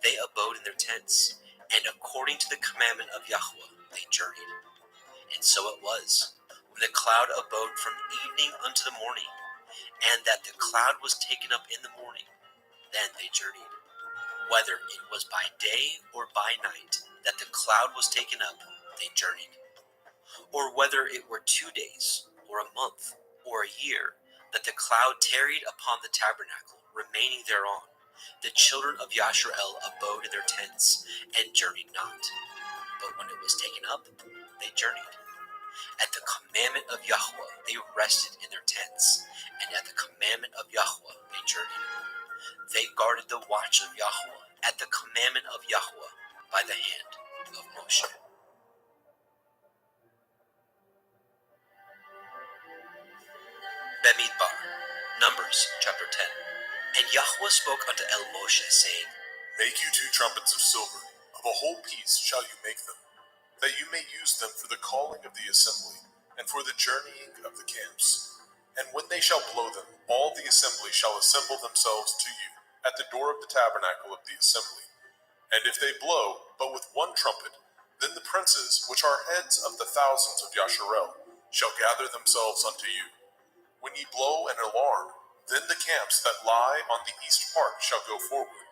they abode in their tents, and according to the commandment of Yahweh they journeyed. And so it was, when the cloud abode from evening unto the morning, and that the cloud was taken up in the morning, then they journeyed. Whether it was by day or by night that the cloud was taken up, they journeyed. Or whether it were 2 days, or a month, or a year, that the cloud tarried upon the tabernacle, remaining thereon, the children of Yasharel abode in their tents, and journeyed not. But when it was taken up, they journeyed. At the commandment of Yahweh they rested in their tents, and at the commandment of Yahweh they journeyed. They guarded the watch of Yahweh at the commandment of Yahweh by the hand of Moshe. Bemidbar, Numbers chapter 10. And Yahweh spoke unto El Moshe, saying, Make you 2 trumpets of silver, of a whole piece shall you make them, that you may use them for the calling of the assembly, and for the journeying of the camps. And when they shall blow them, all the assembly shall assemble themselves to you at the door of the tabernacle of the assembly. And if they blow but with 1 trumpet, then the princes, which are heads of the thousands of Yasharel, shall gather themselves unto you. When ye blow an alarm, then the camps that lie on the east part shall go forward.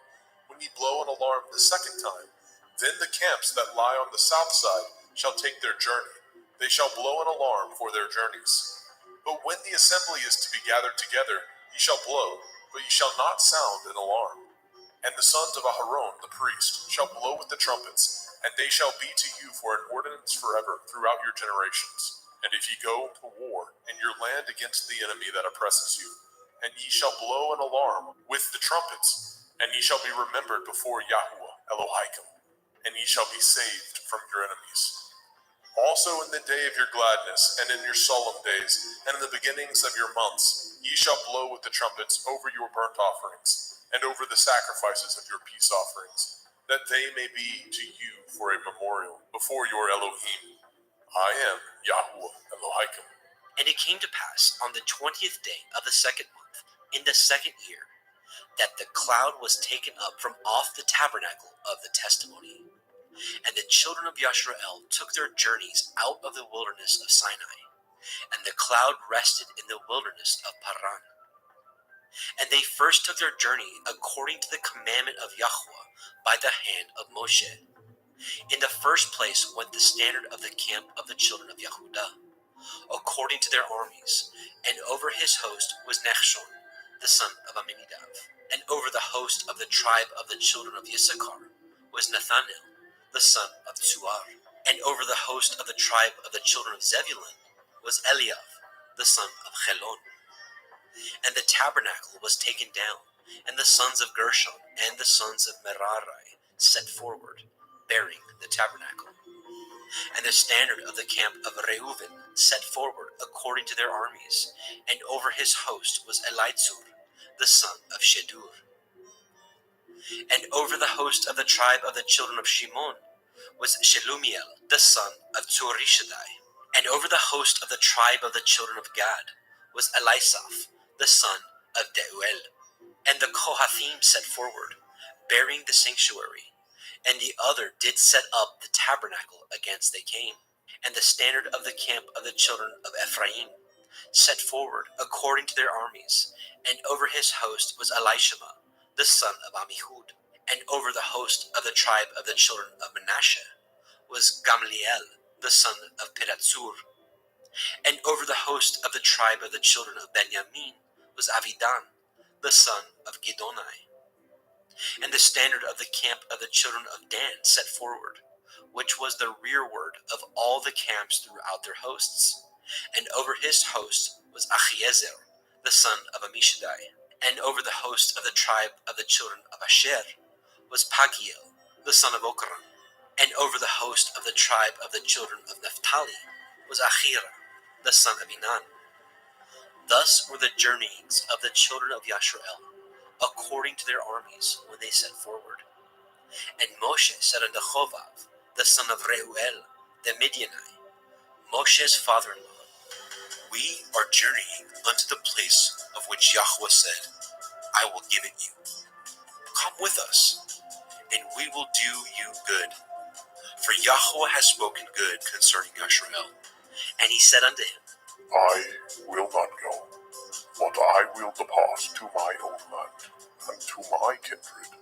When ye blow an alarm the second time, Then the camps that lie on the south side shall take their journey. They shall blow an alarm for their journeys. But when the assembly is to be gathered together, ye shall blow, but ye shall not sound an alarm. And the sons of Aharon the priest shall blow with the trumpets, and they shall be to you for an ordinance forever throughout your generations. And if ye go to war in your land against the enemy that oppresses you, and ye shall blow an alarm with the trumpets, and ye shall be remembered before Yahuwah Elohim, and ye shall be saved from your enemies. Also in the day of your gladness, and in your solemn days, and in the beginnings of your months, ye shall blow with the trumpets over your burnt offerings, and over the sacrifices of your peace offerings, that they may be to you for a memorial before your Elohim. I am Yahuwah Elohim. And it came to pass on the 20th day of the second month, in the second year, that the cloud was taken up from off the tabernacle of the testimony. And the children of Yashrael took their journeys out of the wilderness of Sinai, and the cloud rested in the wilderness of Paran. And they first took their journey according to the commandment of Yahweh by the hand of Moshe. In the first place went the standard of the camp of the children of Yehudah, according to their armies, and over his host was Nachshon, the son of Amminadab. And over the host of the tribe of the children of Issachar was Nathanael, the son of Tzuar. And over the host of the tribe of the children of Zebulun was Eliav, the son of Chelon. And the tabernacle was taken down, and the sons of Gershon and the sons of Merari set forward, bearing the tabernacle. And the standard of the camp of Reuven set forward according to their armies, and over his host was Elitzur, the son of Shedur. And over the host of the tribe of the children of Shimon was Shelumiel, the son of Tzurishaddai. And over the host of the tribe of the children of Gad was Elisaph, the son of Deuel. And the Kohathim set forward, bearing the sanctuary, and the other did set up the tabernacle against they came. And the standard of the camp of the children of Ephraim set forward according to their armies, and over his host was Elishama, the son of Ammihud. And over the host of the tribe of the children of Manasseh was Gamliel, the son of Pedatsur. And over the host of the tribe of the children of Benjamin was Avidan, the son of Gidonai. And the standard of the camp of the children of Dan set forward, which was the rearward of all the camps throughout their hosts. And over his host was Achiezer, the son of Ammishaddai. And over the host of the tribe of the children of Asher was Pagiel, the son of Okran. And over the host of the tribe of the children of Naphtali was Achira, the son of Enan. Thus were the journeyings of the children of Yashrael, according to their armies, when they set forward. And Moshe said unto Chovav, the son of Reuel, the Midianite, Moshe's father-in-law, We are journeying unto the place of which Yahweh said, I will give it you. Come with us, and we will do you good. For Yahweh has spoken good concerning Yashrael. And he said unto him, I will not go, but I will depart to my own land, and to my kindred.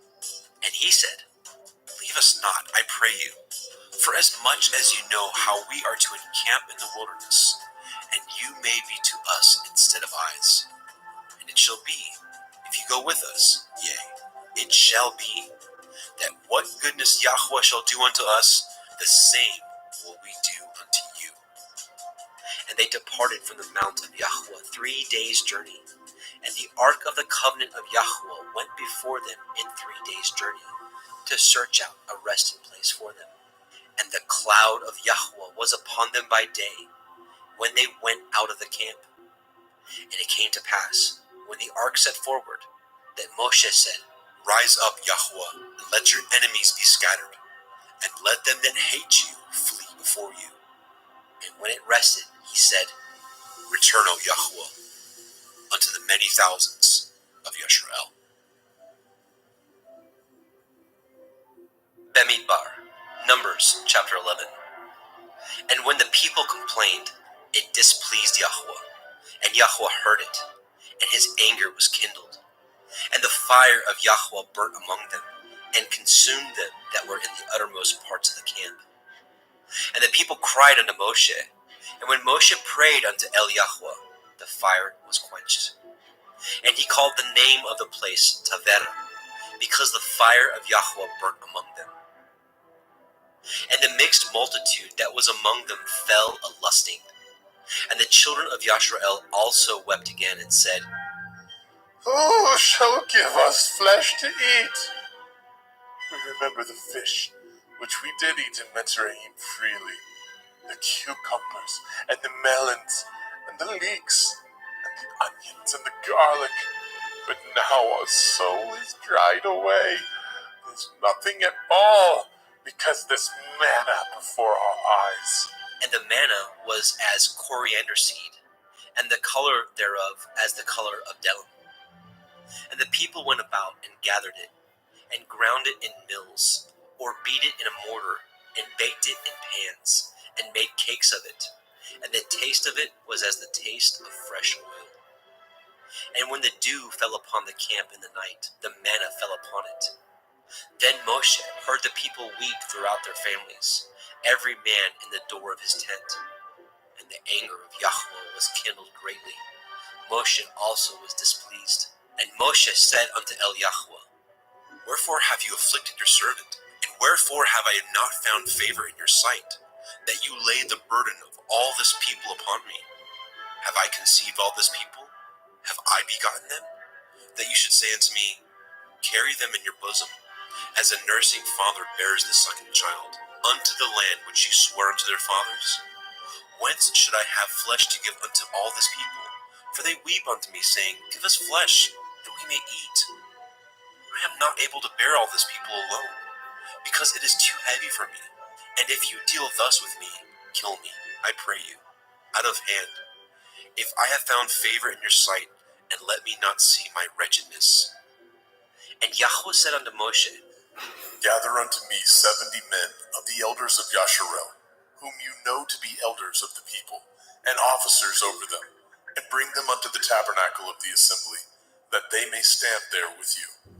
And he said, Leave us not, I pray you, for as much as you know how we are to encamp in the wilderness, and you may be to us instead of eyes. And it shall be, if you go with us, yea, it shall be, that what goodness Yahweh shall do unto us, the same will we do unto you. And they departed from the mount of Yahweh 3 days' journey. And the ark of the covenant of Yahweh went before them in 3 days' journey, to search out a resting place for them. And the cloud of Yahweh was upon them by day, when they went out of the camp. And it came to pass, when the ark set forward, that Moshe said, Rise up, Yahweh, and let your enemies be scattered, and let them that hate you flee before you. And when it rested, he said, Return, O Yahweh, unto the many thousands of Yashrael. Bemidbar, Numbers chapter 11. And when the people complained, it displeased Yahweh, and Yahweh heard it, and his anger was kindled. And the fire of Yahweh burnt among them, and consumed them that were in the uttermost parts of the camp. And the people cried unto Moshe, and when Moshe prayed unto El Yahweh, the fire was quenched. And he called the name of the place Tavera, because the fire of Yahweh burnt among them. And the mixed multitude that was among them fell a-lusting. And the children of Yashrael also wept again and said, Who shall give us flesh to eat? We remember the fish, which we did eat in Mitzrayim freely, the cucumbers, and the melons, and the leeks, and the onions, and the garlic. But now our soul is dried away. There's nothing at all, because this manna before our eyes. And the manna was as coriander seed, and the color thereof as the color of delum. And the people went about and gathered it, and ground it in mills, or beat it in a mortar, and baked it in pans, and made cakes of it. And the taste of it was as the taste of fresh oil. And when the dew fell upon the camp in the night, the manna fell upon it. Then Moshe heard the people weep throughout their families, every man in the door of his tent. And the anger of Yahweh was kindled greatly. Moshe also was displeased. And Moshe said unto El Yahweh, Wherefore have you afflicted your servant? And wherefore have I not found favor in your sight, that you lay the burden of all this people upon me? Have I conceived all this people? Have I begotten them? That you should say unto me, Carry them in your bosom, as a nursing father bears the sucking child, unto the land which ye swore unto their fathers? Whence should I have flesh to give unto all this people? For they weep unto me, saying, Give us flesh, that we may eat. I am not able to bear all this people alone, because it is too heavy for me. And if you deal thus with me, kill me, I pray you, out of hand, if I have found favor in your sight, and let me not see my wretchedness. And Yahweh said unto Moshe, Gather unto me 70 men of the elders of Yasharel, whom you know to be elders of the people, and officers over them, and bring them unto the tabernacle of the assembly, that they may stand there with you.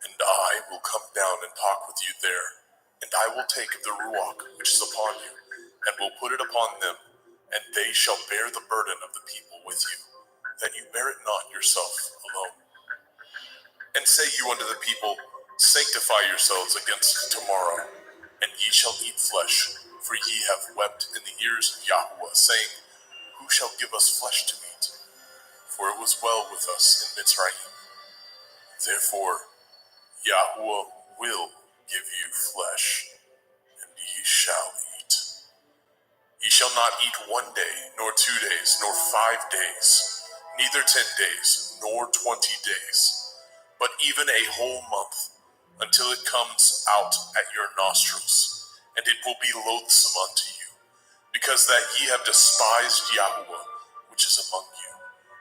And I will come down and talk with you there, and I will take the ruach which is upon you, and will put it upon them, and they shall bear the burden of the people with you, that you bear it not yourself alone. And say you unto the people, Sanctify yourselves against tomorrow, and ye shall eat flesh, for ye have wept in the ears of Yahweh, saying, Who shall give us flesh to eat? For it was well with us in Mitzrayim. Therefore Yahweh will give you flesh, and ye shall eat. Ye shall not eat 1 day, nor 2 days, nor 5 days, neither 10 days, nor 20 days, but even a whole month, until it comes out at your nostrils, and it will be loathsome unto you, because that ye have despised Yahweh, which is among you,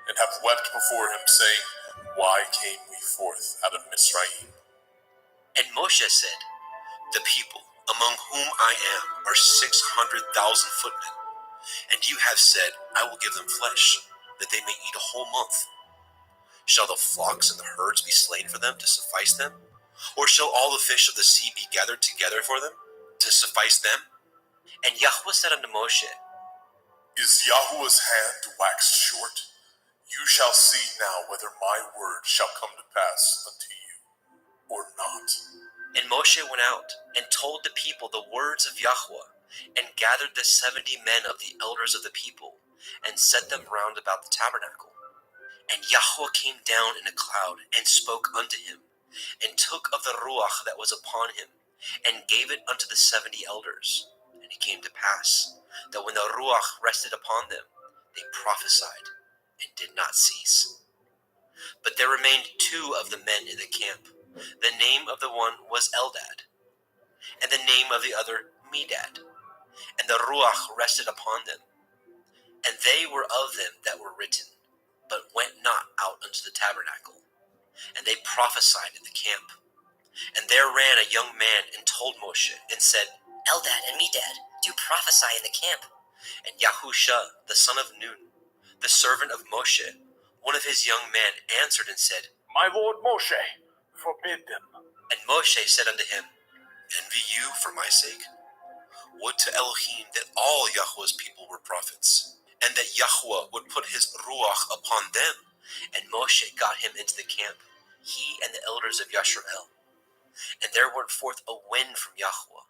and have wept before him, saying, Why came we forth out of Mitzrayim? And Moshe said, The people, among whom I am, are 600,000 footmen, and you have said, I will give them flesh, that they may eat a whole month. Shall the flocks and the herds be slain for them to suffice them? Or shall all the fish of the sea be gathered together for them, to suffice them? And Yahweh said unto Moshe, Is Yahweh's hand waxed short? You shall see now whether my word shall come to pass unto you, or not. And Moshe went out, and told the people the words of Yahweh, and gathered the 70 men of the elders of the people, and set them round about the tabernacle. And Yahweh came down in a cloud, and spoke unto him, and took of the ruach that was upon him, and gave it unto the 70 elders. And it came to pass, that when the ruach rested upon them, they prophesied, and did not cease. But there remained 2 of the men in the camp. The name of the one was Eldad, and the name of the other Medad. And the ruach rested upon them. And they were of them that were written, but went not out unto the tabernacle. And they prophesied in the camp. And there ran a young man and told Moshe, and said, Eldad and Medad do prophesy in the camp. And Yahusha, the son of Nun, the servant of Moshe, one of his young men, answered and said, My lord Moshe, forbid them. And Moshe said unto him, Envy you for my sake? Would to Elohim that all Yahweh's people were prophets, and that Yahweh would put his ruach upon them. And Moshe got him into the camp, he and the elders of Yashrael. And there went forth a wind from Yahweh,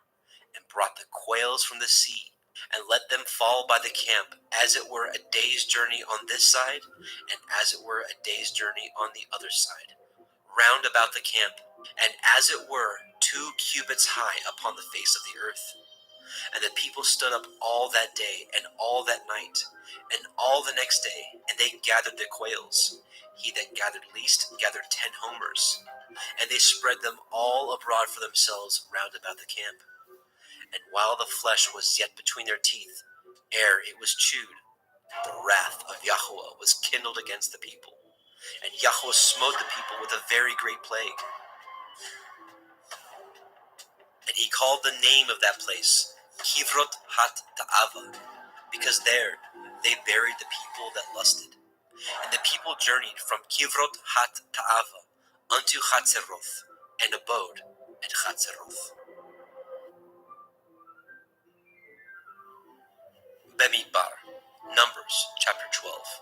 and brought the quails from the sea, and let them fall by the camp, as it were a day's journey on this side, and as it were a day's journey on the other side, round about the camp, and as it were 2 cubits high upon the face of the earth. And the people stood up all that day, and all that night, and all the next day, and they gathered the quails. He that gathered least gathered 10 homers, and they spread them all abroad for themselves round about the camp. And while the flesh was yet between their teeth, ere it was chewed, the wrath of Yahweh was kindled against the people, and Yahweh smote the people with a very great plague. And he called the name of that place Kivrot hat Ta'ava, because there they buried the people that lusted. And the people journeyed from Kivrot hat Ta'ava unto Chatzeroth, and abode at Chatzeroth. Bemidbar, Numbers chapter 12.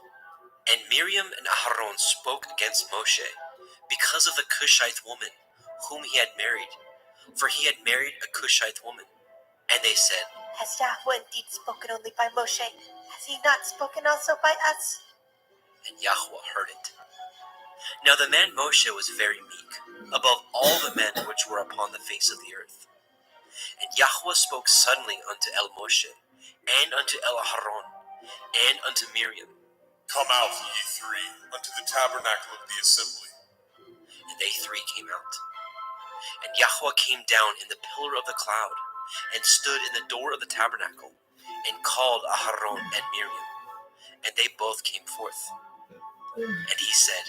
And Miriam and Aharon spoke against Moshe because of the Cushite woman whom he had married, for he had married a Cushite woman. And they said, Has Yahweh indeed spoken only by Moshe? Has he not spoken also by us? And Yahweh heard it. Now the man Moshe was very meek, above all the men which were upon the face of the earth. And Yahweh spoke suddenly unto El Moshe, and unto El Aharon, and unto Miriam. Come out, ye three, unto the tabernacle of the assembly. And they 3 came out. And Yahweh came down in the pillar of the cloud, and stood in the door of the tabernacle, and called Aharon and Miriam. And they both came forth. And he said,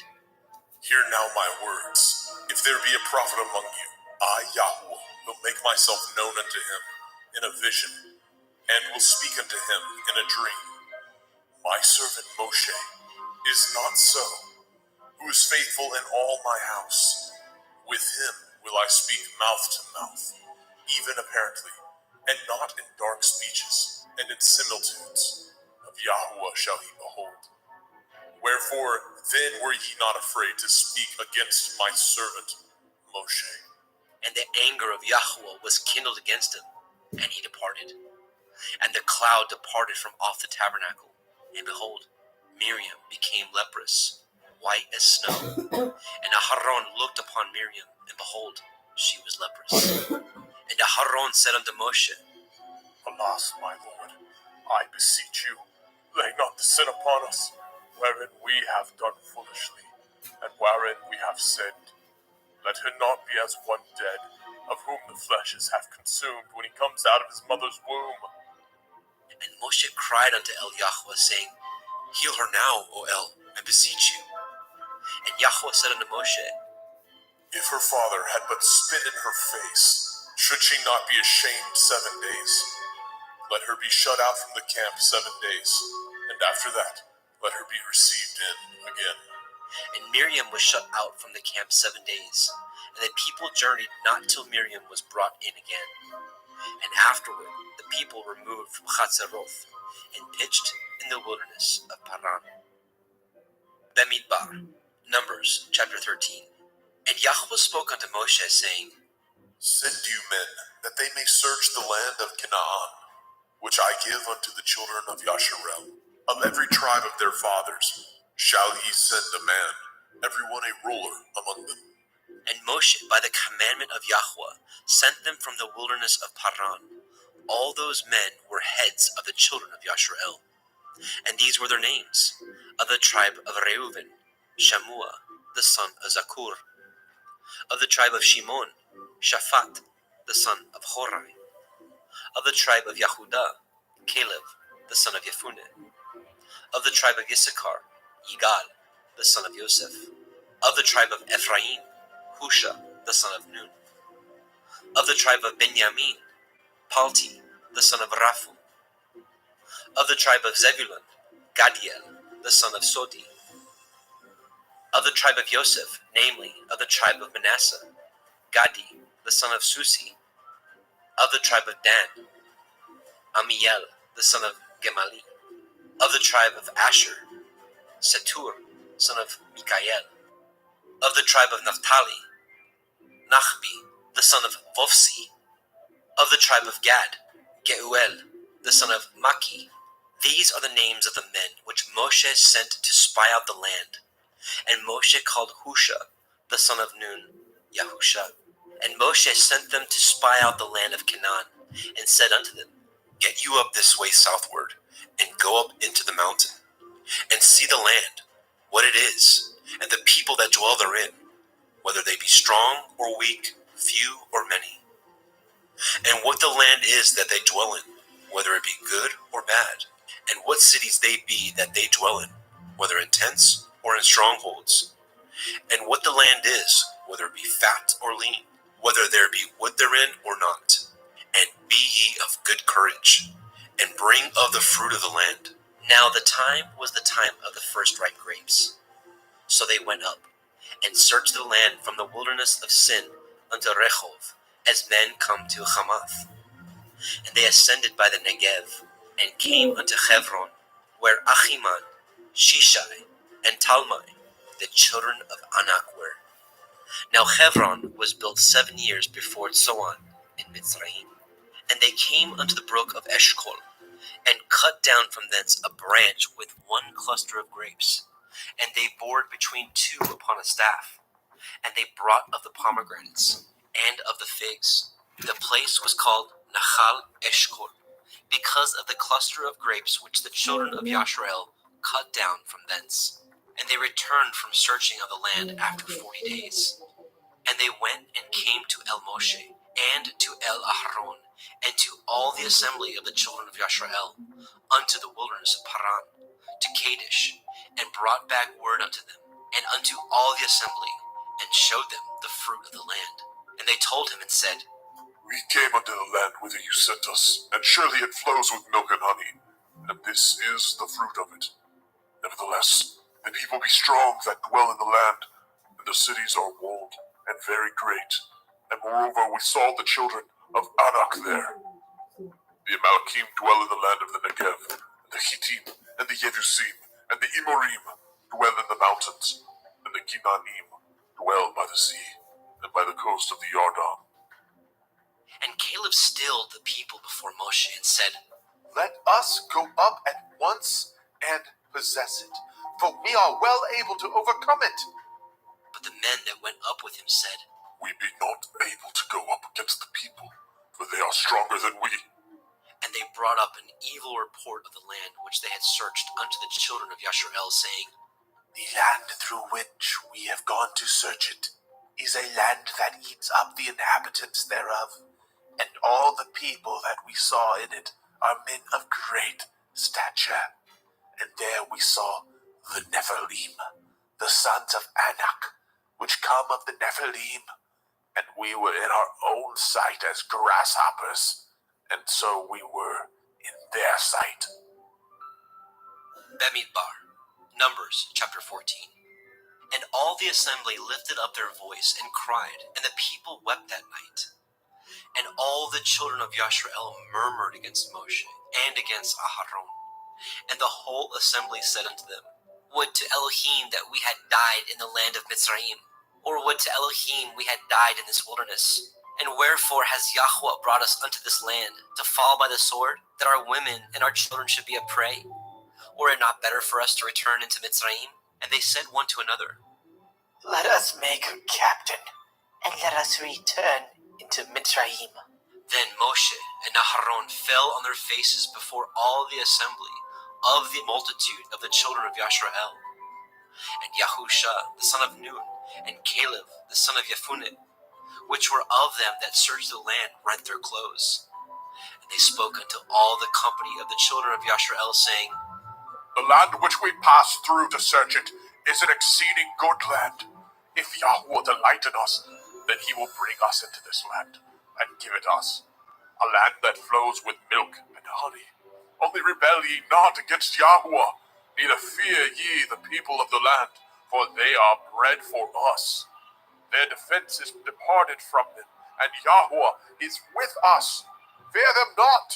Hear now my words. If there be a prophet among you, I, Yahweh, will make myself known unto him in a vision, and will speak unto him in a dream. My servant Moshe is not so, who is faithful in all my house. With him will I speak mouth to mouth, even apparently, and not in dark speeches and in similitudes. Of Yahweh shall he behold. Wherefore then were ye not afraid to speak against my servant Moshe? And the anger of Yahweh was kindled against him, and he departed. And the cloud departed from off the tabernacle, and behold, Miriam became leprous, white as snow. And Aharon looked upon Miriam, and behold, she was leprous. And Aharon said unto Moshe, Alas, my Lord, I beseech you, lay not the sin upon us, wherein we have done foolishly, and wherein we have sinned. Let her not be as one dead, of whom the flesh is half consumed when he comes out of his mother's womb. And Moshe cried unto El Yahweh, saying, Heal her now, O El, I beseech you. And Yahweh said unto Moshe, If her father had but spit in her face, should she not be ashamed 7 days? Let her be shut out from the camp 7 days, and after that, let her be received in again. And Miriam was shut out from the camp 7 days, and the people journeyed not till Miriam was brought in again. And afterward the people removed from Chatzeroth, and pitched in the wilderness of Paran. Bemidbar, Numbers chapter 13. And Yahweh spoke unto Moshe, saying, Send you men, that they may search the land of Canaan, which I give unto the children of Yasharel. Of every tribe of their fathers shall ye send a man, every one a ruler among them. And Moshe, by the commandment of Yahweh, sent them from the wilderness of Paran. All those men were heads of the children of Yasharel. And these were their names: of the tribe of Reuven, Shammua, the son of Zakur; of the tribe of Shimon, Shaphat, the son of Horai; of the tribe of Yehudah, Caleb, the son of Yefuneh; of the tribe of Issachar, Yigal, the son of Yosef; of the tribe of Ephraim, Husha, the son of Nun; of the tribe of Benjamin, Palti, the son of Raphu; of the tribe of Zebulun, Gadiel, the son of Sodi; of the tribe of Yosef, namely, of the tribe of Manasseh, Gadi, the son of Susi. Of the tribe of Dan, Amiel, the son of Gemali. Of the tribe of Asher, Setur, son of Mikael. Of the tribe of Naphtali, Nachbi, the son of Vofsi. Of the tribe of Gad, Geuel, the son of Maki. These are the names of the men which Moshe sent to spy out the land. And Moshe called Husha, the son of Nun, Yahusha. And Moshe sent them to spy out the land of Canaan, and said unto them, Get you up this way southward, and go up into the mountain, and see the land, what it is, and the people that dwell therein, whether they be strong or weak, few or many, and what the land is that they dwell in, whether it be good or bad, and what cities they be that they dwell in, whether in tents or in strongholds, and what the land is, whether it be fat or lean, whether there be wood therein or not. And be ye of good courage, and bring of the fruit of the land. Now the time was the time of the first ripe grapes. So they went up, and searched the land from the wilderness of Sin unto Rehov, as men come to Hamath. And they ascended by the Negev, and came unto Hebron, where Achiman, Shishai, and Talmai, the children of Anak, were. Now Hebron was built 7 years before Zoan in Mitzrayim. And they came unto the brook of Eshcol, and cut down from thence a branch with one cluster of grapes. And they bored between two upon a staff. And they brought of the pomegranates, and of the figs. The place was called Nachal Eshcol, because of the cluster of grapes which the children of Yashrael cut down from thence. And they returned from searching of the land after 40 days. And they went and came to El Moshe, and to El Aharon, and to all the assembly of the children of Yashrael, unto the wilderness of Paran, to Kadesh, and brought back word unto them, and unto all the assembly, and showed them the fruit of the land. And they told him and said, We came unto the land whither you sent us, and surely it flows with milk and honey, and this is the fruit of it. Nevertheless, the people be strong that dwell in the land, and the cities are walled and very great. And moreover, we saw the children of Anak there. The Amalekim dwell in the land of the Negev, and the Hittim, and the Yebusim, and the Emorim dwell in the mountains, and the Kinanim dwell by the sea, and by the coast of the Yarden. And Caleb stilled the people before Moshe, and said, Let us go up at once and possess it, for we are well able to overcome it. But the men that went up with him said, We be not able to go up against the people, for they are stronger than we. And they brought up an evil report of the land which they had searched unto the children of Yashrael, saying, The land through which we have gone to search it is a land that eats up the inhabitants thereof, and all the people that we saw in it are men of great stature. And there we saw the Nephilim, the sons of Anak, which come of the Nephilim, and we were in our own sight as grasshoppers, and so we were in their sight. Bemidbar, Numbers chapter 14. And all the assembly lifted up their voice and cried, and the people wept that night. And all the children of Yashrael murmured against Moshe and against Aharon. And the whole assembly said unto them, Would to Elohim that we had died in the land of Mitzrayim, or would to Elohim we had died in this wilderness. And wherefore has Yahweh brought us unto this land, to fall by the sword, that our women and our children should be a prey? Were it not better for us to return into Mitzrayim? And they said one to another, Let us make her captain, and let us return into Mitzrayim. Then Moshe and Aharon fell on their faces before all the assembly of the multitude of the children of Yashrael. And Yahusha, the son of Nun, and Caleb, the son of Jephunneh, which were of them that searched the land, rent their clothes. And they spoke unto all the company of the children of Yashrael, saying, The land which we passed through to search it is an exceeding good land. If Yahweh delight in us, then he will bring us into this land, and give it us, a land that flows with milk and honey. Only rebel ye not against Yahweh, neither fear ye the people of the land, for they are bread for us. Their defense is departed from them, and Yahweh is with us. Fear them not.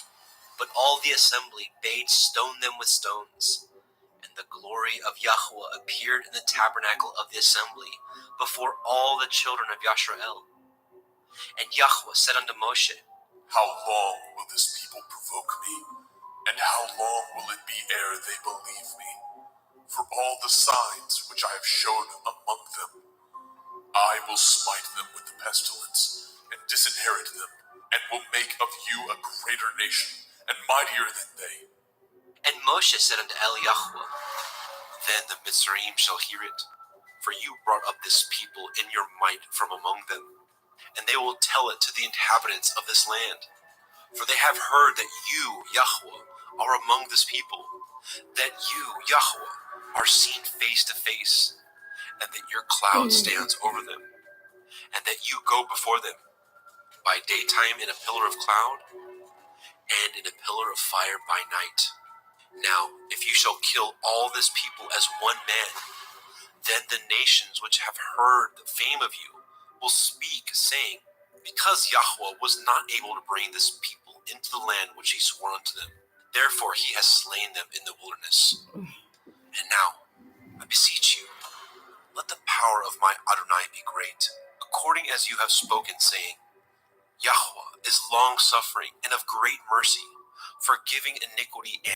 But all the assembly bade stone them with stones. And the glory of Yahweh appeared in the tabernacle of the assembly before all the children of Yashrael. And Yahweh said unto Moshe, How long will this people provoke me? And how long will it be ere they believe me? For all the signs which I have shown among them, I will smite them with the pestilence, and disinherit them, and will make of you a greater nation, and mightier than they. And Moshe said unto Yahweh, Then the Mitzrayim shall hear it, for you brought up this people in your might from among them, and they will tell it to the inhabitants of this land. For they have heard that you, Yahweh, are among this people, that you, Yahweh, are seen face to face, and that your cloud stands over them, and that you go before them, by daytime in a pillar of cloud, and in a pillar of fire by night. Now, if you shall kill all this people as one man, then the nations which have heard the fame of you will speak, saying, Because Yahweh was not able to bring this people into the land which he swore unto them, therefore he has slain them in the wilderness. And now, I beseech you, let the power of my Adonai be great, according as you have spoken, saying, Yahweh is long-suffering and of great mercy, forgiving iniquity